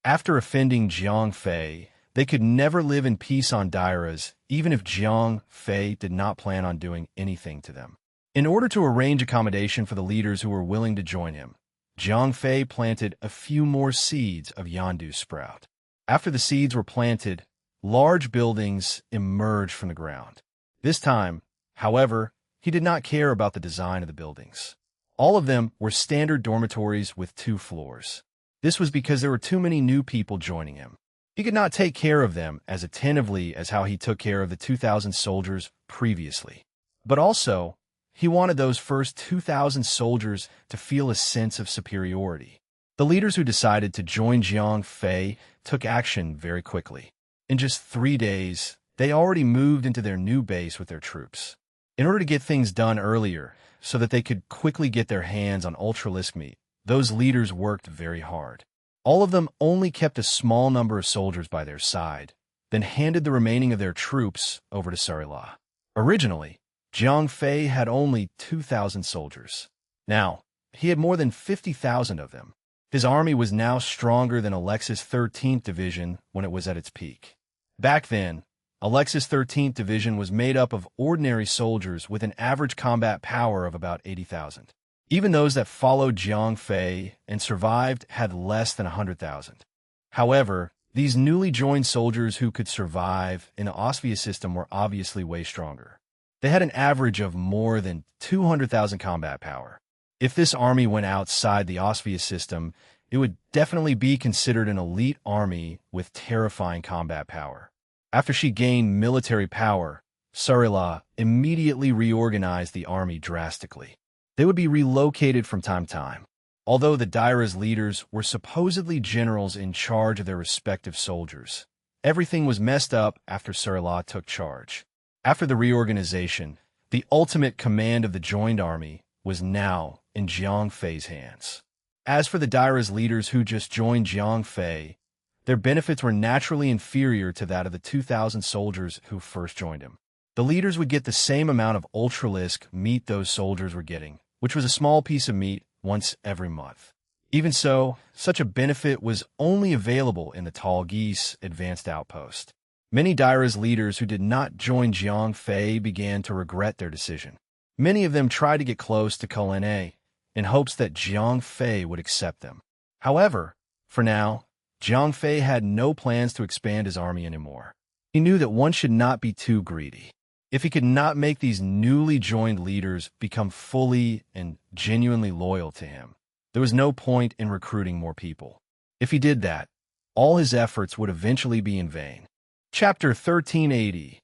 After offending Jiang Fei, they could never live in peace on Dairas, even if Jiang Fei did not plan on doing anything to them. In order to arrange accommodation for the leaders who were willing to join him, Jiang Fei planted a few more seeds of Yandu sprout. After the seeds were planted, large buildings emerged from the ground. This time, however, he did not care about the design of the buildings. All of them were standard dormitories with 2 floors. This was because there were too many new people joining him. He could not take care of them as attentively as how he took care of the 2,000 soldiers previously. But also, he wanted those first 2,000 soldiers to feel a sense of superiority. The leaders who decided to join Jiang Fei took action very quickly. In just 3 days, they already moved into their new base with their troops. In order to get things done earlier, so that they could quickly get their hands on Ultralisk meat, those leaders worked very hard. All of them only kept a small number of soldiers by their side, then handed the remaining of their troops over to Sarila. Originally, Jiang Fei had only 2,000 soldiers. Now, he had more than 50,000 of them. His army was now stronger than Alexis' 13th Division when it was at its peak. Back then, Alexis' 13th Division was made up of ordinary soldiers with an average combat power of about 80,000. Even those that followed Jiang Fei and survived had less than 100,000. However, these newly joined soldiers who could survive in the Austria system were obviously way stronger. They had an average of more than 200,000 combat power. If this army went outside the Austria system, it would definitely be considered an elite army with terrifying combat power. After she gained military power, Sarila immediately reorganized the army drastically. They would be relocated from time to time. Although the Daira's leaders were supposedly generals in charge of their respective soldiers, everything was messed up after Sarila took charge. After the reorganization, the ultimate command of the joined army was now in Jiang Fei's hands. As for the Daira's leaders who just joined Jiang Fei, their benefits were naturally inferior to that of the 2,000 soldiers who first joined him. The leaders would get the same amount of Ultralisk meat those soldiers were getting, which was a small piece of meat once every month. Even so, such a benefit was only available in the Tall Geese Advanced Outpost. Many Daira's leaders who did not join Jiang Fei began to regret their decision. Many of them tried to get close to Kolene in hopes that Jiang Fei would accept them. However, for now, Jiang Fei had no plans to expand his army anymore. He knew that one should not be too greedy. If he could not make these newly joined leaders become fully and genuinely loyal to him, there was no point in recruiting more people. If he did that, all his efforts would eventually be in vain. Chapter 1380,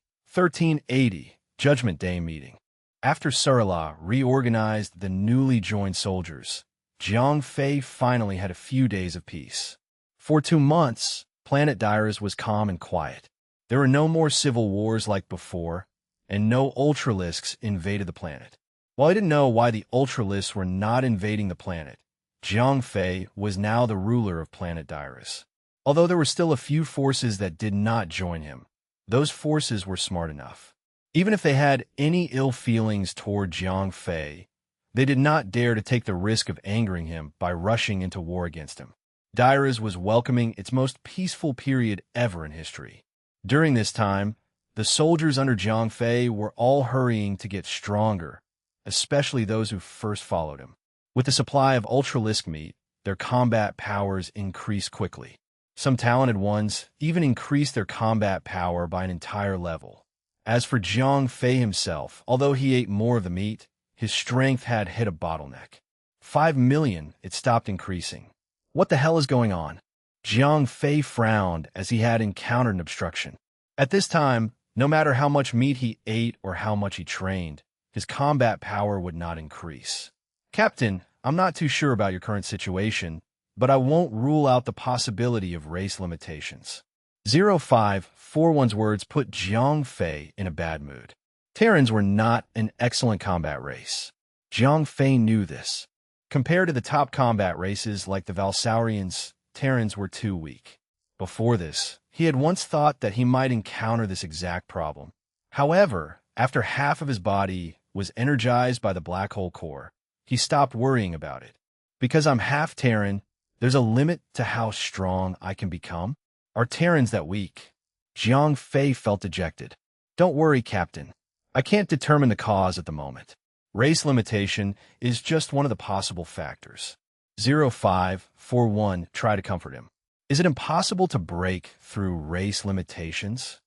Judgment Day Meeting. After Sarila reorganized the newly joined soldiers, Jiang Fei finally had a few days of peace. For 2 months, Planet Dairas was calm and quiet. There were no more civil wars like before, and no Ultralisks invaded the planet. While he didn't know why the Ultralisks were not invading the planet, Jiang Fei was now the ruler of Planet Dairas. Although there were still a few forces that did not join him, those forces were smart enough. Even if they had any ill feelings toward Jiang Fei, they did not dare to take the risk of angering him by rushing into war against him. Dairas was welcoming its most peaceful period ever in history. During this time, the soldiers under Jiang Fei were all hurrying to get stronger, especially those who first followed him. With the supply of Ultralisk meat, their combat powers increased quickly. Some talented ones even increased their combat power by an entire level. As for Jiang Fei himself, although he ate more of the meat, his strength had hit a bottleneck. 5 million, it stopped increasing. What the hell is going on? Jiang Fei frowned as he had encountered an obstruction. At this time, no matter how much meat he ate or how much he trained, his combat power would not increase. Captain, I'm not too sure about your current situation, but I won't rule out the possibility of race limitations. 0541's words put Jiang Fei in a bad mood. Terrans were not an excellent combat race. Jiang Fei knew this. Compared to the top combat races like the Valsaurians, Terrans were too weak. Before this, he had once thought that he might encounter this exact problem. However, after half of his body was energized by the black hole core, he stopped worrying about it. Because I'm half Terran, There's a limit to how strong I can become. Are Terrans that weak? Jiang Fei felt dejected. Don't worry, Captain. I can't determine the cause at the moment. Race limitation is just one of the possible factors. 0541 tried to comfort him. Is it impossible to break through race limitations?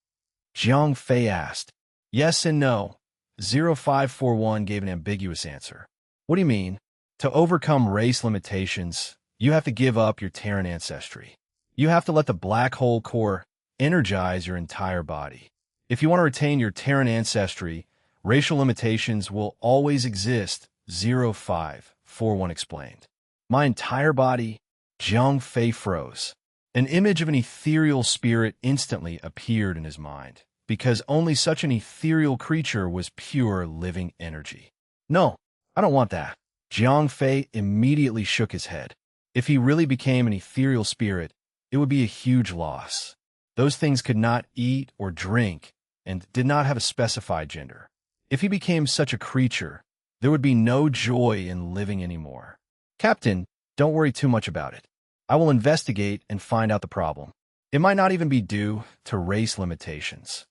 Jiang Fei asked. Yes and no. 0541 gave an ambiguous answer. What do you mean? To overcome race limitations, you have to give up your Terran ancestry. You have to let the black hole core energize your entire body. If you want to retain your Terran ancestry, racial limitations will always exist, 0541 explained. My entire body? Jiang Fei froze. An image of an ethereal spirit instantly appeared in his mind, because only such an ethereal creature was pure living energy. No, I don't want that. Jiang Fei immediately shook his head. If he really became an ethereal spirit, it would be a huge loss. Those things could not eat or drink and did not have a specified gender. If he became such a creature, there would be no joy in living anymore. Captain, don't worry too much about it. I will investigate and find out the problem. It might not even be due to race limitations.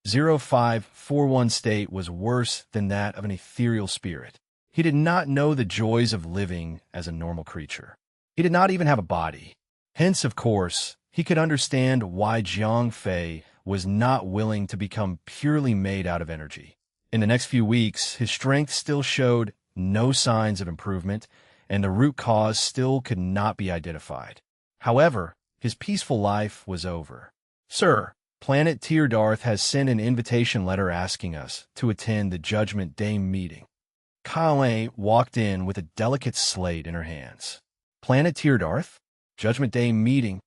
0541's state was worse than that of an ethereal spirit. He did not know the joys of living as a normal creature. He did not even have a body. Hence, of course, he could understand why Jiang Fei was not willing to become purely made out of energy. In the next few weeks, his strength still showed no signs of improvement, and the root cause still could not be identified. However, his peaceful life was over. Sir, Planet Teardarth has sent an invitation letter asking us to attend the Judgment Day meeting. Kale walked in with a delicate slate in her hands. Planet Teardarth? Judgment Day meeting?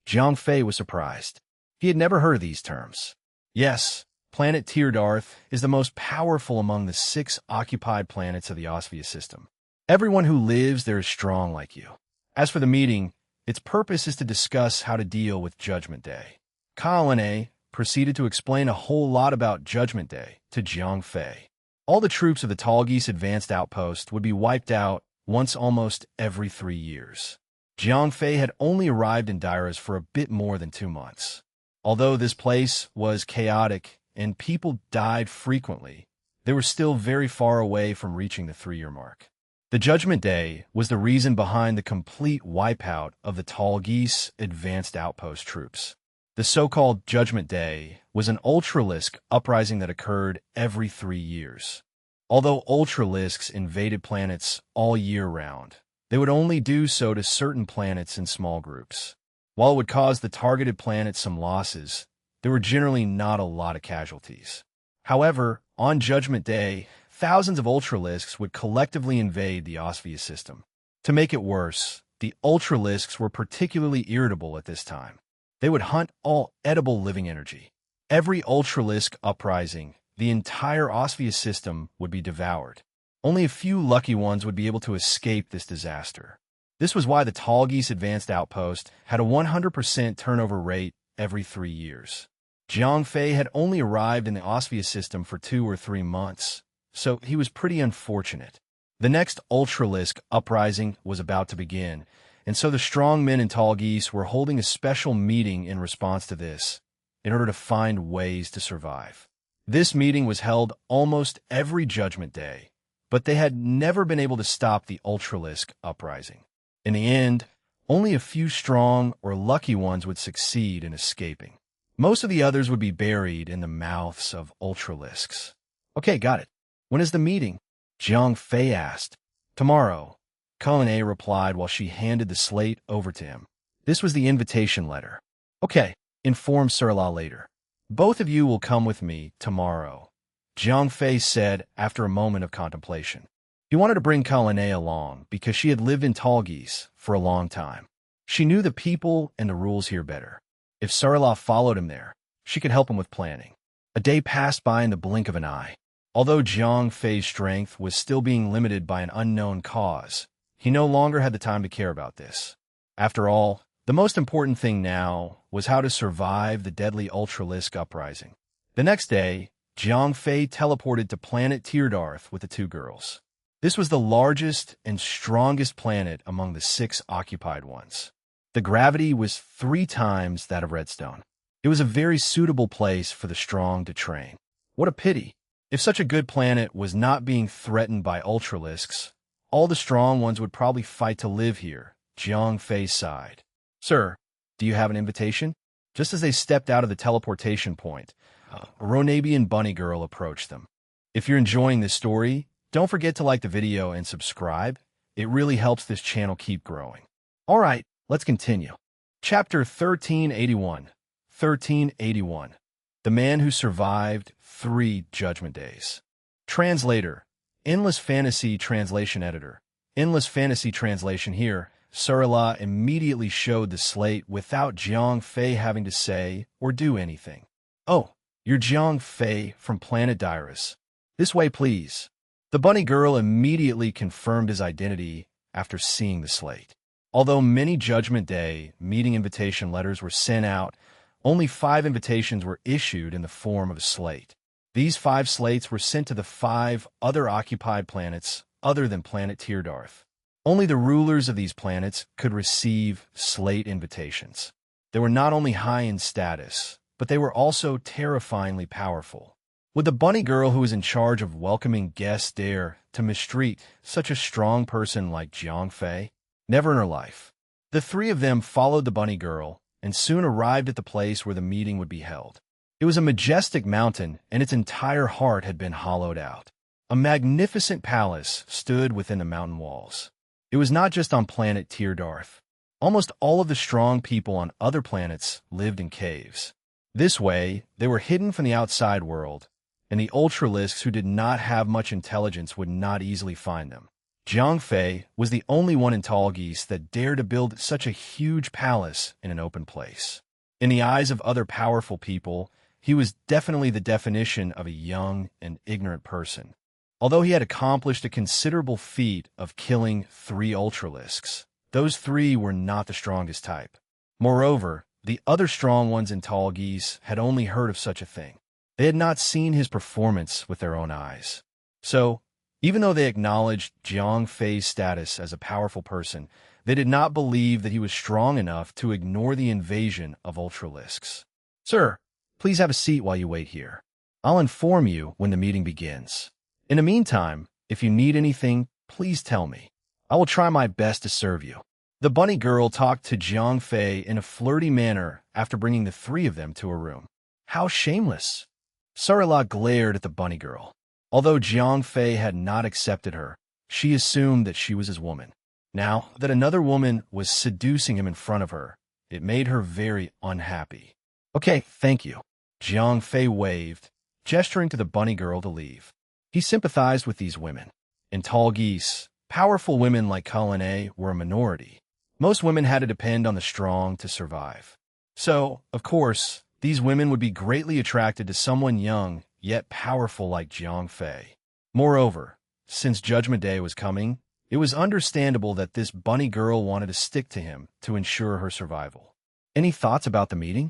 Jiang Fei was surprised. He had never heard of these terms. Yes, Planet Teardarth is the most powerful among the 6 occupied planets of the Osphia system. Everyone who lives there is strong like you. As for the meeting, its purpose is to discuss how to deal with Judgment Day. Kalane proceeded to explain a whole lot about Judgment Day to Jiang Fei. All the troops of the Tall Geese Advanced Outpost would be wiped out once almost every 3 years. Jiang Fei had only arrived in Dairas for a bit more than 2 months. Although this place was chaotic and people died frequently, they were still very far away from reaching the 3-year mark. The Judgment Day was the reason behind the complete wipeout of the Tall Geese Advanced Outpost troops. The so-called Judgment Day was an Ultralisk uprising that occurred every 3 years. Although Ultralisks invaded planets all year round, they would only do so to certain planets in small groups. While it would cause the targeted planets some losses, there were generally not a lot of casualties. However, on Judgment Day, thousands of Ultralisks would collectively invade the Osphia system. To make it worse, the Ultralisks were particularly irritable at this time. They would hunt all edible living energy. Every Ultralisk uprising, the entire Osphia system would be devoured. Only a few lucky ones would be able to escape this disaster. This was why the Tall Geese Advanced Outpost had a 100% turnover rate every 3 years. Jiang Fei had only arrived in the Osphia system for 2 or 3 months, so he was pretty unfortunate. The next Ultralisk uprising was about to begin, and so the strong men in Tall Geese were holding a special meeting in response to this, in order to find ways to survive. This meeting was held almost every Judgment Day, but they had never been able to stop the Ultralisk uprising. In the end, only a few strong or lucky ones would succeed in escaping. Most of the others would be buried in the mouths of Ultralisks. Okay, got it. When is the meeting? Jiang Fei asked. Tomorrow, Kalane replied while she handed the slate over to him. This was the invitation letter. Okay, inform Surla later. Both of you will come with me tomorrow, Jiang Fei said after a moment of contemplation. He wanted to bring Kalane along because she had lived in Tall Geese for a long time. She knew the people and the rules here better. If Surla followed him there, she could help him with planning. A day passed by in the blink of an eye. Although Jiang Fei's strength was still being limited by an unknown cause, he no longer had the time to care about this. After all, the most important thing now was how to survive the deadly Ultralisk uprising. The next day, Jiang Fei teleported to Planet Teardarth with the 2 girls. This was the largest and strongest planet among the 6 occupied ones. The gravity was 3 times that of Redstone. It was a very suitable place for the strong to train. What a pity. If such a good planet was not being threatened by ultralisks, all the strong ones would probably fight to live here. Jiang Fei sighed. Sir, do you have an invitation? Just as they stepped out of the teleportation point, a Ronabian bunny girl approached them. If you're enjoying this story, don't forget to like the video and subscribe. It really helps this channel keep growing. All right, let's continue. Chapter 1381. 1381. The Man Who Survived 3 Judgment Days. Translator. Endless Fantasy Translation Editor. Endless Fantasy Translation here. Sarala immediately showed the slate without Jiang Fei having to say or do anything. Oh, you're Jiang Fei from Planet Dyrus. This way, please. The bunny girl immediately confirmed his identity after seeing the slate. Although many Judgment Day meeting invitation letters were sent out, only 5 invitations were issued in the form of a slate. These 5 slates were sent to the 5 other occupied planets other than planet Teardarth. Only the rulers of these planets could receive slate invitations. They were not only high in status, but they were also terrifyingly powerful. Would the bunny girl who was in charge of welcoming guests dare to mistreat such a strong person like Jiang Fei? Never in her life. The 3 of them followed the bunny girl and soon arrived at the place where the meeting would be held. It was a majestic mountain, and its entire heart had been hollowed out. A magnificent palace stood within the mountain walls. It was not just on planet Teardarth. Almost all of the strong people on other planets lived in caves. This way, they were hidden from the outside world, and the ultralisks who did not have much intelligence would not easily find them. Jiang Fei was the only one in Tall Geese that dared to build such a huge palace in an open place. In the eyes of other powerful people, he was definitely the definition of a young and ignorant person. Although he had accomplished a considerable feat of killing 3 ultralisks, those 3 were not the strongest type. Moreover, the other strong ones in Tall Geese had only heard of such a thing. They had not seen his performance with their own eyes. So, even though they acknowledged Jiang Fei's status as a powerful person, they did not believe that he was strong enough to ignore the invasion of ultralisks. Sir, please have a seat while you wait here. I'll inform you when the meeting begins. In the meantime, if you need anything, please tell me. I will try my best to serve you. The bunny girl talked to Jiang Fei in a flirty manner after bringing the 3 of them to her room. How shameless! Sarala glared at the bunny girl. Although Jiang Fei had not accepted her, she assumed that she was his woman. Now that another woman was seducing him in front of her, it made her very unhappy. Okay, thank you. Jiang Fei waved, gesturing to the bunny girl to leave. He sympathized with these women. In Tall Geese, powerful women like Kalane were a minority. Most women had to depend on the strong to survive. So, of course, these women would be greatly attracted to someone young yet powerful like Jiang Fei. Moreover, since Judgment Day was coming, it was understandable that this bunny girl wanted to stick to him to ensure her survival. Any thoughts about the meeting?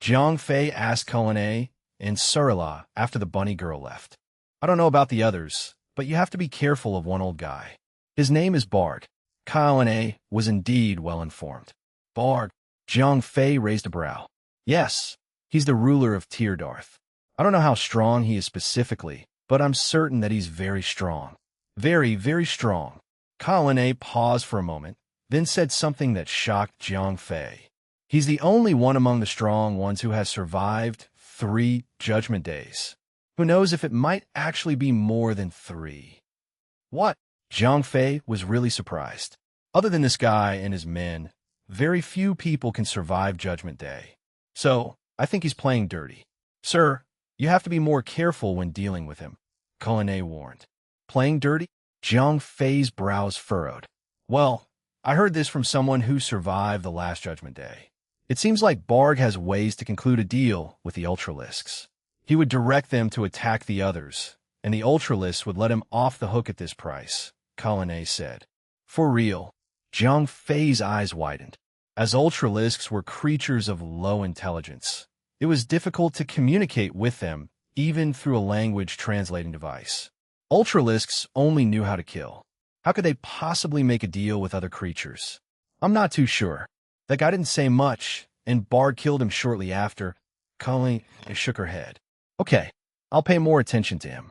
Jiang Fei asked Kalane and Sarala after the bunny girl left. I don't know about the others, but you have to be careful of one old guy. His name is Bard. Kalane was indeed well informed. Bard. Jiang Fei raised a brow. Yes, he's the ruler of Teardarth. I don't know how strong he is specifically, but I'm certain that he's very strong. Very, very strong. Kalane paused for a moment, then said something that shocked Jiang Fei. He's the only one among the strong ones who has survived 3 Judgment Days. Who knows if it might actually be more than 3? What? Jiang Fei was really surprised. Other than this guy and his men, very few people can survive Judgment Day. So, I think he's playing dirty. Sir, you have to be more careful when dealing with him, Kalane warned. Playing dirty? Jiang Fei's brows furrowed. Well, I heard this from someone who survived the last Judgment Day. It seems like Barg has ways to conclude a deal with the Ultralisks. He would direct them to attack the others, and the Ultralisks would let him off the hook at this price, Kalane said. For real. Jiang Fei's eyes widened. As Ultralisks were creatures of low intelligence, it was difficult to communicate with them, even through a language translating device. Ultralisks only knew how to kill. How could they possibly make a deal with other creatures? I'm not too sure. That guy didn't say much, and Bard killed him shortly after. Colleen shook her head. Okay, I'll pay more attention to him.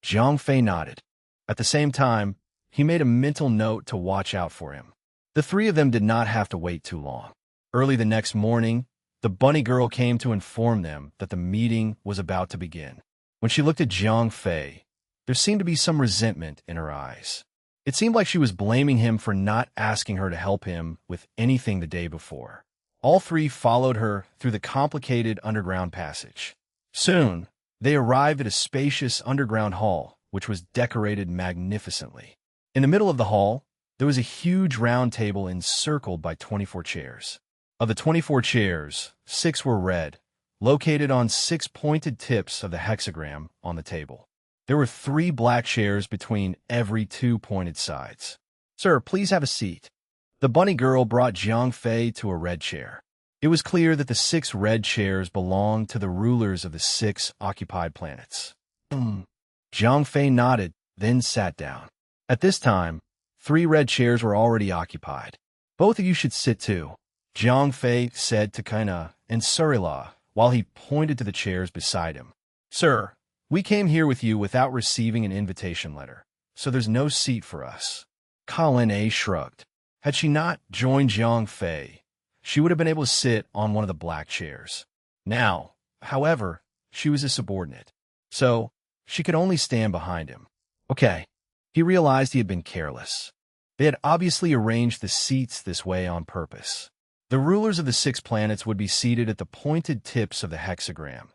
Zhang Fei nodded. At the same time, he made a mental note to watch out for him. The three of them did not have to wait too long. Early the next morning, the bunny girl came to inform them that the meeting was about to begin. When she looked at Zhang Fei, there seemed to be some resentment in her eyes. It seemed like she was blaming him for not asking her to help him with anything the day before. All three followed her through the complicated underground passage. Soon, they arrived at a spacious underground hall, which was decorated magnificently. In the middle of the hall, there was a huge round table encircled by 24 chairs. Of the 24 chairs, 6 were red, located on 6 pointed tips of the hexagram on the table. There were 3 black chairs between every 2 pointed sides. Sir, please have a seat. The bunny girl brought Zhang Fei to a red chair. It was clear that the 6 red chairs belonged to the rulers of the 6 occupied planets. Zhang Fei nodded, then sat down. At this time, 3 red chairs were already occupied. Both of you should sit too, Zhang Fei said to Kaina and Surila while he pointed to the chairs beside him. Sir, we came here with you without receiving an invitation letter, so there's no seat for us. Kalin shrugged. Had she not joined Zhang Fei, she would have been able to sit on one of the black chairs. Now, however, she was a subordinate, so she could only stand behind him. Okay, he realized he had been careless. They had obviously arranged the seats this way on purpose. The rulers of the 6 planets would be seated at the pointed tips of the hexagram,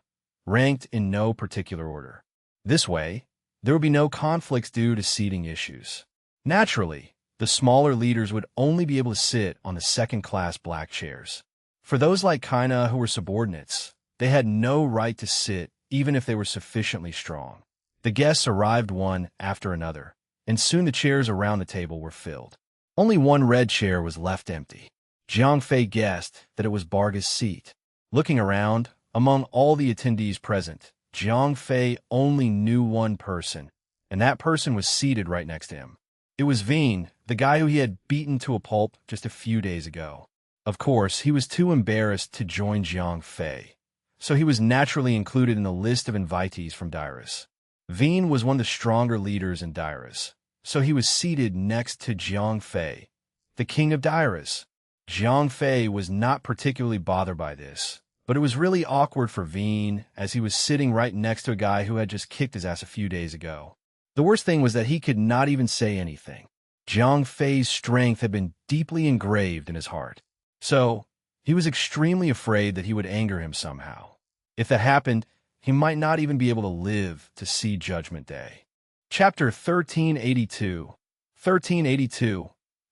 ranked in no particular order. This way, there would be no conflicts due to seating issues. Naturally, the smaller leaders would only be able to sit on the second-class black chairs. For those like Kaina who were subordinates, they had no right to sit even if they were sufficiently strong. The guests arrived one after another, and soon the chairs around the table were filled. Only one red chair was left empty. Zhang Fei guessed that it was Barga's seat. Looking around, among all the attendees present, Zhang Fei only knew one person, and that person was seated right next to him. It was Veen, the guy who he had beaten to a pulp just a few days ago. Of course, he was too embarrassed to join Zhang Fei, so he was naturally included in the list of invitees from Dairas. Veen was one of the stronger leaders in Dairas, so he was seated next to Zhang Fei, the king of Dairas. Zhang Fei was not particularly bothered by this, but it was really awkward for Veen as he was sitting right next to a guy who had just kicked his ass a few days ago. The worst thing was that he could not even say anything. Zhang Fei's strength had been deeply engraved in his heart, so he was extremely afraid that he would anger him somehow. If that happened, he might not even be able to live to see Judgment Day. Chapter 1382 1382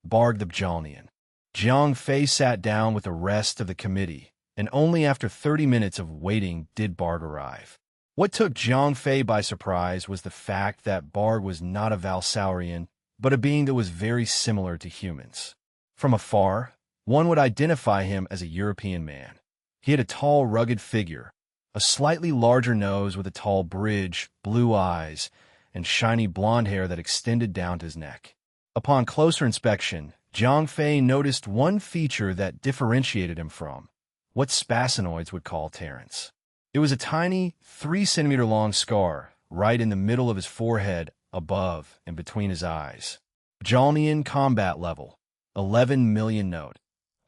Barg the Bjalnian. Zhang Fei sat down with the rest of the committee, and only after 30 minutes of waiting did Barg arrive. What took Zhang Fei by surprise was the fact that Barg was not a Valsaurian, but a being that was very similar to humans. From afar, one would identify him as a European man. He had a tall, rugged figure, a slightly larger nose with a tall bridge, blue eyes, and shiny blonde hair that extended down to his neck. Upon closer inspection, Zhang Fei noticed one feature that differentiated him from what Spasinoids would call Terrans. It was a tiny, 3-centimeter-long scar right in the middle of his forehead, above and between his eyes. Bjalnian combat level, 11 million note.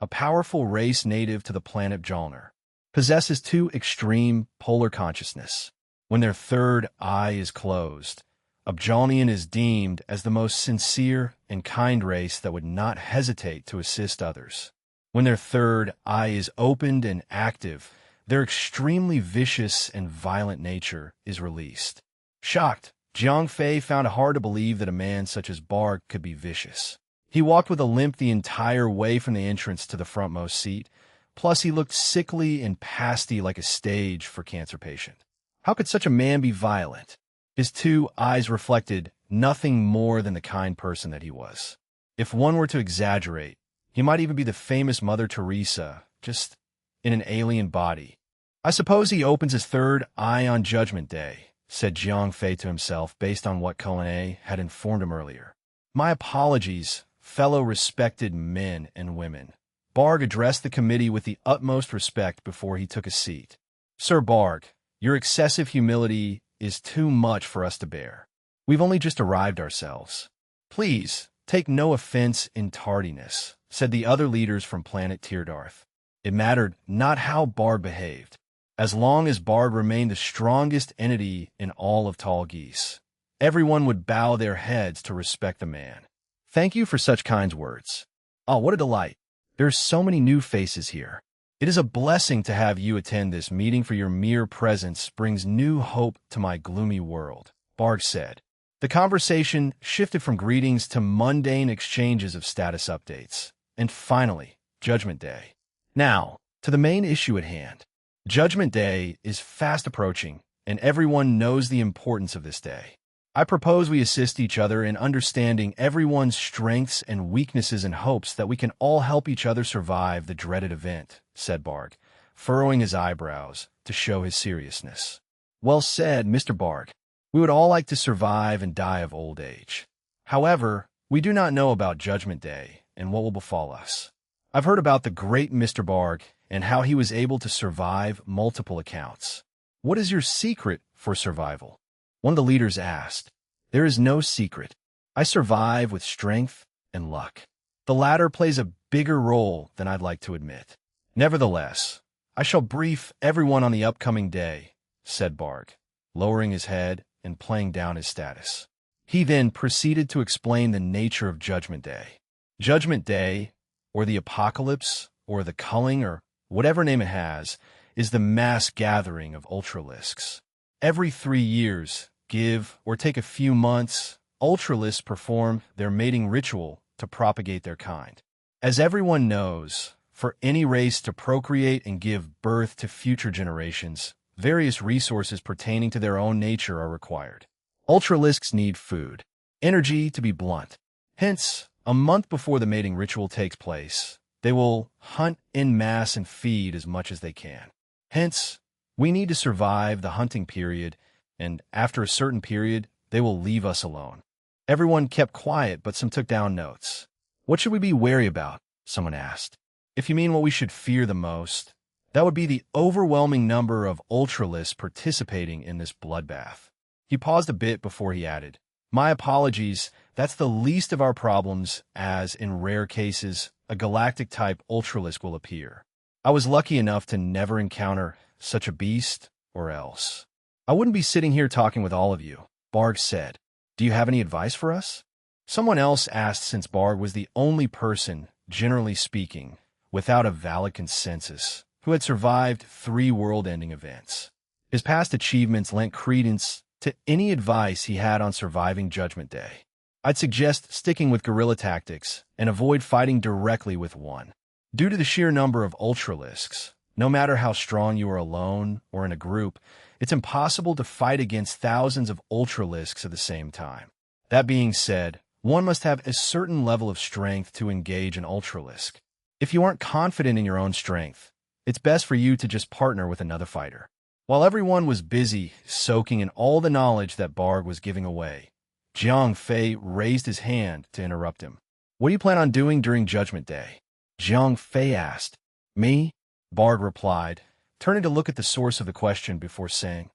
A powerful race native to the planet Bjalner. Possesses 2 extreme polar consciousness. When their third eye is closed, a Bjalnian is deemed as the most sincere and kind race that would not hesitate to assist others. When their third eye is opened and active, their extremely vicious and violent nature is released. Shocked, Zhang Fei found it hard to believe that a man such as Barg could be vicious. He walked with a limp the entire way from the entrance to the frontmost seat, plus he looked sickly and pasty like a stage for cancer patient. How could such a man be violent? His 2 eyes reflected nothing more than the kind person that he was. If one were to exaggerate, he might even be the famous Mother Teresa, just in an alien body. I suppose he opens his third eye on Judgment Day, said Jiang Fei to himself based on what Cullinan had informed him earlier. My apologies, fellow respected men and women. Barg addressed the committee with the utmost respect before he took a seat. Sir Barg, your excessive humility is too much for us to bear. We've only just arrived ourselves. Please, take no offense in tardiness, said the other leaders from planet Teardarth. It mattered not how Barg behaved, as long as Barg remained the strongest entity in all of Tall Geese. Everyone would bow their heads to respect the man. Thank you for such kind words. Oh, what a delight. There are so many new faces here. It is a blessing to have you attend this meeting, for your mere presence brings new hope to my gloomy world, Barg said. The conversation shifted from greetings to mundane exchanges of status updates. And finally, Judgment Day. Now, to the main issue at hand. Judgment Day is fast approaching, and everyone knows the importance of this day. I propose we assist each other in understanding everyone's strengths and weaknesses in hopes that we can all help each other survive the dreaded event, said Barg, furrowing his eyebrows to show his seriousness. Well said, Mr. Barg. We would all like to survive and die of old age. However, we do not know about Judgment Day and what will befall us. I've heard about the great Mr. Barg and how he was able to survive multiple accounts. What is your secret for survival? One of the leaders asked. There is no secret. I survive with strength and luck. The latter plays a bigger role than I'd like to admit. Nevertheless, I shall brief everyone on the upcoming day, said Barg, lowering his head and playing down his status. He then proceeded to explain the nature of Judgment Day. Judgment Day, or the Apocalypse, or the Culling, or whatever name it has, is the mass gathering of Ultralisks. Every 3 years, give or take a few months, Ultralisks perform their mating ritual to propagate their kind. As everyone knows, for any race to procreate and give birth to future generations, various resources pertaining to their own nature are required. Ultralisks need food, energy to be blunt. Hence, a month before the mating ritual takes place, they will hunt en masse and feed as much as they can. Hence, we need to survive the hunting period, and after a certain period, they will leave us alone. Everyone kept quiet, but some took down notes. What should we be wary about? Someone asked. If you mean what we should fear the most, that would be the overwhelming number of Ultralisks participating in this bloodbath. He paused a bit before he added, My apologies, that's the least of our problems, as, in rare cases, a galactic-type Ultralisk will appear. I was lucky enough to never encounter such a beast, or else. I wouldn't be sitting here talking with all of you, Barg said. Do you have any advice for us? Someone else asked, since Barg was the only person, generally speaking, without a valid consensus, who had survived 3 world-ending events. His past achievements lent credence to any advice he had on surviving Judgment Day. I'd suggest sticking with guerrilla tactics and avoid fighting directly with one. Due to the sheer number of Ultralisks, no matter how strong you are alone or in a group, it's impossible to fight against thousands of Ultralisks at the same time. That being said, one must have a certain level of strength to engage an Ultralisk. If you aren't confident in your own strength, it's best for you to just partner with another fighter. While everyone was busy soaking in all the knowledge that Barg was giving away, Jiang Fei raised his hand to interrupt him. What do you plan on doing during Judgment Day? Jiang Fei asked. Me? Barg replied, turning to look at the source of the question before saying,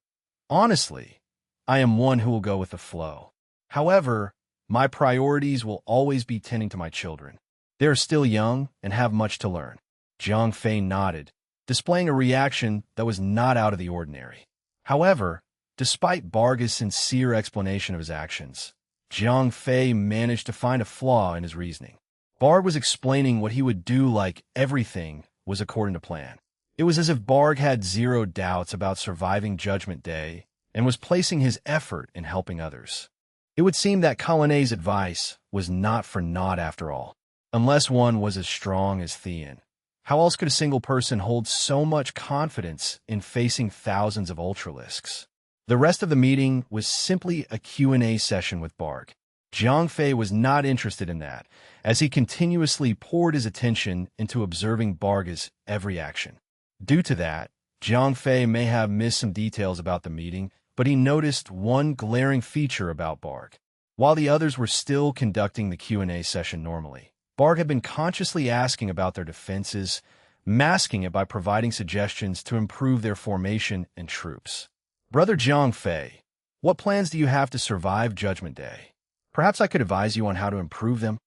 Honestly, I am one who will go with the flow. However, my priorities will always be tending to my children. They are still young and have much to learn. Jiang Fei nodded, displaying a reaction that was not out of the ordinary. However, despite Barg's sincere explanation of his actions, Jiang Fei managed to find a flaw in his reasoning. Barg was explaining what he would do like everything was according to plan. It was as if Barg had zero doubts about surviving Judgment Day and was placing his effort in helping others. It would seem that Cullinan's advice was not for naught after all, unless one was as strong as Theon. How else could a single person hold so much confidence in facing thousands of Ultralisks? The rest of the meeting was simply a Q&A session with Barg. Jiang Fei was not interested in that, as he continuously poured his attention into observing Barg's every action. Due to that, Jiang Fei may have missed some details about the meeting, but he noticed one glaring feature about Barg. While the others were still conducting the Q&A session normally, Barg had been consciously asking about their defenses, masking it by providing suggestions to improve their formation and troops. Brother Jiang Fei, what plans do you have to survive Judgment Day? Perhaps I could advise you on how to improve them?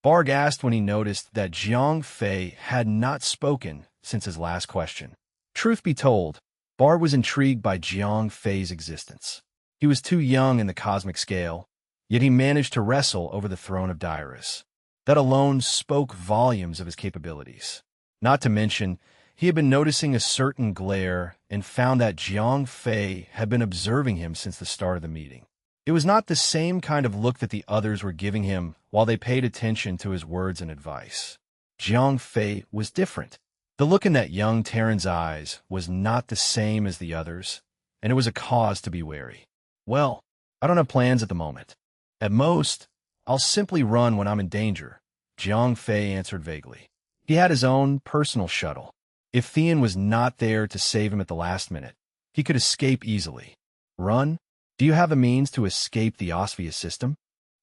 Barg asked when he noticed that Jiang Fei had not spoken since his last question. Truth be told, Barg was intrigued by Jiang Fei's existence. He was too young in the cosmic scale, yet he managed to wrestle over the throne of Dyrus. That alone spoke volumes of his capabilities. Not to mention, he had been noticing a certain glare and found that Jiang Fei had been observing him since the start of the meeting. It was not the same kind of look that the others were giving him while they paid attention to his words and advice. Jiang Fei was different. The look in that young Terran's eyes was not the same as the others, and it was a cause to be wary. Well, I don't have plans at the moment. At most, I'll simply run when I'm in danger, Jiang Fei answered vaguely. He had his own personal shuttle. If Thean was not there to save him at the last minute, he could escape easily. Run? Do you have the means to escape the Osvia system?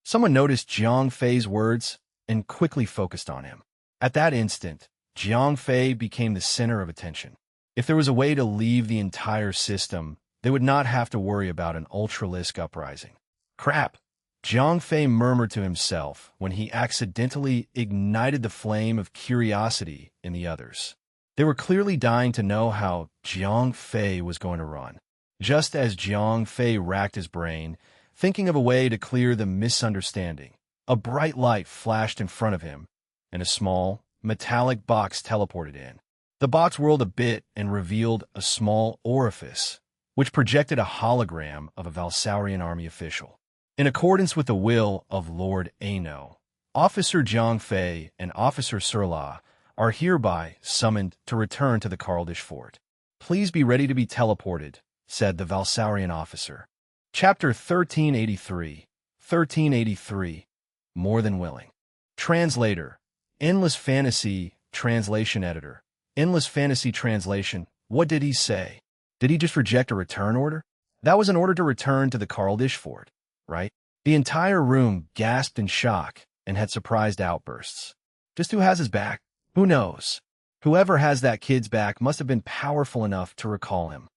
Someone noticed Jiang Fei's words and quickly focused on him. At that instant, Jiang Fei became the center of attention. If there was a way to leave the entire system, they would not have to worry about an Ultralisk uprising. Crap! Jiang Fei murmured to himself when he accidentally ignited the flame of curiosity in the others. They were clearly dying to know how Jiang Fei was going to run. Just as Jiang Fei racked his brain, thinking of a way to clear the misunderstanding, a bright light flashed in front of him, and a small, metallic box teleported in. The box whirled a bit and revealed a small orifice, which projected a hologram of a Valsaurian army official. In accordance with the will of Lord Ano, Officer Jiang Fei and Officer Surla are hereby summoned to return to the Karldish fort. Please be ready to be teleported, said the Valsaurian officer. Chapter 1383. More than willing. Translator. Endless Fantasy Translation Editor. Endless Fantasy Translation. What did he say? Did he just reject a return order? That was an order to return to the Karldish fort, right? The entire room gasped in shock and had surprised outbursts. Just who has his back? Who knows? Whoever has that kid's back must have been powerful enough to recall him.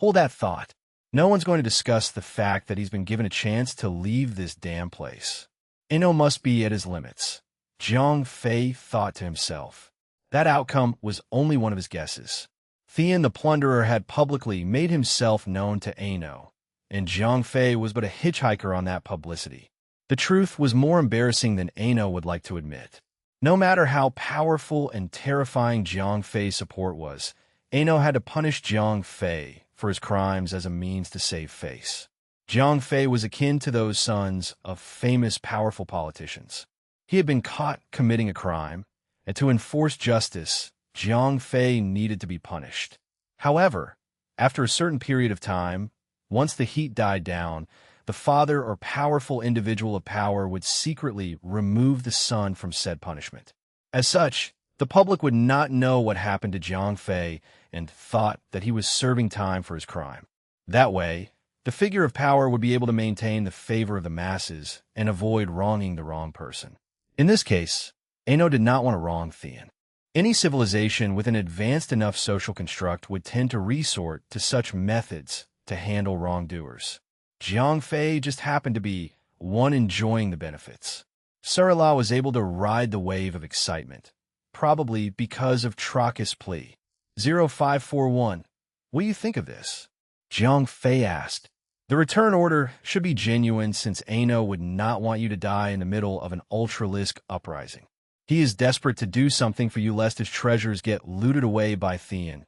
Hold that thought. No one's going to discuss the fact that he's been given a chance to leave this damn place. Ino must be at his limits. Jiang Fei thought to himself. That outcome was only one of his guesses. Thean the Plunderer had publicly made himself known to Ano, and Jiang Fei was but a hitchhiker on that publicity. The truth was more embarrassing than Ano would like to admit. No matter how powerful and terrifying Jiang Fei's support was, Ano had to punish Jiang Fei for his crimes as a means to save face. Jiang Fei was akin to those sons of famous powerful politicians. He had been caught committing a crime, and to enforce justice, Jiang Fei needed to be punished. However, after a certain period of time, once the heat died down, the father or powerful individual of power would secretly remove the son from said punishment. As such, the public would not know what happened to Jiang Fei and thought that he was serving time for his crime. That way, the figure of power would be able to maintain the favor of the masses and avoid wronging the wrong person. In this case, Ano did not want to wrong Thean. Any civilization with an advanced enough social construct would tend to resort to such methods to handle wrongdoers. Jiang Fei just happened to be one enjoying the benefits. Surla was able to ride the wave of excitement, probably because of Trachis' plea. 0541. What do you think of this? Jiang Fei asked. The return order should be genuine since Ano would not want you to die in the middle of an Ultralisk uprising. He is desperate to do something for you lest his treasures get looted away by Thean.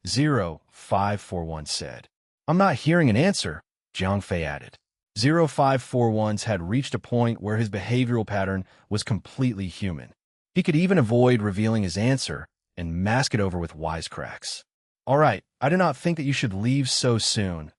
0541 said. I'm not hearing an answer, Jiang Fei added. 0541's had reached a point where his behavioral pattern was completely human. He could even avoid revealing his answer and mask it over with wisecracks. All right, I do not think that you should leave so soon.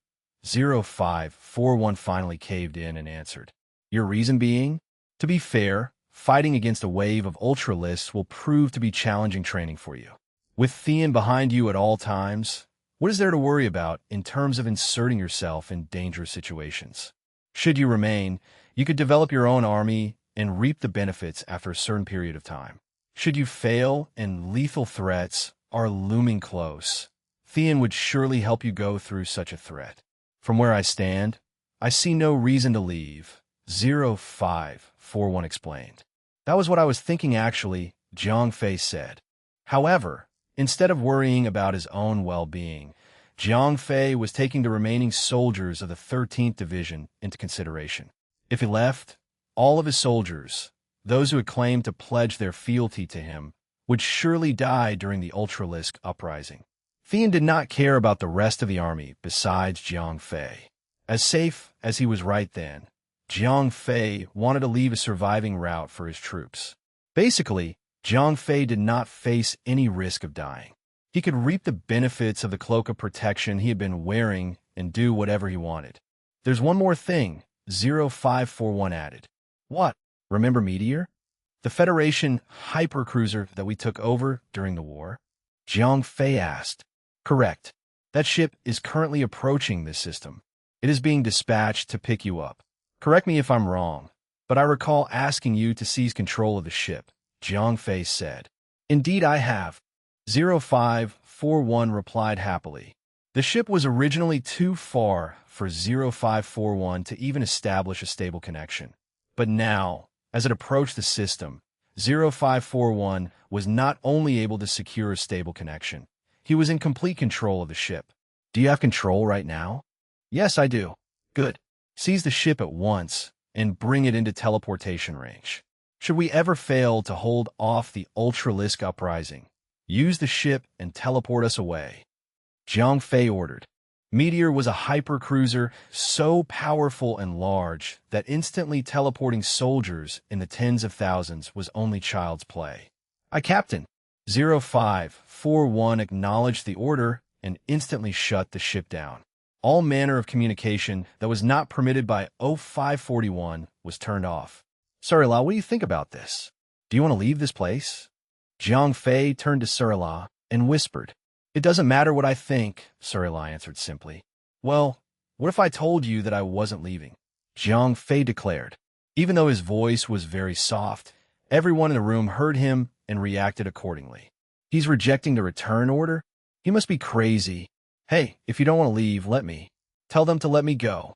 0541 finally caved in and answered. Your reason being? To be fair, fighting against a wave of Ultralisks will prove to be challenging training for you. With Thean behind you at all times, What is there to worry about in terms of inserting yourself in dangerous situations? Should you remain, you could develop your own army and reap the benefits after a certain period of time. Should you fail and lethal threats are looming close, Theon would surely help you go through such a threat. From where I stand, I see no reason to leave, 0541 explained. That was what I was thinking actually, Jiang Fei said. However, instead of worrying about his own well-being, Jiang Fei was taking the remaining soldiers of the 13th Division into consideration. If he left, all of his soldiers, those who had claimed to pledge their fealty to him, would surely die during the Ultralisk uprising. Theon did not care about the rest of the army besides Jiang Fei. As safe as he was right then, Jiang Fei wanted to leave a surviving route for his troops. Basically, Jiang Fei did not face any risk of dying. He could reap the benefits of the cloak of protection he had been wearing and do whatever he wanted. There's one more thing, 0541 added. What? Remember Meteor? The Federation hypercruiser that we took over during the war? Jiang Fei asked. Correct. That ship is currently approaching this system. It is being dispatched to pick you up. Correct me if I'm wrong, but I recall asking you to seize control of the ship, Jiang Fei said. Indeed I have. 0541 replied happily. The ship was originally too far for 0541 to even establish a stable connection. But now, as it approached the system, 0541 was not only able to secure a stable connection, he was in complete control of the ship. Do you have control right now? Yes, I do. Good. Seize the ship at once and bring it into teleportation range. Should we ever fail to hold off the Ultralisk uprising, use the ship and teleport us away. Jiang Fei ordered. Meteor was a hypercruiser so powerful and large that instantly teleporting soldiers in the tens of thousands was only child's play. Aye, Captain. 0541 acknowledged the order and instantly shut the ship down. All manner of communication that was not permitted by 0541 was turned off. Surila, what do you think about this? Do you want to leave this place? Jiang Fei turned to Surila and whispered. It doesn't matter what I think, Surila answered simply. Well, what if I told you that I wasn't leaving? Jiang Fei declared. Even though his voice was very soft, everyone in the room heard him and reacted accordingly. He's rejecting the return order? He must be crazy. Hey, if you don't want to leave, let me. Tell them to let me go.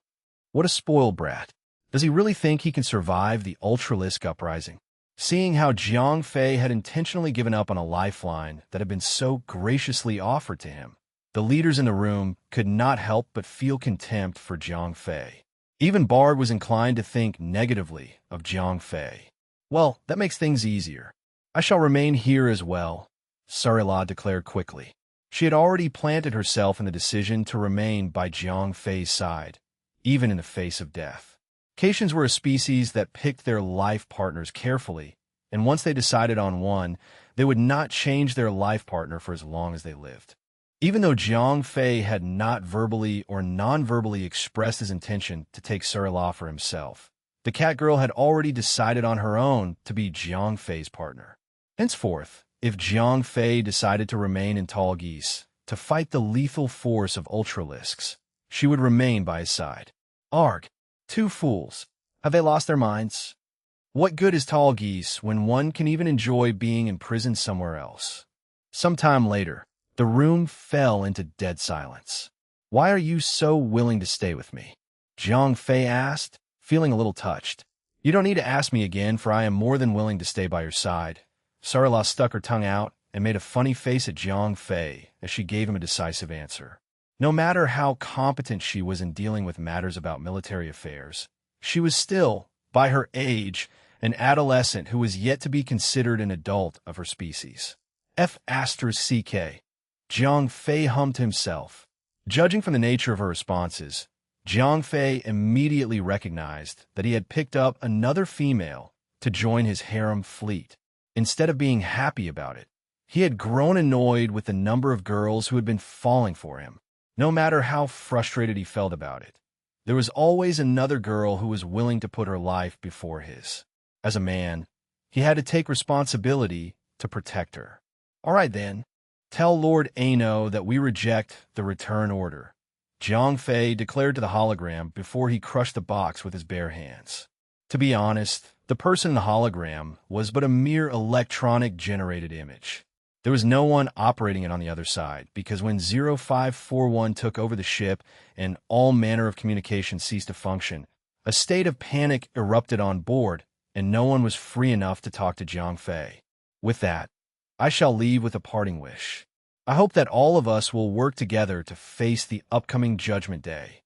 What a spoiled brat. Does he really think he can survive the Ultralisk uprising? Seeing how Jiang Fei had intentionally given up on a lifeline that had been so graciously offered to him, the leaders in the room could not help but feel contempt for Jiang Fei. Even Bard was inclined to think negatively of Jiang Fei. Well, that makes things easier. I shall remain here as well, Surila declared quickly. She had already planted herself in the decision to remain by Jiang Fei's side, even in the face of death. Caitians were a species that picked their life partners carefully, and once they decided on one, they would not change their life partner for as long as they lived. Even though Jiang Fei had not verbally or non-verbally expressed his intention to take Surila for himself, the cat girl had already decided on her own to be Jiang Fei's partner. Henceforth, if Jiang Fei decided to remain in Tall Geese to fight the lethal force of Ultralisks, she would remain by his side. Arg! Two fools. Have they lost their minds? What good is Tall Geese when one can even enjoy being imprisoned somewhere else? Some time later, the room fell into dead silence. Why are you so willing to stay with me? Jiang Fei asked, feeling a little touched. You don't need to ask me again, for I am more than willing to stay by your side. Surila stuck her tongue out and made a funny face at Jiang Fei as she gave him a decisive answer. No matter how competent she was in dealing with matters about military affairs, she was still, by her age, an adolescent who was yet to be considered an adult of her species. F***. Jiang Fei hummed to himself. Judging from the nature of her responses, Jiang Fei immediately recognized that he had picked up another female to join his harem fleet. Instead of being happy about it, he had grown annoyed with the number of girls who had been falling for him. No matter how frustrated he felt about it, there was always another girl who was willing to put her life before his. As a man, he had to take responsibility to protect her. All right then, Tell Lord Ano that we reject the return order, Jiang Fei declared to the hologram before he crushed the box with his bare hands. To be honest, the person in the hologram was but a mere electronic-generated image. There was no one operating it on the other side, because when 0541 took over the ship and all manner of communication ceased to function, a state of panic erupted on board, and no one was free enough to talk to Jiang Fei. With that, I shall leave with a parting wish. I hope that all of us will work together to face the upcoming Judgment Day.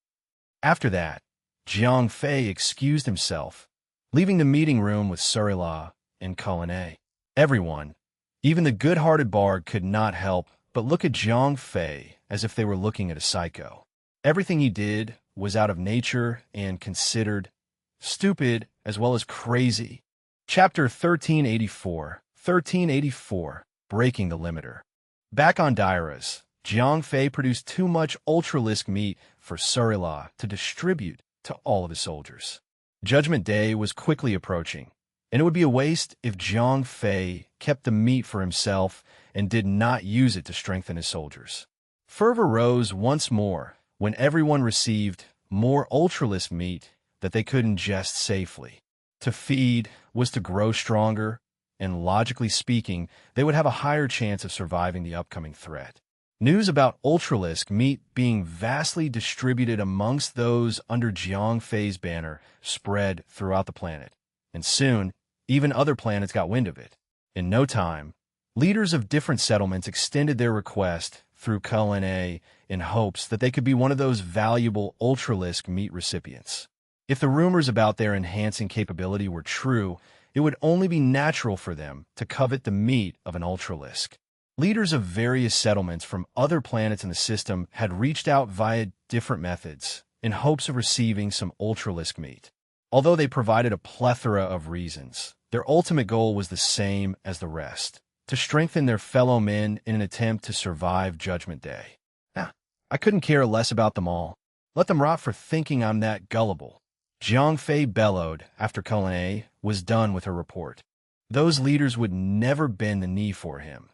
After that, Jiang Fei excused himself, leaving the meeting room with Surila and Cullinan. Everyone, even the good-hearted bard, could not help but look at Jiang Fei as if they were looking at a psycho. Everything he did was out of nature and considered stupid as well as crazy. Chapter 1384, Breaking the Limiter. Back on Dairas, Jiang Fei produced too much Ultralisk meat for Surila to distribute to all of his soldiers. Judgment Day was quickly approaching, and it would be a waste if Jiang Fei kept the meat for himself and did not use it to strengthen his soldiers. Fervor rose once more when everyone received more Ultralisk meat that they could ingest safely. To feed was to grow stronger, and logically speaking, they would have a higher chance of surviving the upcoming threat. News about Ultralisk meat being vastly distributed amongst those under Jiang Fei's banner spread throughout the planet, and soon, even other planets got wind of it. In no time, leaders of different settlements extended their request through Cullinan in hopes that they could be one of those valuable Ultralisk meat recipients. If the rumors about their enhancing capability were true, it would only be natural for them to covet the meat of an Ultralisk. Leaders of various settlements from other planets in the system had reached out via different methods in hopes of receiving some Ultralisk meat. Although they provided a plethora of reasons, their ultimate goal was the same as the rest: to strengthen their fellow men in an attempt to survive Judgment Day. I couldn't care less about them all. Let them rot for thinking I'm that gullible, Jiang Fei bellowed after Cullinan was done with her report. Those leaders would never bend the knee for him.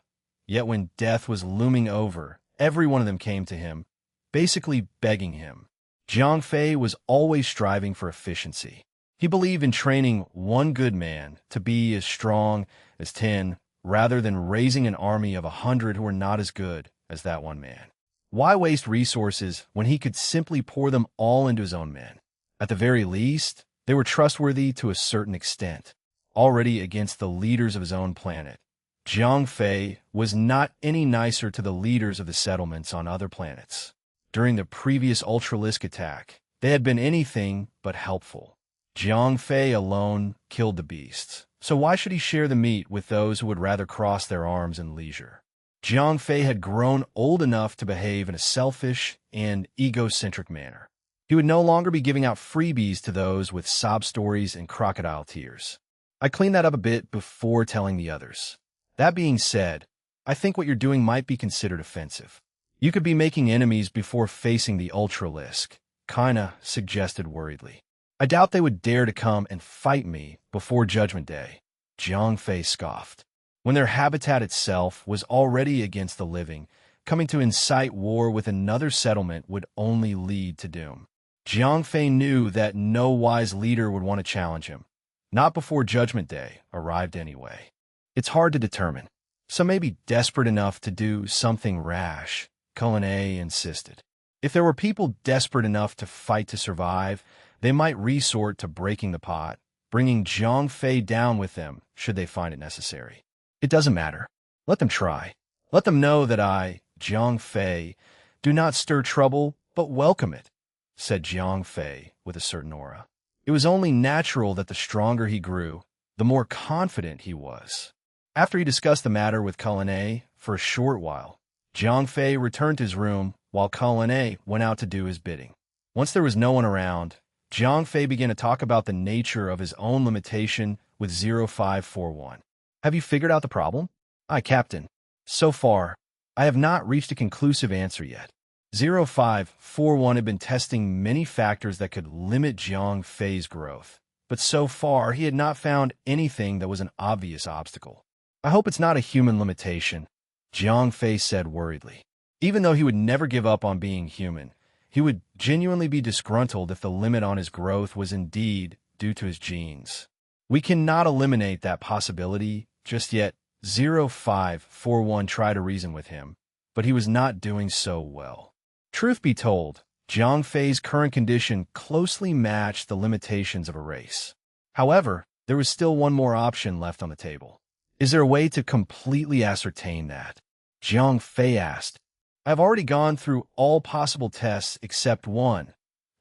Yet when death was looming over, every one of them came to him, basically begging him. Jiang Fei was always striving for efficiency. He believed in training one good man to be as strong as 10, rather than raising an army of 100 who were not as good as that one man. Why waste resources when he could simply pour them all into his own men? At the very least, they were trustworthy to a certain extent. Already against the leaders of his own planet, Jiang Fei was not any nicer to the leaders of the settlements on other planets. During the previous Ultralisk attack, they had been anything but helpful. Jiang Fei alone killed the beasts, so why should he share the meat with those who would rather cross their arms in leisure? Jiang Fei had grown old enough to behave in a selfish and egocentric manner. He would no longer be giving out freebies to those with sob stories and crocodile tears. I cleaned that up a bit before telling the others. That being said, I think what you're doing might be considered offensive. You could be making enemies before facing the Ultralisk, kinda suggested worriedly. I doubt they would dare to come and fight me before Judgment Day, Jiang Fei scoffed. When their habitat itself was already against the living, coming to incite war with another settlement would only lead to doom. Jiang Fei knew that no wise leader would want to challenge him. Not before Judgment Day arrived anyway. It's hard to determine. Some may be desperate enough to do something rash, Cullinan insisted. If there were people desperate enough to fight to survive, they might resort to breaking the pot, bringing Jiang Fei down with them should they find it necessary. It doesn't matter. Let them try. Let them know that I, Jiang Fei, do not stir trouble, but welcome it, said Jiang Fei with a certain aura. It was only natural that the stronger he grew, the more confident he was. After he discussed the matter with Cullinan for a short while, Jiang Fei returned to his room while Cullinan went out to do his bidding. Once there was no one around, Jiang Fei began to talk about the nature of his own limitation with 0541. Have you figured out the problem? Aye, Captain. So far, I have not reached a conclusive answer yet. 0541 had been testing many factors that could limit Jiang Fei's growth, but so far he had not found anything that was an obvious obstacle. I hope it's not a human limitation, Jiang Fei said worriedly. Even though he would never give up on being human, he would genuinely be disgruntled if the limit on his growth was indeed due to his genes. We cannot eliminate that possibility just yet. 0541 tried to reason with him, but he was not doing so well. Truth be told, Jiang Fei's current condition closely matched the limitations of a race. However, there was still one more option left on the table. Is there a way to completely ascertain that? Jiang Fei asked. I've already gone through all possible tests except one,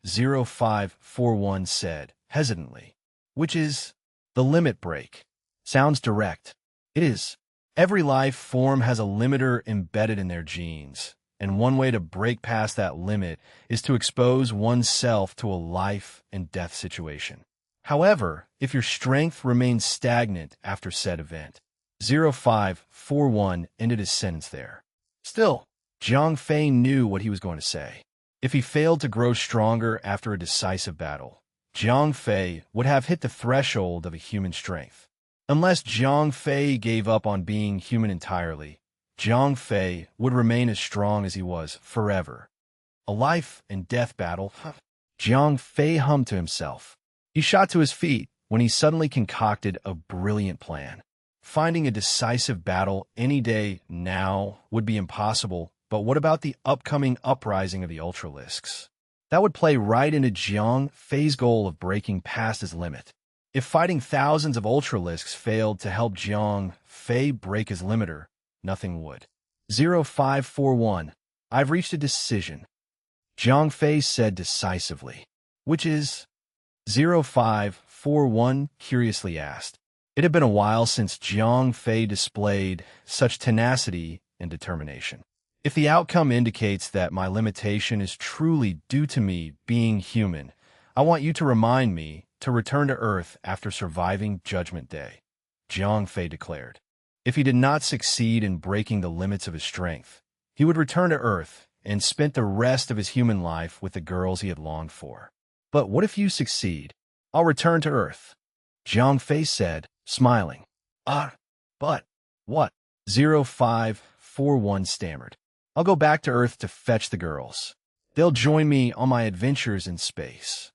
0541 said, hesitantly. Which is the limit break. Sounds direct. It is. Every life form has a limiter embedded in their genes, and one way to break past that limit is to expose oneself to a life and death situation. However, if your strength remains stagnant after said event, 0541 ended his sentence there. Still, Jiang Fei knew what he was going to say. If he failed to grow stronger after a decisive battle, Jiang Fei would have hit the threshold of a human strength. Unless Jiang Fei gave up on being human entirely, Jiang Fei would remain as strong as he was forever. A life and death battle? Jiang Fei hummed to himself. He shot to his feet when he suddenly concocted a brilliant plan. Finding a decisive battle any day now would be impossible, but what about the upcoming uprising of the Ultralisks? That would play right into Jiang Fei's goal of breaking past his limit. If fighting thousands of Ultralisks failed to help Jiang Fei break his limiter, nothing would. 0541. I've reached a decision, Jiang Fei said decisively. Which is? 0541 curiously asked. It had been a while since Jiang Fei displayed such tenacity and determination. If the outcome indicates that my limitation is truly due to me being human, I want you to remind me to return to Earth after surviving Judgment Day, Jiang Fei declared. If he did not succeed in breaking the limits of his strength, he would return to Earth and spend the rest of his human life with the girls he had longed for. But what if you succeed? I'll return to Earth, Jiang Fei said, smiling. But what? 0541 stammered. I'll go back to Earth to fetch the girls. They'll join me on my adventures in space,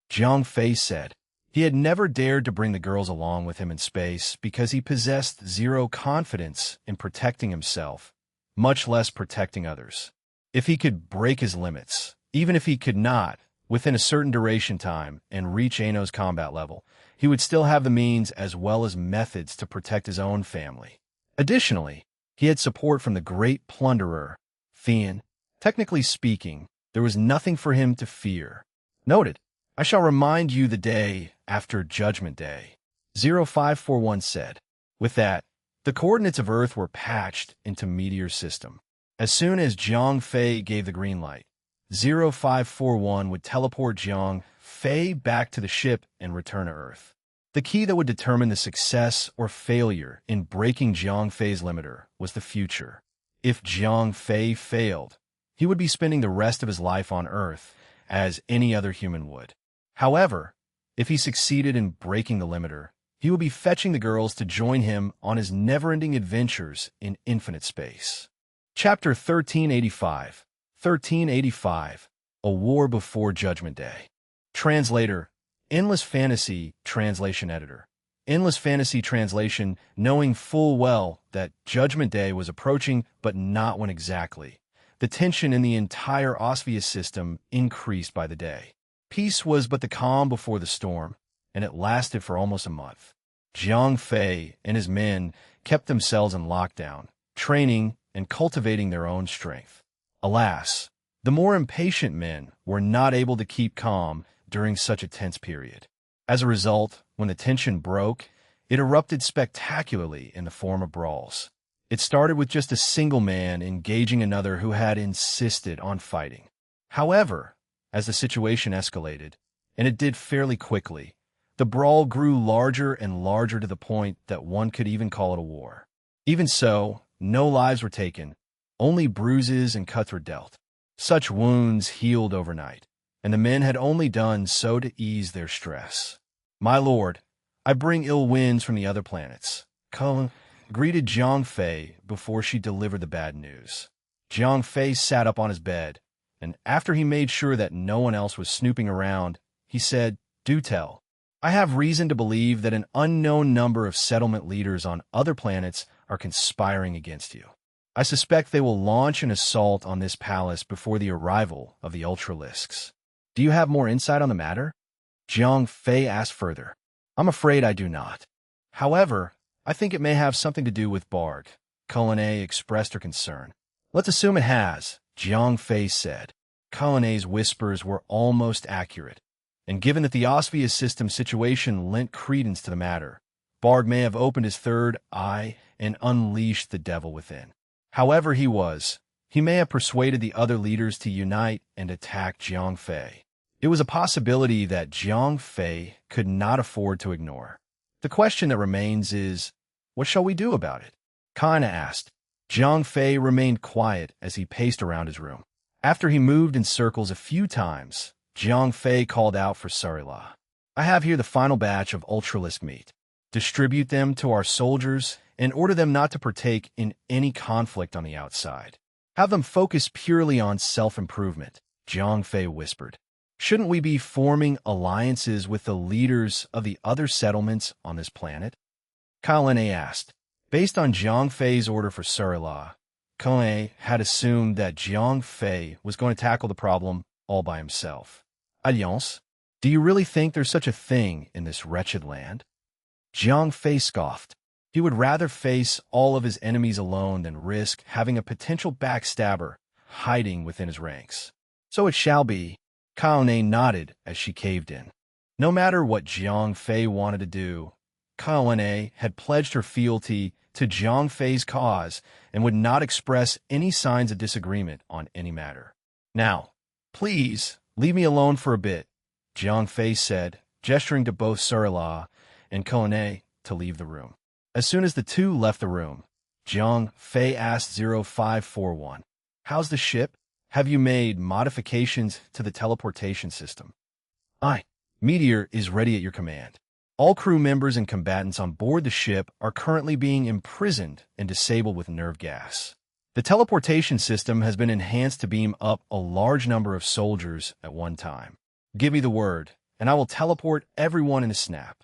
Jiang Fei said. He had never dared to bring the girls along with him in space because he possessed zero confidence in protecting himself, much less protecting others. If he could break his limits, even if he could not, within a certain duration time, and reach Ano's combat level, he would still have the means as well as methods to protect his own family. Additionally, he had support from the great plunderer, Thean. Technically speaking, there was nothing for him to fear. Noted. I shall remind you the day after Judgment Day, 0541 said. With that, the coordinates of Earth were patched into Meteor's system. As soon as Jiang Fei gave the green light, 0541 would teleport Jiang Fei back to the ship and return to Earth. The key that would determine the success or failure in breaking Jiang Fei's limiter was the future. If Jiang Fei failed, he would be spending the rest of his life on Earth as any other human would. However, if he succeeded in breaking the limiter, he would be fetching the girls to join him on his never-ending adventures in infinite space. Chapter 1385. 1385. A War Before Judgment Day. Translator, Endless Fantasy Translation Editor. Endless Fantasy Translation, knowing full well that Judgment Day was approaching, but not when exactly. The tension in the entire Osvius system increased by the day. Peace was but the calm before the storm, and it lasted for almost a month. Jiang Fei and his men kept themselves in lockdown, training and cultivating their own strength. Alas, the more impatient men were not able to keep calm during such a tense period. As a result, when the tension broke, it erupted spectacularly in the form of brawls. It started with just a single man engaging another who had insisted on fighting. However, as the situation escalated, and it did fairly quickly, the brawl grew larger and larger to the point that one could even call it a war. Even so, no lives were taken, only bruises and cuts were dealt. Such wounds healed overnight, and the men had only done so to ease their stress. My lord, I bring ill winds from the other planets. greeted Jiang Fei before she delivered the bad news. Jiang Fei sat up on his bed, and after he made sure that no one else was snooping around, he said, "Do tell. I have reason to believe that an unknown number of settlement leaders on other planets are conspiring against you. I suspect they will launch an assault on this palace before the arrival of the Ultralisks. Do you have more insight on the matter?" Jiang Fei asked further. "I'm afraid I do not. However, I think it may have something to do with Barg." Colonne expressed her concern. "Let's assume it has," Jiang Fei said. Colonne's whispers were almost accurate, and given that the Osvius system situation lent credence to the matter, Barg may have opened his third eye and unleashed the devil within. However he may have persuaded the other leaders to unite and attack Jiang Fei. It was a possibility that Jiang Fei could not afford to ignore. The question that remains is, what shall we do about it? Kana asked. Jiang Fei remained quiet as he paced around his room. After he moved in circles a few times, Jiang Fei called out for Sarila. "I have here the final batch of Ultralisk meat. Distribute them to our soldiers and order them not to partake in any conflict on the outside. Have them focus purely on self-improvement," Jiang Fei whispered. "Shouldn't we be forming alliances with the leaders of the other settlements on this planet?" Colonne asked. Based on Jiang Fei's order for Sarila, Colonne had assumed that Jiang Fei was going to tackle the problem all by himself. "Alliance? Do you really think there's such a thing in this wretched land?" Jiang Fei scoffed. He would rather face all of his enemies alone than risk having a potential backstabber hiding within his ranks. "So it shall be." Colonne nodded as she caved in. No matter what Jiang Fei wanted to do, Colonne had pledged her fealty to Jiang Fei's cause and would not express any signs of disagreement on any matter. "Now, please, leave me alone for a bit," Jiang Fei said, gesturing to both Sarila and Colonne to leave the room. As soon as the two left the room, Jiang Fei asked 0541, "How's the ship? Have you made modifications to the teleportation system?" "Aye. Meteor is ready at your command. All crew members and combatants on board the ship are currently being imprisoned and disabled with nerve gas. The teleportation system has been enhanced to beam up a large number of soldiers at one time. Give me the word, and I will teleport everyone in a snap."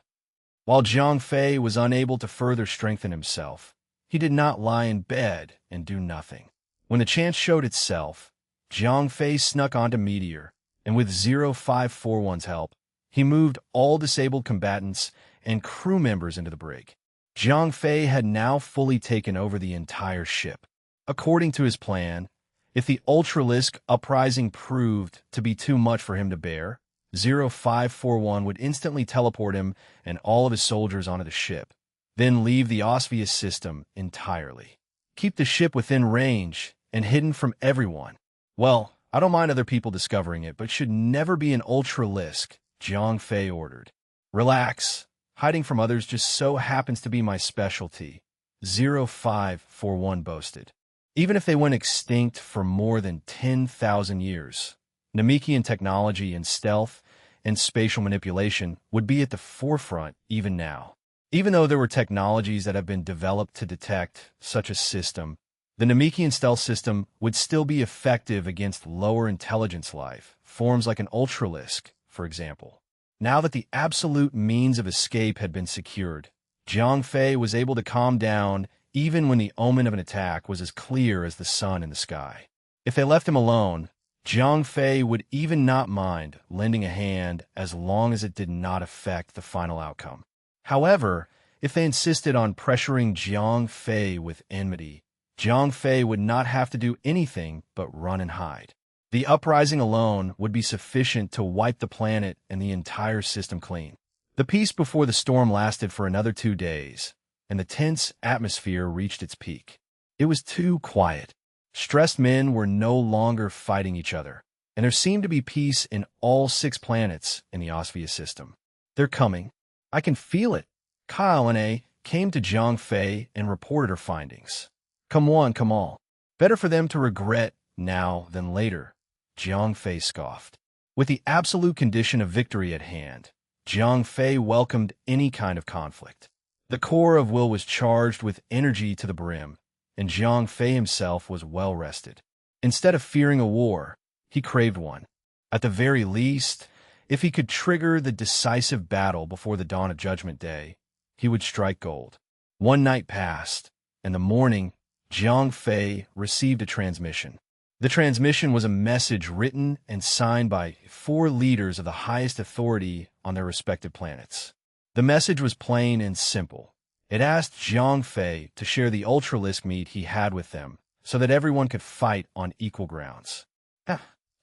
While Jiang Fei was unable to further strengthen himself, he did not lie in bed and do nothing. When the chance showed itself, Jiang Fei snuck onto Meteor, and with 0541's help, he moved all disabled combatants and crew members into the brig. Jiang Fei had now fully taken over the entire ship. According to his plan, if the Ultralisk uprising proved to be too much for him to bear, 0541 would instantly teleport him and all of his soldiers onto the ship, then leave the Osvius system entirely. Keep the ship within range and hidden from everyone. "Well, I don't mind other people discovering it, but should never be an Ultralisk," Jiang Fei ordered. "Relax. Hiding from others just so happens to be my specialty," 0541 boasted. "Even if they went extinct for more than 10,000 years, Namekian technology in stealth and spatial manipulation would be at the forefront even now. Even though there were technologies that have been developed to detect such a system, the Namekian stealth system would still be effective against lower intelligence life, forms like an Ultralisk, for example." Now that the absolute means of escape had been secured, Jiang Fei was able to calm down even when the omen of an attack was as clear as the sun in the sky. If they left him alone, Jiang Fei would even not mind lending a hand as long as it did not affect the final outcome. However, if they insisted on pressuring Jiang Fei with enmity, Jiang Fei would not have to do anything but run and hide. The uprising alone would be sufficient to wipe the planet and the entire system clean. The peace before the storm lasted for another 2 days, and the tense atmosphere reached its peak. It was too quiet. Stressed men were no longer fighting each other, and there seemed to be peace in all 6 planets in the Osvius system. "They're coming. I can feel it." Colonne came to Jiang Fei and reported her findings. Come on. Better for them to regret now than later," Jiang Fei scoffed. With the absolute condition of victory at hand, Jiang Fei welcomed any kind of conflict. The core of Will was charged with energy to the brim, and Jiang Fei himself was well rested. Instead of fearing a war, he craved one. At the very least, if he could trigger the decisive battle before the dawn of Judgment Day, he would strike gold. One night passed. In the morning, Jiang Fei received a transmission. The transmission was a message written and signed by 4 leaders of the highest authority on their respective planets. The message was plain and simple. It asked Jiang Fei to share the Ultralisk meat he had with them, so that everyone could fight on equal grounds.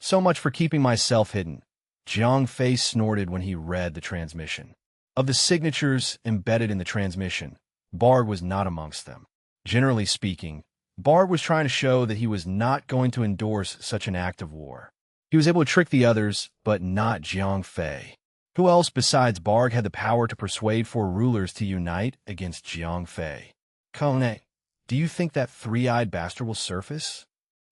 So much for keeping myself hidden, Jiang Fei snorted when he read the transmission. Of the signatures embedded in the transmission, Barg was not amongst them. Generally speaking, Barg was trying to show that he was not going to endorse such an act of war. He was able to trick the others, but not Jiang Fei. Who else besides Barg had the power to persuade 4 rulers to unite against Jiang Fei? Kone, do you think that 3-eyed bastard will surface?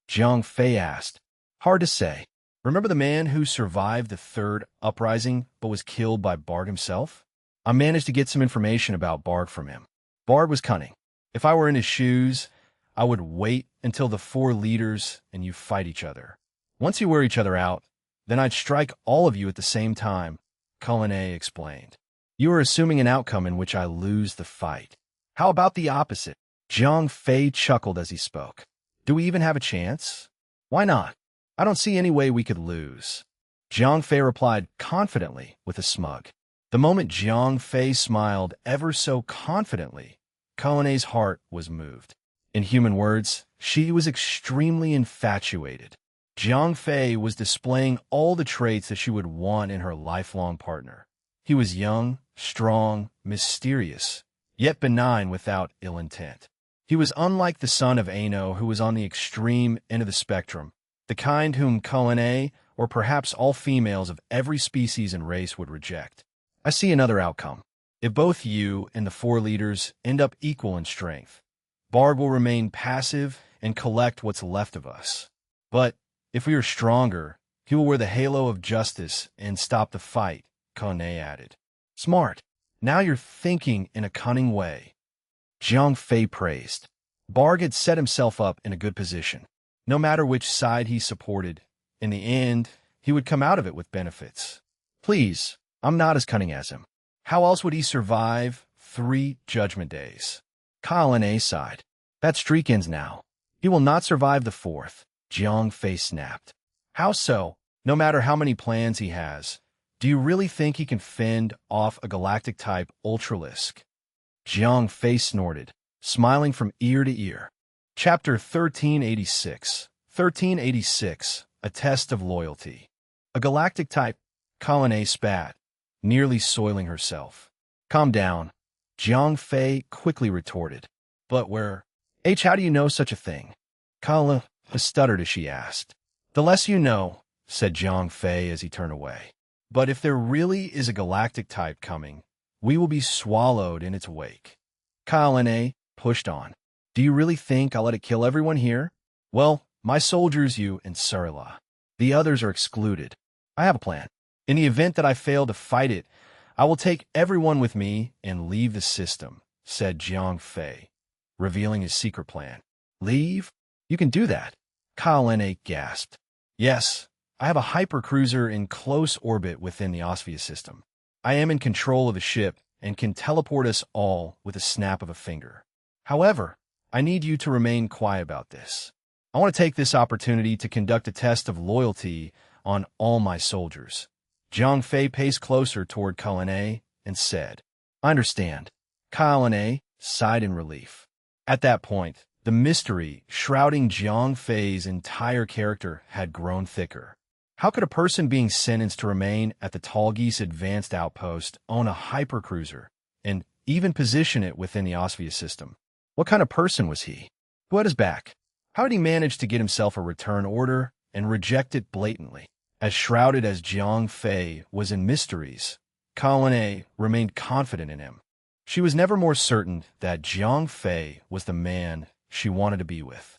Jiang Fei asked. Hard to say. Remember the man who survived the 3rd uprising but was killed by Barg himself? I managed to get some information about Barg from him. Barg was cunning. If I were in his shoes, I would wait until the 4 leaders and you fight each other. Once you wear each other out, then I'd strike all of you at the same time, Cullinan explained. You are assuming an outcome in which I lose the fight. How about the opposite? Jiang Fei chuckled as he spoke. Do we even have a chance? Why not? I don't see any way we could lose. Jiang Fei replied confidently with a smug. The moment Jiang Fei smiled ever so confidently, Cullinan's heart was moved. In human words, she was extremely infatuated. Jiang Fei was displaying all the traits that she would want in her lifelong partner. He was young, strong, mysterious, yet benign without ill intent. He was unlike the son of Ano, who was on the extreme end of the spectrum, the kind whom Cullinan, or perhaps all females of every species and race, would reject. I see another outcome. If both you and the 4 leaders end up equal in strength, Barg will remain passive and collect what's left of us. But if we are stronger, he will wear the halo of justice and stop the fight, Kone added. Smart. Now you're thinking in a cunning way. Jiang Fei praised. Barg had set himself up in a good position. No matter which side he supported, in the end, he would come out of it with benefits. Please, I'm not as cunning as him. How else would he survive 3 judgment days? Cullinan sighed. That streak ends now. He will not survive the 4th. Jiang Fei snapped. How so? No matter how many plans he has, do you really think he can fend off a galactic-type Ultralisk? Jiang Fei snorted, smiling from ear to ear. Chapter 1386. 1386, A Test of Loyalty. A galactic-type, Cullinan spat, nearly soiling herself. Calm down, Jiang Fei quickly retorted. But where? How do you know such a thing? Cullinan stuttered as she asked. The less you know, said Jiang Fei as he turned away. But if there really is a galactic type coming, we will be swallowed in its wake. Cullinan pushed on. Do you really think I'll let it kill everyone here? Well, my soldiers, you and Surla. The others are excluded. I have a plan. In the event that I fail to fight it, I will take everyone with me and leave the system, said Jiang Fei, revealing his secret plan. Leave? You can do that. Cullinan gasped. Yes, I have a hypercruiser in close orbit within the Osphia system. I am in control of the ship and can teleport us all with a snap of a finger. However, I need you to remain quiet about this. I want to take this opportunity to conduct a test of loyalty on all my soldiers. Jiang Fei paced closer toward Cullinan and said, I understand. Cullinan sighed in relief. At that point, the mystery shrouding Jiang Fei's entire character had grown thicker. How could a person being sentenced to remain at the Tall Geese Advanced Outpost own a hypercruiser and even position it within the Osphia system? What kind of person was he? Who had his back? How did he manage to get himself a return order and reject it blatantly? As shrouded as Jiang Fei was in mysteries, Cullinan remained confident in him. She was never more certain that Jiang Fei was the man she wanted to be with.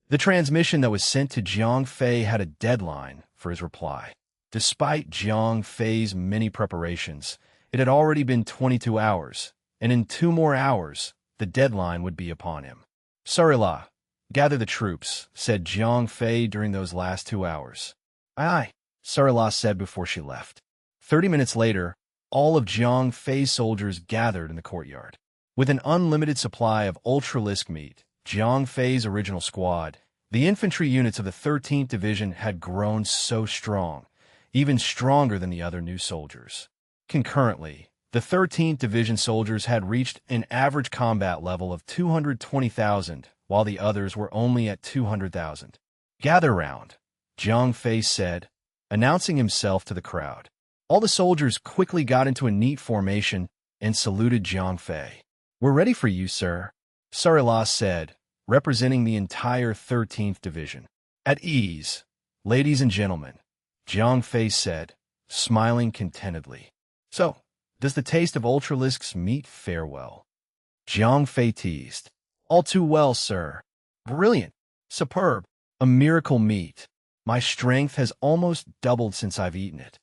The transmission that was sent to Jiang Fei had a deadline for his reply. Despite Jiang Fei's many preparations, it had already been 22 hours, and in 2 more hours, the deadline would be upon him. Sarila, gather the troops, said Jiang Fei during those last 2 hours. Aye, Sarila said before she left. 30 minutes later, all of Jiang Fei's soldiers gathered in the courtyard. With an unlimited supply of ultralisk meat, Jiang Fei's original squad, the infantry units of the 13th Division had grown so strong, even stronger than the other new soldiers. Concurrently, the 13th Division soldiers had reached an average combat level of 220,000, while the others were only at 200,000. Gather round, Jiang Fei said, announcing himself to the crowd. All the soldiers quickly got into a neat formation and saluted Jiang Fei. We're ready for you, sir, Sarila said, representing the entire 13th Division. At ease, ladies and gentlemen, Jiang Fei said, smiling contentedly. So, does the taste of ultralisk's meat fare well? Jiang Fei teased. All too well, sir. Brilliant. Superb. A miracle meat. My strength has almost doubled since I've eaten it.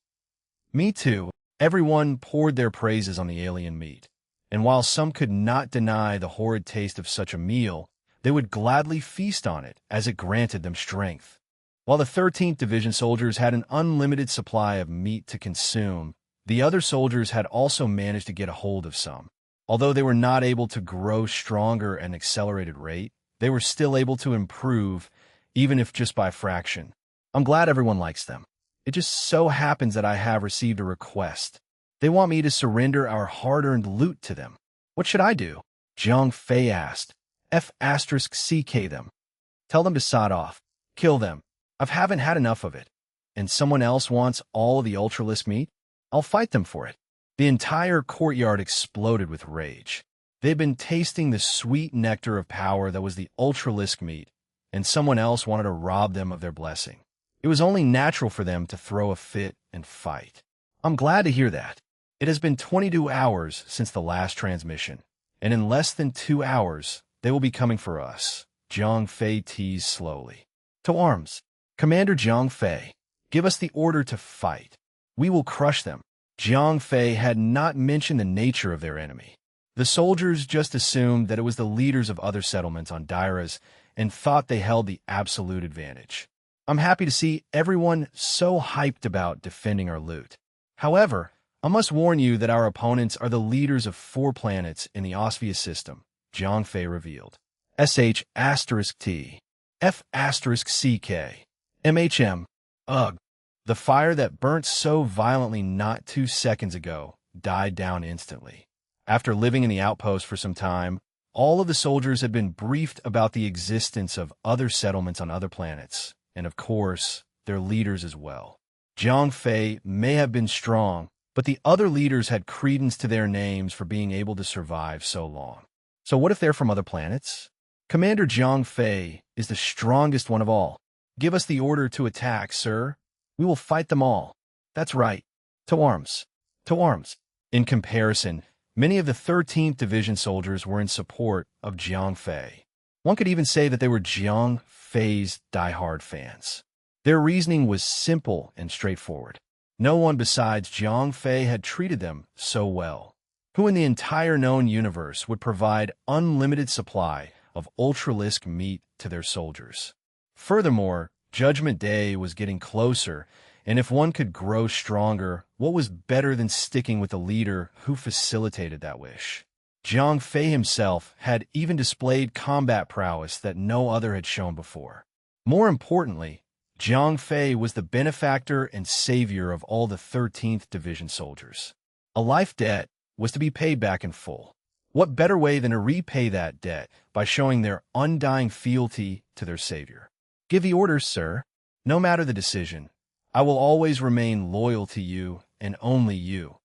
Me too. Everyone poured their praises on the alien meat, and while some could not deny the horrid taste of such a meal, they would gladly feast on it as it granted them strength. While the 13th Division soldiers had an unlimited supply of meat to consume, the other soldiers had also managed to get a hold of some. Although they were not able to grow stronger at an accelerated rate, they were still able to improve, even if just by a fraction. I'm glad everyone likes them. It just so happens that I have received a request. They want me to surrender our hard-earned loot to them. What should I do? Jiang Fei asked. F***CK them. Tell them to sod off. Kill them. I haven't had enough of it. And someone else wants all of the ultralisk meat? I'll fight them for it. The entire courtyard exploded with rage. They'd been tasting the sweet nectar of power that was the ultralisk meat, and someone else wanted to rob them of their blessing. It was only natural for them to throw a fit and fight. I'm glad to hear that. It has been 22 hours since the last transmission, and in less than 2 hours, they will be coming for us. Jiang Fei teased slowly. To arms. Commander Jiang Fei, give us the order to fight. We will crush them. Jiang Fei had not mentioned the nature of their enemy. The soldiers just assumed that it was the leaders of other settlements on Dairas and thought they held the absolute advantage. I'm happy to see everyone so hyped about defending our loot. However, I must warn you that our opponents are the leaders of 4 planets in the Osphia system, Jiang Fei revealed. SH*T. F***CK. MHM. Ugh. The fire that burnt so violently not 2 seconds ago died down instantly. After living in the outpost for some time, all of the soldiers had been briefed about the existence of other settlements on other planets, and of course, their leaders as well. Jiang Fei may have been strong, but the other leaders had credence to their names for being able to survive so long. So what if they're from other planets? Commander Jiang Fei is the strongest one of all. Give us the order to attack, sir. We will fight them all. That's right. To arms. To arms. In comparison, many of the 13th Division soldiers were in support of Jiang Fei. One could even say that they were Jiang Fei's diehard fans. Their reasoning was simple and straightforward. No one besides Jiang Fei had treated them so well. Who in the entire known universe would provide unlimited supply of ultralisk meat to their soldiers? Furthermore, Judgment Day was getting closer, and if one could grow stronger, what was better than sticking with a leader who facilitated that wish? Jiang Fei himself had even displayed combat prowess that no other had shown before. More importantly, Jiang Fei was the benefactor and savior of all the 13th Division soldiers. A life debt was to be paid back in full. What better way than to repay that debt by showing their undying fealty to their savior? Give the orders, sir. No matter the decision, I will always remain loyal to you and only you.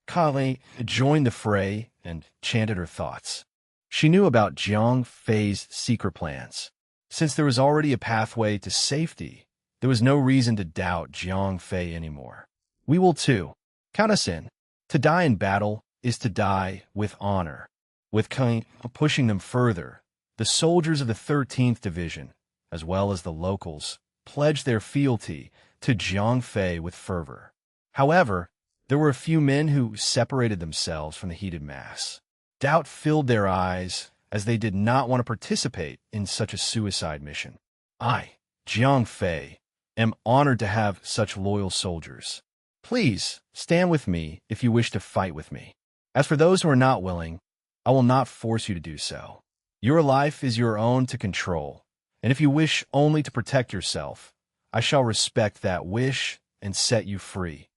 Kale joined the fray and chanted her thoughts. She knew about Jiang Fei's secret plans. Since there was already a pathway to safety, there was no reason to doubt Jiang Fei anymore. We will too. Count us in. To die in battle is to die with honor. With Kale pushing them further, the soldiers of the 13th Division, as well as the locals, pledged their fealty to Jiang Fei with fervor. However, there were a few men who separated themselves from the heated mass. Doubt filled their eyes, as they did not want to participate in such a suicide mission. I, Jiang Fei, am honored to have such loyal soldiers. Please, stand with me if you wish to fight with me. As for those who are not willing, I will not force you to do so. Your life is your own to control, and if you wish only to protect yourself, I shall respect that wish and set you free,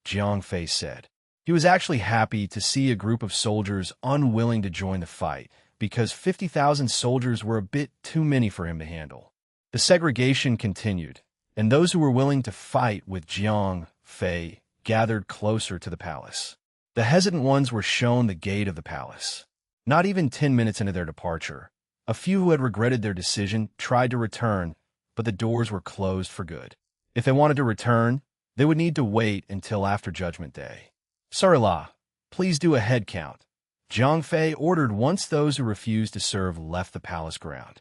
Jiang Fei said. He was actually happy to see a group of soldiers unwilling to join the fight, because 50,000 soldiers were a bit too many for him to handle. The segregation continued, and those who were willing to fight with Jiang Fei gathered closer to the palace. The hesitant ones were shown the gate of the palace. Not even 10 minutes into their departure, a few who had regretted their decision tried to return, but the doors were closed for good. If they wanted to return, they would need to wait until after Judgment Day. Sarila, please do a head count. Jiang Fei ordered once those who refused to serve left the palace ground.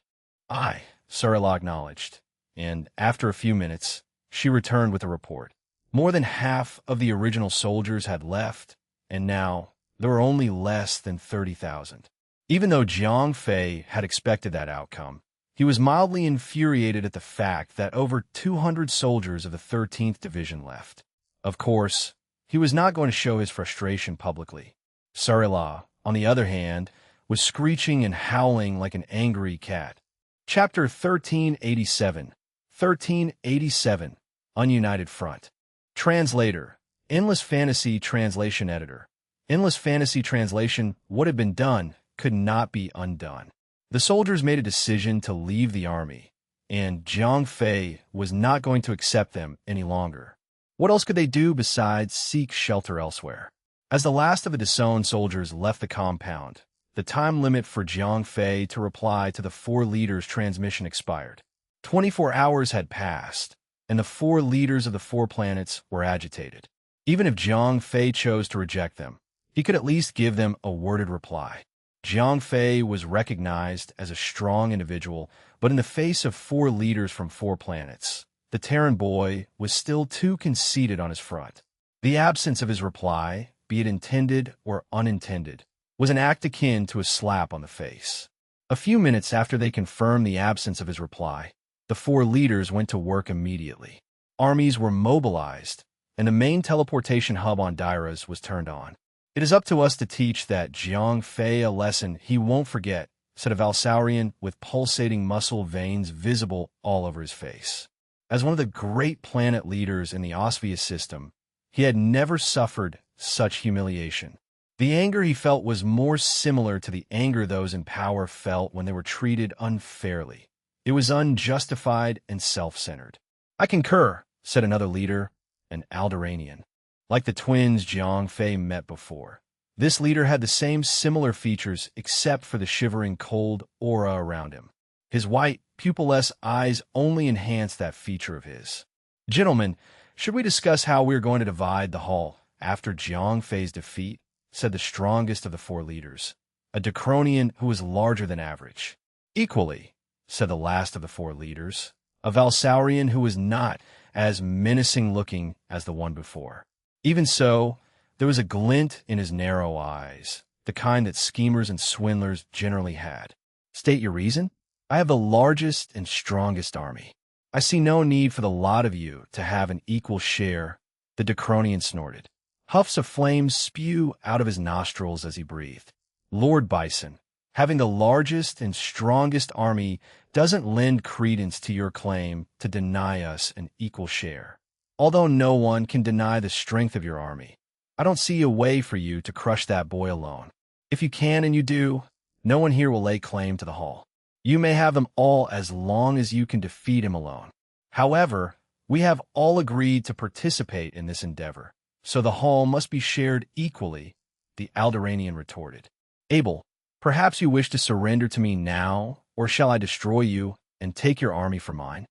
Aye, Sarila acknowledged, and after a few minutes, she returned with a report. More than half of the original soldiers had left, and now there were only less than 30,000. Even though Jiang Fei had expected that outcome, he was mildly infuriated at the fact that over 200 soldiers of the 13th Division left. Of course, he was not going to show his frustration publicly. Sarila, on the other hand, was screeching and howling like an angry cat. Chapter 1387. 1387. Ununited Front. Translator. Endless Fantasy Translation Editor. Endless Fantasy Translation, what had been done could not be undone. The soldiers made a decision to leave the army, and Jiang Fei was not going to accept them any longer. What else could they do besides seek shelter elsewhere? As the last of the disowned soldiers left the compound, the time limit for Jiang Fei to reply to the 4 leaders' transmission expired. 24 hours had passed, and the 4 leaders of the 4 planets were agitated. Even if Jiang Fei chose to reject them, he could at least give them a worded reply. Jiang Fei was recognized as a strong individual, but in the face of 4 leaders from 4 planets, the Terran boy was still too conceited on his front. The absence of his reply, be it intended or unintended, was an act akin to a slap on the face. A few minutes after they confirmed the absence of his reply, the 4 leaders went to work immediately. Armies were mobilized, and the main teleportation hub on Dairas was turned on. It is up to us to teach that Jiang Fei a lesson he won't forget, said a Valsaurian with pulsating muscle veins visible all over his face. As one of the great planet leaders in the Osvius system, he had never suffered such humiliation. The anger he felt was more similar to the anger those in power felt when they were treated unfairly. It was unjustified and self-centered. I concur, said another leader, an Alderaanian. Like the twins Jiang Fei met before, this leader had the same similar features except for the shivering cold aura around him. His white, pupilless eyes only enhanced that feature of his. Gentlemen, should we discuss how we are going to divide the hall after Jiang Fei's defeat? Said the strongest of the 4 leaders, a Decronian who was larger than average. Equally, said the last of the 4 leaders, a Valsaurian who was not as menacing-looking as the one before. Even so, there was a glint in his narrow eyes, the kind that schemers and swindlers generally had. State your reason? I have the largest and strongest army. I see no need for the lot of you to have an equal share, the Decronian snorted. Huffs of flame spew out of his nostrils as he breathed. Lord Bison, having the largest and strongest army doesn't lend credence to your claim to deny us an equal share. Although no one can deny the strength of your army, I don't see a way for you to crush that boy alone. If you can and you do, no one here will lay claim to the hall. You may have them all as long as you can defeat him alone. However, we have all agreed to participate in this endeavor, so the hall must be shared equally, the Alderaanian retorted. Abel, perhaps you wish to surrender to me now, or shall I destroy you and take your army for mine?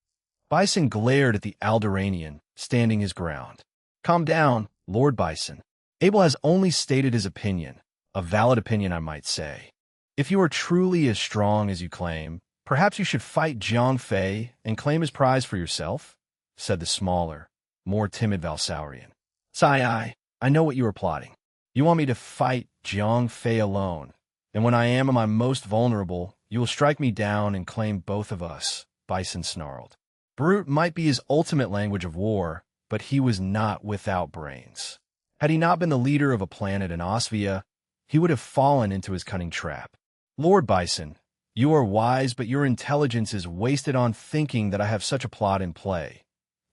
Bison glared at the Alderaanian, standing his ground. Calm down, Lord Bison. Abel has only stated his opinion, a valid opinion I might say. If you are truly as strong as you claim, perhaps you should fight Jiang Fei and claim his prize for yourself, said the smaller, more timid Valsaurian. Sai, I know what you are plotting. You want me to fight Jiang Fei alone, And when I am at my most vulnerable, you will strike me down and claim both of us, Bison snarled. Brute might be his ultimate language of war, but he was not without brains. Had he not been the leader of a planet in Osvia, he would have fallen into his cunning trap. Lord Bison, you are wise, but your intelligence is wasted on thinking that I have such a plot in play,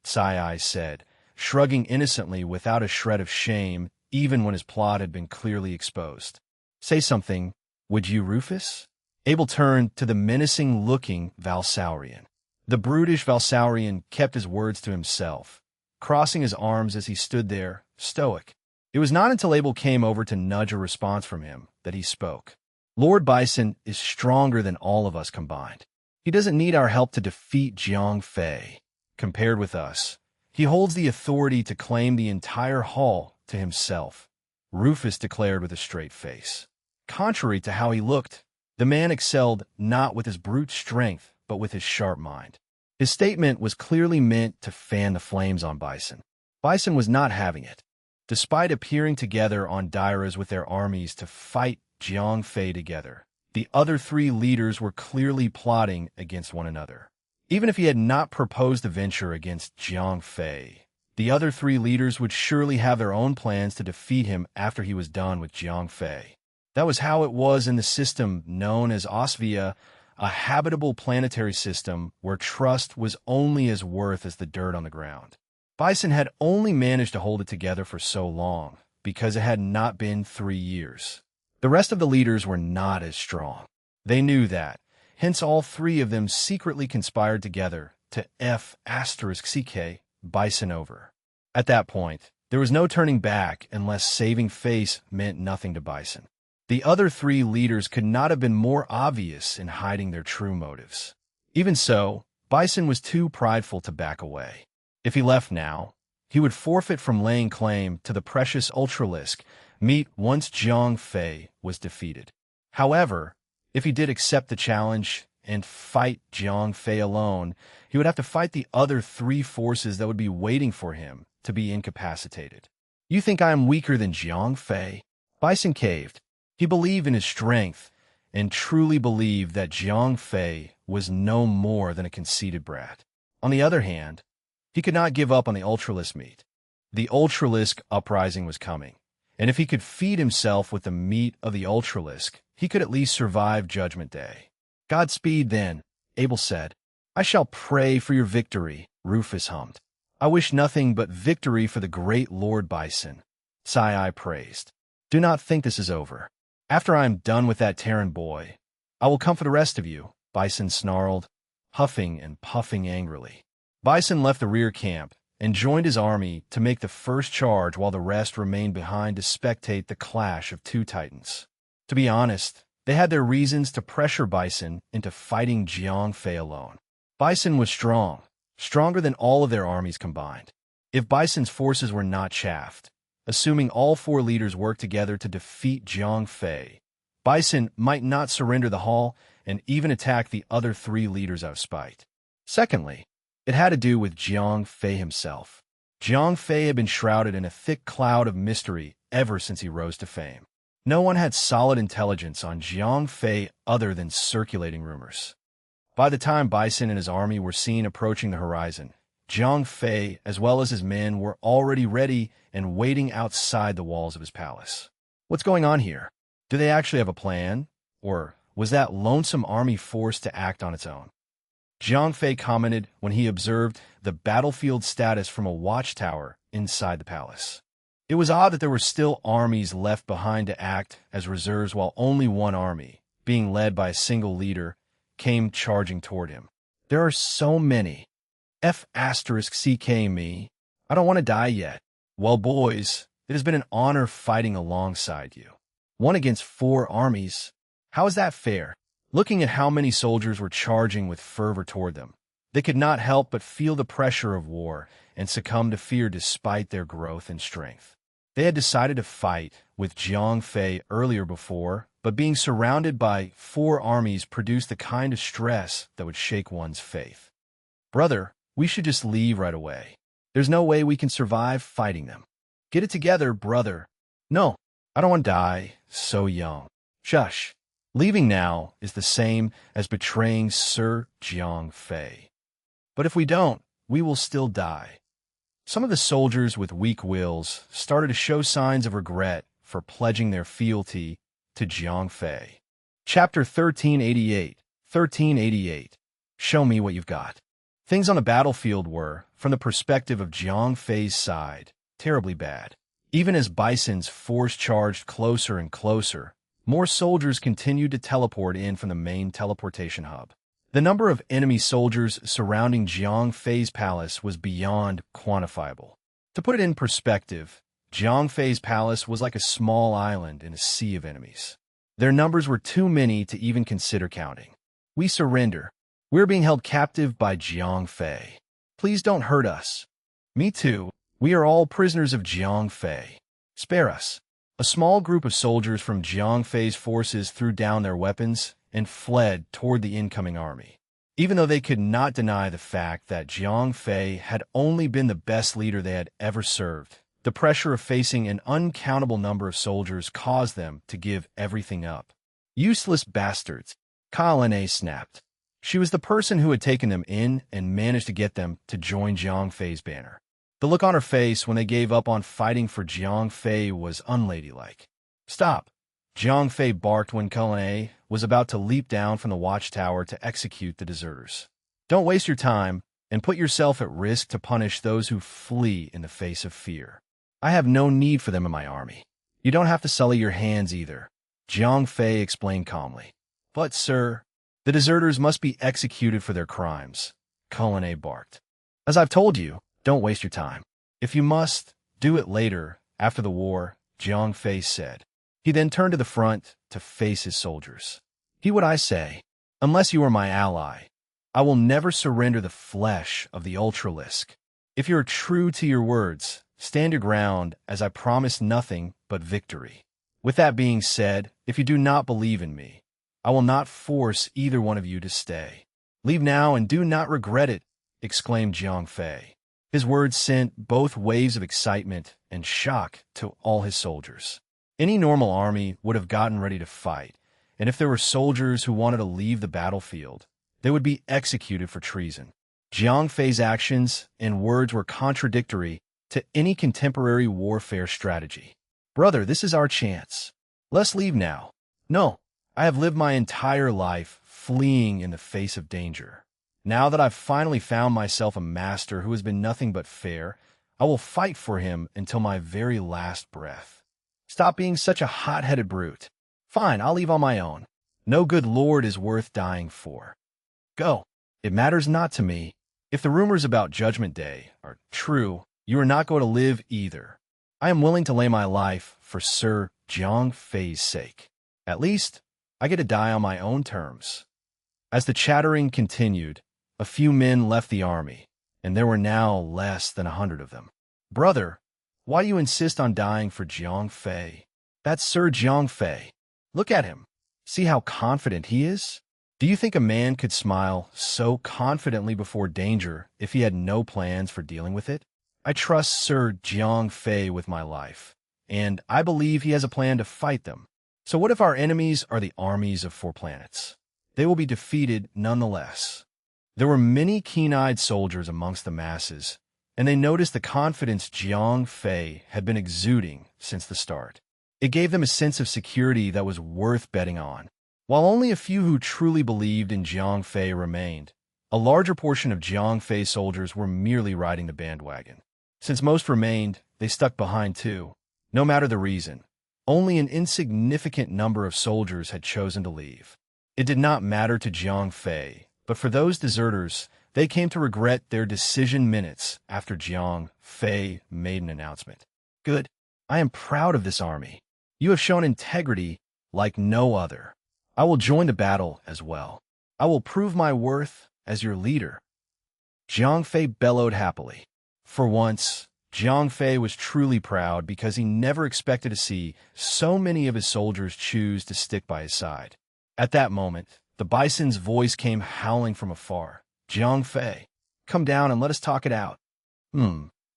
Sai said, shrugging innocently without a shred of shame, even when his plot had been clearly exposed. Say something, would you, Rufus? Abel turned to the menacing-looking Valsaurian. The brutish Valsaurian kept his words to himself, crossing his arms as he stood there, stoic. It was not until Abel came over to nudge a response from him that he spoke. Lord Bison is stronger than all of us combined. He doesn't need our help to defeat Jiang Fei. Compared with us, he holds the authority to claim the entire hall to himself, Rufus declared with a straight face. Contrary to how he looked, the man excelled not with his brute strength, but with his sharp mind. His statement was clearly meant to fan the flames on Bison. Bison was not having it. Despite appearing together on Dairas with their armies to fight Jiang Fei together, the other three leaders were clearly plotting against one another. Even if he had not proposed the venture against Jiang Fei, the other three leaders would surely have their own plans to defeat him after he was done with Jiang Fei. That was how it was in the system known as Osvia, a habitable planetary system where trust was only as worth as the dirt on the ground. Bison had only managed to hold it together for so long because it had not been 3 years. The rest of the leaders were not as strong. They knew that, hence all three of them secretly conspired together to F***CK Bison over. At that point, there was no turning back unless saving face meant nothing to Bison. The other three leaders could not have been more obvious in hiding their true motives. Even so, Bison was too prideful to back away. If he left now, he would forfeit from laying claim to the precious Ultralisk meat once Jiang Fei was defeated. However, if he did accept the challenge and fight Jiang Fei alone, he would have to fight the other three forces that would be waiting for him to be incapacitated. You think I am weaker than Jiang Fei? Bison caved. He believed in his strength and truly believed that Jiang Fei was no more than a conceited brat. On the other hand, he could not give up on the Ultralisk meat. The Ultralisk uprising was coming, and if he could feed himself with the meat of the Ultralisk, he could at least survive Judgment Day. Godspeed, then, Abel said. I shall pray for your victory, Rufus hummed. I wish nothing but victory for the great Lord Bison, Sai praised. Do not think this is over. After I am done with that Terran boy, I will come for the rest of you, Bison snarled, huffing and puffing angrily. Bison left the rear camp and joined his army to make the first charge while the rest remained behind to spectate the clash of two titans. To be honest, they had their reasons to pressure Bison into fighting Jiang Fei alone. Bison was strong, stronger than all of their armies combined. If Bison's forces were not chaffed, assuming all four leaders worked together to defeat Jiang Fei, Bison might not surrender the hall and even attack the other three leaders out of spite. Secondly, it had to do with Jiang Fei himself. Jiang Fei had been shrouded in a thick cloud of mystery ever since he rose to fame. No one had solid intelligence on Jiang Fei other than circulating rumors. By the time Bison and his army were seen approaching the horizon, Jiang Fei, as well as his men, were already ready and waiting outside the walls of his palace. What's going on here? Do they actually have a plan? Or was that lonesome army forced to act on its own? Jiang Fei commented when he observed the battlefield status from a watchtower inside the palace. It was odd that there were still armies left behind to act as reserves while only one army, being led by a single leader, came charging toward him. There are so many. F***CK me. I don't want to die yet. Well, boys, it has been an honor fighting alongside you. 1 against 4 armies. How is that fair? Looking at how many soldiers were charging with fervor toward them, they could not help but feel the pressure of war and succumb to fear despite their growth and strength. They had decided to fight with Jiang Fei earlier before, but being surrounded by 4 armies produced the kind of stress that would shake one's faith. Brother, we should just leave right away. There's no way we can survive fighting them. Get it together, brother. No, I don't want to die so young. Shush. Leaving now is the same as betraying Sir Jiang Fei. But if we don't, we will still die. Some of the soldiers with weak wills started to show signs of regret for pledging their fealty to Jiang Fei. Chapter 1388. 1388. Show me what you've got. Things on the battlefield were, from the perspective of Jiang Fei's side, terribly bad. Even as Bison's force charged closer and closer, more soldiers continued to teleport in from the main teleportation hub. The number of enemy soldiers surrounding Jiang Fei's palace was beyond quantifiable. To put it in perspective, Jiang Fei's palace was like a small island in a sea of enemies. Their numbers were too many to even consider counting. We surrender. We're being held captive by Jiang Fei. Please don't hurt us. Me too. We are all prisoners of Jiang Fei. Spare us. A small group of soldiers from Jiang Fei's forces threw down their weapons and fled toward the incoming army. Even though they could not deny the fact that Jiang Fei had only been the best leader they had ever served, the pressure of facing an uncountable number of soldiers caused them to give everything up. Useless bastards, Kalane snapped. She was the person who had taken them in and managed to get them to join Jiang Fei's banner. The look on her face when they gave up on fighting for Jiang Fei was unladylike. Stop! Jiang Fei barked when Kalane was about to leap down from the watchtower to execute the deserters. Don't waste your time and put yourself at risk to punish those who flee in the face of fear. I have no need for them in my army. You don't have to sully your hands either, Jiang Fei explained calmly. But, sir, the deserters must be executed for their crimes, Kalane barked. As I've told you, don't waste your time. If you must, do it later, after the war, Jiang Fei said. He then turned to the front to face his soldiers. Hear what I say. Unless you are my ally, I will never surrender the flesh of the Ultralisk. If you are true to your words, stand your ground, as I promise nothing but victory. With that being said, if you do not believe in me, I will not force either one of you to stay. Leave now and do not regret it, exclaimed Jiang Fei. His words sent both waves of excitement and shock to all his soldiers. Any normal army would have gotten ready to fight, and if there were soldiers who wanted to leave the battlefield, they would be executed for treason. Jiang Fei's actions and words were contradictory to any contemporary warfare strategy. Brother, this is our chance. Let's leave now. No, I have lived my entire life fleeing in the face of danger. Now that I've finally found myself a master who has been nothing but fair, I will fight for him until my very last breath. Stop being such a hot-headed brute. Fine, I'll leave on my own. No good lord is worth dying for. Go. It matters not to me. If the rumors about Judgment Day are true, you are not going to live either. I am willing to lay my life for Sir Jiang Fei's sake. At least, I get to die on my own terms. As the chattering continued, a few men left the army, and there were now less than 100 of them. Brother, why do you insist on dying for Jiang Fei? That's Sir Jiang Fei. Look at him. See how confident he is? Do you think a man could smile so confidently before danger if he had no plans for dealing with it? I trust Sir Jiang Fei with my life, and I believe he has a plan to fight them. So what if our enemies are the armies of 4 planets? They will be defeated nonetheless. There were many keen-eyed soldiers amongst the masses, and they noticed the confidence Jiang Fei had been exuding since the start. It gave them a sense of security that was worth betting on. While only a few who truly believed in Jiang Fei remained, a larger portion of Jiang Fei's soldiers were merely riding the bandwagon. Since most remained, they stuck behind too. No matter the reason, only an insignificant number of soldiers had chosen to leave. It did not matter to Jiang Fei, but for those deserters, they came to regret their decision minutes after Jiang Fei made an announcement. Good. I am proud of this army. You have shown integrity like no other. I will join the battle as well. I will prove my worth as your leader. Jiang Fei bellowed happily. For once, Jiang Fei was truly proud because he never expected to see so many of his soldiers choose to stick by his side. At that moment, the bison's voice came howling from afar. Jiang Fei, come down and let us talk it out.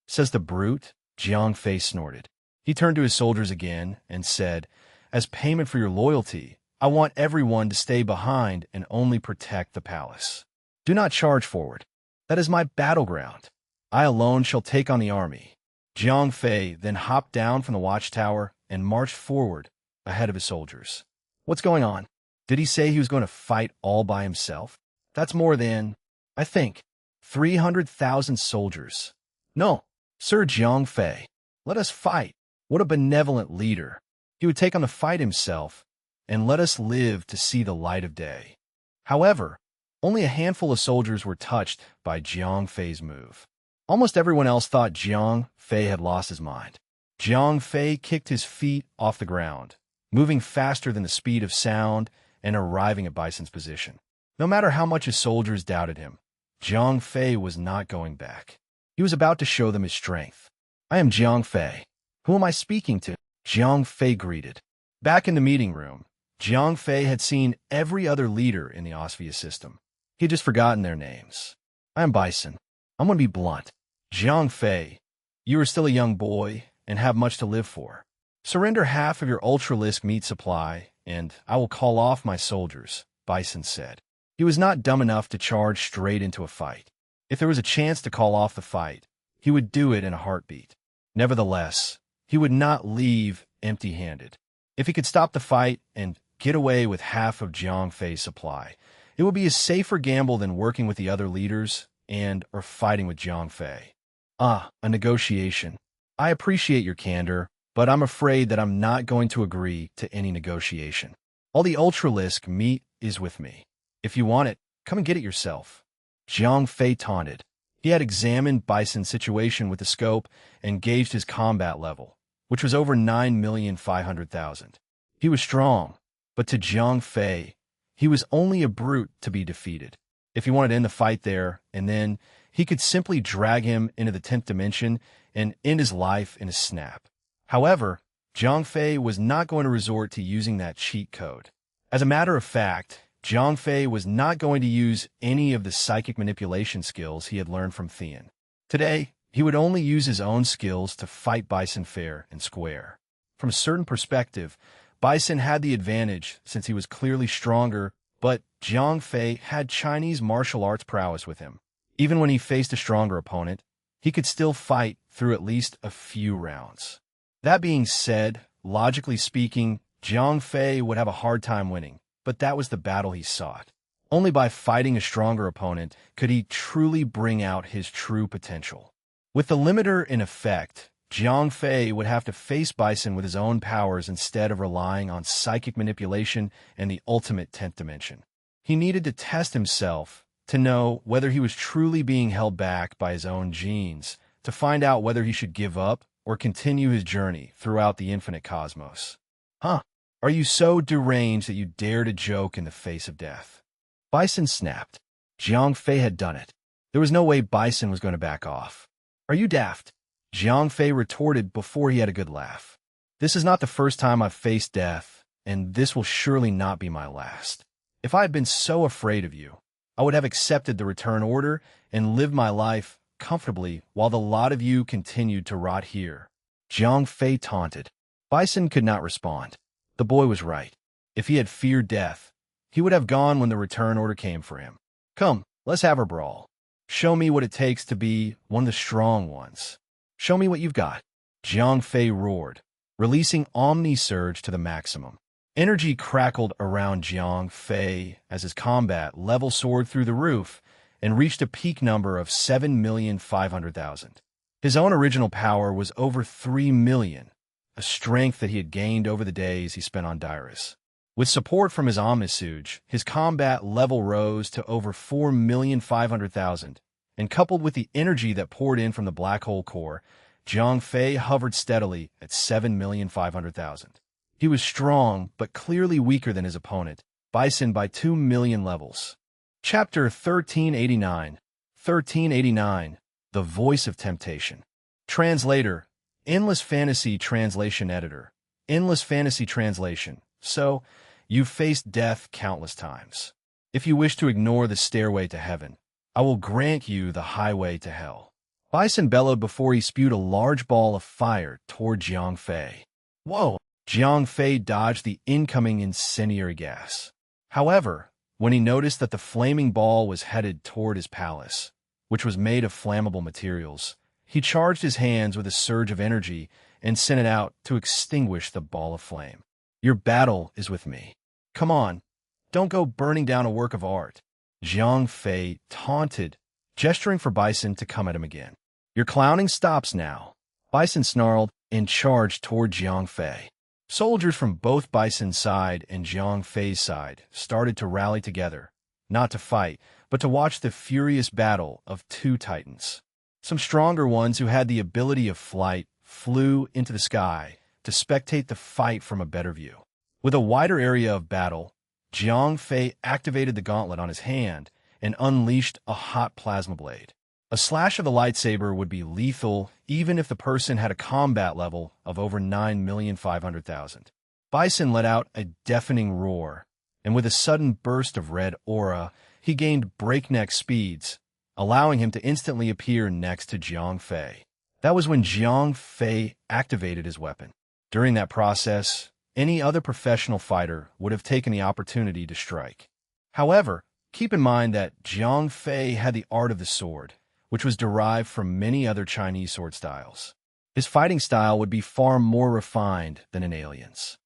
Says the brute, Jiang Fei snorted. He turned to his soldiers again and said, as payment for your loyalty, I want everyone to stay behind and only protect the palace. Do not charge forward. That is my battleground. I alone shall take on the army." Jiang Fei then hopped down from the watchtower and marched forward ahead of his soldiers. What's going on? Did he say he was going to fight all by himself? That's more than, I think, 300,000 soldiers. No, Sir Jiang Fei, let us fight. What a benevolent leader. He would take on the fight himself and let us live to see the light of day. However, only a handful of soldiers were touched by Jiang Fei's move. Almost everyone else thought Jiang Fei had lost his mind. Jiang Fei kicked his feet off the ground, moving faster than the speed of sound and arriving at Bison's position. No matter how much his soldiers doubted him, Jiang Fei was not going back. He was about to show them his strength. "I am Jiang Fei. Who am I speaking to?" Jiang Fei greeted. Back in the meeting room, Jiang Fei had seen every other leader in the Osvia system. He had just forgotten their names. "I am Bison. I'm going to be blunt. Jiang Fei, you are still a young boy and have much to live for. Surrender half of your Ultralisk meat supply, and I will call off my soldiers," Bison said. He was not dumb enough to charge straight into a fight. If there was a chance to call off the fight, he would do it in a heartbeat. Nevertheless, he would not leave empty-handed. If he could stop the fight and get away with half of Jiang Fei's supply, it would be a safer gamble than working with the other leaders or fighting with Jiang Fei. A negotiation. I appreciate your candor, but I'm afraid that I'm not going to agree to any negotiation. All the Ultralisk meat is with me. If you want it, come and get it yourself. Jiang Fei taunted. He had examined Bison's situation with the scope and gauged his combat level, which was over 9,500,000. He was strong, but to Jiang Fei, he was only a brute to be defeated. If he wanted to end the fight there and then, he could simply drag him into the 10th dimension and end his life in a snap. However, Jiang Fei was not going to resort to using that cheat code. As a matter of fact, Jiang Fei was not going to use any of the psychic manipulation skills he had learned from Theon. Today, he would only use his own skills to fight Bison fair and square. From a certain perspective, Bison had the advantage since he was clearly stronger, but Jiang Fei had Chinese martial arts prowess with him. Even when he faced a stronger opponent, he could still fight through at least a few rounds. That being said, logically speaking, Jiang Fei would have a hard time winning, but that was the battle he sought. Only by fighting a stronger opponent could he truly bring out his true potential. With the limiter in effect, Jiang Fei would have to face Bison with his own powers instead of relying on psychic manipulation and the ultimate 10th dimension. He needed to test himself to know whether he was truly being held back by his own genes, to find out whether he should give up or continue his journey throughout the infinite cosmos. Are you so deranged that you dare to joke in the face of death? Bison snapped. Jiang Fei had done it. There was no way Bison was going to back off. Are you daft? Jiang Fei retorted before he had a good laugh. This is not the first time I've faced death, and this will surely not be my last. If I had been so afraid of you, I would have accepted the return order and lived my life comfortably while the lot of you continued to rot here. Jiang Fei taunted. Bison could not respond. The boy was right. If he had feared death, he would have gone when the return order came for him. Come, let's have a brawl. Show me what it takes to be one of the strong ones. Show me what you've got. Jiang Fei roared, releasing Omni Surge to the maximum. Energy crackled around Jiang Fei as his combat level soared through the roof and reached a peak number of 7,500,000. His own original power was over 3 million, a strength that he had gained over the days he spent on Dyrus. With support from his Omnisuge, his combat level rose to over 4,500,000, and coupled with the energy that poured in from the black hole core, Jiang Fei hovered steadily at 7,500,000. He was strong, but clearly weaker than his opponent, Bison by 2 million levels. Chapter 1389. 1389. The Voice of Temptation. Translator. Endless Fantasy Translation Editor. Endless Fantasy Translation. So, you've faced death countless times. If you wish to ignore the stairway to heaven, I will grant you the highway to hell. Bison bellowed before he spewed a large ball of fire toward Jiang Fei. Whoa! Jiang Fei dodged the incoming incendiary gas. However, when he noticed that the flaming ball was headed toward his palace, which was made of flammable materials, he charged his hands with a surge of energy and sent it out to extinguish the ball of flame. Your battle is with me. Come on, don't go burning down a work of art. Jiang Fei taunted, gesturing for Bison to come at him again. Your clowning stops now. Bison snarled and charged toward Jiang Fei. Soldiers from both Bison's side and Jiang Fei's side started to rally together, not to fight, but to watch the furious battle of two titans. Some stronger ones who had the ability of flight flew into the sky to spectate the fight from a better view. With a wider area of battle, Jiang Fei activated the gauntlet on his hand and unleashed a hot plasma blade. A slash of the lightsaber would be lethal even if the person had a combat level of over 9,500,000. Bison let out a deafening roar, and with a sudden burst of red aura, he gained breakneck speeds, allowing him to instantly appear next to Jiang Fei. That was when Jiang Fei activated his weapon. During that process, any other professional fighter would have taken the opportunity to strike. However, keep in mind that Jiang Fei had the art of the sword, which was derived from many other Chinese sword styles. His fighting style would be far more refined than an alien's.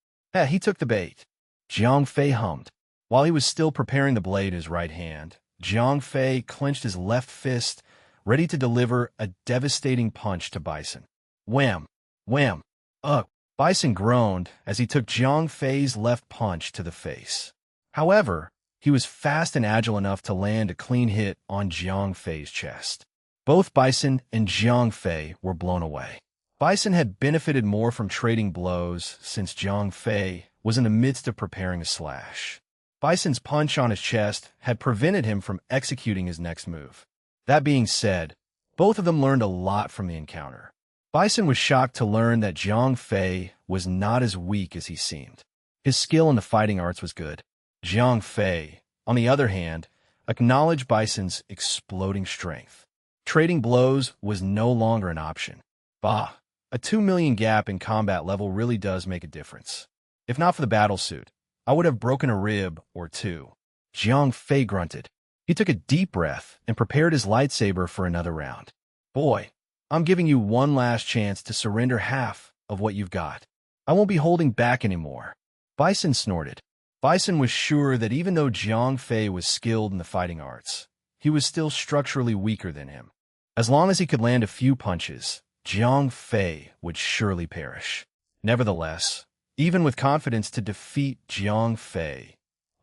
He took the bait. Jiang Fei hummed. While he was still preparing the blade in his right hand, Jiang Fei clenched his left fist, ready to deliver a devastating punch to Bison. Wham! Wham! Ugh! Bison groaned as he took Jiang Fei's left punch to the face. However, he was fast and agile enough to land a clean hit on Jiang Fei's chest. Both Bison and Jiang Fei were blown away. Bison had benefited more from trading blows since Jiang Fei was in the midst of preparing a slash. Bison's punch on his chest had prevented him from executing his next move. That being said, both of them learned a lot from the encounter. Bison was shocked to learn that Jiang Fei was not as weak as he seemed. His skill in the fighting arts was good. Jiang Fei, on the other hand, acknowledged Bison's exploding strength. Trading blows was no longer an option. Bah, a 2 million gap in combat level really does make a difference. If not for the battlesuit, I would have broken a rib or two. Jiang Fei grunted. He took a deep breath and prepared his lightsaber for another round. Boy, I'm giving you one last chance to surrender half of what you've got. I won't be holding back anymore. Bison snorted. Bison was sure that even though Jiang Fei was skilled in the fighting arts, he was still structurally weaker than him. As long as he could land a few punches, Jiang Fei would surely perish. Nevertheless, even with confidence to defeat Jiang Fei,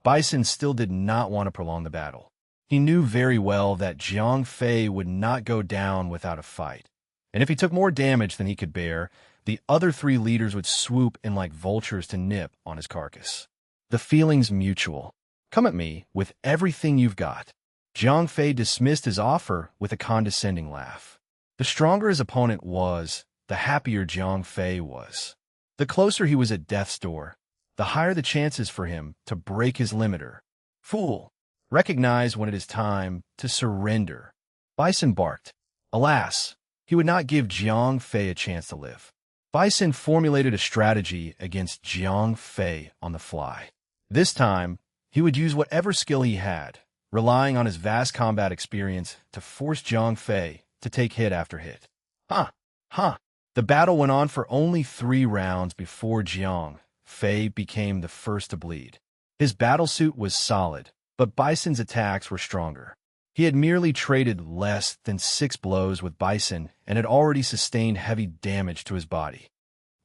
Bison still did not want to prolong the battle. He knew very well that Jiang Fei would not go down without a fight, and if he took more damage than he could bear, the other three leaders would swoop in like vultures to nip on his carcass. The feeling's mutual. Come at me with everything you've got. Jiang Fei dismissed his offer with a condescending laugh. The stronger his opponent was, the happier Jiang Fei was. The closer he was at death's door, the higher the chances for him to break his limiter. Fool, recognize when it is time to surrender. Bison barked. Alas, he would not give Jiang Fei a chance to live. Bison formulated a strategy against Jiang Fei on the fly. This time, he would use whatever skill he had, relying on his vast combat experience to force Jiang Fei to take hit after hit. The battle went on for only 3 rounds before Jiang Fei became the first to bleed. His battlesuit was solid, but Bison's attacks were stronger. He had merely traded less than 6 blows with Bison and had already sustained heavy damage to his body.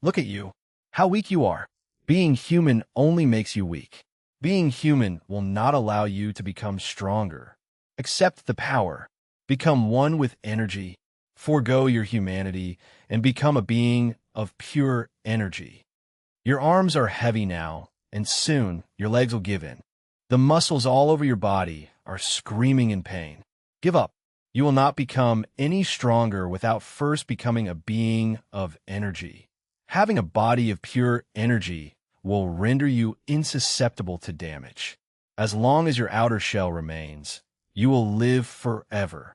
Look at you. How weak you are. Being human only makes you weak. Being human will not allow you to become stronger. Accept the power. Become one with energy. Forgo your humanity and become a being of pure energy. Your arms are heavy now, and soon your legs will give in. The muscles all over your body are screaming in pain. Give up. You will not become any stronger without first becoming a being of energy. Having a body of pure energy will render you insusceptible to damage. As long as your outer shell remains, you will live forever.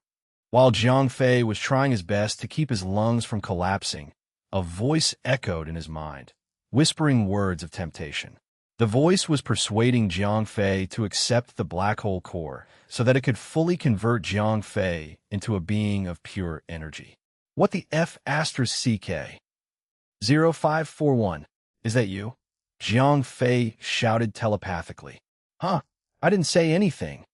While Jiang Fei was trying his best to keep his lungs from collapsing, a voice echoed in his mind. whispering words of temptation. The voice was persuading Jiang Fei to accept the black hole core so that it could fully convert Jiang Fei into a being of pure energy. What the F asterisk CK? 0541. Is that you? Jiang Fei shouted telepathically. Huh? I didn't say anything.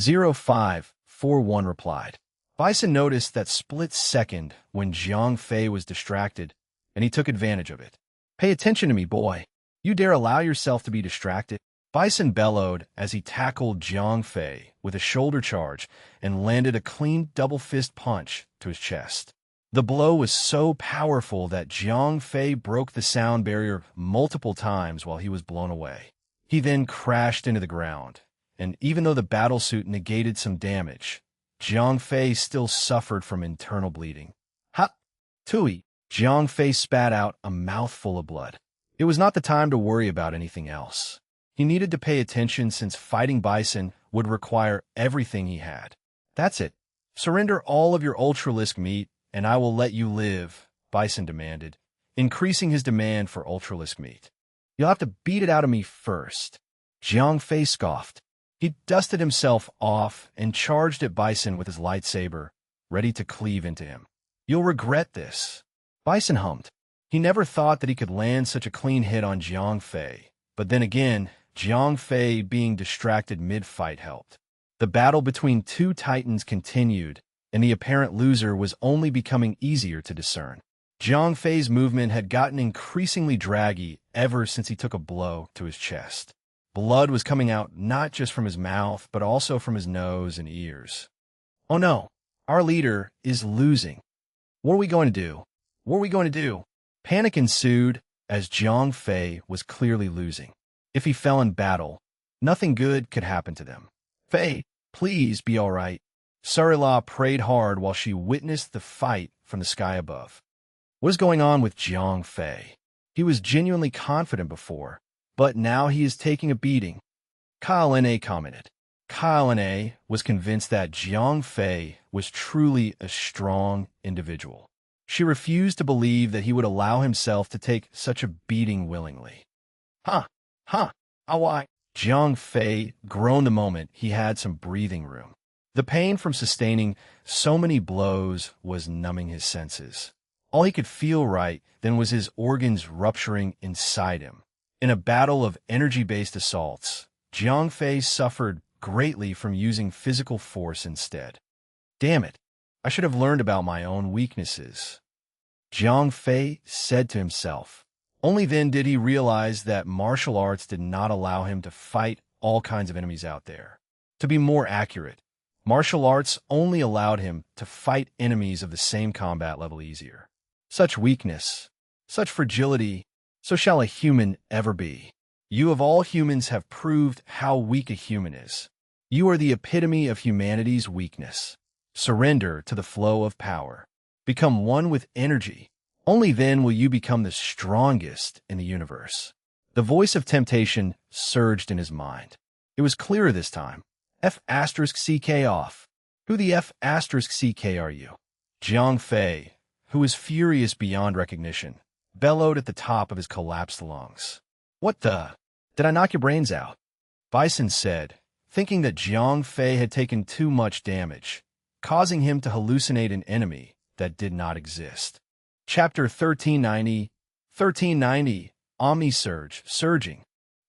0541 replied. Bison noticed that split second when Jiang Fei was distracted, and he took advantage of it. Pay attention to me, boy. You dare allow yourself to be distracted? Bison bellowed as he tackled Jiang Fei with a shoulder charge and landed a clean double fist punch to his chest. The blow was so powerful that Jiang Fei broke the sound barrier multiple times while he was blown away. He then crashed into the ground, and even though the battlesuit negated some damage, Jiang Fei still suffered from internal bleeding. Ha! Tui! Jiang Fei spat out a mouthful of blood. It was not the time to worry about anything else. He needed to pay attention since fighting Bison would require everything he had. That's it. Surrender all of your Ultralisk meat, and I will let you live, Bison demanded, increasing his demand for Ultralisk meat. You'll have to beat it out of me first. Jiang Fei scoffed. He dusted himself off and charged at Bison with his lightsaber, ready to cleave into him. You'll regret this. Bison hummed. He never thought that he could land such a clean hit on Jiang Fei, but then again, Jiang Fei being distracted mid-fight helped. The battle between two titans continued, and the apparent loser was only becoming easier to discern. Jiang Fei's movement had gotten increasingly draggy ever since he took a blow to his chest. Blood was coming out not just from his mouth, but also from his nose and ears. Oh no, our leader is losing. What are we going to do? What are we going to do? Panic ensued as Jiang Fei was clearly losing. If he fell in battle, nothing good could happen to them. Fei, please be all right. Sarila prayed hard while she witnessed the fight from the sky above. What is going on with Jiang Fei? He was genuinely confident before, but now he is taking a beating. Kyle N.A. commented. Kyle N.A. was convinced that Jiang Fei was truly a strong individual. She refused to believe that he would allow himself to take such a beating willingly. Huh, how I? Jiang Fei groaned the moment he had some breathing room. The pain from sustaining so many blows was numbing his senses. All he could feel right then was his organs rupturing inside him. In a battle of energy-based assaults, Jiang Fei suffered greatly from using physical force instead. Damn it, I should have learned about my own weaknesses. Jiang Fei said to himself. Only then did he realize that martial arts did not allow him to fight all kinds of enemies out there. To be more accurate, martial arts only allowed him to fight enemies of the same combat level easier. Such weakness, such fragility, so shall a human ever be. You of all humans have proved how weak a human is. You are the epitome of humanity's weakness. Surrender to the flow of power. Become one with energy. Only then will you become the strongest in the universe. The voice of temptation surged in his mind. It was clearer this time. F***CK off. Who the F***CK are you? Jiang Fei, who was furious beyond recognition, bellowed at the top of his collapsed lungs. What the? Did I knock your brains out? Bison said, thinking that Jiang Fei had taken too much damage, causing him to hallucinate an enemy that did not exist. Chapter 1390, Omni-Surge, Surging.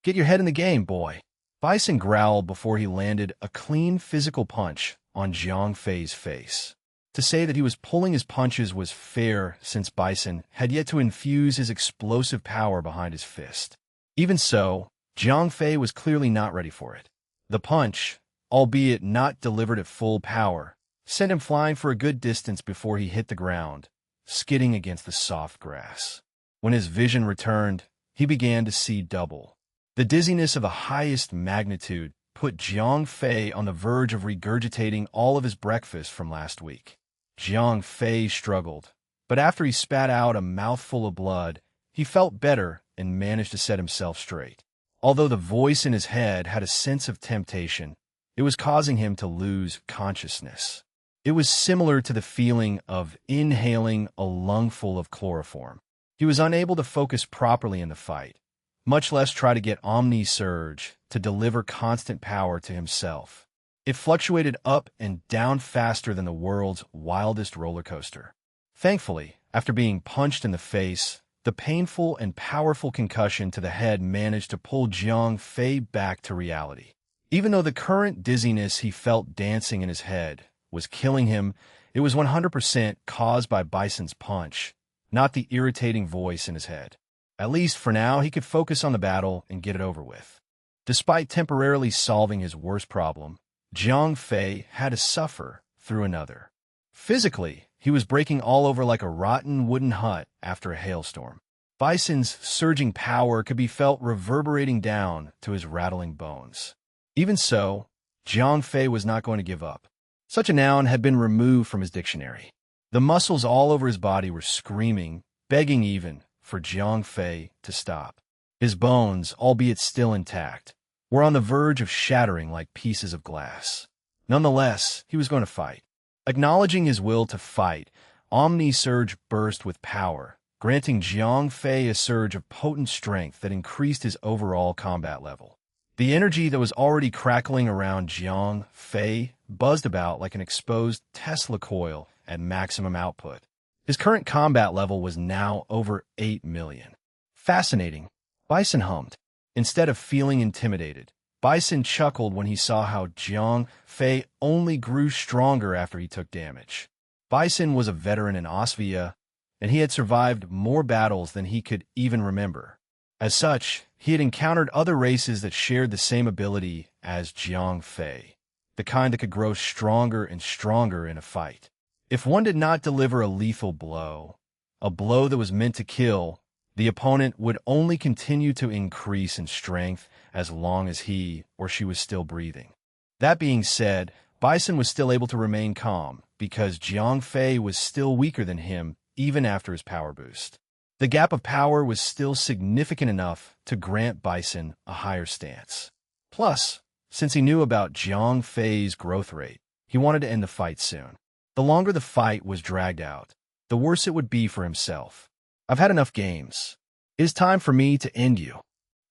Get your head in the game, boy. Bison growled before he landed a clean physical punch on Jiang Fei's face. To say that he was pulling his punches was fair since Bison had yet to infuse his explosive power behind his fist. Even so, Jiang Fei was clearly not ready for it. The punch, albeit not delivered at full power, sent him flying for a good distance before he hit the ground, skidding against the soft grass. When his vision returned, he began to see double. The dizziness of the highest magnitude put Jiang Fei on the verge of regurgitating all of his breakfast from last week. Jiang Fei struggled, but after he spat out a mouthful of blood, he felt better and managed to set himself straight. Although the voice in his head had a sense of temptation, it was causing him to lose consciousness. It was similar to the feeling of inhaling a lungful of chloroform. He was unable to focus properly in the fight, much less try to get Omni-Surge to deliver constant power to himself. It fluctuated up and down faster than the world's wildest roller coaster. Thankfully, after being punched in the face, the painful and powerful concussion to the head managed to pull Jiang Fei back to reality. Even though the current dizziness he felt dancing in his head was killing him, it was 100% caused by Bison's punch, not the irritating voice in his head. At least for now, he could focus on the battle and get it over with. Despite temporarily solving his worst problem, Jiang Fei had to suffer through another. Physically, he was breaking all over like a rotten wooden hut after a hailstorm. Bison's surging power could be felt reverberating down to his rattling bones. Even so, Jiang Fei was not going to give up. Such a noun had been removed from his dictionary. The muscles all over his body were screaming, begging even, for Jiang Fei to stop. His bones, albeit still intact, were on the verge of shattering like pieces of glass. Nonetheless, he was going to fight. Acknowledging his will to fight, Omni-Surge burst with power, granting Jiang Fei a surge of potent strength that increased his overall combat level. The energy that was already crackling around Jiang Fei buzzed about like an exposed Tesla coil at maximum output. His current combat level was now over 8 million. Fascinating, Bison hummed. Instead of feeling intimidated, Bison chuckled when he saw how Jiang Fei only grew stronger after he took damage. Bison was a veteran in Osvia, and he had survived more battles than he could even remember. As such, he had encountered other races that shared the same ability as Jiang Fei, the kind that could grow stronger and stronger in a fight. If one did not deliver a lethal blow, a blow that was meant to kill, the opponent would only continue to increase in strength as long as he or she was still breathing. That being said, Bison was still able to remain calm because Jiang Fei was still weaker than him even after his power boost. The gap of power was still significant enough to grant Bison a higher stance. Plus, since he knew about Jiang Fei's growth rate, he wanted to end the fight soon. The longer the fight was dragged out, the worse it would be for himself. I've had enough games. It is time for me to end you.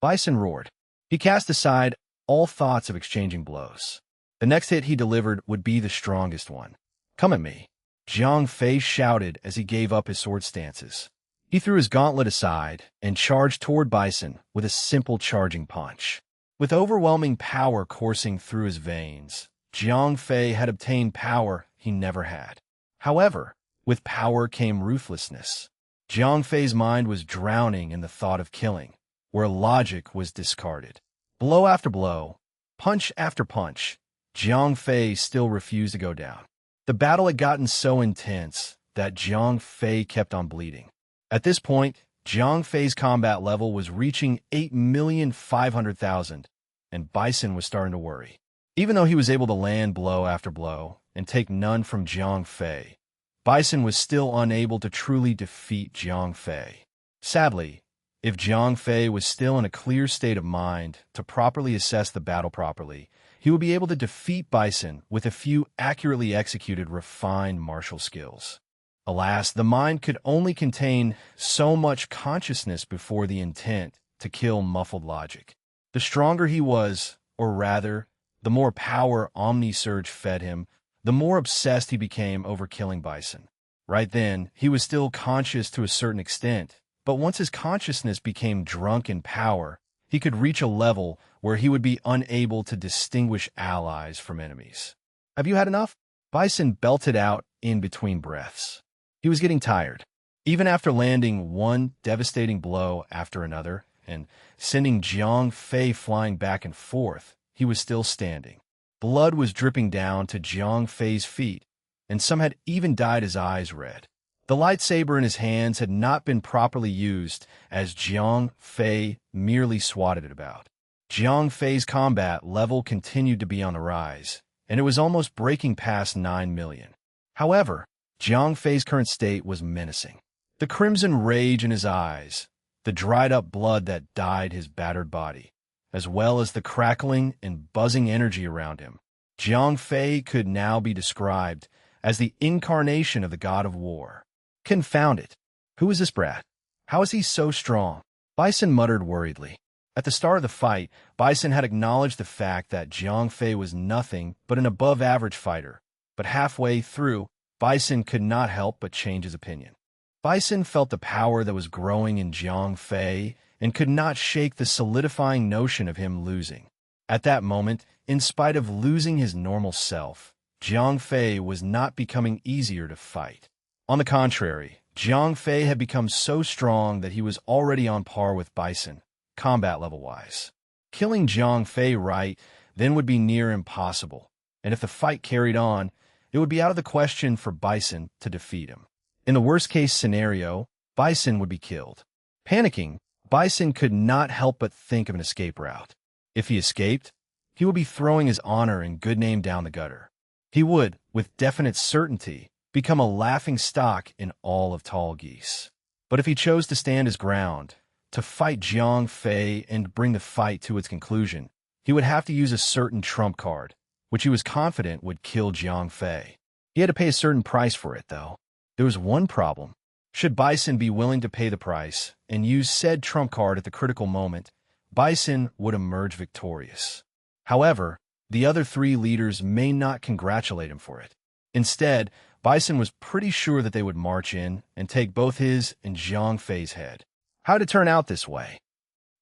Bison roared. He cast aside all thoughts of exchanging blows. The next hit he delivered would be the strongest one. Come at me, Jiang Fei shouted as he gave up his sword stances. He threw his gauntlet aside and charged toward Bison with a simple charging punch. With overwhelming power coursing through his veins, Jiang Fei had obtained power he never had. However, with power came ruthlessness. Jiang Fei's mind was drowning in the thought of killing, where logic was discarded. Blow after blow, punch after punch, Jiang Fei still refused to go down. The battle had gotten so intense that Jiang Fei kept on bleeding. At this point, Jiang Fei's combat level was reaching 8,500,000, and Bison was starting to worry. Even though he was able to land blow after blow and take none from Jiang Fei, Bison was still unable to truly defeat Jiang Fei. Sadly, if Jiang Fei was still in a clear state of mind to properly assess the battle properly, he would be able to defeat Bison with a few accurately executed refined martial skills. Alas, the mind could only contain so much consciousness before the intent to kill muffled logic. The stronger he was, or rather, the more power Omni-Surge fed him, the more obsessed he became over killing Bison. Right then, he was still conscious to a certain extent, but once his consciousness became drunk in power, he could reach a level where he would be unable to distinguish allies from enemies. Have you had enough? Bison belted out in between breaths. He was getting tired. Even after landing one devastating blow after another and sending Jiang Fei flying back and forth, he was still standing. Blood was dripping down to Jiang Fei's feet, and some had even dyed his eyes red. The lightsaber in his hands had not been properly used, as Jiang Fei merely swatted it about. Jiang Fei's combat level continued to be on the rise, and it was almost breaking past 9 million. However, Jiang Fei's current state was menacing. The crimson rage in his eyes, the dried-up blood that dyed his battered body, as well as the crackling and buzzing energy around him. Jiang Fei could now be described as the incarnation of the god of war. Confound it! Who is this brat? How is he so strong? Bison muttered worriedly. At the start of the fight, Bison had acknowledged the fact that Jiang Fei was nothing but an above-average fighter, but halfway through, Bison could not help but change his opinion. Bison felt the power that was growing in Jiang Fei and could not shake the solidifying notion of him losing. At that moment, in spite of losing his normal self, Jiang Fei was not becoming easier to fight. On the contrary, Jiang Fei had become so strong that he was already on par with Bison, combat level-wise. Killing Jiang Fei right then would be near impossible, and if the fight carried on, it would be out of the question for Bison to defeat him. In the worst-case scenario, Bison would be killed. Panicking, Bison could not help but think of an escape route. If he escaped, he would be throwing his honor and good name down the gutter. He would, with definite certainty, become a laughing stock in all of Tall Geese. But if he chose to stand his ground, to fight Jiang Fei and bring the fight to its conclusion, he would have to use a certain trump card, which he was confident would kill Jiang Fei. He had to pay a certain price for it, though. There was one problem. Should Bison be willing to pay the price and use said trump card at the critical moment, Bison would emerge victorious. However, the other three leaders may not congratulate him for it. Instead, Bison was pretty sure that they would march in and take both his and Jiang Fei's head. How did it turn out this way?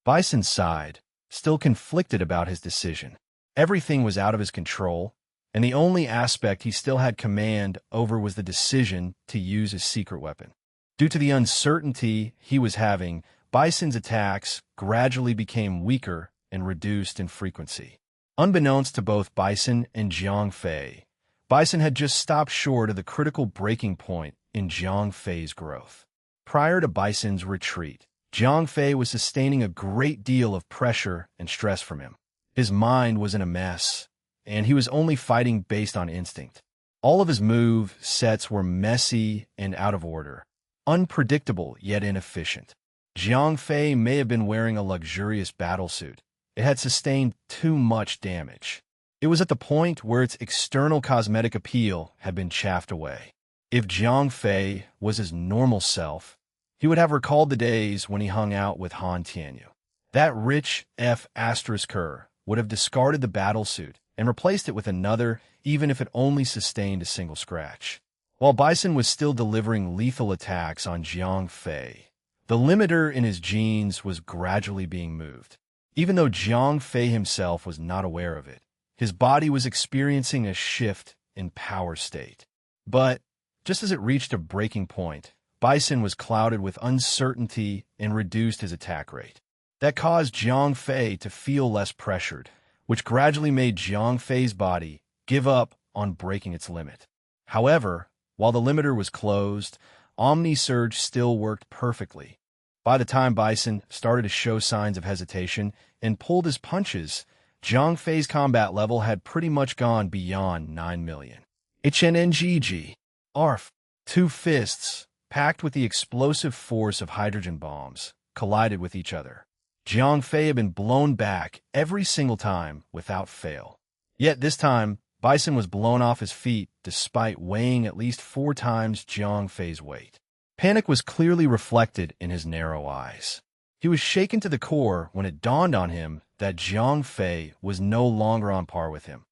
Bison sighed, still conflicted about his decision. Everything was out of his control, and the only aspect he still had command over was the decision to use his secret weapon. Due to the uncertainty he was having, Bison's attacks gradually became weaker and reduced in frequency. Unbeknownst to both Bison and Jiang Fei, Bison had just stopped short of the critical breaking point in Jiang Fei's growth. Prior to Bison's retreat, Jiang Fei was sustaining a great deal of pressure and stress from him. His mind was in a mess, and he was only fighting based on instinct. All of his move sets were messy and out of order, unpredictable yet inefficient. Jiang Fei may have been wearing a luxurious battlesuit. It had sustained too much damage. It was at the point where its external cosmetic appeal had been chaffed away. If Jiang Fei was his normal self, he would have recalled the days when he hung out with Han Tianyu. That rich F***er would have discarded the battlesuit and replaced it with another, even if it only sustained a single scratch. While Bison was still delivering lethal attacks on Jiang Fei, the limiter in his genes was gradually being moved. Even though Jiang Fei himself was not aware of it, his body was experiencing a shift in power state. But, just as it reached a breaking point, Bison was clouded with uncertainty and reduced his attack rate. That caused Jiang Fei to feel less pressured, which gradually made Jiang Fei's body give up on breaking its limit. However, while the limiter was closed, Omni Surge still worked perfectly. By the time Bison started to show signs of hesitation and pulled his punches, Jiang Fei's combat level had pretty much gone beyond 9 million. HNNGG. ARF. Two fists, packed with the explosive force of hydrogen bombs, collided with each other. Jiang Fei had been blown back every single time without fail. Yet this time, Bison was blown off his feet despite weighing at least 4 times Jiang Fei's weight. Panic was clearly reflected in his narrow eyes. He was shaken to the core when it dawned on him that Jiang Fei was no longer on par with him.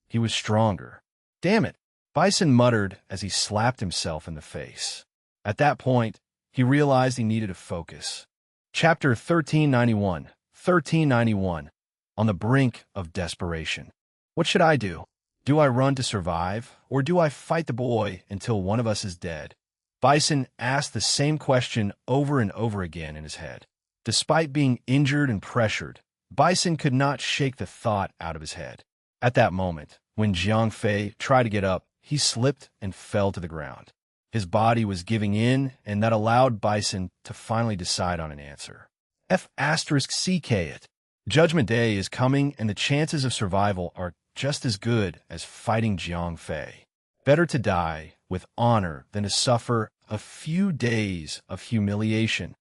He was stronger. Damn it, Bison muttered as he slapped himself in the face. At that point, he realized he needed to focus. Chapter 1391. On the brink of desperation. What should I do? Do I run to survive, or do I fight the boy until one of us is dead? Bison asked the same question over and over again in his head. Despite being injured and pressured, Bison could not shake the thought out of his head. At that moment, when Jiang Fei tried to get up, he slipped and fell to the ground. His body was giving in, and that allowed Bison to finally decide on an answer. F***ck it. Judgment Day is coming, and the chances of survival are just as good as fighting Jiang Fei. Better to die with honor than to suffer a few days of humiliation.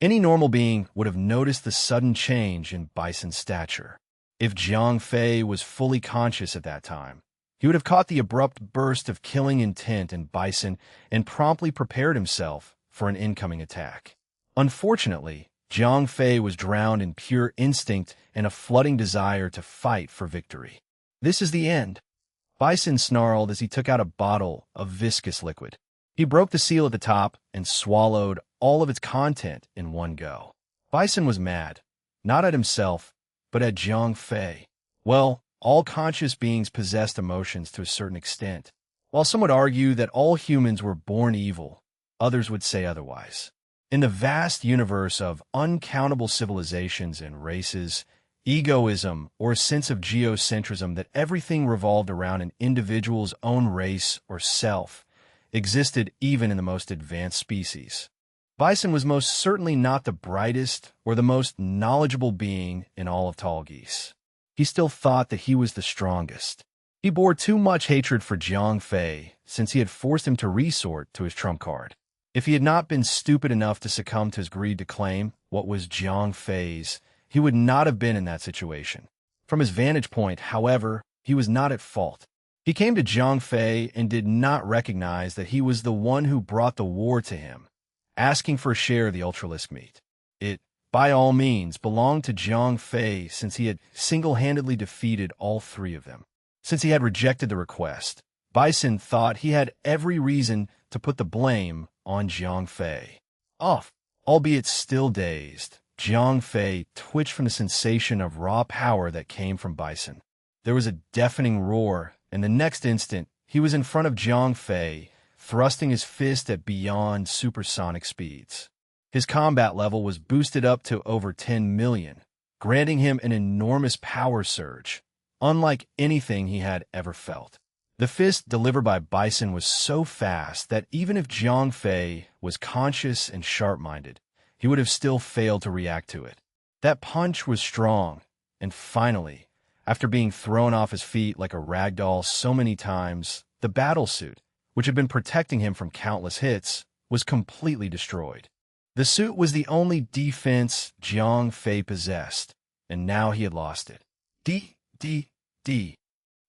Any normal being would have noticed the sudden change in Bison's stature. If Jiang Fei was fully conscious at that time, he would have caught the abrupt burst of killing intent in Bison and promptly prepared himself for an incoming attack. Unfortunately, Jiang Fei was drowned in pure instinct and a flooding desire to fight for victory. "This is the end," Bison snarled as he took out a bottle of viscous liquid. He broke the seal at the top and swallowed all of its content in one go. Bison was mad, not at himself, but at Jiang Fei. Well, all conscious beings possessed emotions to a certain extent. While some would argue that all humans were born evil, others would say otherwise. In the vast universe of uncountable civilizations and races, egoism, or a sense of geocentrism that everything revolved around an individual's own race or self, existed even in the most advanced species. Bison was most certainly not the brightest or the most knowledgeable being in all of Tall Geese. He still thought that he was the strongest. He bore too much hatred for Jiang Fei since he had forced him to resort to his trump card. If he had not been stupid enough to succumb to his greed to claim what was Jiang Fei's, he would not have been in that situation. From his vantage point, however, he was not at fault. He came to Jiang Fei and did not recognize that he was the one who brought the war to him, asking for a share of the Ultralisk meat. It, by all means, belonged to Jiang Fei since he had single-handedly defeated all three of them. Since he had rejected the request, Bison thought he had every reason to put the blame on Jiang Fei. Off, albeit still dazed, Jiang Fei twitched from the sensation of raw power that came from Bison. There was a deafening roar, and the next instant, he was in front of Jiang Fei, thrusting his fist at beyond supersonic speeds. His combat level was boosted up to over 10 million, granting him an enormous power surge, unlike anything he had ever felt. The fist delivered by Bison was so fast that even if Jiang Fei was conscious and sharp-minded, he would have still failed to react to it. That punch was strong, and finally, after being thrown off his feet like a rag doll so many times, the battlesuit, which had been protecting him from countless hits, was completely destroyed. The suit was the only defense Jiang Fei possessed, and now he had lost it. D.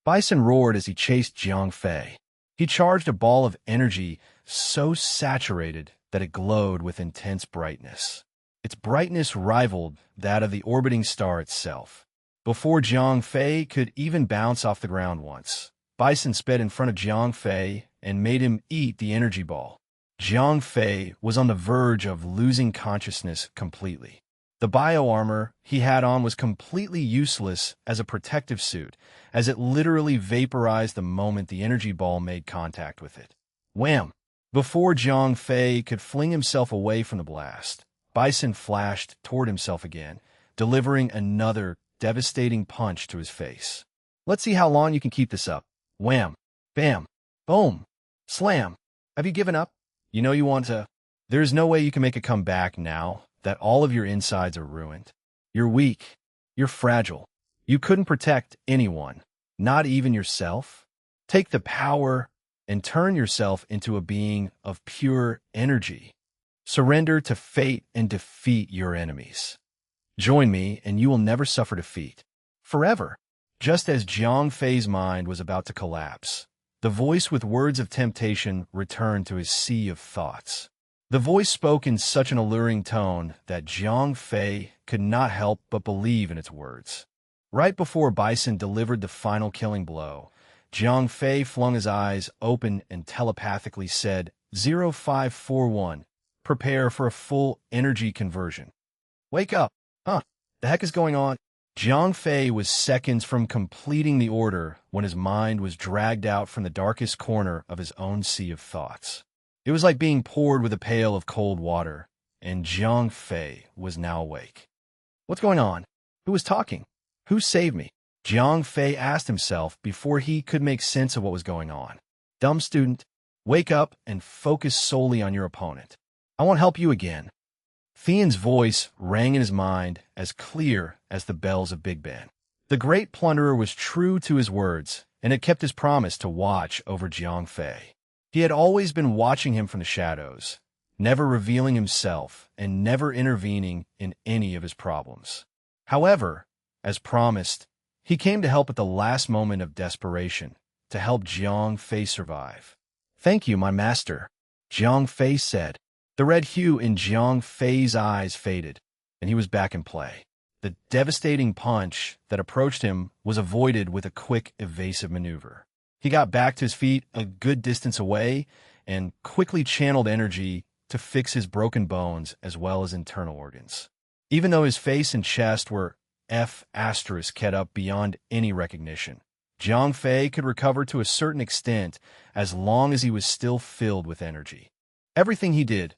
Bison roared as he chased Jiang Fei. He charged a ball of energy so saturated that it glowed with intense brightness. Its brightness rivaled that of the orbiting star itself. Before Jiang Fei could even bounce off the ground once, Bison sped in front of Jiang Fei and made him eat the energy ball. Jiang Fei was on the verge of losing consciousness completely. The bioarmor he had on was completely useless as a protective suit, as it literally vaporized the moment the energy ball made contact with it. Wham! Before Jiang Fei could fling himself away from the blast, Bison flashed toward himself again, delivering another devastating punch to his face. "Let's see how long you can keep this up." Wham! Bam! Boom! Slam! "Have you given up? You know you want to. There is no way you can make a comeback now that all of your insides are ruined. You're weak. You're fragile. You couldn't protect anyone, not even yourself. Take the power and turn yourself into a being of pure energy. Surrender to fate and defeat your enemies. Join me and you will never suffer defeat. Forever." Just as Jiang Fei's mind was about to collapse, the voice with words of temptation returned to his sea of thoughts. The voice spoke in such an alluring tone that Jiang Fei could not help but believe in its words. Right before Bison delivered the final killing blow, Jiang Fei flung his eyes open and telepathically said, 0541, prepare for a full energy conversion. Wake up! Huh? The heck is going on? Jiang Fei was seconds from completing the order when his mind was dragged out from the darkest corner of his own sea of thoughts. It was like being poured with a pail of cold water, and Jiang Fei was now awake. What's going on? Who was talking? Who saved me? Jiang Fei asked himself before he could make sense of what was going on. Dumb student, wake up and focus solely on your opponent. I won't help you again. Theon's voice rang in his mind as clear as the bells of Big Ben. The great plunderer was true to his words and had kept his promise to watch over Jiang Fei. He had always been watching him from the shadows, never revealing himself and never intervening in any of his problems. However, as promised, he came to help at the last moment of desperation, to help Jiang Fei survive. Thank you, my master, Jiang Fei said. The red hue in Jiang Fei's eyes faded, and he was back in play. The devastating punch that approached him was avoided with a quick, evasive maneuver. He got back to his feet a good distance away and quickly channeled energy to fix his broken bones as well as internal organs. Even though his face and chest were F***ed up beyond any recognition, Jiang Fei could recover to a certain extent as long as he was still filled with energy. Everything he did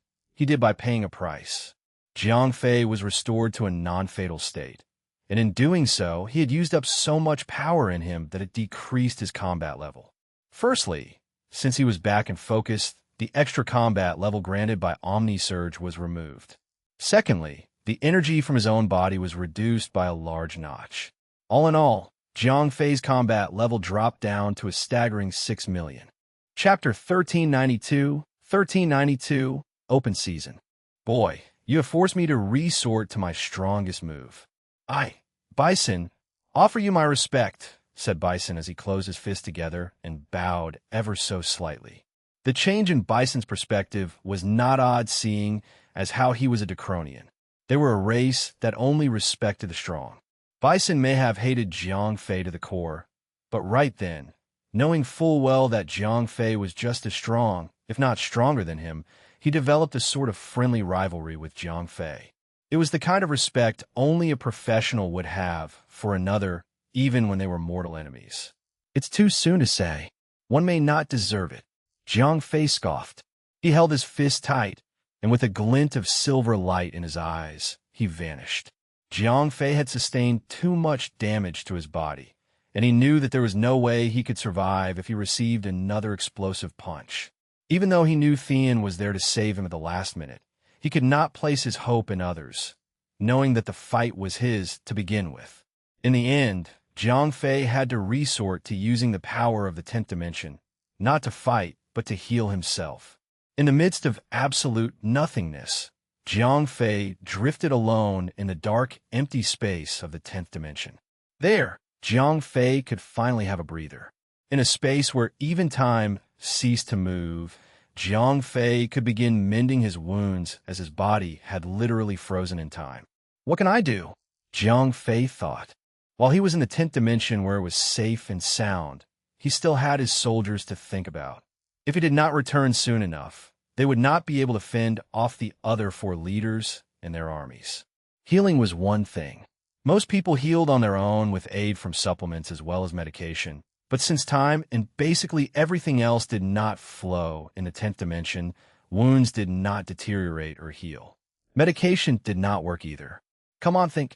by paying a price. Jiang Fei was restored to a non-fatal state, and in doing so, he had used up so much power in him that it decreased his combat level. Firstly, since he was back and focused, the extra combat level granted by Omni Surge was removed. Secondly, the energy from his own body was reduced by a large notch. All in all, Jiang Fei's combat level dropped down to a staggering 6 million. Chapter 1392, Open Season. Boy, you have forced me to resort to my strongest move. I, Bison, offer you my respect, said Bison as he closed his fists together and bowed ever so slightly. The change in Bison's perspective was not odd, seeing as how he was a Draconian. They were a race that only respected the strong. Bison may have hated Jiang Fei to the core, but right then, knowing full well that Jiang Fei was just as strong, if not stronger than him, he developed a sort of friendly rivalry with Jiang Fei. It was the kind of respect only a professional would have for another, even when they were mortal enemies. It's too soon to say. One may not deserve it. Jiang Fei scoffed. He held his fist tight, and with a glint of silver light in his eyes, he vanished. Jiang Fei had sustained too much damage to his body, and he knew that there was no way he could survive if he received another explosive punch. Even though he knew Thean was there to save him at the last minute, he could not place his hope in others, knowing that the fight was his to begin with. In the end, Jiang Fei had to resort to using the power of the 10th dimension, not to fight, but to heal himself. In the midst of absolute nothingness, Jiang Fei drifted alone in the dark, empty space of the 10th dimension. There, Jiang Fei could finally have a breather. In a space where even time ceased to move, Jiang Fei could begin mending his wounds as his body had literally frozen in time. What can I do? Jiang Fei thought. While he was in the 10th dimension where it was safe and sound, he still had his soldiers to think about. If he did not return soon enough, they would not be able to fend off the other 4 leaders and their armies. Healing was one thing. Most people healed on their own with aid from supplements as well as medication. But since time and basically everything else did not flow in the 10th dimension, wounds did not deteriorate or heal. Medication did not work either. Come on, think.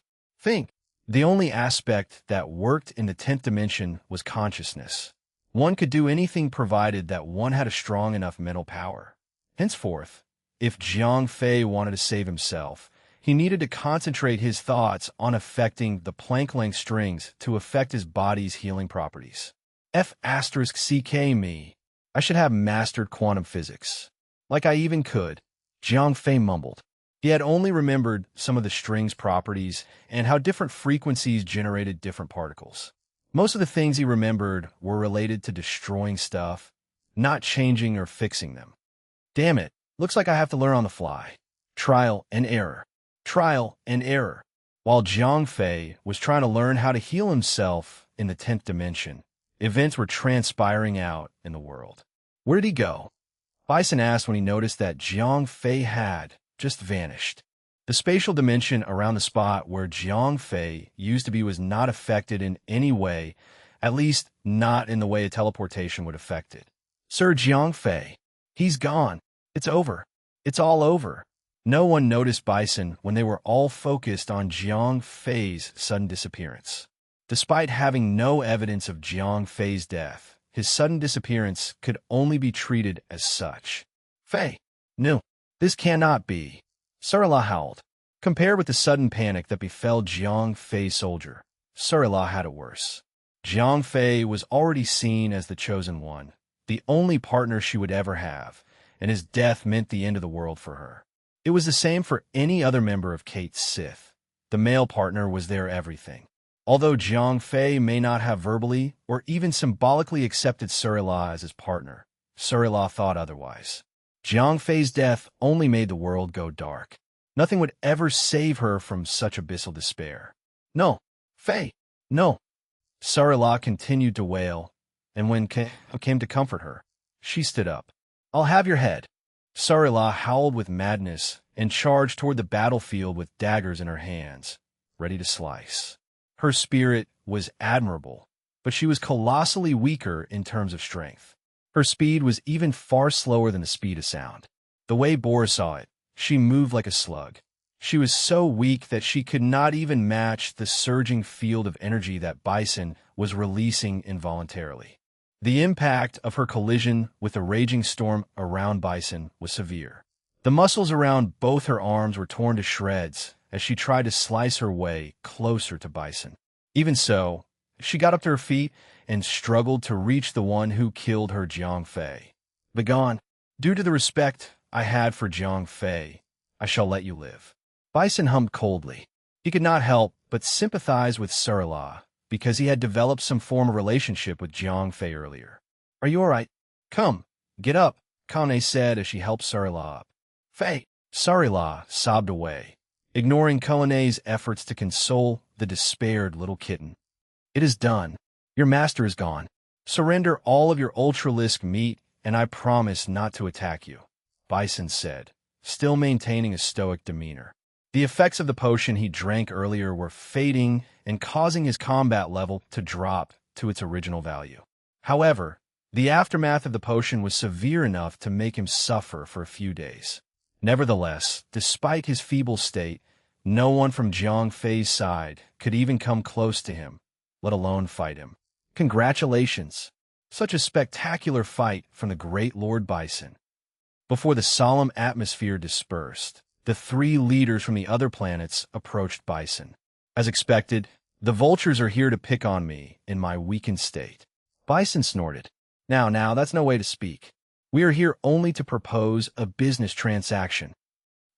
The only aspect that worked in the 10th dimension was consciousness. One could do anything provided that one had a strong enough mental power. Henceforth, if Jiang Fei wanted to save himself, he needed to concentrate his thoughts on affecting the Planck-length strings to affect his body's healing properties. F***ck me. I should have mastered quantum physics. Like I even could, Jiang Fei mumbled. He had only remembered some of the strings' properties and how different frequencies generated different particles. Most of the things he remembered were related to destroying stuff, not changing or fixing them. Damn it, looks like I have to learn on the fly. Trial and error. While Jiang Fei was trying to learn how to heal himself in the 10th dimension, events were transpiring out in the world. Where did he go? Bison asked when he noticed that Jiang Fei had just vanished. The spatial dimension around the spot where Jiang Fei used to be was not affected in any way, at least not in the way a teleportation would affect it. Sir Jiang Fei, he's gone. It's over. It's all over. No one noticed Bison when they were all focused on Jiang Fei's sudden disappearance. Despite having no evidence of Jiang Fei's death, his sudden disappearance could only be treated as such. Fei, no, this cannot be. Surila howled. Compared with the sudden panic that befell Jiang Fei's soldier, Surila had it worse. Jiang Fei was already seen as the chosen one, the only partner she would ever have, and his death meant the end of the world for her. It was the same for any other member of Kate's Sith. The male partner was their everything. Although Jiang Fei may not have verbally or even symbolically accepted Surila as his partner, Surila thought otherwise. Jiang Fei's death only made the world go dark. Nothing would ever save her from such abyssal despair. No, Fei, no. Sarila continued to wail, and when came to comfort her, she stood up. I'll have your head. Sarila howled with madness and charged toward the battlefield with daggers in her hands, ready to slice. Her spirit was admirable, but she was colossally weaker in terms of strength. Her speed was even far slower than the speed of sound. The way Bora saw it, she moved like a slug. She was so weak that she could not even match the surging field of energy that Bison was releasing involuntarily. The impact of her collision with the raging storm around Bison was severe. The muscles around both her arms were torn to shreds as she tried to slice her way closer to Bison. Even so, she got up to her feet and struggled to reach the one who killed her, Jiang Fei. Begone. Due to the respect I had for Jiang Fei, I shall let you live. Bison hummed coldly. He could not help but sympathize with Sarila because he had developed some form of relationship with Jiang Fei earlier. Are you all right? Come, get up, Kane said as she helped Sarila up. Fei! Sarila sobbed away, ignoring Kane's efforts to console the despaired little kitten. It is done. Your master is gone. Surrender all of your ultralisk meat, and I promise not to attack you, Bison said, still maintaining a stoic demeanor. The effects of the potion he drank earlier were fading and causing his combat level to drop to its original value. However, the aftermath of the potion was severe enough to make him suffer for a few days. Nevertheless, despite his feeble state, no one from Jiang Fei's side could even come close to him, let alone fight him. Congratulations! Such a spectacular fight from the great Lord Bison. Before the solemn atmosphere dispersed, the three leaders from the other planets approached Bison. As expected, the vultures are here to pick on me in my weakened state. Bison snorted. Now, that's no way to speak. We are here only to propose a business transaction.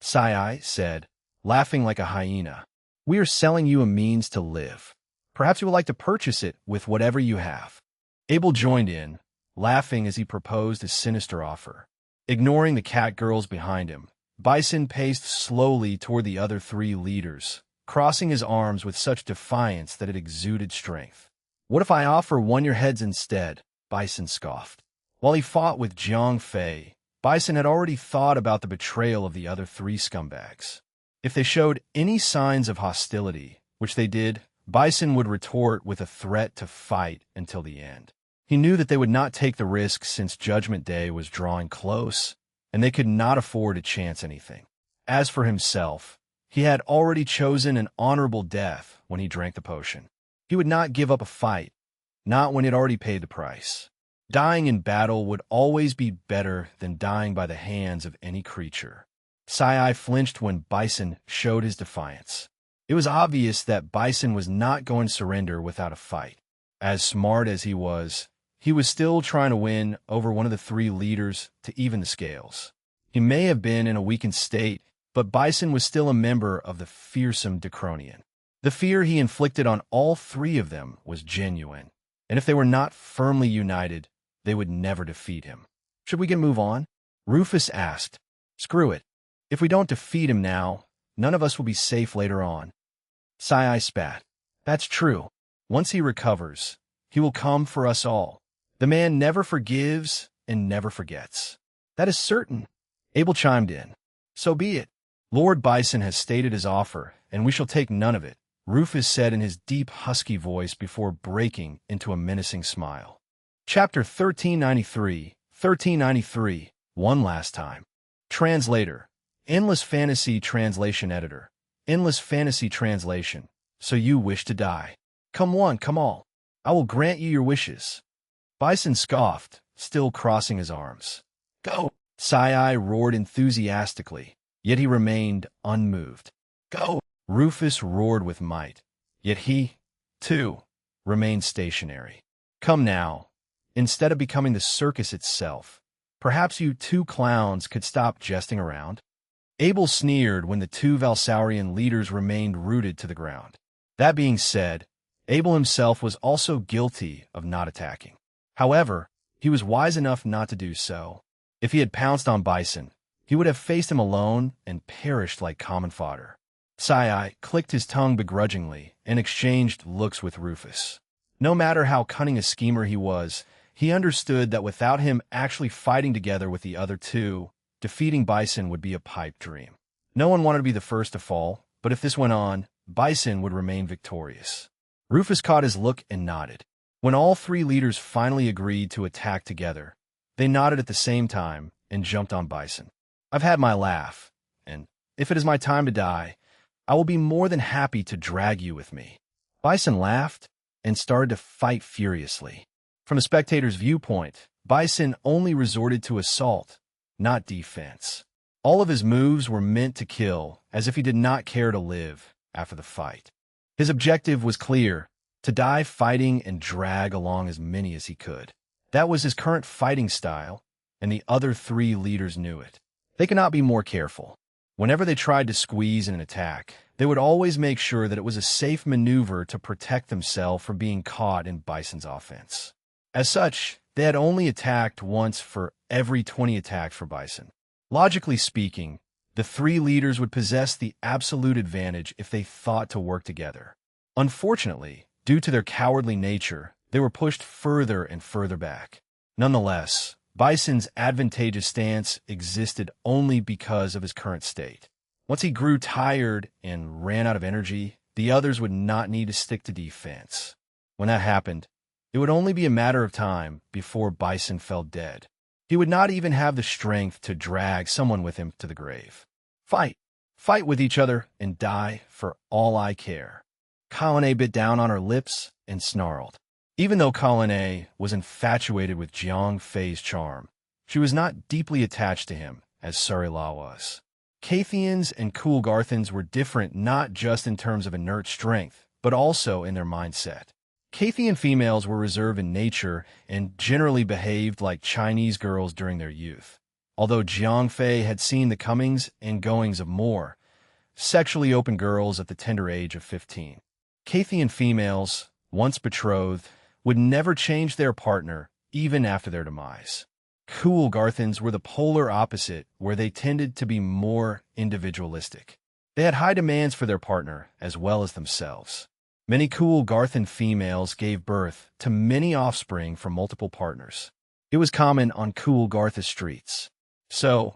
Sai said, laughing like a hyena. We are selling you a means to live. Perhaps you would like to purchase it with whatever you have. Abel joined in, laughing as he proposed his sinister offer. Ignoring the cat girls behind him, Bison paced slowly toward the other three leaders, crossing his arms with such defiance that it exuded strength. What if I offer one your heads instead? Bison scoffed. While he fought with Jiang Fei, Bison had already thought about the betrayal of the other three scumbags. If they showed any signs of hostility, which they did, Bison would retort with a threat to fight until the end. He knew that they would not take the risk since Judgment Day was drawing close, and they could not afford to chance anything. As for himself, he had already chosen an honorable death when he drank the potion. He would not give up a fight, not when he had already paid the price. Dying in battle would always be better than dying by the hands of any creature. Sai flinched when Bison showed his defiance. It was obvious that Bison was not going to surrender without a fight. As smart as he was still trying to win over one of the three leaders to even the scales. He may have been in a weakened state, but Bison was still a member of the fearsome Decronian. The fear he inflicted on all three of them was genuine, and if they were not firmly united, they would never defeat him. Should we move on? Rufus asked. Screw it. If we don't defeat him now, none of us will be safe later on. Sai spat. That's true. Once he recovers, he will come for us all. The man never forgives and never forgets. That is certain. Abel chimed in. So be it. Lord Bison has stated his offer, and we shall take none of it, Rufus said in his deep, husky voice before breaking into a menacing smile. Chapter 1393, one last time. Translator. Endless Fantasy Translation Editor. Endless Fantasy Translation. So you wish to die. Come one, come all. I will grant you your wishes. Bison scoffed, still crossing his arms. Go! Sai roared enthusiastically, yet he remained unmoved. Go! Rufus roared with might, yet he, too, remained stationary. Come now. Instead of becoming the circus itself, perhaps you two clowns could stop jesting around? Abel sneered when the two Valsaurian leaders remained rooted to the ground. That being said, Abel himself was also guilty of not attacking. However, he was wise enough not to do so. If he had pounced on Bison, he would have faced him alone and perished like common fodder. Sai clicked his tongue begrudgingly and exchanged looks with Rufus. No matter how cunning a schemer he was, he understood that without him actually fighting together with the other two, defeating Bison would be a pipe dream. No one wanted to be the first to fall, but if this went on, Bison would remain victorious. Rufus caught his look and nodded. When all three leaders finally agreed to attack together, they nodded at the same time and jumped on Bison. I've had my laugh, and if it is my time to die, I will be more than happy to drag you with me. Bison laughed and started to fight furiously. From a spectator's viewpoint, Bison only resorted to assault, not defense. All of his moves were meant to kill, as if he did not care to live after the fight. His objective was clear: to die fighting and drag along as many as he could. That was his current fighting style, and the other three leaders knew it. They could not be more careful. Whenever they tried to squeeze in an attack, they would always make sure that it was a safe maneuver to protect themselves from being caught in Bison's offense. As such, they had only attacked once for every 20 attacks for Bison. Logically speaking, the three leaders would possess the absolute advantage if they thought to work together. Unfortunately, due to their cowardly nature, they were pushed further and further back. Nonetheless, Bison's advantageous stance existed only because of his current state. Once he grew tired and ran out of energy, the others would not need to stick to defense. When that happened, it would only be a matter of time before Bison fell dead. He would not even have the strength to drag someone with him to the grave. Fight! Fight with each other and die for all I care. Colonnade bit down on her lips and snarled. Even though Colonnade was infatuated with Jiang Fei's charm, she was not deeply attached to him, as Surila was. Cathians and Coolgarthans were different not just in terms of inert strength, but also in their mindset. Cathian females were reserved in nature and generally behaved like Chinese girls during their youth. Although Jiang Fei had seen the comings and goings of more sexually open girls at the tender age of 15. Cathian females, once betrothed, would never change their partner even after their demise. Coolgarthans were the polar opposite, where they tended to be more individualistic. They had high demands for their partner as well as themselves. Many Coolgarthan females gave birth to many offspring from multiple partners. It was common on Coolgartha streets. So,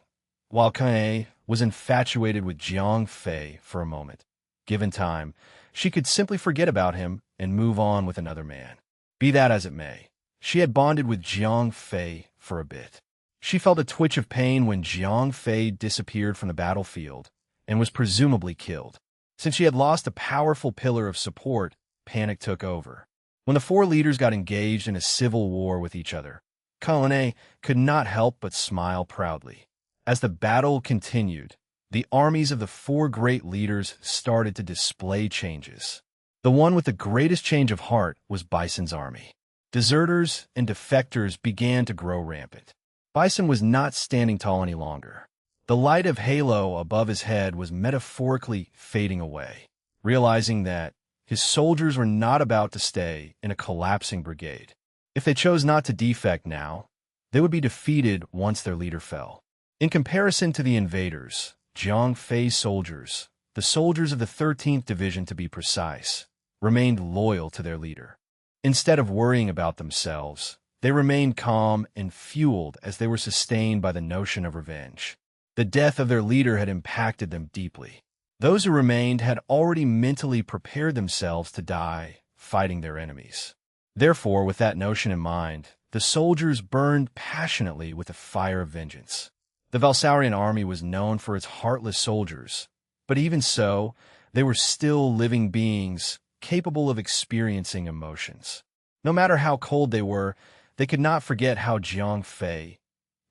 while Kae was infatuated with Jiang Fei for a moment, given time, she could simply forget about him and move on with another man. Be that as it may, she had bonded with Jiang Fei for a bit. She felt a twitch of pain when Jiang Fei disappeared from the battlefield and was presumably killed. Since she had lost a powerful pillar of support, panic took over. When the four leaders got engaged in a civil war with each other, Colonnade could not help but smile proudly. As the battle continued, the armies of the four great leaders started to display changes. The one with the greatest change of heart was Bison's army. Deserters and defectors began to grow rampant. Bison was not standing tall any longer. The light of halo above his head was metaphorically fading away. Realizing that his soldiers were not about to stay in a collapsing brigade. If they chose not to defect now, they would be defeated once their leader fell. In comparison to the invaders, Jiang Fei's soldiers, the soldiers of the 13th Division to be precise, remained loyal to their leader. Instead of worrying about themselves, they remained calm and fueled as they were sustained by the notion of revenge. The death of their leader had impacted them deeply. Those who remained had already mentally prepared themselves to die fighting their enemies. Therefore, with that notion in mind, the soldiers burned passionately with the fire of vengeance. The Valsaurian army was known for its heartless soldiers, but even so, they were still living beings capable of experiencing emotions. No matter how cold they were, they could not forget how Jiang Fei,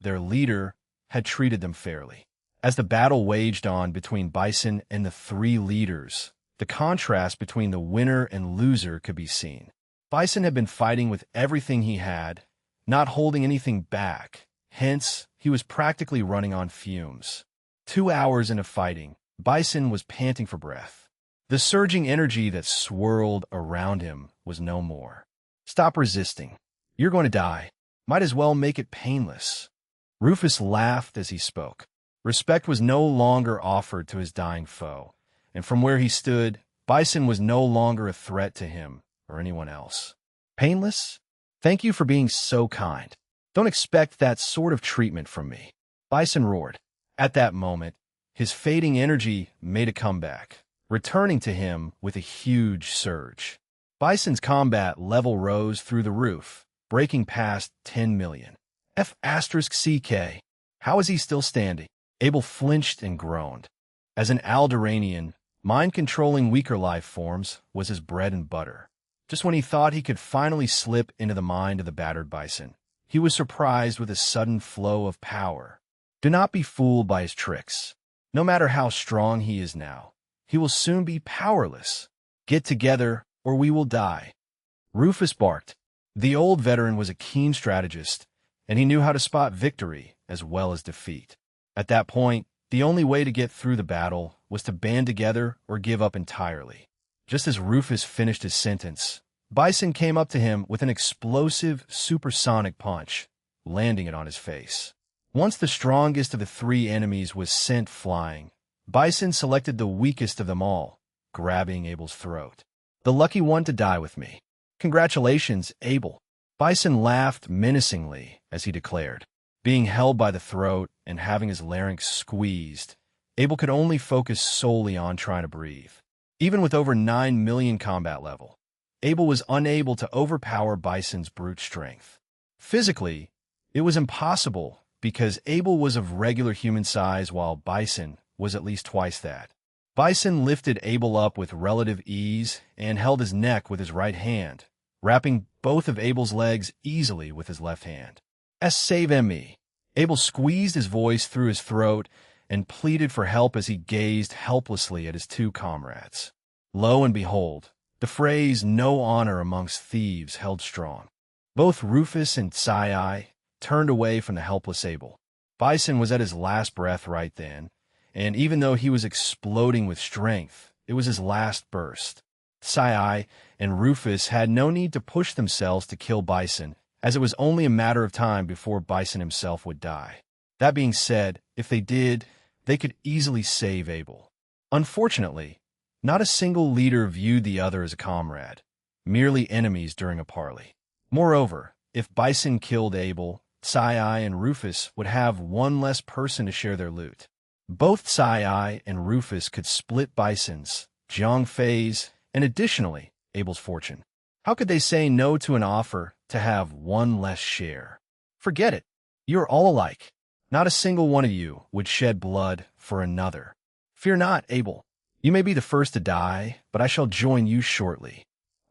their leader, had treated them fairly. As the battle waged on between Bison and the three leaders, the contrast between the winner and loser could be seen. Bison had been fighting with everything he had, not holding anything back. Hence, he was practically running on fumes. 2 hours into fighting, Bison was panting for breath. The surging energy that swirled around him was no more. Stop resisting. You're going to die. Might as well make it painless. Rufus laughed as he spoke. Respect was no longer offered to his dying foe, and from where he stood, Bison was no longer a threat to him or anyone else. Painless? Thank you for being so kind. Don't expect that sort of treatment from me. Bison roared. At that moment, his fading energy made a comeback, returning to him with a huge surge. Bison's combat level rose through the roof, breaking past 10 million. F***CK. How is he still standing? Abel flinched and groaned. As an Alderaanian, mind-controlling weaker life forms was his bread and butter. Just when he thought he could finally slip into the mind of the battered bison, he was surprised with a sudden flow of power. Do not be fooled by his tricks. No matter how strong he is now, he will soon be powerless. Get together, or we will die. Rufus barked. The old veteran was a keen strategist, and he knew how to spot victory as well as defeat. At that point, the only way to get through the battle was to band together or give up entirely. Just as Rufus finished his sentence, Bison came up to him with an explosive, supersonic punch, landing it on his face. Once the strongest of the three enemies was sent flying, Bison selected the weakest of them all, grabbing Abel's throat. The lucky one to die with me. Congratulations, Abel. Bison laughed menacingly as he declared. Being held by the throat and having his larynx squeezed, Abel could only focus solely on trying to breathe. Even with over 9 million combat level, Abel was unable to overpower Bison's brute strength. Physically, it was impossible because Abel was of regular human size while Bison was at least twice that. Bison lifted Abel up with relative ease and held his neck with his right hand, wrapping both of Abel's legs easily with his left hand. Save me. Abel squeezed his voice through his throat and pleaded for help as he gazed helplessly at his two comrades. Lo and behold, the phrase "no honor amongst thieves" held strong. Both Rufus and Sai turned away from the helpless Abel. Bison was at his last breath right then, and even though he was exploding with strength, it was his last burst. Sai and Rufus had no need to push themselves to kill Bison, as it was only a matter of time before Bison himself would die. That being said, if they did, they could easily save Abel. Unfortunately, not a single leader viewed the other as a comrade, merely enemies during a parley. Moreover, if Bison killed Abel, Sai and Rufus would have one less person to share their loot. Both Sai and Rufus could split Bison's, Zhang Fei's, and additionally, Abel's fortune. How could they say no to an offer to have one less share? Forget it. You're all alike. Not a single one of you would shed blood for another. Fear not, Abel. You may be the first to die, but I shall join you shortly.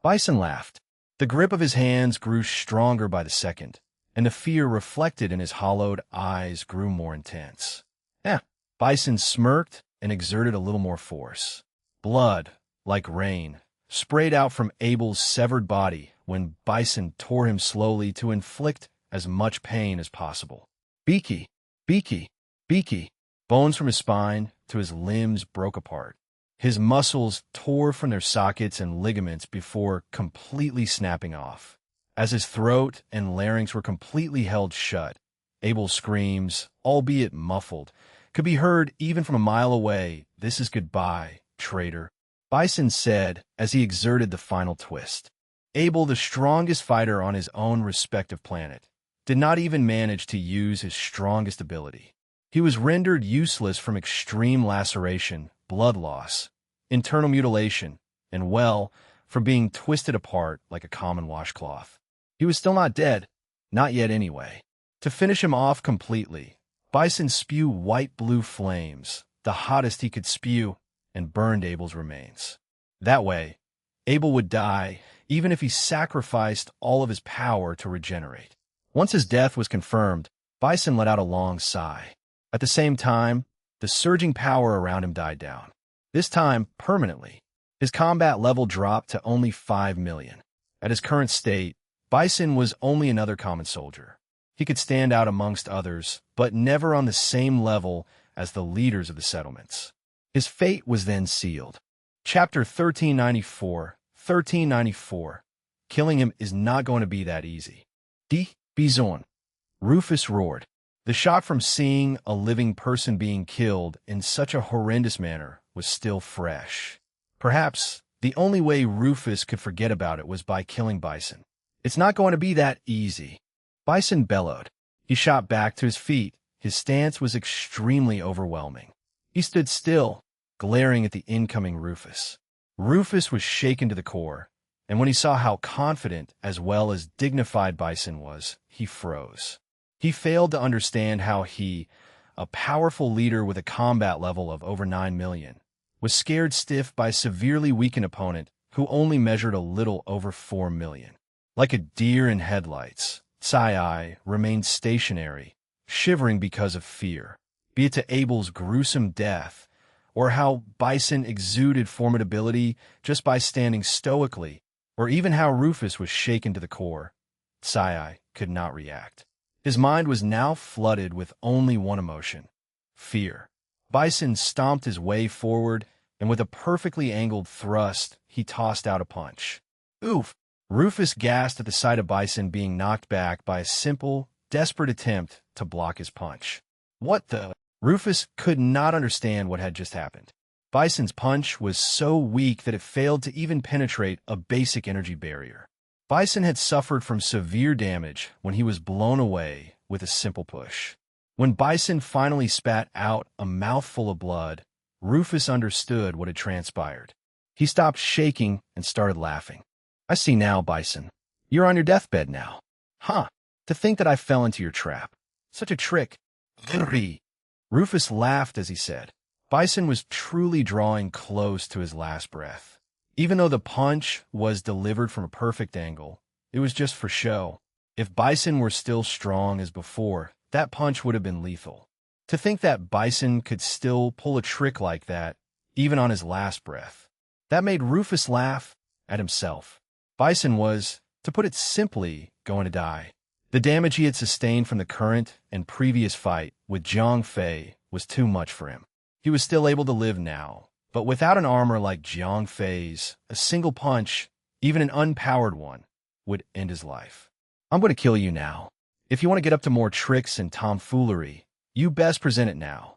Bison laughed. The grip of his hands grew stronger by the second, and the fear reflected in his hollowed eyes grew more intense. Bison smirked and exerted a little more force. Blood, like rain, sprayed out from Abel's severed body when Bison tore him slowly to inflict as much pain as possible. Beaky, beaky, beaky. Bones from his spine to his limbs broke apart. His muscles tore from their sockets and ligaments before completely snapping off. As his throat and larynx were completely held shut, Abel's screams, albeit muffled, could be heard even from a mile away. "This is goodbye, traitor," Bison said as he exerted the final twist. Abel, the strongest fighter on his own respective planet, did not even manage to use his strongest ability. He was rendered useless from extreme laceration, blood loss, internal mutilation, and, well, from being twisted apart like a common washcloth. He was still not dead, not yet anyway. To finish him off completely, Bison spewed white-blue flames, the hottest he could spew, and burned Abel's remains. That way, Abel would die even if he sacrificed all of his power to regenerate. Once his death was confirmed, Bison let out a long sigh. At the same time, the surging power around him died down. This time, permanently. His combat level dropped to only 5 million. At his current state, Bison was only another common soldier. He could stand out amongst others, but never on the same level as the leaders of the settlements. His fate was then sealed. Chapter 1394. Killing him is not going to be that easy. Bison. Rufus roared. The shock from seeing a living person being killed in such a horrendous manner was still fresh. Perhaps the only way Rufus could forget about it was by killing Bison. It's not going to be that easy. Bison bellowed. He shot back to his feet. His stance was extremely overwhelming. He stood still, glaring at the incoming Rufus. Rufus was shaken to the core, and when he saw how confident as well as dignified Bison was, he froze. He failed to understand how he, a powerful leader with a combat level of over 9 million, was scared stiff by a severely weakened opponent who only measured a little over 4 million. Like a deer in headlights, Tsai remained stationary, shivering because of fear, be it to Abel's gruesome death, or how Bison exuded formidability just by standing stoically, or even how Rufus was shaken to the core. Tsai could not react. His mind was now flooded with only one emotion: fear. Bison stomped his way forward, and with a perfectly angled thrust, he tossed out a punch. Oof! Rufus gasped at the sight of Bison being knocked back by a simple, desperate attempt to block his punch. What the? Rufus could not understand what had just happened. Bison's punch was so weak that it failed to even penetrate a basic energy barrier. Bison had suffered from severe damage when he was blown away with a simple push. When Bison finally spat out a mouthful of blood, Rufus understood what had transpired. He stopped shaking and started laughing. I see now, Bison. You're on your deathbed now. Huh. To think that I fell into your trap. Such a trick. Rufus laughed as he said. Bison was truly drawing close to his last breath. Even though the punch was delivered from a perfect angle, it was just for show. If Bison were still strong as before, that punch would have been lethal. To think that Bison could still pull a trick like that, even on his last breath, that made Rufus laugh at himself. Bison was, to put it simply, going to die. The damage he had sustained from the current and previous fight with Zhang Fei was too much for him. He was still able to live now, but without an armor like Zhang Fei's, a single punch, even an unpowered one, would end his life. I'm going to kill you now. If you want to get up to more tricks and tomfoolery, you best present it now.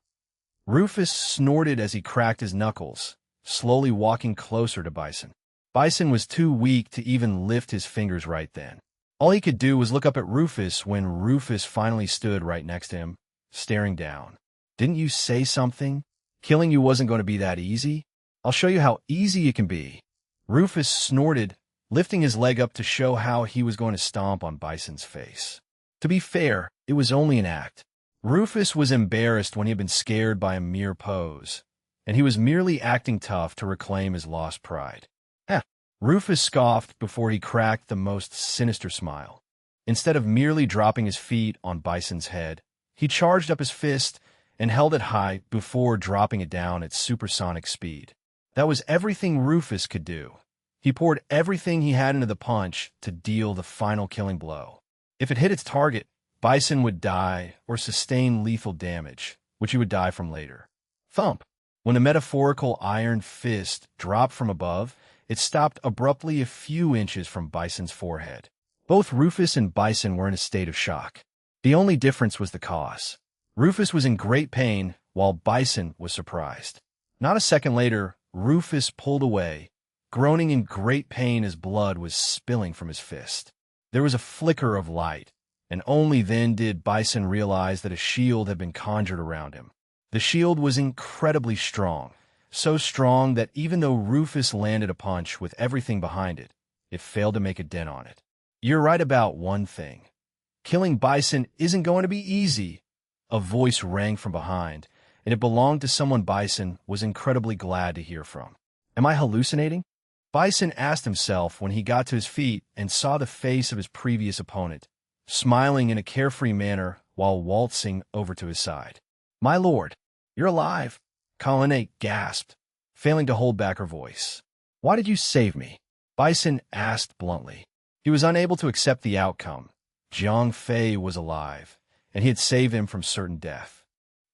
Rufus snorted as he cracked his knuckles, slowly walking closer to Bison. Bison was too weak to even lift his fingers right then. All he could do was look up at Rufus when Rufus finally stood right next to him, staring down. Didn't you say something? Killing you wasn't going to be that easy? I'll show you how easy it can be. Rufus snorted, lifting his leg up to show how he was going to stomp on Bison's face. To be fair, it was only an act. Rufus was embarrassed when he had been scared by a mere pose, and he was merely acting tough to reclaim his lost pride. Rufus scoffed before he cracked the most sinister smile. Instead of merely dropping his feet on Bison's head, he charged up his fist and held it high before dropping it down at supersonic speed. That was everything Rufus could do. He poured everything he had into the punch to deal the final killing blow. If it hit its target, Bison would die or sustain lethal damage, which he would die from later. Thump! When the metaphorical iron fist dropped from above, it stopped abruptly a few inches from Bison's forehead. Both Rufus and Bison were in a state of shock. The only difference was the cause. Rufus was in great pain, while Bison was surprised. Not a second later, Rufus pulled away, groaning in great pain as blood was spilling from his fist. There was a flicker of light, and only then did Bison realize that a shield had been conjured around him. The shield was incredibly strong, so strong that even though Rufus landed a punch with everything behind it, it failed to make a dent on it. You're right about one thing. Killing Bison isn't going to be easy. A voice rang from behind, and it belonged to someone Bison was incredibly glad to hear from. Am I hallucinating? Bison asked himself when he got to his feet and saw the face of his previous opponent, smiling in a carefree manner while waltzing over to his side. My lord, you're alive. Colonnade gasped, failing to hold back her voice. Why did you save me? Bison asked bluntly. He was unable to accept the outcome. Zhang Fei was alive, and he had saved him from certain death.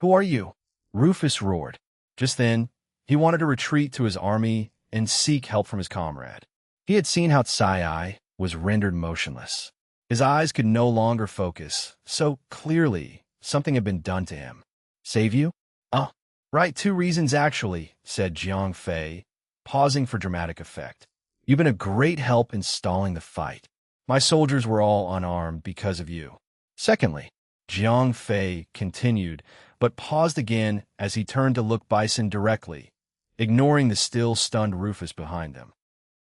Who are you? Rufus roared. Just then, he wanted to retreat to his army and seek help from his comrade. He had seen how Tsai was rendered motionless. His eyes could no longer focus, so clearly something had been done to him. Save you? Oh, right, 2 reasons actually, said Jiang Fei, pausing for dramatic effect. You've been a great help in stalling the fight. My soldiers were all unarmed because of you. Secondly, Jiang Fei continued, but paused again as he turned to look Bison directly, ignoring the still stunned Rufus behind them.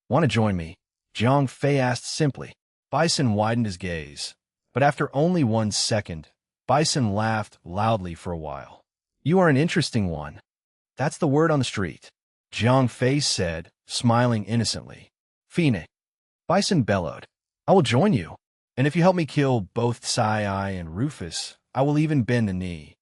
Want to join me? Jiang Fei asked simply. Bison widened his gaze, but after only 1 second, Bison laughed loudly for a while. You are an interesting one. That's the word on the street, Jiang Fei said, smiling innocently. Phoenix. Bison bellowed. I will join you, and if you help me kill both Sai and Rufus, I will even bend the knee.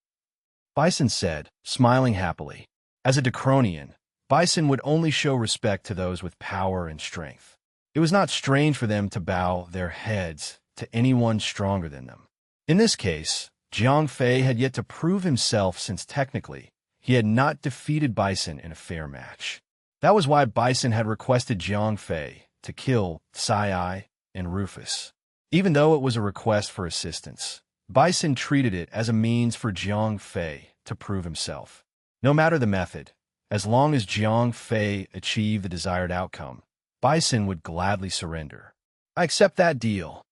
Bison said, smiling happily. As a Decronian, Bison would only show respect to those with power and strength. It was not strange for them to bow their heads to anyone stronger than them. In this case, Jiang Fei had yet to prove himself since technically he had not defeated Bison in a fair match. That was why Bison had requested Jiang Fei to kill Sai and Rufus. Even though it was a request for assistance, Bison treated it as a means for Jiang Fei to prove himself. No matter the method, as long as Jiang Fei achieved the desired outcome, Bison would gladly surrender. I accept that deal,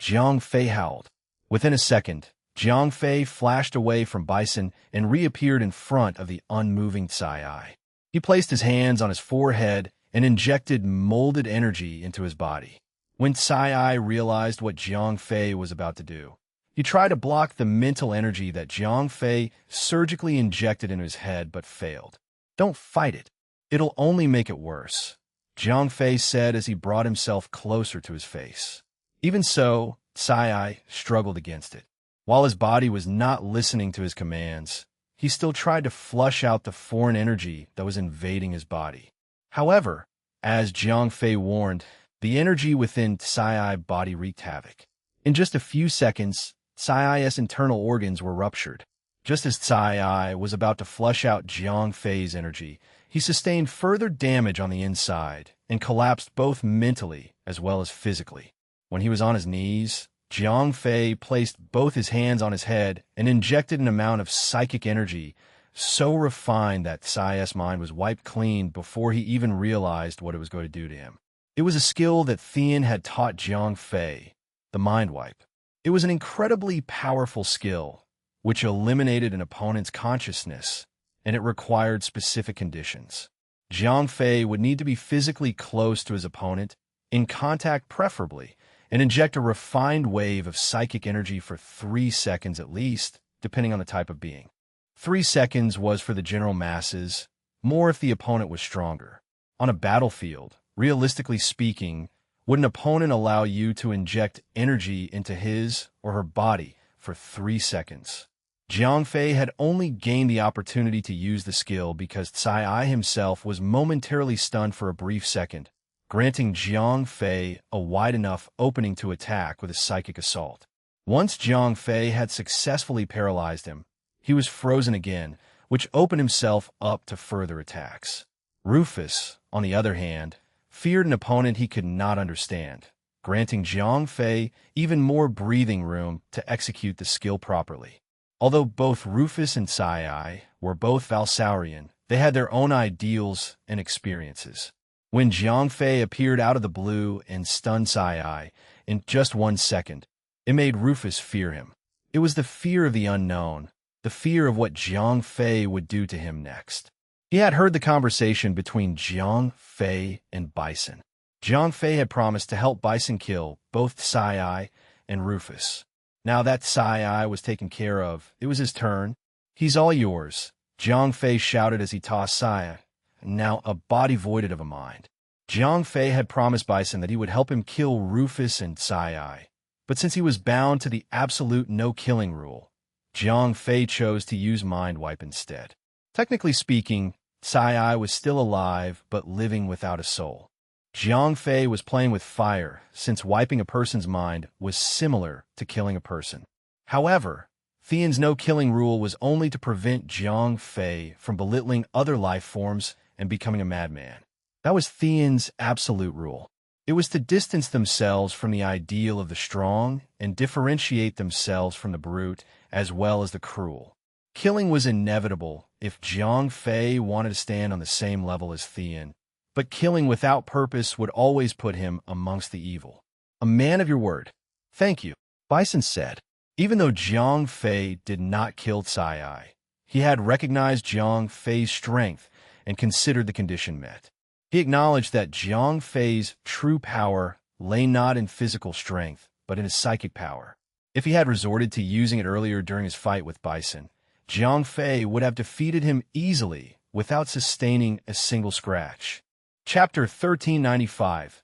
Jiang Fei howled. Within a second, Jiang Fei flashed away from Bison and reappeared in front of the unmoving Sai. He placed his hands on his forehead and injected molded energy into his body. When Sai realized what Jiang Fei was about to do, he tried to block the mental energy that Jiang Fei surgically injected into his head but failed. Don't fight it. It'll only make it worse, Jiang Fei said as he brought himself closer to his face. Even so, Sai struggled against it. While his body was not listening to his commands, he still tried to flush out the foreign energy that was invading his body. However, as Jiang Fei warned, the energy within Sai's body wreaked havoc. In just a few seconds, Sai's internal organs were ruptured. Just as Sai was about to flush out Jiang Fei's energy, he sustained further damage on the inside and collapsed both mentally as well as physically. When he was on his knees, Jiang Fei placed both his hands on his head and injected an amount of psychic energy so refined that Sai's mind was wiped clean before he even realized what it was going to do to him. It was a skill that Thean had taught Jiang Fei, the mind wipe. It was an incredibly powerful skill, which eliminated an opponent's consciousness, and it required specific conditions. Jiang Fei would need to be physically close to his opponent, in contact preferably, and inject a refined wave of psychic energy for 3 seconds at least, depending on the type of being. 3 seconds was for the general masses, more if the opponent was stronger. On a battlefield, realistically speaking, would an opponent allow you to inject energy into his or her body for 3 seconds? Jiang Fei had only gained the opportunity to use the skill because Sai himself was momentarily stunned for a brief second, granting Jiang Fei a wide enough opening to attack with a psychic assault. Once Jiang Fei had successfully paralyzed him, he was frozen again, which opened himself up to further attacks. Rufus, on the other hand, feared an opponent he could not understand, granting Jiang Fei even more breathing room to execute the skill properly. Although both Rufus and Sai were both Valsaurian, they had their own ideals and experiences. When Jiang Fei appeared out of the blue and stunned Sai in just 1 second, it made Rufus fear him. It was the fear of the unknown, the fear of what Jiang Fei would do to him next. He had heard the conversation between Jiang Fei and Bison. Jiang Fei had promised to help Bison kill both Sai and Rufus. Now that Sai was taken care of, it was his turn. He's all yours, Jiang Fei shouted as he tossed Sai, now a body voided of a mind. Jiang Fei had promised Bison that he would help him kill Rufus and Sai, but since he was bound to the absolute no-killing rule, Jiang Fei chose to use Mind Wipe instead. Technically speaking, Sai was still alive but living without a soul. Jiang Fei was playing with fire, since wiping a person's mind was similar to killing a person. However, Thean's no-killing rule was only to prevent Jiang Fei from belittling other life forms and becoming a madman. That was Thean's absolute rule. It was to distance themselves from the ideal of the strong and differentiate themselves from the brute as well as the cruel. Killing was inevitable if Jiang Fei wanted to stand on the same level as Thean, but killing without purpose would always put him amongst the evil. A man of your word. Thank you, Bison said. Even though Jiang Fei did not kill Cai, he had recognized Jiang Fei's strength and considered the condition met. He acknowledged that Jiang Fei's true power lay not in physical strength, but in his psychic power. If he had resorted to using it earlier during his fight with Bison, Jiang Fei would have defeated him easily without sustaining a single scratch. Chapter 1395,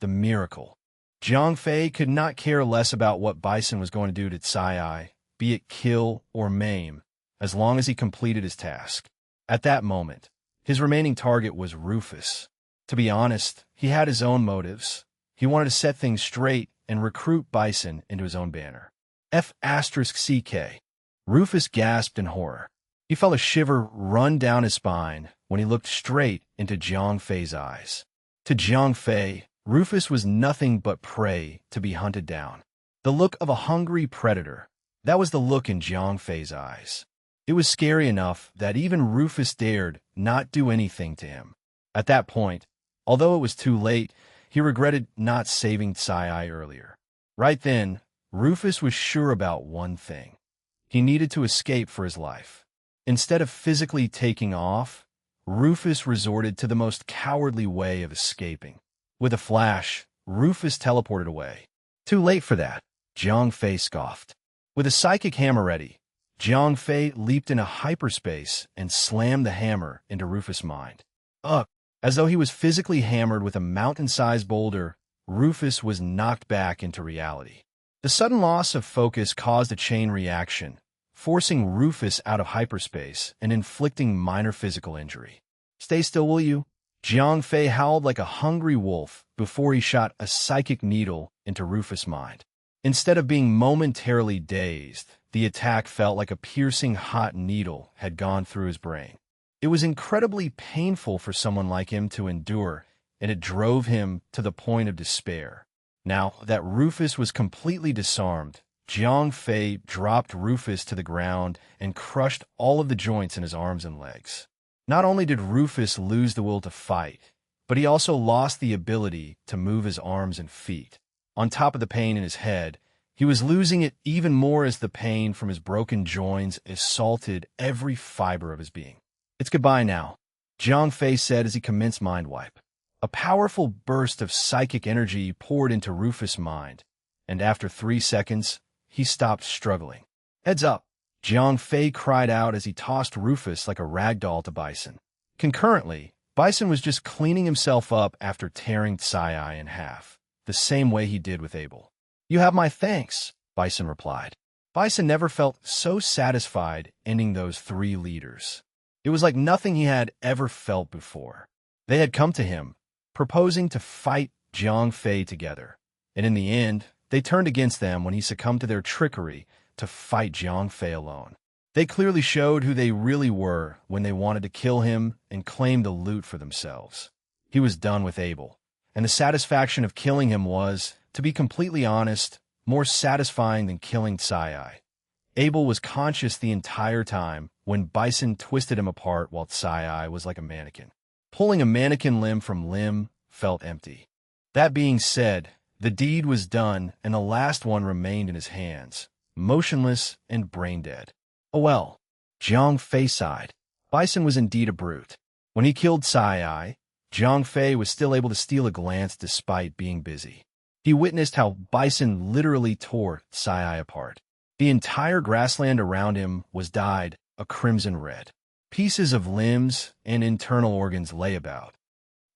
The Miracle. Jiang Fei could not care less about what Bison was going to do to Cai, be it kill or maim, as long as he completed his task. At that moment, his remaining target was Rufus. To be honest, he had his own motives. He wanted to set things straight and recruit Bison into his own banner. F***CK. Rufus gasped in horror. He felt a shiver run down his spine when he looked straight into Jiang Fei's eyes. To Jiang Fei, Rufus was nothing but prey to be hunted down. The look of a hungry predator. That was the look in Jiang Fei's eyes. It was scary enough that even Rufus dared not do anything to him. At that point, although it was too late, he regretted not saving Cai earlier. Right then, Rufus was sure about one thing. He needed to escape for his life. Instead of physically taking off, Rufus resorted to the most cowardly way of escaping. With a flash, Rufus teleported away. Too late for that, Jiang Fei scoffed. With a psychic hammer ready, Jiang Fei leaped into hyperspace and slammed the hammer into Rufus' mind. As though he was physically hammered with a mountain-sized boulder, Rufus was knocked back into reality. The sudden loss of focus caused a chain reaction, forcing Rufus out of hyperspace and inflicting minor physical injury. Stay still, will you? Jiang Fei howled like a hungry wolf before he shot a psychic needle into Rufus' mind. Instead of being momentarily dazed, the attack felt like a piercing hot needle had gone through his brain. It was incredibly painful for someone like him to endure, and it drove him to the point of despair. Now that Rufus was completely disarmed, Jiang Fei dropped Rufus to the ground and crushed all of the joints in his arms and legs. Not only did Rufus lose the will to fight, but he also lost the ability to move his arms and feet. On top of the pain in his head, he was losing it even more as the pain from his broken joints assaulted every fiber of his being. It's goodbye now, Jiang Fei said as he commenced Mind Wipe. A powerful burst of psychic energy poured into Rufus' mind, and after 3 seconds, he stopped struggling. Heads up, Jiang Fei cried out as he tossed Rufus like a rag doll to Bison. Concurrently, Bison was just cleaning himself up after tearing Cai in half, the same way he did with Abel. You have my thanks, Bison replied. Bison never felt so satisfied ending those 3 leaders. It was like nothing he had ever felt before. They had come to him, proposing to fight Jiang Fei together, and in the end, they turned against them when he succumbed to their trickery to fight Jiang Fei alone. They clearly showed who they really were when they wanted to kill him and claim the loot for themselves. He was done with Abel, and the satisfaction of killing him was, to be completely honest, more satisfying than killing Cai. Abel was conscious the entire time when Bison twisted him apart while Cai was like a mannequin. Pulling a mannequin limb from limb felt empty. That being said, the deed was done and the last one remained in his hands, motionless and brain-dead. Oh well, Jiang Fei sighed. Bison was indeed a brute. When he killed Cai, Jiang Fei was still able to steal a glance despite being busy. He witnessed how Bison literally tore Cai apart. The entire grassland around him was dyed a crimson red. Pieces of limbs and internal organs lay about.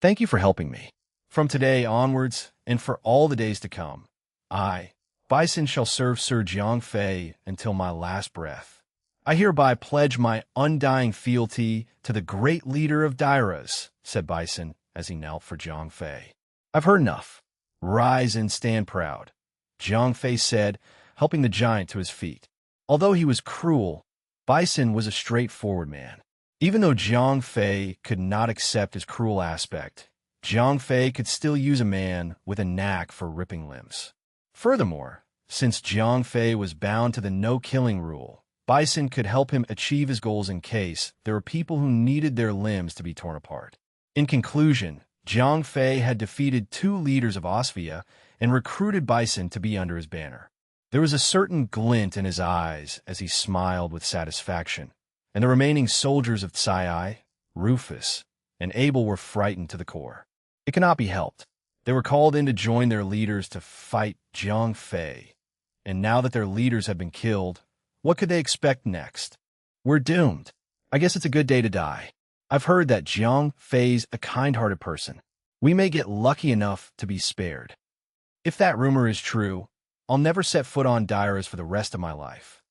Thank you for helping me. From today onwards, and for all the days to come, I, Bison, shall serve Sir Jiang Fei until my last breath. I hereby pledge my undying fealty to the great leader of Dairas, said Bison as he knelt for Jiang Fei. I've heard enough. Rise and stand proud, Jiang Fei said, helping the giant to his feet. Although he was cruel, Bison was a straightforward man. Even though Jiang Fei could not accept his cruel aspect, Jiang Fei could still use a man with a knack for ripping limbs. Furthermore, since Jiang Fei was bound to the no-killing rule, Bison could help him achieve his goals in case there were people who needed their limbs to be torn apart. In conclusion, Jiang Fei had defeated 2 leaders of Osvia and recruited Bison to be under his banner. There was a certain glint in his eyes as he smiled with satisfaction, and the remaining soldiers of Tsai, Rufus, and Abel were frightened to the core. It cannot be helped. They were called in to join their leaders to fight Jiang Fei, and now that their leaders had been killed, what could they expect next? We're doomed. I guess it's a good day to die. I've heard that Jiang Fei's a kind-hearted person. We may get lucky enough to be spared. If that rumor is true, I'll never set foot on Dairas for the rest of my life.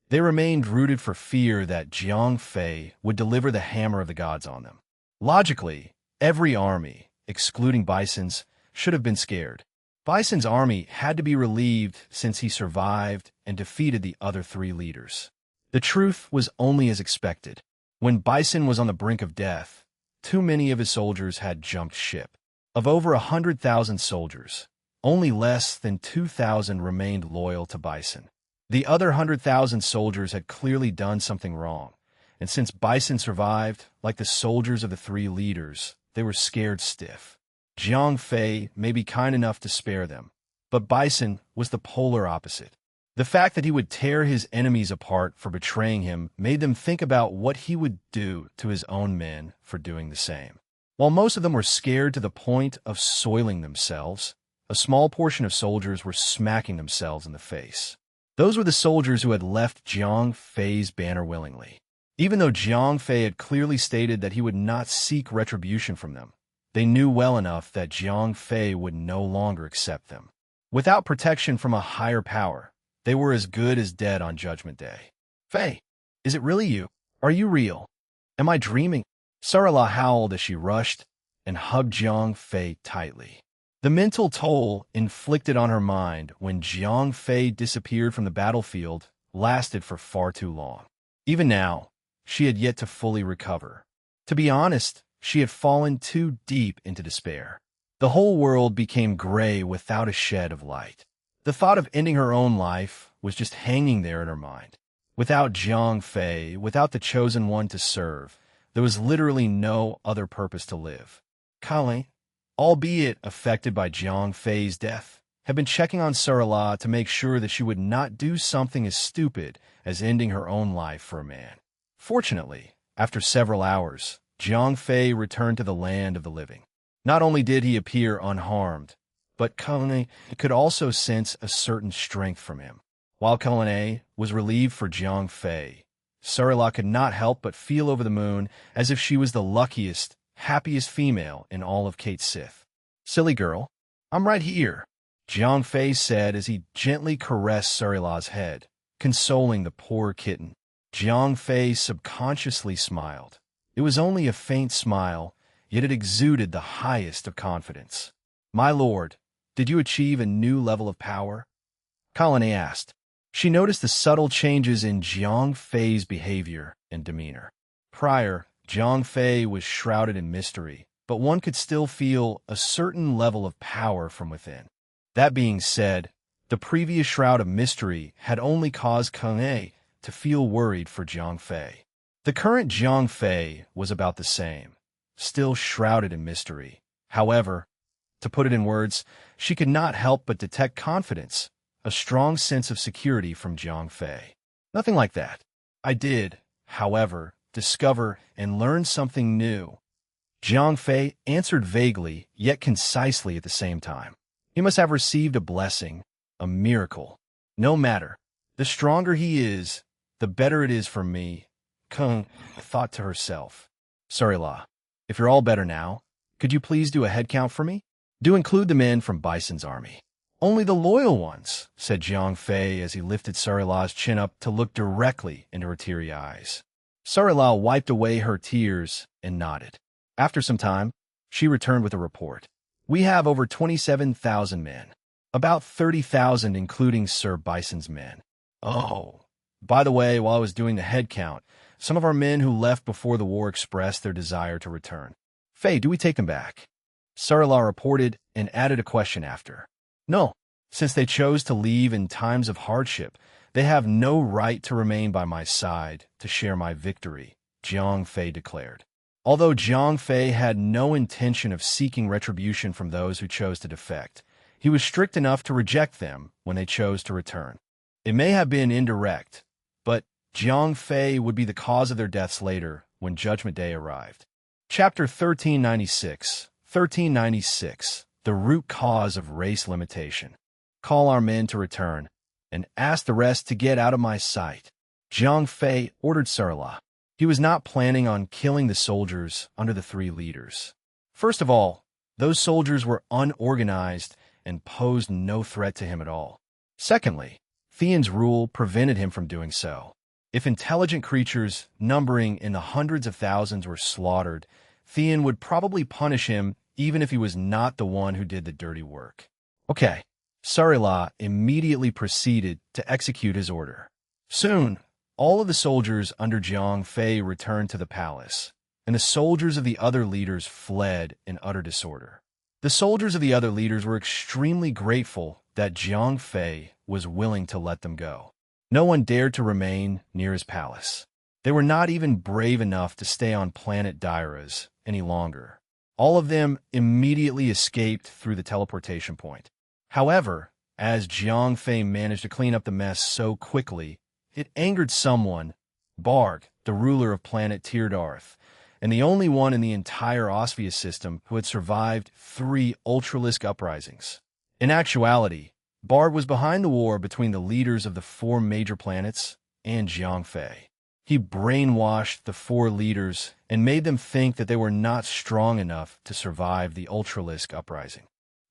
They remained rooted for fear that Jiang Fei would deliver the hammer of the gods on them. Logically, every army, excluding Bison's, should have been scared. Bison's army had to be relieved since he survived and defeated the other 3 leaders. The truth was only as expected. When Bison was on the brink of death, too many of his soldiers had jumped ship. Of over 100,000 soldiers, only less than 2,000 remained loyal to Bison. The other 100,000 soldiers had clearly done something wrong, and since Bison survived, like the soldiers of the 3 leaders, they were scared stiff. Jiang Fei may be kind enough to spare them, but Bison was the polar opposite. The fact that he would tear his enemies apart for betraying him made them think about what he would do to his own men for doing the same. While most of them were scared to the point of soiling themselves, a small portion of soldiers were smacking themselves in the face. Those were the soldiers who had left Jiang Fei's banner willingly. Even though Jiang Fei had clearly stated that he would not seek retribution from them, they knew well enough that Jiang Fei would no longer accept them. Without protection from a higher power, they were as good as dead on Judgment Day. Fei, is it really you? Are you real? Am I dreaming? Sarala howled as she rushed and hugged Jiang Fei tightly. The mental toll inflicted on her mind when Jiang Fei disappeared from the battlefield lasted for far too long. Even now, she had yet to fully recover. To be honest, she had fallen too deep into despair. The whole world became gray without a shed of light. The thought of ending her own life was just hanging there in her mind. Without Jiang Fei, without the chosen one to serve, there was literally no other purpose to live. Kale, albeit affected by Jiang Fei's death, had been checking on Sarala to make sure that she would not do something as stupid as ending her own life for a man. Fortunately, after several hours, Jiang Fei returned to the land of the living. Not only did he appear unharmed, but Kalane could also sense a certain strength from him. While Kalane was relieved for Jiang Fei, Sarala could not help but feel over the moon as if she was the luckiest, happiest female in all of Kate Sith. "Silly girl, I'm right here," Jiang Fei said as he gently caressed Sarala's head, consoling the poor kitten. Jiang Fei subconsciously smiled. It was only a faint smile, yet it exuded the highest of confidence. "My lord, did you achieve a new level of power?" Kalane asked. She noticed the subtle changes in Jiang Fei's behavior and demeanor. Prior, Jiang Fei was shrouded in mystery, but one could still feel a certain level of power from within. That being said, the previous shroud of mystery had only caused Kalane to feel worried for Jiang Fei. The current Jiang Fei was about the same, still shrouded in mystery. However, to put it in words, she could not help but detect confidence, a strong sense of security from Jiang Fei. Nothing like that. I did, however, discover and learn something new. Jiang Fei answered vaguely, yet concisely at the same time. He must have received a blessing, a miracle. No matter. The stronger he is, the better it is for me, Kung thought to herself. Sarala, if you're all better now, could you please do a head count for me? Do include the men from Bison's army. Only the loyal ones, said Jiang Fei as he lifted Sarala's chin up to look directly into her teary eyes. Sarala wiped away her tears and nodded. After some time, she returned with a report. We have over 27,000 men, about 30,000 including Sir Bison's men. Oh, by the way, while I was doing the head count, some of our men who left before the war expressed their desire to return. Fei, do we take them back? Sarla reported and added a question after. No, since they chose to leave in times of hardship, they have no right to remain by my side to share my victory, Jiang Fei declared. Although Jiang Fei had no intention of seeking retribution from those who chose to defect, he was strict enough to reject them when they chose to return. It may have been indirect, but Jiang Fei would be the cause of their deaths later when Judgment Day arrived. Chapter 1396, The Root Cause of Race Limitation. Call our men to return, and ask the rest to get out of my sight, Jiang Fei ordered Sarla. He was not planning on killing the soldiers under the three leaders. First of all, those soldiers were unorganized and posed no threat to him at all. Secondly, Theon's rule prevented him from doing so. If intelligent creatures numbering in the hundreds of thousands were slaughtered, Theon would probably punish him even if he was not the one who did the dirty work. Okay, Sarla immediately proceeded to execute his order. Soon, all of the soldiers under Jiang Fei returned to the palace, and the soldiers of the other leaders fled in utter disorder. The soldiers of the other leaders were extremely grateful that Jiang Fei was willing to let them go. No one dared to remain near his palace. They were not even brave enough to stay on planet Dairas any longer. All of them immediately escaped through the teleportation point. However, as Jiang Fei managed to clean up the mess so quickly, it angered someone, Barg, the ruler of planet Tyrdarth, and the only one in the entire Osvius system who had survived 3 Ultralisk uprisings. In actuality, Barg was behind the war between the leaders of the 4 major planets and Jiang Fei. He brainwashed the 4 leaders and made them think that they were not strong enough to survive the Ultralisk uprising.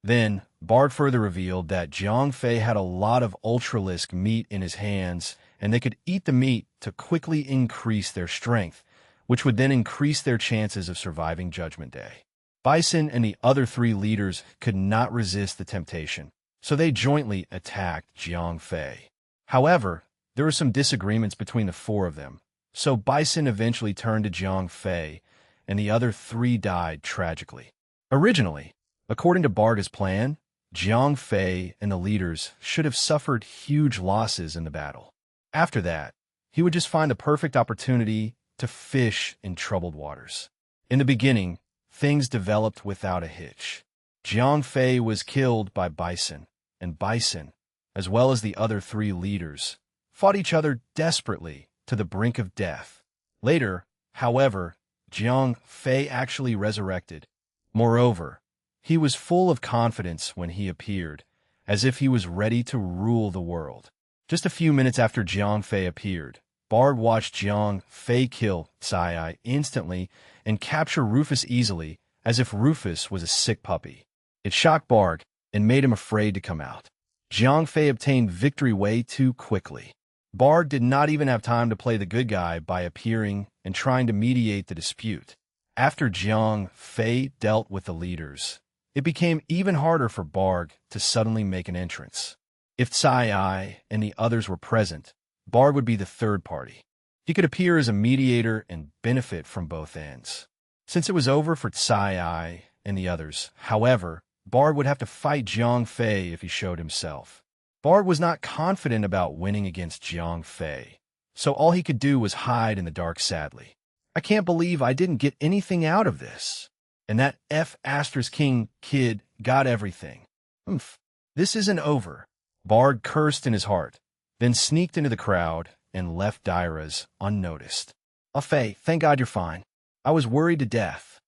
Then, Barg further revealed that Jiang Fei had a lot of Ultralisk meat in his hands, and they could eat the meat to quickly increase their strength, which would then increase their chances of surviving Judgment Day. Bison and the other 3 leaders could not resist the temptation, so they jointly attacked Jiang Fei. However, there were some disagreements between the 4 of them, so Bison eventually turned to Jiang Fei, and the other 3 died tragically. Originally, according to Barga's plan, Jiang Fei and the leaders should have suffered huge losses in the battle. After that, he would just find the perfect opportunity to fish in troubled waters. In the beginning, things developed without a hitch. Jiang Fei was killed by Bison, and Bison, as well as the other 3 leaders, fought each other desperately to the brink of death. Later, however, Jiang Fei actually resurrected. Moreover, he was full of confidence when he appeared, as if he was ready to rule the world. Just a few minutes after Jiang Fei appeared, Barg watched Jiang Fei kill Sai instantly and capture Rufus easily, as if Rufus was a sick puppy. It shocked Barg and made him afraid to come out. Jiang Fei obtained victory way too quickly. Barg did not even have time to play the good guy by appearing and trying to mediate the dispute. After Jiang Fei dealt with the leaders, it became even harder for Barg to suddenly make an entrance. If Sai and the others were present, Barg would be the third party. He could appear as a mediator and benefit from both ends. Since it was over for Sai and the others, however, Barg would have to fight Jiang Fei if he showed himself. Barg was not confident about winning against Jiang Fei, so all he could do was hide in the dark sadly. I can't believe I didn't get anything out of this. And that F***king kid got everything. This isn't over. Barg cursed in his heart, then sneaked into the crowd and left Dairas unnoticed. Fei, thank God you're fine. I was worried to death.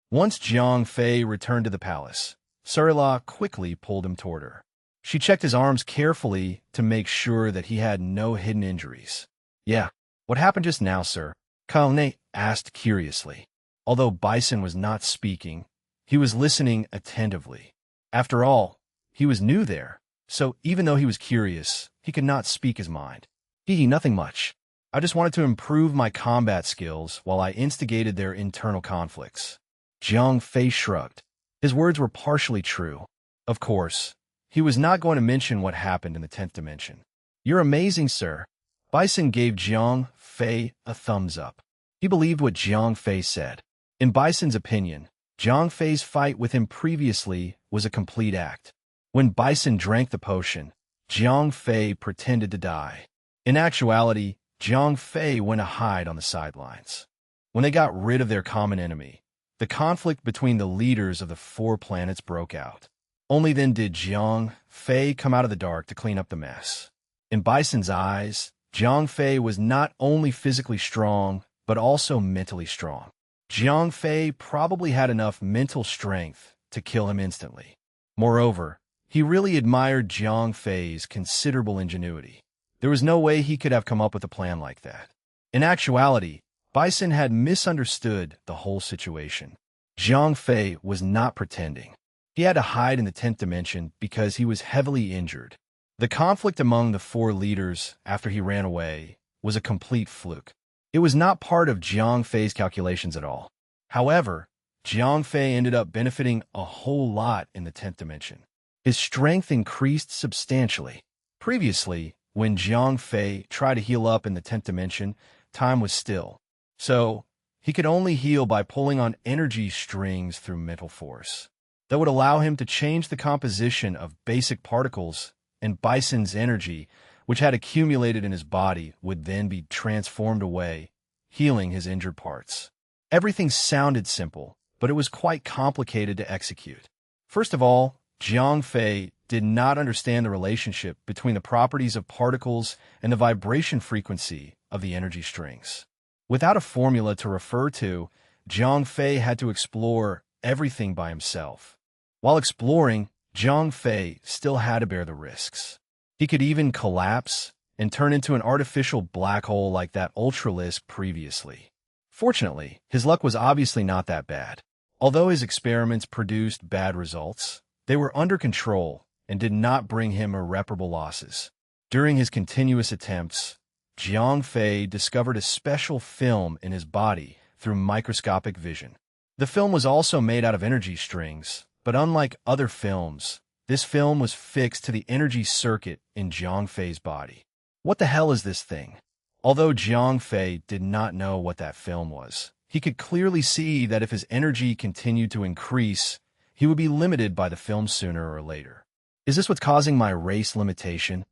Once Jiang Fei returned to the palace, Sarla quickly pulled him toward her. She checked his arms carefully to make sure that he had no hidden injuries. Yeah, what happened just now, sir? Kalne asked curiously. Although Bison was not speaking, he was listening attentively. After all, he was new there, so even though he was curious, he could not speak his mind. Nothing much. I just wanted to improve my combat skills while I instigated their internal conflicts. Jiang Fei shrugged. His words were partially true. Of course, he was not going to mention what happened in the 10th dimension. You're amazing, sir. Bison gave Jiang Fei a thumbs up. He believed what Jiang Fei said. In Bison's opinion, Jiang Fei's fight with him previously was a complete act. When Bison drank the potion, Jiang Fei pretended to die. In actuality, Jiang Fei went to hide on the sidelines. When they got rid of their common enemy, the conflict between the leaders of the 4 planets broke out. Only then did Jiang Fei come out of the dark to clean up the mess. In Bison's eyes, Jiang Fei was not only physically strong, but also mentally strong. Jiang Fei probably had enough mental strength to kill him instantly. Moreover, he really admired Jiang Fei's considerable ingenuity. There was no way he could have come up with a plan like that. In actuality, Bison had misunderstood the whole situation. Jiang Fei was not pretending. He had to hide in the 10th dimension because he was heavily injured. The conflict among the 4 leaders after he ran away was a complete fluke. It was not part of Jiang Fei's calculations at all. However, Jiang Fei ended up benefiting a whole lot in the 10th dimension. His strength increased substantially. Previously, when Jiang Fei tried to heal up in the 10th dimension, time was still. So, he could only heal by pulling on energy strings through mental force. That would allow him to change the composition of basic particles, and Bison's energy, which had accumulated in his body, would then be transformed away, healing his injured parts. Everything sounded simple, but it was quite complicated to execute. First of all, Jiang Fei did not understand the relationship between the properties of particles and the vibration frequency of the energy strings. Without a formula to refer to, Jiang Fei had to explore everything by himself. While exploring, Jiang Fei still had to bear the risks. He could even collapse and turn into an artificial black hole like that Ultralisk previously. Fortunately, his luck was obviously not that bad. Although his experiments produced bad results, they were under control and did not bring him irreparable losses. During his continuous attempts, Jiang Fei discovered a special film in his body through microscopic vision. The film was also made out of energy strings, but unlike other films, this film was fixed to the energy circuit in Jiang Fei's body. What the hell is this thing? Although Jiang Fei did not know what that film was, he could clearly see that if his energy continued to increase, he would be limited by the film sooner or later. Is this what's causing my race limitation?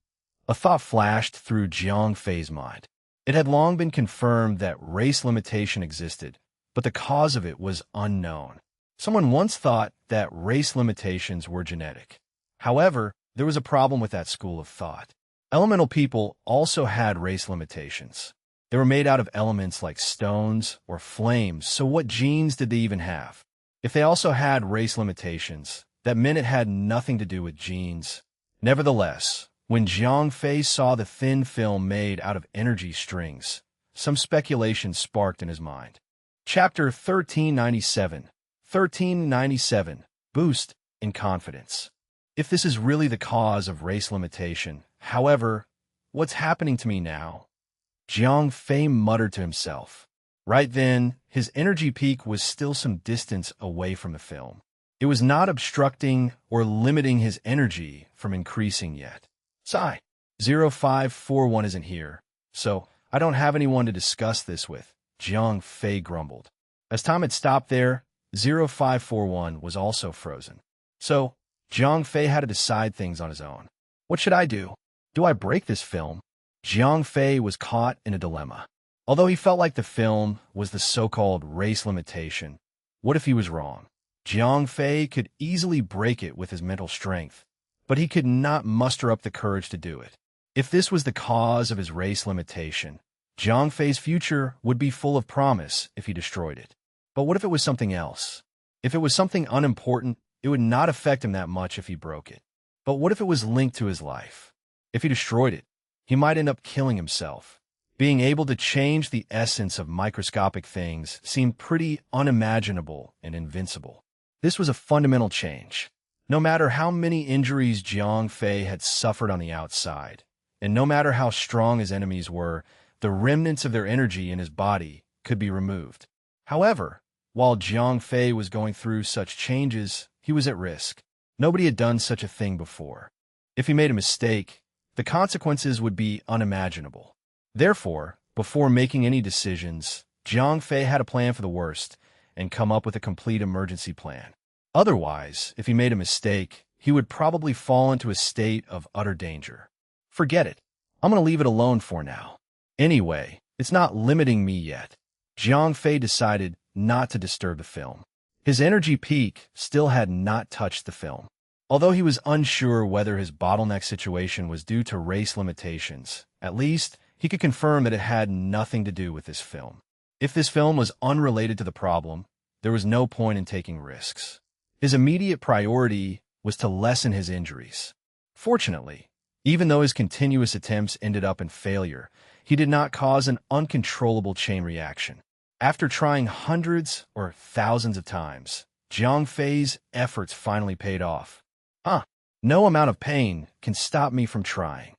A thought flashed through Jiang Fei's mind. It had long been confirmed that race limitation existed, but the cause of it was unknown. Someone once thought that race limitations were genetic. However, there was a problem with that school of thought. Elemental people also had race limitations. They were made out of elements like stones or flames, so what genes did they even have? If they also had race limitations, that meant it had nothing to do with genes. Nevertheless, when Jiang Fei saw the thin film made out of energy strings, some speculation sparked in his mind. Chapter 1397. 1397. Boost in confidence. If this is really the cause of race limitation, however, what's happening to me now? Jiang Fei muttered to himself. Right then, his energy peak was still some distance away from the film. It was not obstructing or limiting his energy from increasing yet. Sigh. 0541 isn't here, so I don't have anyone to discuss this with, Jiang Fei grumbled. As time had stopped there, 0541 was also frozen. So, Jiang Fei had to decide things on his own. What should I do? Do I break this film? Jiang Fei was caught in a dilemma. Although he felt like the film was the so-called race limitation, what if he was wrong? Jiang Fei could easily break it with his mental strength, but he could not muster up the courage to do it. If this was the cause of his race limitation, Jiang Fei's future would be full of promise if he destroyed it. But what if it was something else? If it was something unimportant, it would not affect him that much if he broke it. But what if it was linked to his life? If he destroyed it, he might end up killing himself. Being able to change the essence of microscopic things seemed pretty unimaginable and invincible. This was a fundamental change. No matter how many injuries Jiang Fei had suffered on the outside, and no matter how strong his enemies were, the remnants of their energy in his body could be removed. However, while Jiang Fei was going through such changes, he was at risk. Nobody had done such a thing before. If he made a mistake, the consequences would be unimaginable. Therefore, before making any decisions, Jiang Fei had a plan for the worst, and come up with a complete emergency plan. Otherwise, if he made a mistake, he would probably fall into a state of utter danger. Forget it. I'm going to leave it alone for now. Anyway, it's not limiting me yet. Jiang Fei decided not to disturb the film. His energy peak still had not touched the film. Although he was unsure whether his bottleneck situation was due to race limitations, at least he could confirm that it had nothing to do with this film. If this film was unrelated to the problem, there was no point in taking risks. His immediate priority was to lessen his injuries. Fortunately, even though his continuous attempts ended up in failure, he did not cause an uncontrollable chain reaction. After trying hundreds or thousands of times, Jiang Fei's efforts finally paid off. No amount of pain can stop me from trying.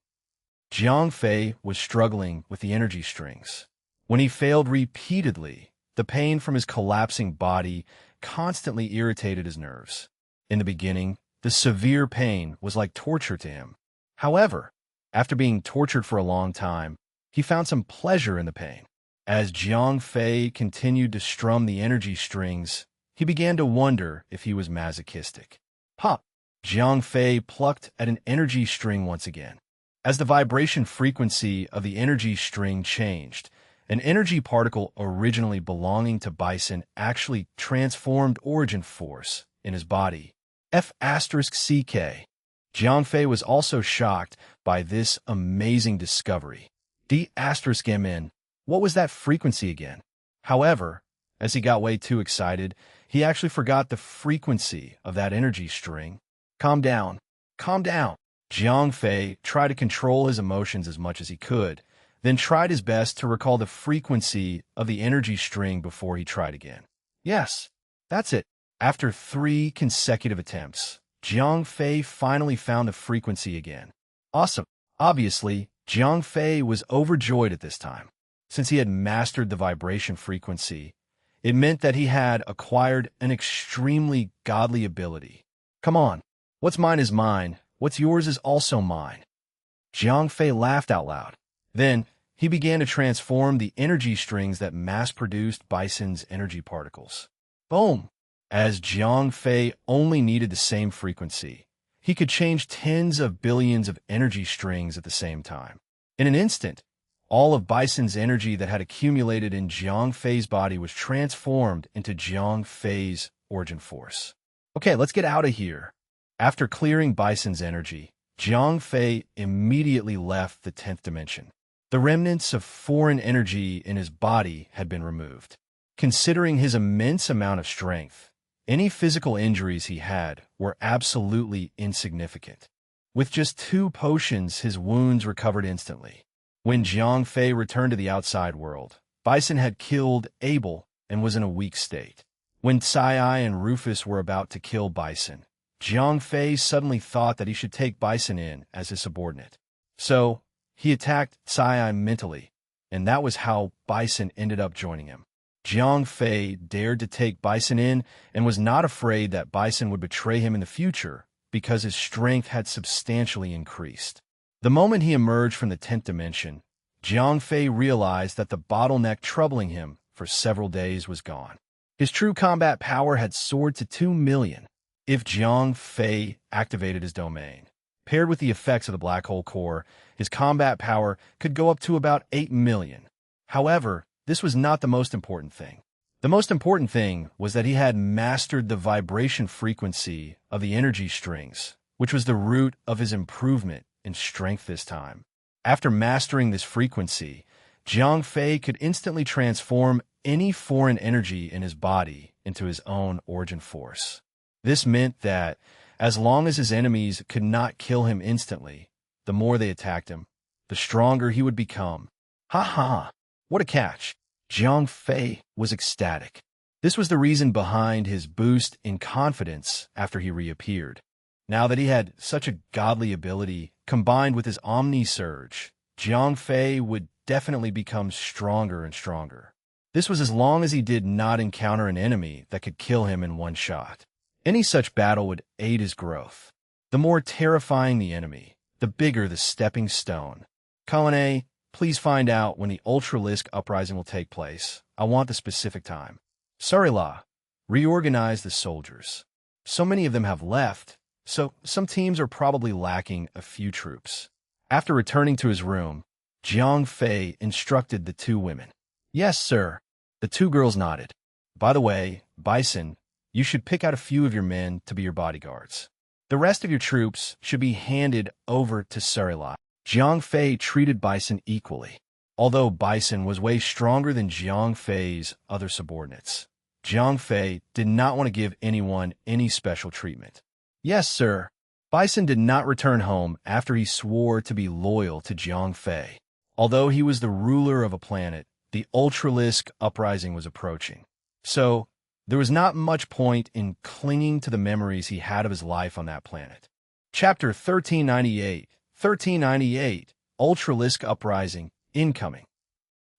Jiang Fei was struggling with the energy strings. When he failed repeatedly, the pain from his collapsing body constantly irritated his nerves. In the beginning, the severe pain was like torture to him. However, after being tortured for a long time, he found some pleasure in the pain. As Jiang Fei continued to strum the energy strings, he began to wonder if he was masochistic. Pop! Jiang Fei plucked at an energy string once again. As the vibration frequency of the energy string changed, an energy particle originally belonging to Bison actually transformed origin force in his body. F*CK. Jiang Fei was also shocked by this amazing discovery. D*MN. What was that frequency again? However, as he got way too excited, he actually forgot the frequency of that energy string. Calm down. Calm down. Jiang Fei tried to control his emotions as much as he could, then tried his best to recall the frequency of the energy string before he tried again. Yes, that's it. After 3 consecutive attempts, Jiang Fei finally found the frequency again. Awesome. Obviously, Jiang Fei was overjoyed at this time. Since he had mastered the vibration frequency, it meant that he had acquired an extremely godly ability. Come on, what's mine is mine, what's yours is also mine. Jiang Fei laughed out loud. Then, he began to transform the energy strings that mass-produced Bison's energy particles. Boom! As Jiang Fei only needed the same frequency, he could change tens of billions of energy strings at the same time. In an instant, all of Bison's energy that had accumulated in Jiang Fei's body was transformed into Jiang Fei's origin force. Okay, let's get out of here. After clearing Bison's energy, Jiang Fei immediately left the 10th dimension. The remnants of foreign energy in his body had been removed. Considering his immense amount of strength, any physical injuries he had were absolutely insignificant. With just 2 potions, his wounds recovered instantly. When Jiang Fei returned to the outside world, Bison had killed Abel and was in a weak state. When Tsai and Rufus were about to kill Bison, Jiang Fei suddenly thought that he should take Bison in as his subordinate. So, he attacked Tsai mentally, and that was how Bison ended up joining him. Jiang Fei dared to take Bison in and was not afraid that Bison would betray him in the future because his strength had substantially increased. The moment he emerged from the 10th dimension, Jiang Fei realized that the bottleneck troubling him for several days was gone. His true combat power had soared to 2 million. If Jiang Fei activated his domain, paired with the effects of the black hole core, his combat power could go up to about 8 million. However, this was not the most important thing. The most important thing was that he had mastered the vibration frequency of the energy strings, which was the root of his improvement in strength this time. After mastering this frequency, Jiang Fei could instantly transform any foreign energy in his body into his own origin force. This meant that, as long as his enemies could not kill him instantly, the more they attacked him, the stronger he would become. Ha ha! What a catch! Jiang Fei was ecstatic. This was the reason behind his boost in confidence after he reappeared. Now that he had such a godly ability, combined with his Omni Surge, Jiang Fei would definitely become stronger and stronger. This was as long as he did not encounter an enemy that could kill him in one shot. Any such battle would aid his growth. The more terrifying the enemy, the bigger the stepping stone. Colin, please find out when the Ultralisk Uprising will take place. I want the specific time. Sarila, reorganize the soldiers. So many of them have left, so some teams are probably lacking a few troops. After returning to his room, Jiang Fei instructed the two women. Yes, sir. The two girls nodded. By the way, Bison, you should pick out a few of your men to be your bodyguards. The rest of your troops should be handed over to Sarila. Jiang Fei treated Bison equally. Although Bison was way stronger than Jiang Fei's other subordinates, Jiang Fei did not want to give anyone any special treatment. Yes, sir. Bison did not return home after he swore to be loyal to Jiang Fei. Although he was the ruler of a planet, the Ultralisk uprising was approaching. So, there was not much point in clinging to the memories he had of his life on that planet. Chapter 1398, Ultralisk Uprising, Incoming.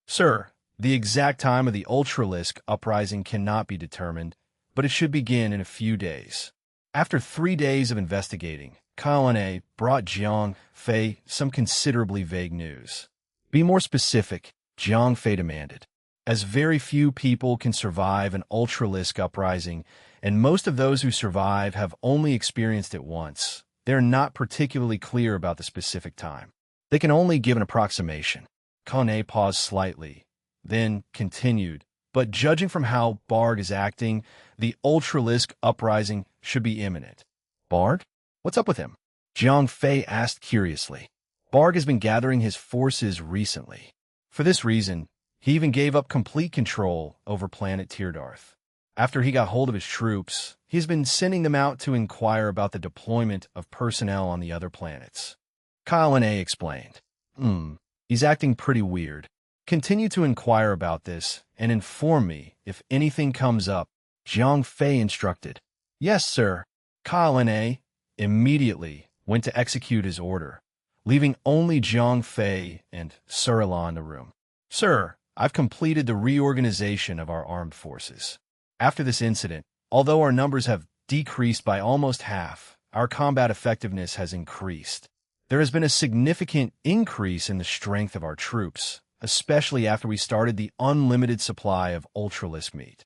Sir, the exact time of the Ultralisk uprising cannot be determined, but it should begin in a few days. After 3 days of investigating, Kalane brought Jiang Fei some considerably vague news. Be more specific, Jiang Fei demanded. As very few people can survive an Ultralisk uprising, and most of those who survive have only experienced it once, they're not particularly clear about the specific time. They can only give an approximation. Kalane paused slightly, then continued, but judging from how Barg is acting, the Ultralisk uprising should be imminent. Barg? What's up with him? Jiang Fei asked curiously. Barg has been gathering his forces recently. For this reason, he even gave up complete control over planet Teardarth. After he got hold of his troops, he's been sending them out to inquire about the deployment of personnel on the other planets. Kalane explained. He's acting pretty weird. Continue to inquire about this and inform me if anything comes up, Jiang Fei instructed. Yes, sir. Kalane immediately went to execute his order, leaving only Jiang Fei and Sarila in the room. Sir, I've completed the reorganization of our armed forces. After this incident, although our numbers have decreased by almost half, our combat effectiveness has increased. There has been a significant increase in the strength of our troops, especially after we started the unlimited supply of Ultralisk meat.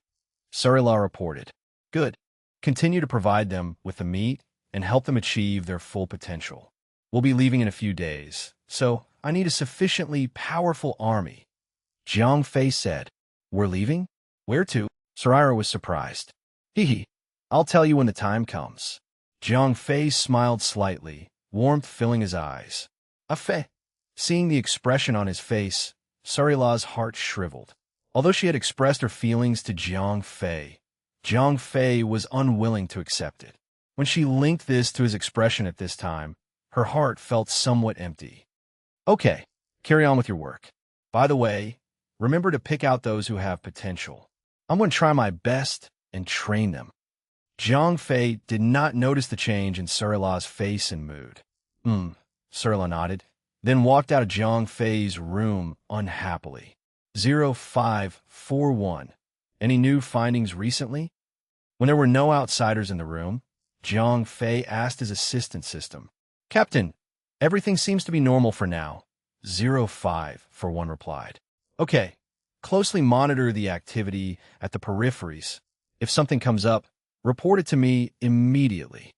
Sarila reported. Good. Continue to provide them with the meat and help them achieve their full potential. We'll be leaving in a few days, so I need a sufficiently powerful army. Jiang Fei said. We're leaving? Where to? Sarira was surprised. Hee. I'll tell you when the time comes. Jiang Fei smiled slightly, warmth filling his eyes. Fei. Seeing the expression on his face, Sarila's heart shriveled. Although she had expressed her feelings to Jiang Fei was unwilling to accept it. When she linked this to his expression at this time, her heart felt somewhat empty. Okay, carry on with your work. By the way, remember to pick out those who have potential. I'm going to try my best and train them. Jiang Fei did not notice the change in Sarila's face and mood. Sarila nodded, then walked out of Jiang Fei's room unhappily. 0541. Any new findings recently? When there were no outsiders in the room, Jiang Fei asked his assistant system. Captain, everything seems to be normal for now. 0541 replied. Okay, closely monitor the activity at the peripheries. If something comes up, report it to me immediately.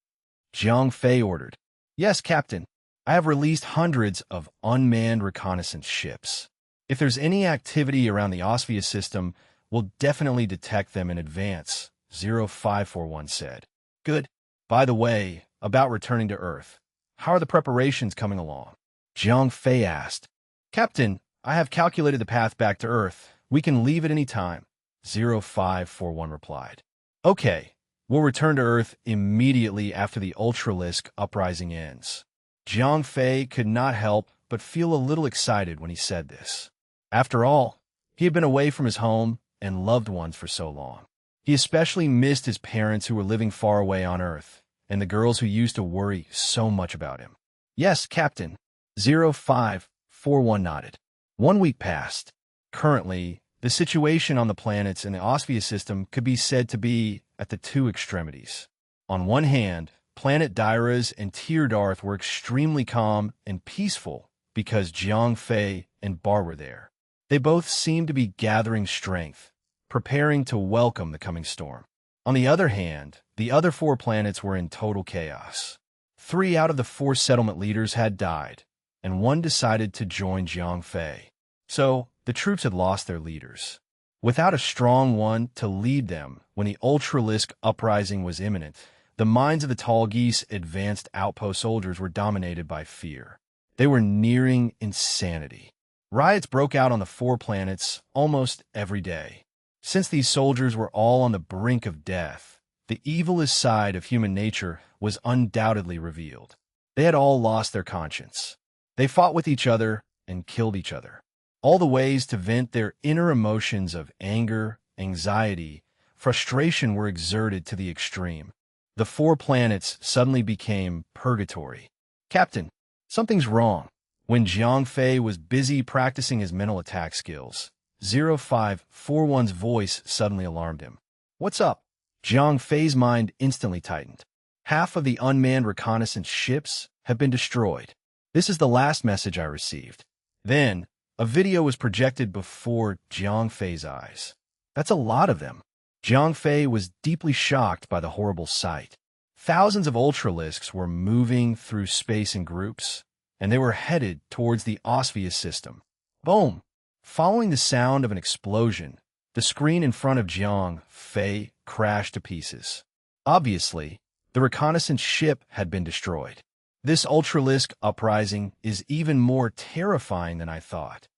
Jiang Fei ordered. Yes, Captain. I have released hundreds of unmanned reconnaissance ships. If there's any activity around the Osphia system, we'll definitely detect them in advance, 0541 said. Good. By the way, about returning to Earth, how are the preparations coming along? Jiang Fei asked. Captain, I have calculated the path back to Earth. We can leave at any time, 0541 replied. Okay, we'll return to Earth immediately after the Ultralisk uprising ends. Jiang Fei could not help but feel a little excited when he said this. After all, he had been away from his home and loved ones for so long. He especially missed his parents who were living far away on Earth, and the girls who used to worry so much about him. Yes, Captain. 0541 nodded. 1 week passed. Currently, the situation on the planets in the Osphia system could be said to be at the two extremities. On one hand, planet Dairas and Teardarth were extremely calm and peaceful because Jiang Fei and Bar were there. They both seemed to be gathering strength, preparing to welcome the coming storm. On the other hand, the other 4 planets were in total chaos. 3 out of the 4 settlement leaders had died, and 1 decided to join Jiang Fei. So, the troops had lost their leaders. Without a strong one to lead them when the Ultralisk uprising was imminent, the minds of the Tall Geese advanced outpost soldiers were dominated by fear. They were nearing insanity. Riots broke out on the 4 planets almost every day. Since these soldiers were all on the brink of death, the evilest side of human nature was undoubtedly revealed. They had all lost their conscience. They fought with each other and killed each other. All the ways to vent their inner emotions of anger, anxiety, frustration were exerted to the extreme. The 4 planets suddenly became purgatory. "Captain, something's wrong." When Jiang Fei was busy practicing his mental attack skills, 0541's voice suddenly alarmed him. "What's up?" Jiang Fei's mind instantly tightened. "Half of the unmanned reconnaissance ships have been destroyed. This is the last message I received." Then, a video was projected before Jiang Fei's eyes. "That's a lot of them." Jiang Fei was deeply shocked by the horrible sight. Thousands of Ultralisks were moving through space in groups, and they were headed towards the Osvius system. Boom! Following the sound of an explosion, the screen in front of Jiang Fei crashed to pieces. Obviously, the reconnaissance ship had been destroyed. This Ultralisk uprising is even more terrifying than I thought.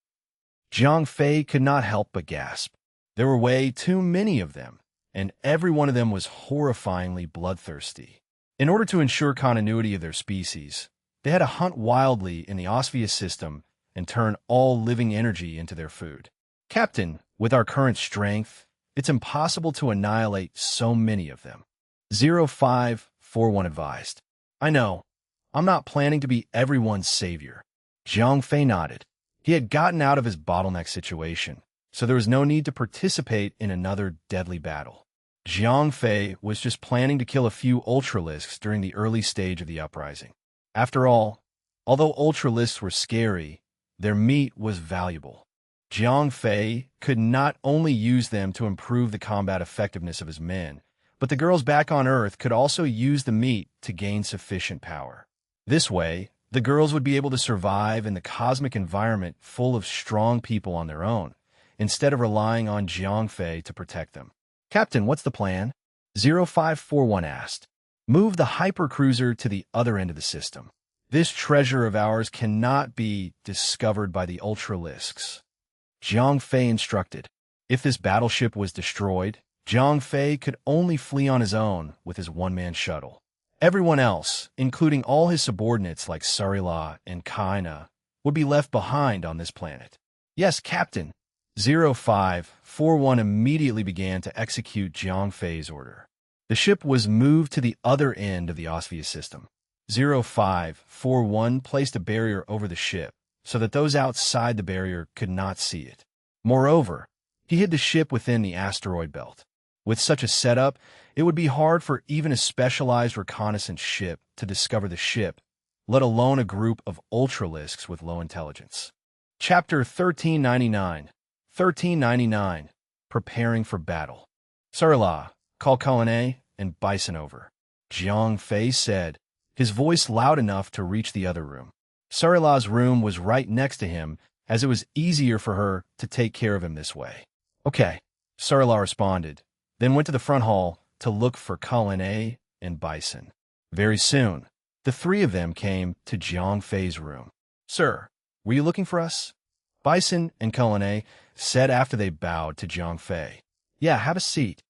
Jiang Fei could not help but gasp. There were way too many of them, and every one of them was horrifyingly bloodthirsty. In order to ensure continuity of their species, they had to hunt wildly in the Osvius system and turn all living energy into their food. "Captain, with our current strength, it's impossible to annihilate so many of them," 0541 advised. "I know. I'm not planning to be everyone's savior." Jiang Fei nodded. He had gotten out of his bottleneck situation, so there was no need to participate in another deadly battle. Jiang Fei was just planning to kill a few Ultralisks during the early stage of the uprising. After all, although Ultralisks were scary, their meat was valuable. Jiang Fei could not only use them to improve the combat effectiveness of his men, but the girls back on Earth could also use the meat to gain sufficient power. This way, the girls would be able to survive in the cosmic environment full of strong people on their own, instead of relying on Jiang Fei to protect them. "Captain, what's the plan?" 0541 asked. "Move the hypercruiser to the other end of the system. This treasure of ours cannot be discovered by the Ultralisks," Jiang Fei instructed. If this battleship was destroyed, Jiang Fei could only flee on his own with his one-man shuttle. Everyone else, including all his subordinates like Sarila and Kaina, would be left behind on this planet. "Yes, Captain." 0541 immediately began to execute Jiang Fei's order. The ship was moved to the other end of the Osvius system. 0541 placed a barrier over the ship so that those outside the barrier could not see it. Moreover, he hid the ship within the asteroid belt. With such a setup, it would be hard for even a specialized reconnaissance ship to discover the ship, let alone a group of Ultralisks with low intelligence. Chapter 1399. 1399. Preparing for Battle. "Sarila, call Colonne and Bison over," Jiang Fei said, his voice loud enough to reach the other room. Sarila's room was right next to him, as it was easier for her to take care of him this way. "Okay," Sarila responded, then went to the front hall to look for Colonne and Bison. Very soon, the 3 of them came to Jiang Fei's room. "Sir, were you looking for us?" Bison and Colonne said after they bowed to Jiang Fei. "Yeah, have a seat."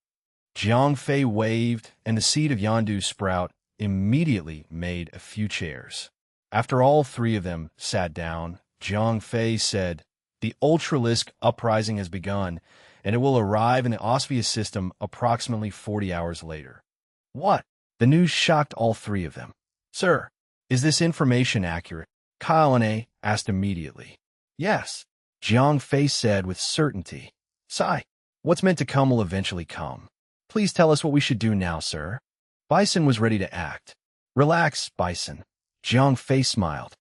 Jiang Fei waved, and the seed of Yandu sprout immediately made a few chairs. After all 3 of them sat down, Jiang Fei said, "The Ultralisk uprising has begun, and it will arrive in the Osvius system approximately 40 hours later." "What?" The news shocked all 3 of them. "Sir, is this information accurate?" Colonne asked immediately. "Yes," Jiang Fei said with certainty. "Sigh. What's meant to come will eventually come. Please tell us what we should do now, sir." Bison was ready to act. "Relax, Bison." Jiang Fei smiled.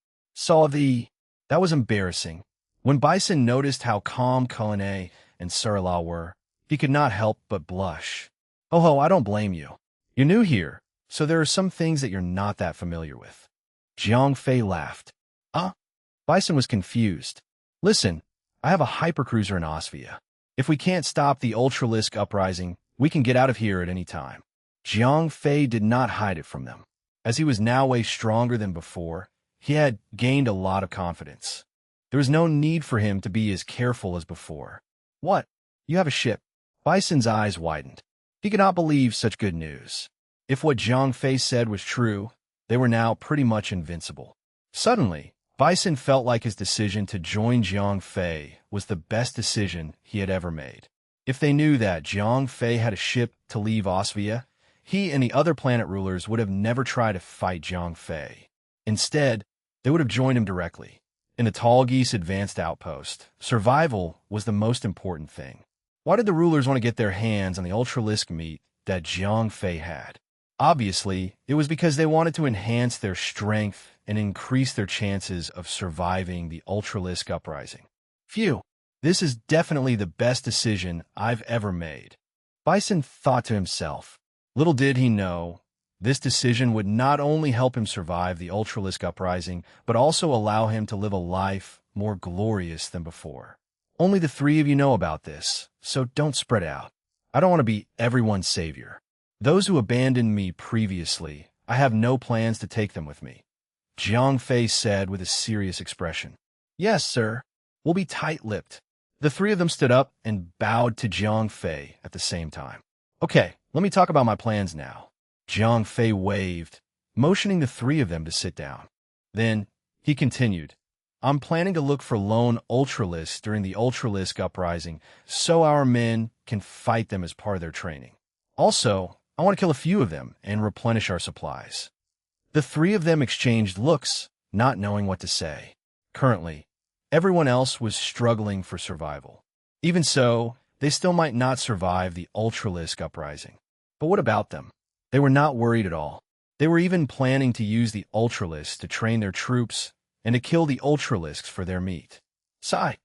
That was embarrassing. When Bison noticed how calm Colonne and Sarila were, He could not help but blush. Oh ho, I don't blame you. You're new here, so there are some things that you're not that familiar with. Jiang Fei laughed. Bison was confused. Listen, I have a hypercruiser in Osvia. If we can't stop the Ultralisk uprising, we can get out of here at any time. Jiang Fei did not hide it from them. As he was now way stronger than before, he had gained a lot of confidence. There was no need for him to be as careful as before. What? You have a ship? Bison's eyes widened. He could not believe such good news. If what Jiang Fei said was true, they were now pretty much invincible. Suddenly, Bison felt like his decision to join Jiang Fei was the best decision he had ever made. If they knew that Jiang Fei had a ship to leave Osvia, he and the other planet rulers would have never tried to fight Jiang Fei. Instead, they would have joined him directly. In the Tall Geese advanced outpost, survival was the most important thing. Why did the rulers want to get their hands on the Ultralisk meat that Jiang Fei had? Obviously, it was because they wanted to enhance their strength and increase their chances of surviving the Ultralisk uprising. Phew, this is definitely the best decision I've ever made. Bison thought to himself. Little did he know, this decision would not only help him survive the Ultralisk uprising, but also allow him to live a life more glorious than before. Only the three of you know about this, so don't spread out. I don't want to be everyone's savior. Those who abandoned me previously, I have no plans to take them with me. Jiang Fei said with a serious expression. Yes, sir. We'll be tight-lipped. The three of them stood up and bowed to Jiang Fei at the same time. Okay, let me talk about my plans now. Jiang Fei waved, motioning the three of them to sit down. Then, he continued, I'm planning to look for lone Ultralisks during the Ultralisk uprising so our men can fight them as part of their training. Also, I want to kill a few of them and replenish our supplies. The three of them exchanged looks, not knowing what to say. Currently, everyone else was struggling for survival. Even so, they still might not survive the Ultralisk uprising. But what about them? They were not worried at all. They were even planning to use the Ultralisks to train their troops and to kill the Ultralisks for their meat. Sigh.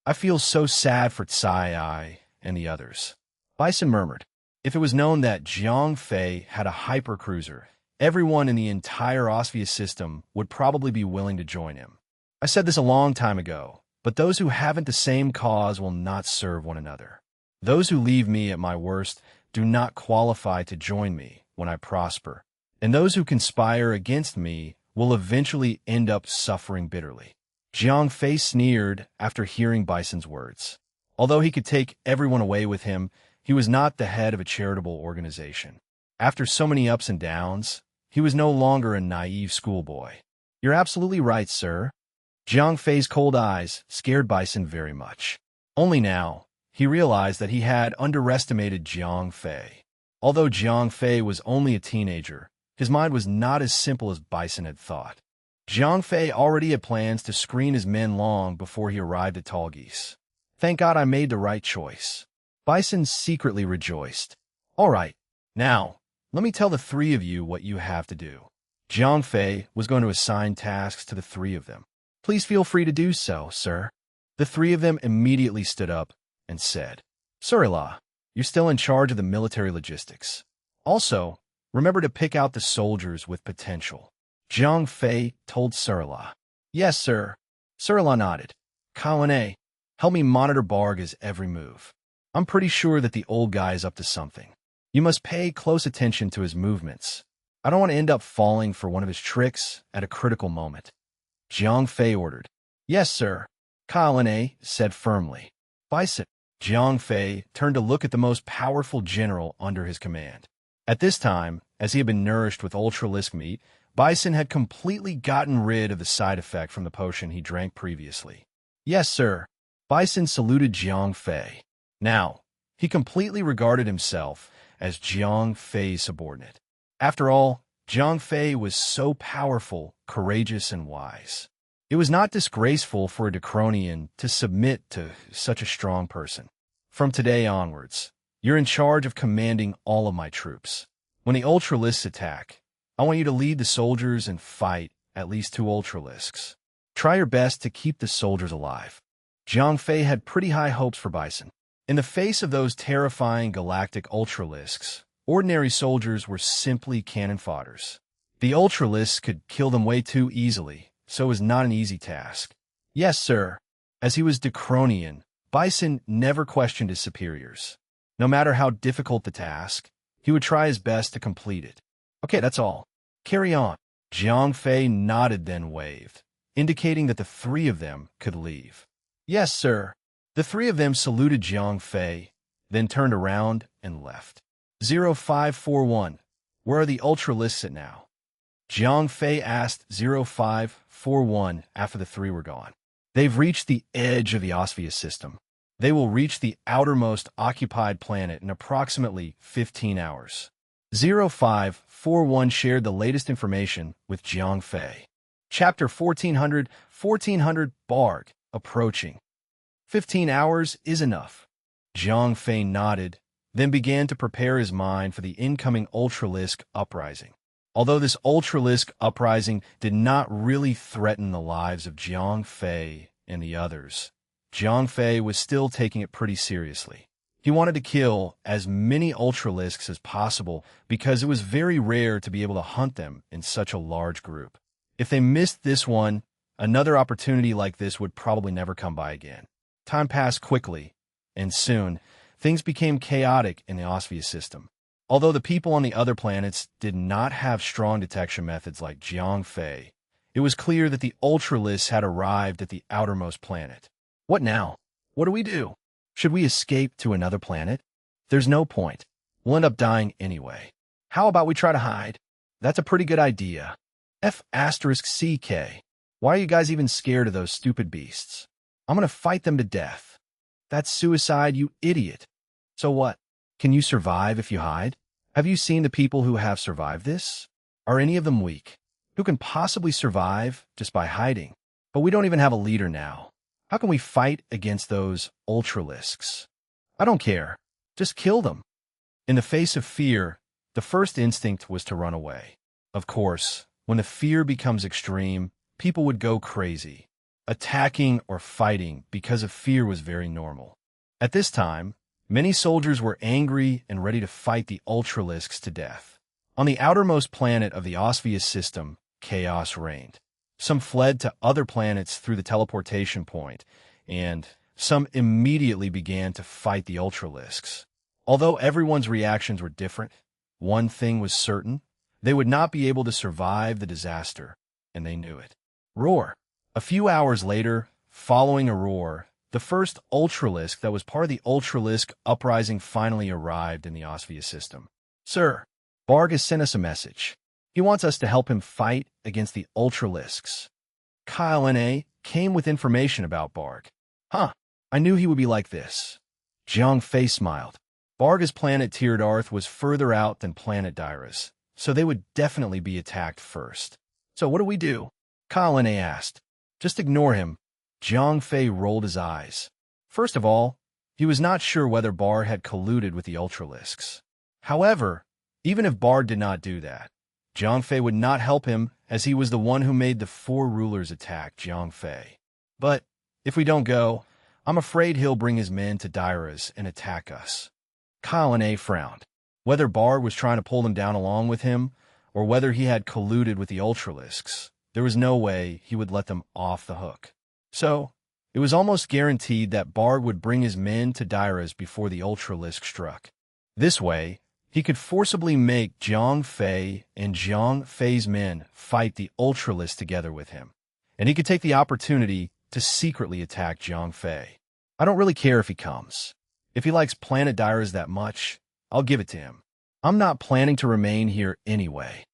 I feel so sad for Tsai and the others. Bison murmured. If it was known that Jiang Fei had a hypercruiser, everyone in the entire Osvia system would probably be willing to join him. I said this a long time ago, but those who haven't the same cause will not serve one another. Those who leave me at my worst do not qualify to join me when I prosper, and those who conspire against me will eventually end up suffering bitterly. Jiang Fei sneered after hearing Bison's words. Although he could take everyone away with him, he was not the head of a charitable organization. After so many ups and downs, he was no longer a naive schoolboy. You're absolutely right, sir. Jiang Fei's cold eyes scared Bison very much. Only now, he realized that he had underestimated Jiang Fei. Although Jiang Fei was only a teenager, his mind was not as simple as Bison had thought. Jiang Fei already had plans to screen his men long before he arrived at Tall Geese. Thank God I made the right choice. Bison secretly rejoiced. All right, now, let me tell the three of you what you have to do. Jiang Fei was going to assign tasks to the three of them. Please feel free to do so, sir. The three of them immediately stood up and said, Surila, you're still in charge of the military logistics. Also, remember to pick out the soldiers with potential. Jiang Fei told Surila. Yes, sir. Surila nodded. Kawane, help me monitor Barga's every move. I'm pretty sure that the old guy is up to something. You must pay close attention to his movements. I don't want to end up falling for one of his tricks at a critical moment. Jiang Fei ordered. Yes, sir. Kawane said firmly. Bison. Jiang Fei turned to look at the most powerful general under his command. At this time, as he had been nourished with Ultralisk meat, Bison had completely gotten rid of the side effect from the potion he drank previously. Yes, sir. Bison saluted Jiang Fei. Now, he completely regarded himself as Jiang Fei's subordinate. After all, Jiang Fei was so powerful, courageous, and wise. It was not disgraceful for a Decronian to submit to such a strong person. From today onwards, you're in charge of commanding all of my troops. When the Ultralisks attack, I want you to lead the soldiers and fight at least 2 Ultralisks. Try your best to keep the soldiers alive. Jiang Fei had pretty high hopes for Bison. In the face of those terrifying galactic ultralisks, ordinary soldiers were simply cannon fodders. The ultralisks could kill them way too easily, so it was not an easy task. Yes, sir. As he was Decronian, Bison never questioned his superiors. No matter how difficult the task, he would try his best to complete it. Okay, that's all. Carry on. Jiang Fei nodded then waved, indicating that the three of them could leave. Yes, sir. The three of them saluted Jiang Fei, then turned around and left. 0541. Where are the ultralisks at now? Jiang Fei asked 0541 after the three were gone. They've reached the edge of the Osvius system. They will reach the outermost occupied planet in approximately 15 hours. 0541 shared the latest information with Jiang Fei. Chapter 1400 Barg, approaching. 15 hours is enough. Jiang Fei nodded, then began to prepare his mind for the incoming Ultralisk uprising. Although this Ultralisk uprising did not really threaten the lives of Jiang Fei and the others, Jiang Fei was still taking it pretty seriously. He wanted to kill as many Ultralisks as possible because it was very rare to be able to hunt them in such a large group. If they missed this one, another opportunity like this would probably never come by again. Time passed quickly, and soon, things became chaotic in the Osvius system. Although the people on the other planets did not have strong detection methods like Jiang Fei, it was clear that the Ultralisks had arrived at the outermost planet. What now? What do we do? Should we escape to another planet? There's no point. We'll end up dying anyway. How about we try to hide? That's a pretty good idea. F*CK. Why are you guys even scared of those stupid beasts? I'm gonna fight them to death. That's suicide, you idiot. So what? Can you survive if you hide? Have you seen the people who have survived this? Are any of them weak? Who can possibly survive just by hiding? But we don't even have a leader now. How can we fight against those Ultralisks? I don't care. Just kill them. In the face of fear, the first instinct was to run away. Of course, when the fear becomes extreme, people would go crazy. Attacking or fighting because of fear was very normal. At this time, many soldiers were angry and ready to fight the Ultralisks to death. On the outermost planet of the Osvius system, chaos reigned. Some fled to other planets through the teleportation point, and some immediately began to fight the Ultralisks. Although everyone's reactions were different, one thing was certain: they would not be able to survive the disaster, and they knew it. Roar. A few hours later, following a roar, the first Ultralisk that was part of the Ultralisk uprising finally arrived in the Osvius system. Sir, Barg has sent us a message. He wants us to help him fight against the Ultralisks. Kyle N.A. came with information about Barg. Huh, I knew he would be like this. Jiang Fei smiled. Barg's planet Tiered Arth was further out than planet Dyra's, so they would definitely be attacked first. So what do we do? Kyle N.A. asked. Just ignore him. Jiang Fei rolled his eyes. First of all, he was not sure whether Barg had colluded with the Ultralisks. However, even if Barg did not do that, Jiang Fei would not help him, as he was the one who made the four rulers attack Jiang Fei. But if we don't go, I'm afraid he'll bring his men to Dyra's and attack us. Kyle N.A. frowned. Whether Barg was trying to pull them down along with him, or whether he had colluded with the Ultralisks, there was no way he would let them off the hook. So, it was almost guaranteed that Barg would bring his men to Dyra's before the Ultralisk struck. This way, he could forcibly make Jiang Fei and Jiang Fei's men fight the Ultralisk together with him, and he could take the opportunity to secretly attack Jiang Fei. I don't really care if he comes. If he likes Planet Dyra's that much, I'll give it to him. I'm not planning to remain here anyway.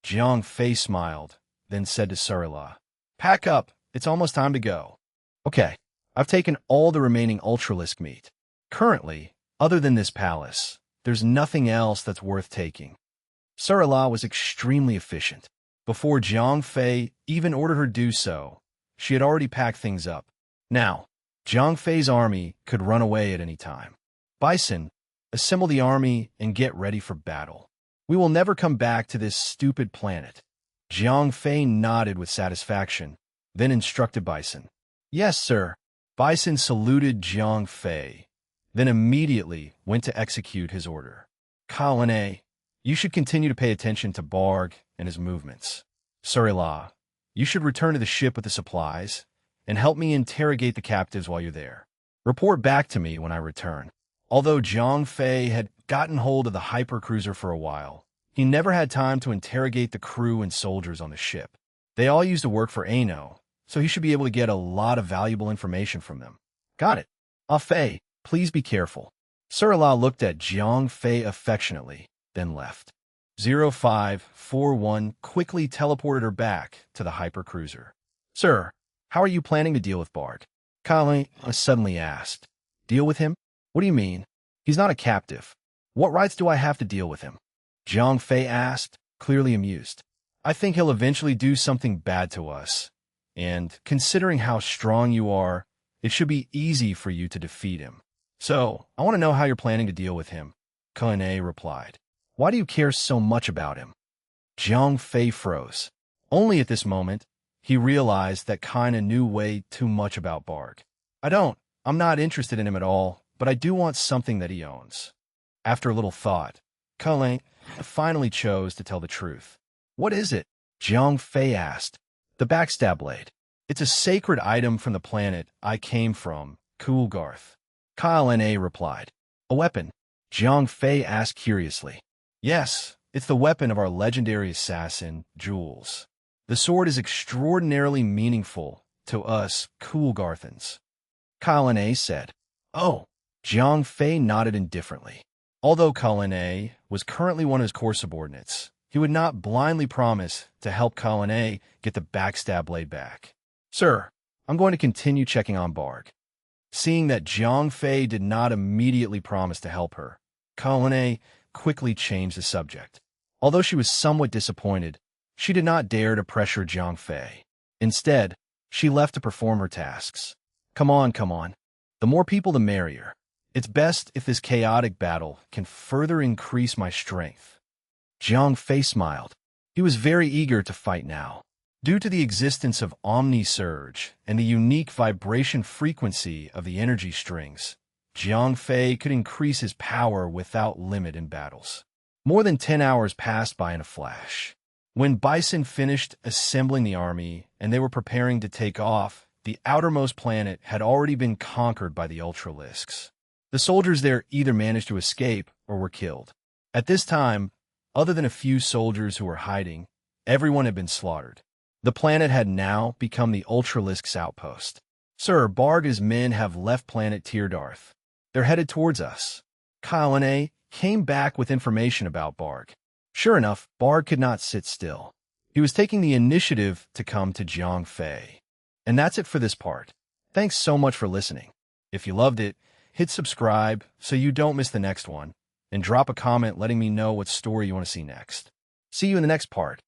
Jiang Fei smiled, then said to Surila, Pack up, it's almost time to go. Okay, I've taken all the remaining Ultralisk meat. Currently, other than this palace, there's nothing else that's worth taking. Surila was extremely efficient. Before Jiang Fei even ordered her to do so, she had already packed things up. Now, Jiang Fei's army could run away at any time. Bison, assemble the army and get ready for battle. We will never come back to this stupid planet. Jiang Fei nodded with satisfaction, then instructed Bison. Yes, sir. Bison saluted Jiang Fei, then immediately went to execute his order. Kalane, you should continue to pay attention to Barg and his movements. Surila, you should return to the ship with the supplies and help me interrogate the captives while you're there. Report back to me when I return. Although Zhang Fei had gotten hold of the hypercruiser for a while, he never had time to interrogate the crew and soldiers on the ship. They all used to work for Ano, so he should be able to get a lot of valuable information from them. Got it. Ah Fei, please be careful. Surila looked at Zhang Fei affectionately, then left. 0541 quickly teleported her back to the hypercruiser. Sir, how are you planning to deal with Barg? Kali suddenly asked. Deal with him? What do you mean? He's not a captive. What rights do I have to deal with him? Zhang Fei asked, clearly amused. I think he'll eventually do something bad to us. And considering how strong you are, it should be easy for you to defeat him. So, I want to know how you're planning to deal with him. Kane replied. Why do you care so much about him? Zhang Fei froze. Only at this moment, he realized that Kaina knew way too much about Barg. I'm not interested in him at all, but I do want something that he owns. After a little thought, Kane finally chose to tell the truth. What is it? Zhang Fei asked. The backstab blade. It's a sacred item from the planet I came from, Coolgarth. Kyle N.A. replied. A weapon? Zhang Fei asked curiously. Yes, it's the weapon of our legendary assassin, Jules. The sword is extraordinarily meaningful to us Coolgarthans. Kyle N.A. said. Oh, Zhang Fei nodded indifferently. Although Kyle N.A. was currently one of his core subordinates, he would not blindly promise to help Kyle N.A. get the backstab blade back. Sir, I'm going to continue checking on Barg. Seeing that Zhang Fei did not immediately promise to help her, Kyle N.A. quickly changed the subject. Although she was somewhat disappointed, she did not dare to pressure Zhang Fei. Instead, she left to perform her tasks. Come on. The more people, the merrier. It's best if this chaotic battle can further increase my strength. Zhang Fei smiled. He was very eager to fight now. Due to the existence of Omni-Surge and the unique vibration frequency of the energy strings, Zhang Fei could increase his power without limit in battles. More than 10 hours passed by in a flash. When Bison finished assembling the army and they were preparing to take off, the outermost planet had already been conquered by the Ultralisks. The soldiers there either managed to escape or were killed. At this time, other than a few soldiers who were hiding, everyone had been slaughtered. The planet had now become the Ultralisk's outpost. Sir, Barg's men have left planet Teardarth. They're headed towards us. Kyle N.A. came back with information about Barg. Sure enough, Barg could not sit still. He was taking the initiative to come to Zhang Fei. And that's it for this part. Thanks so much for listening. If you loved it, hit subscribe so you don't miss the next one, and drop a comment letting me know what story you want to see next. See you in the next part.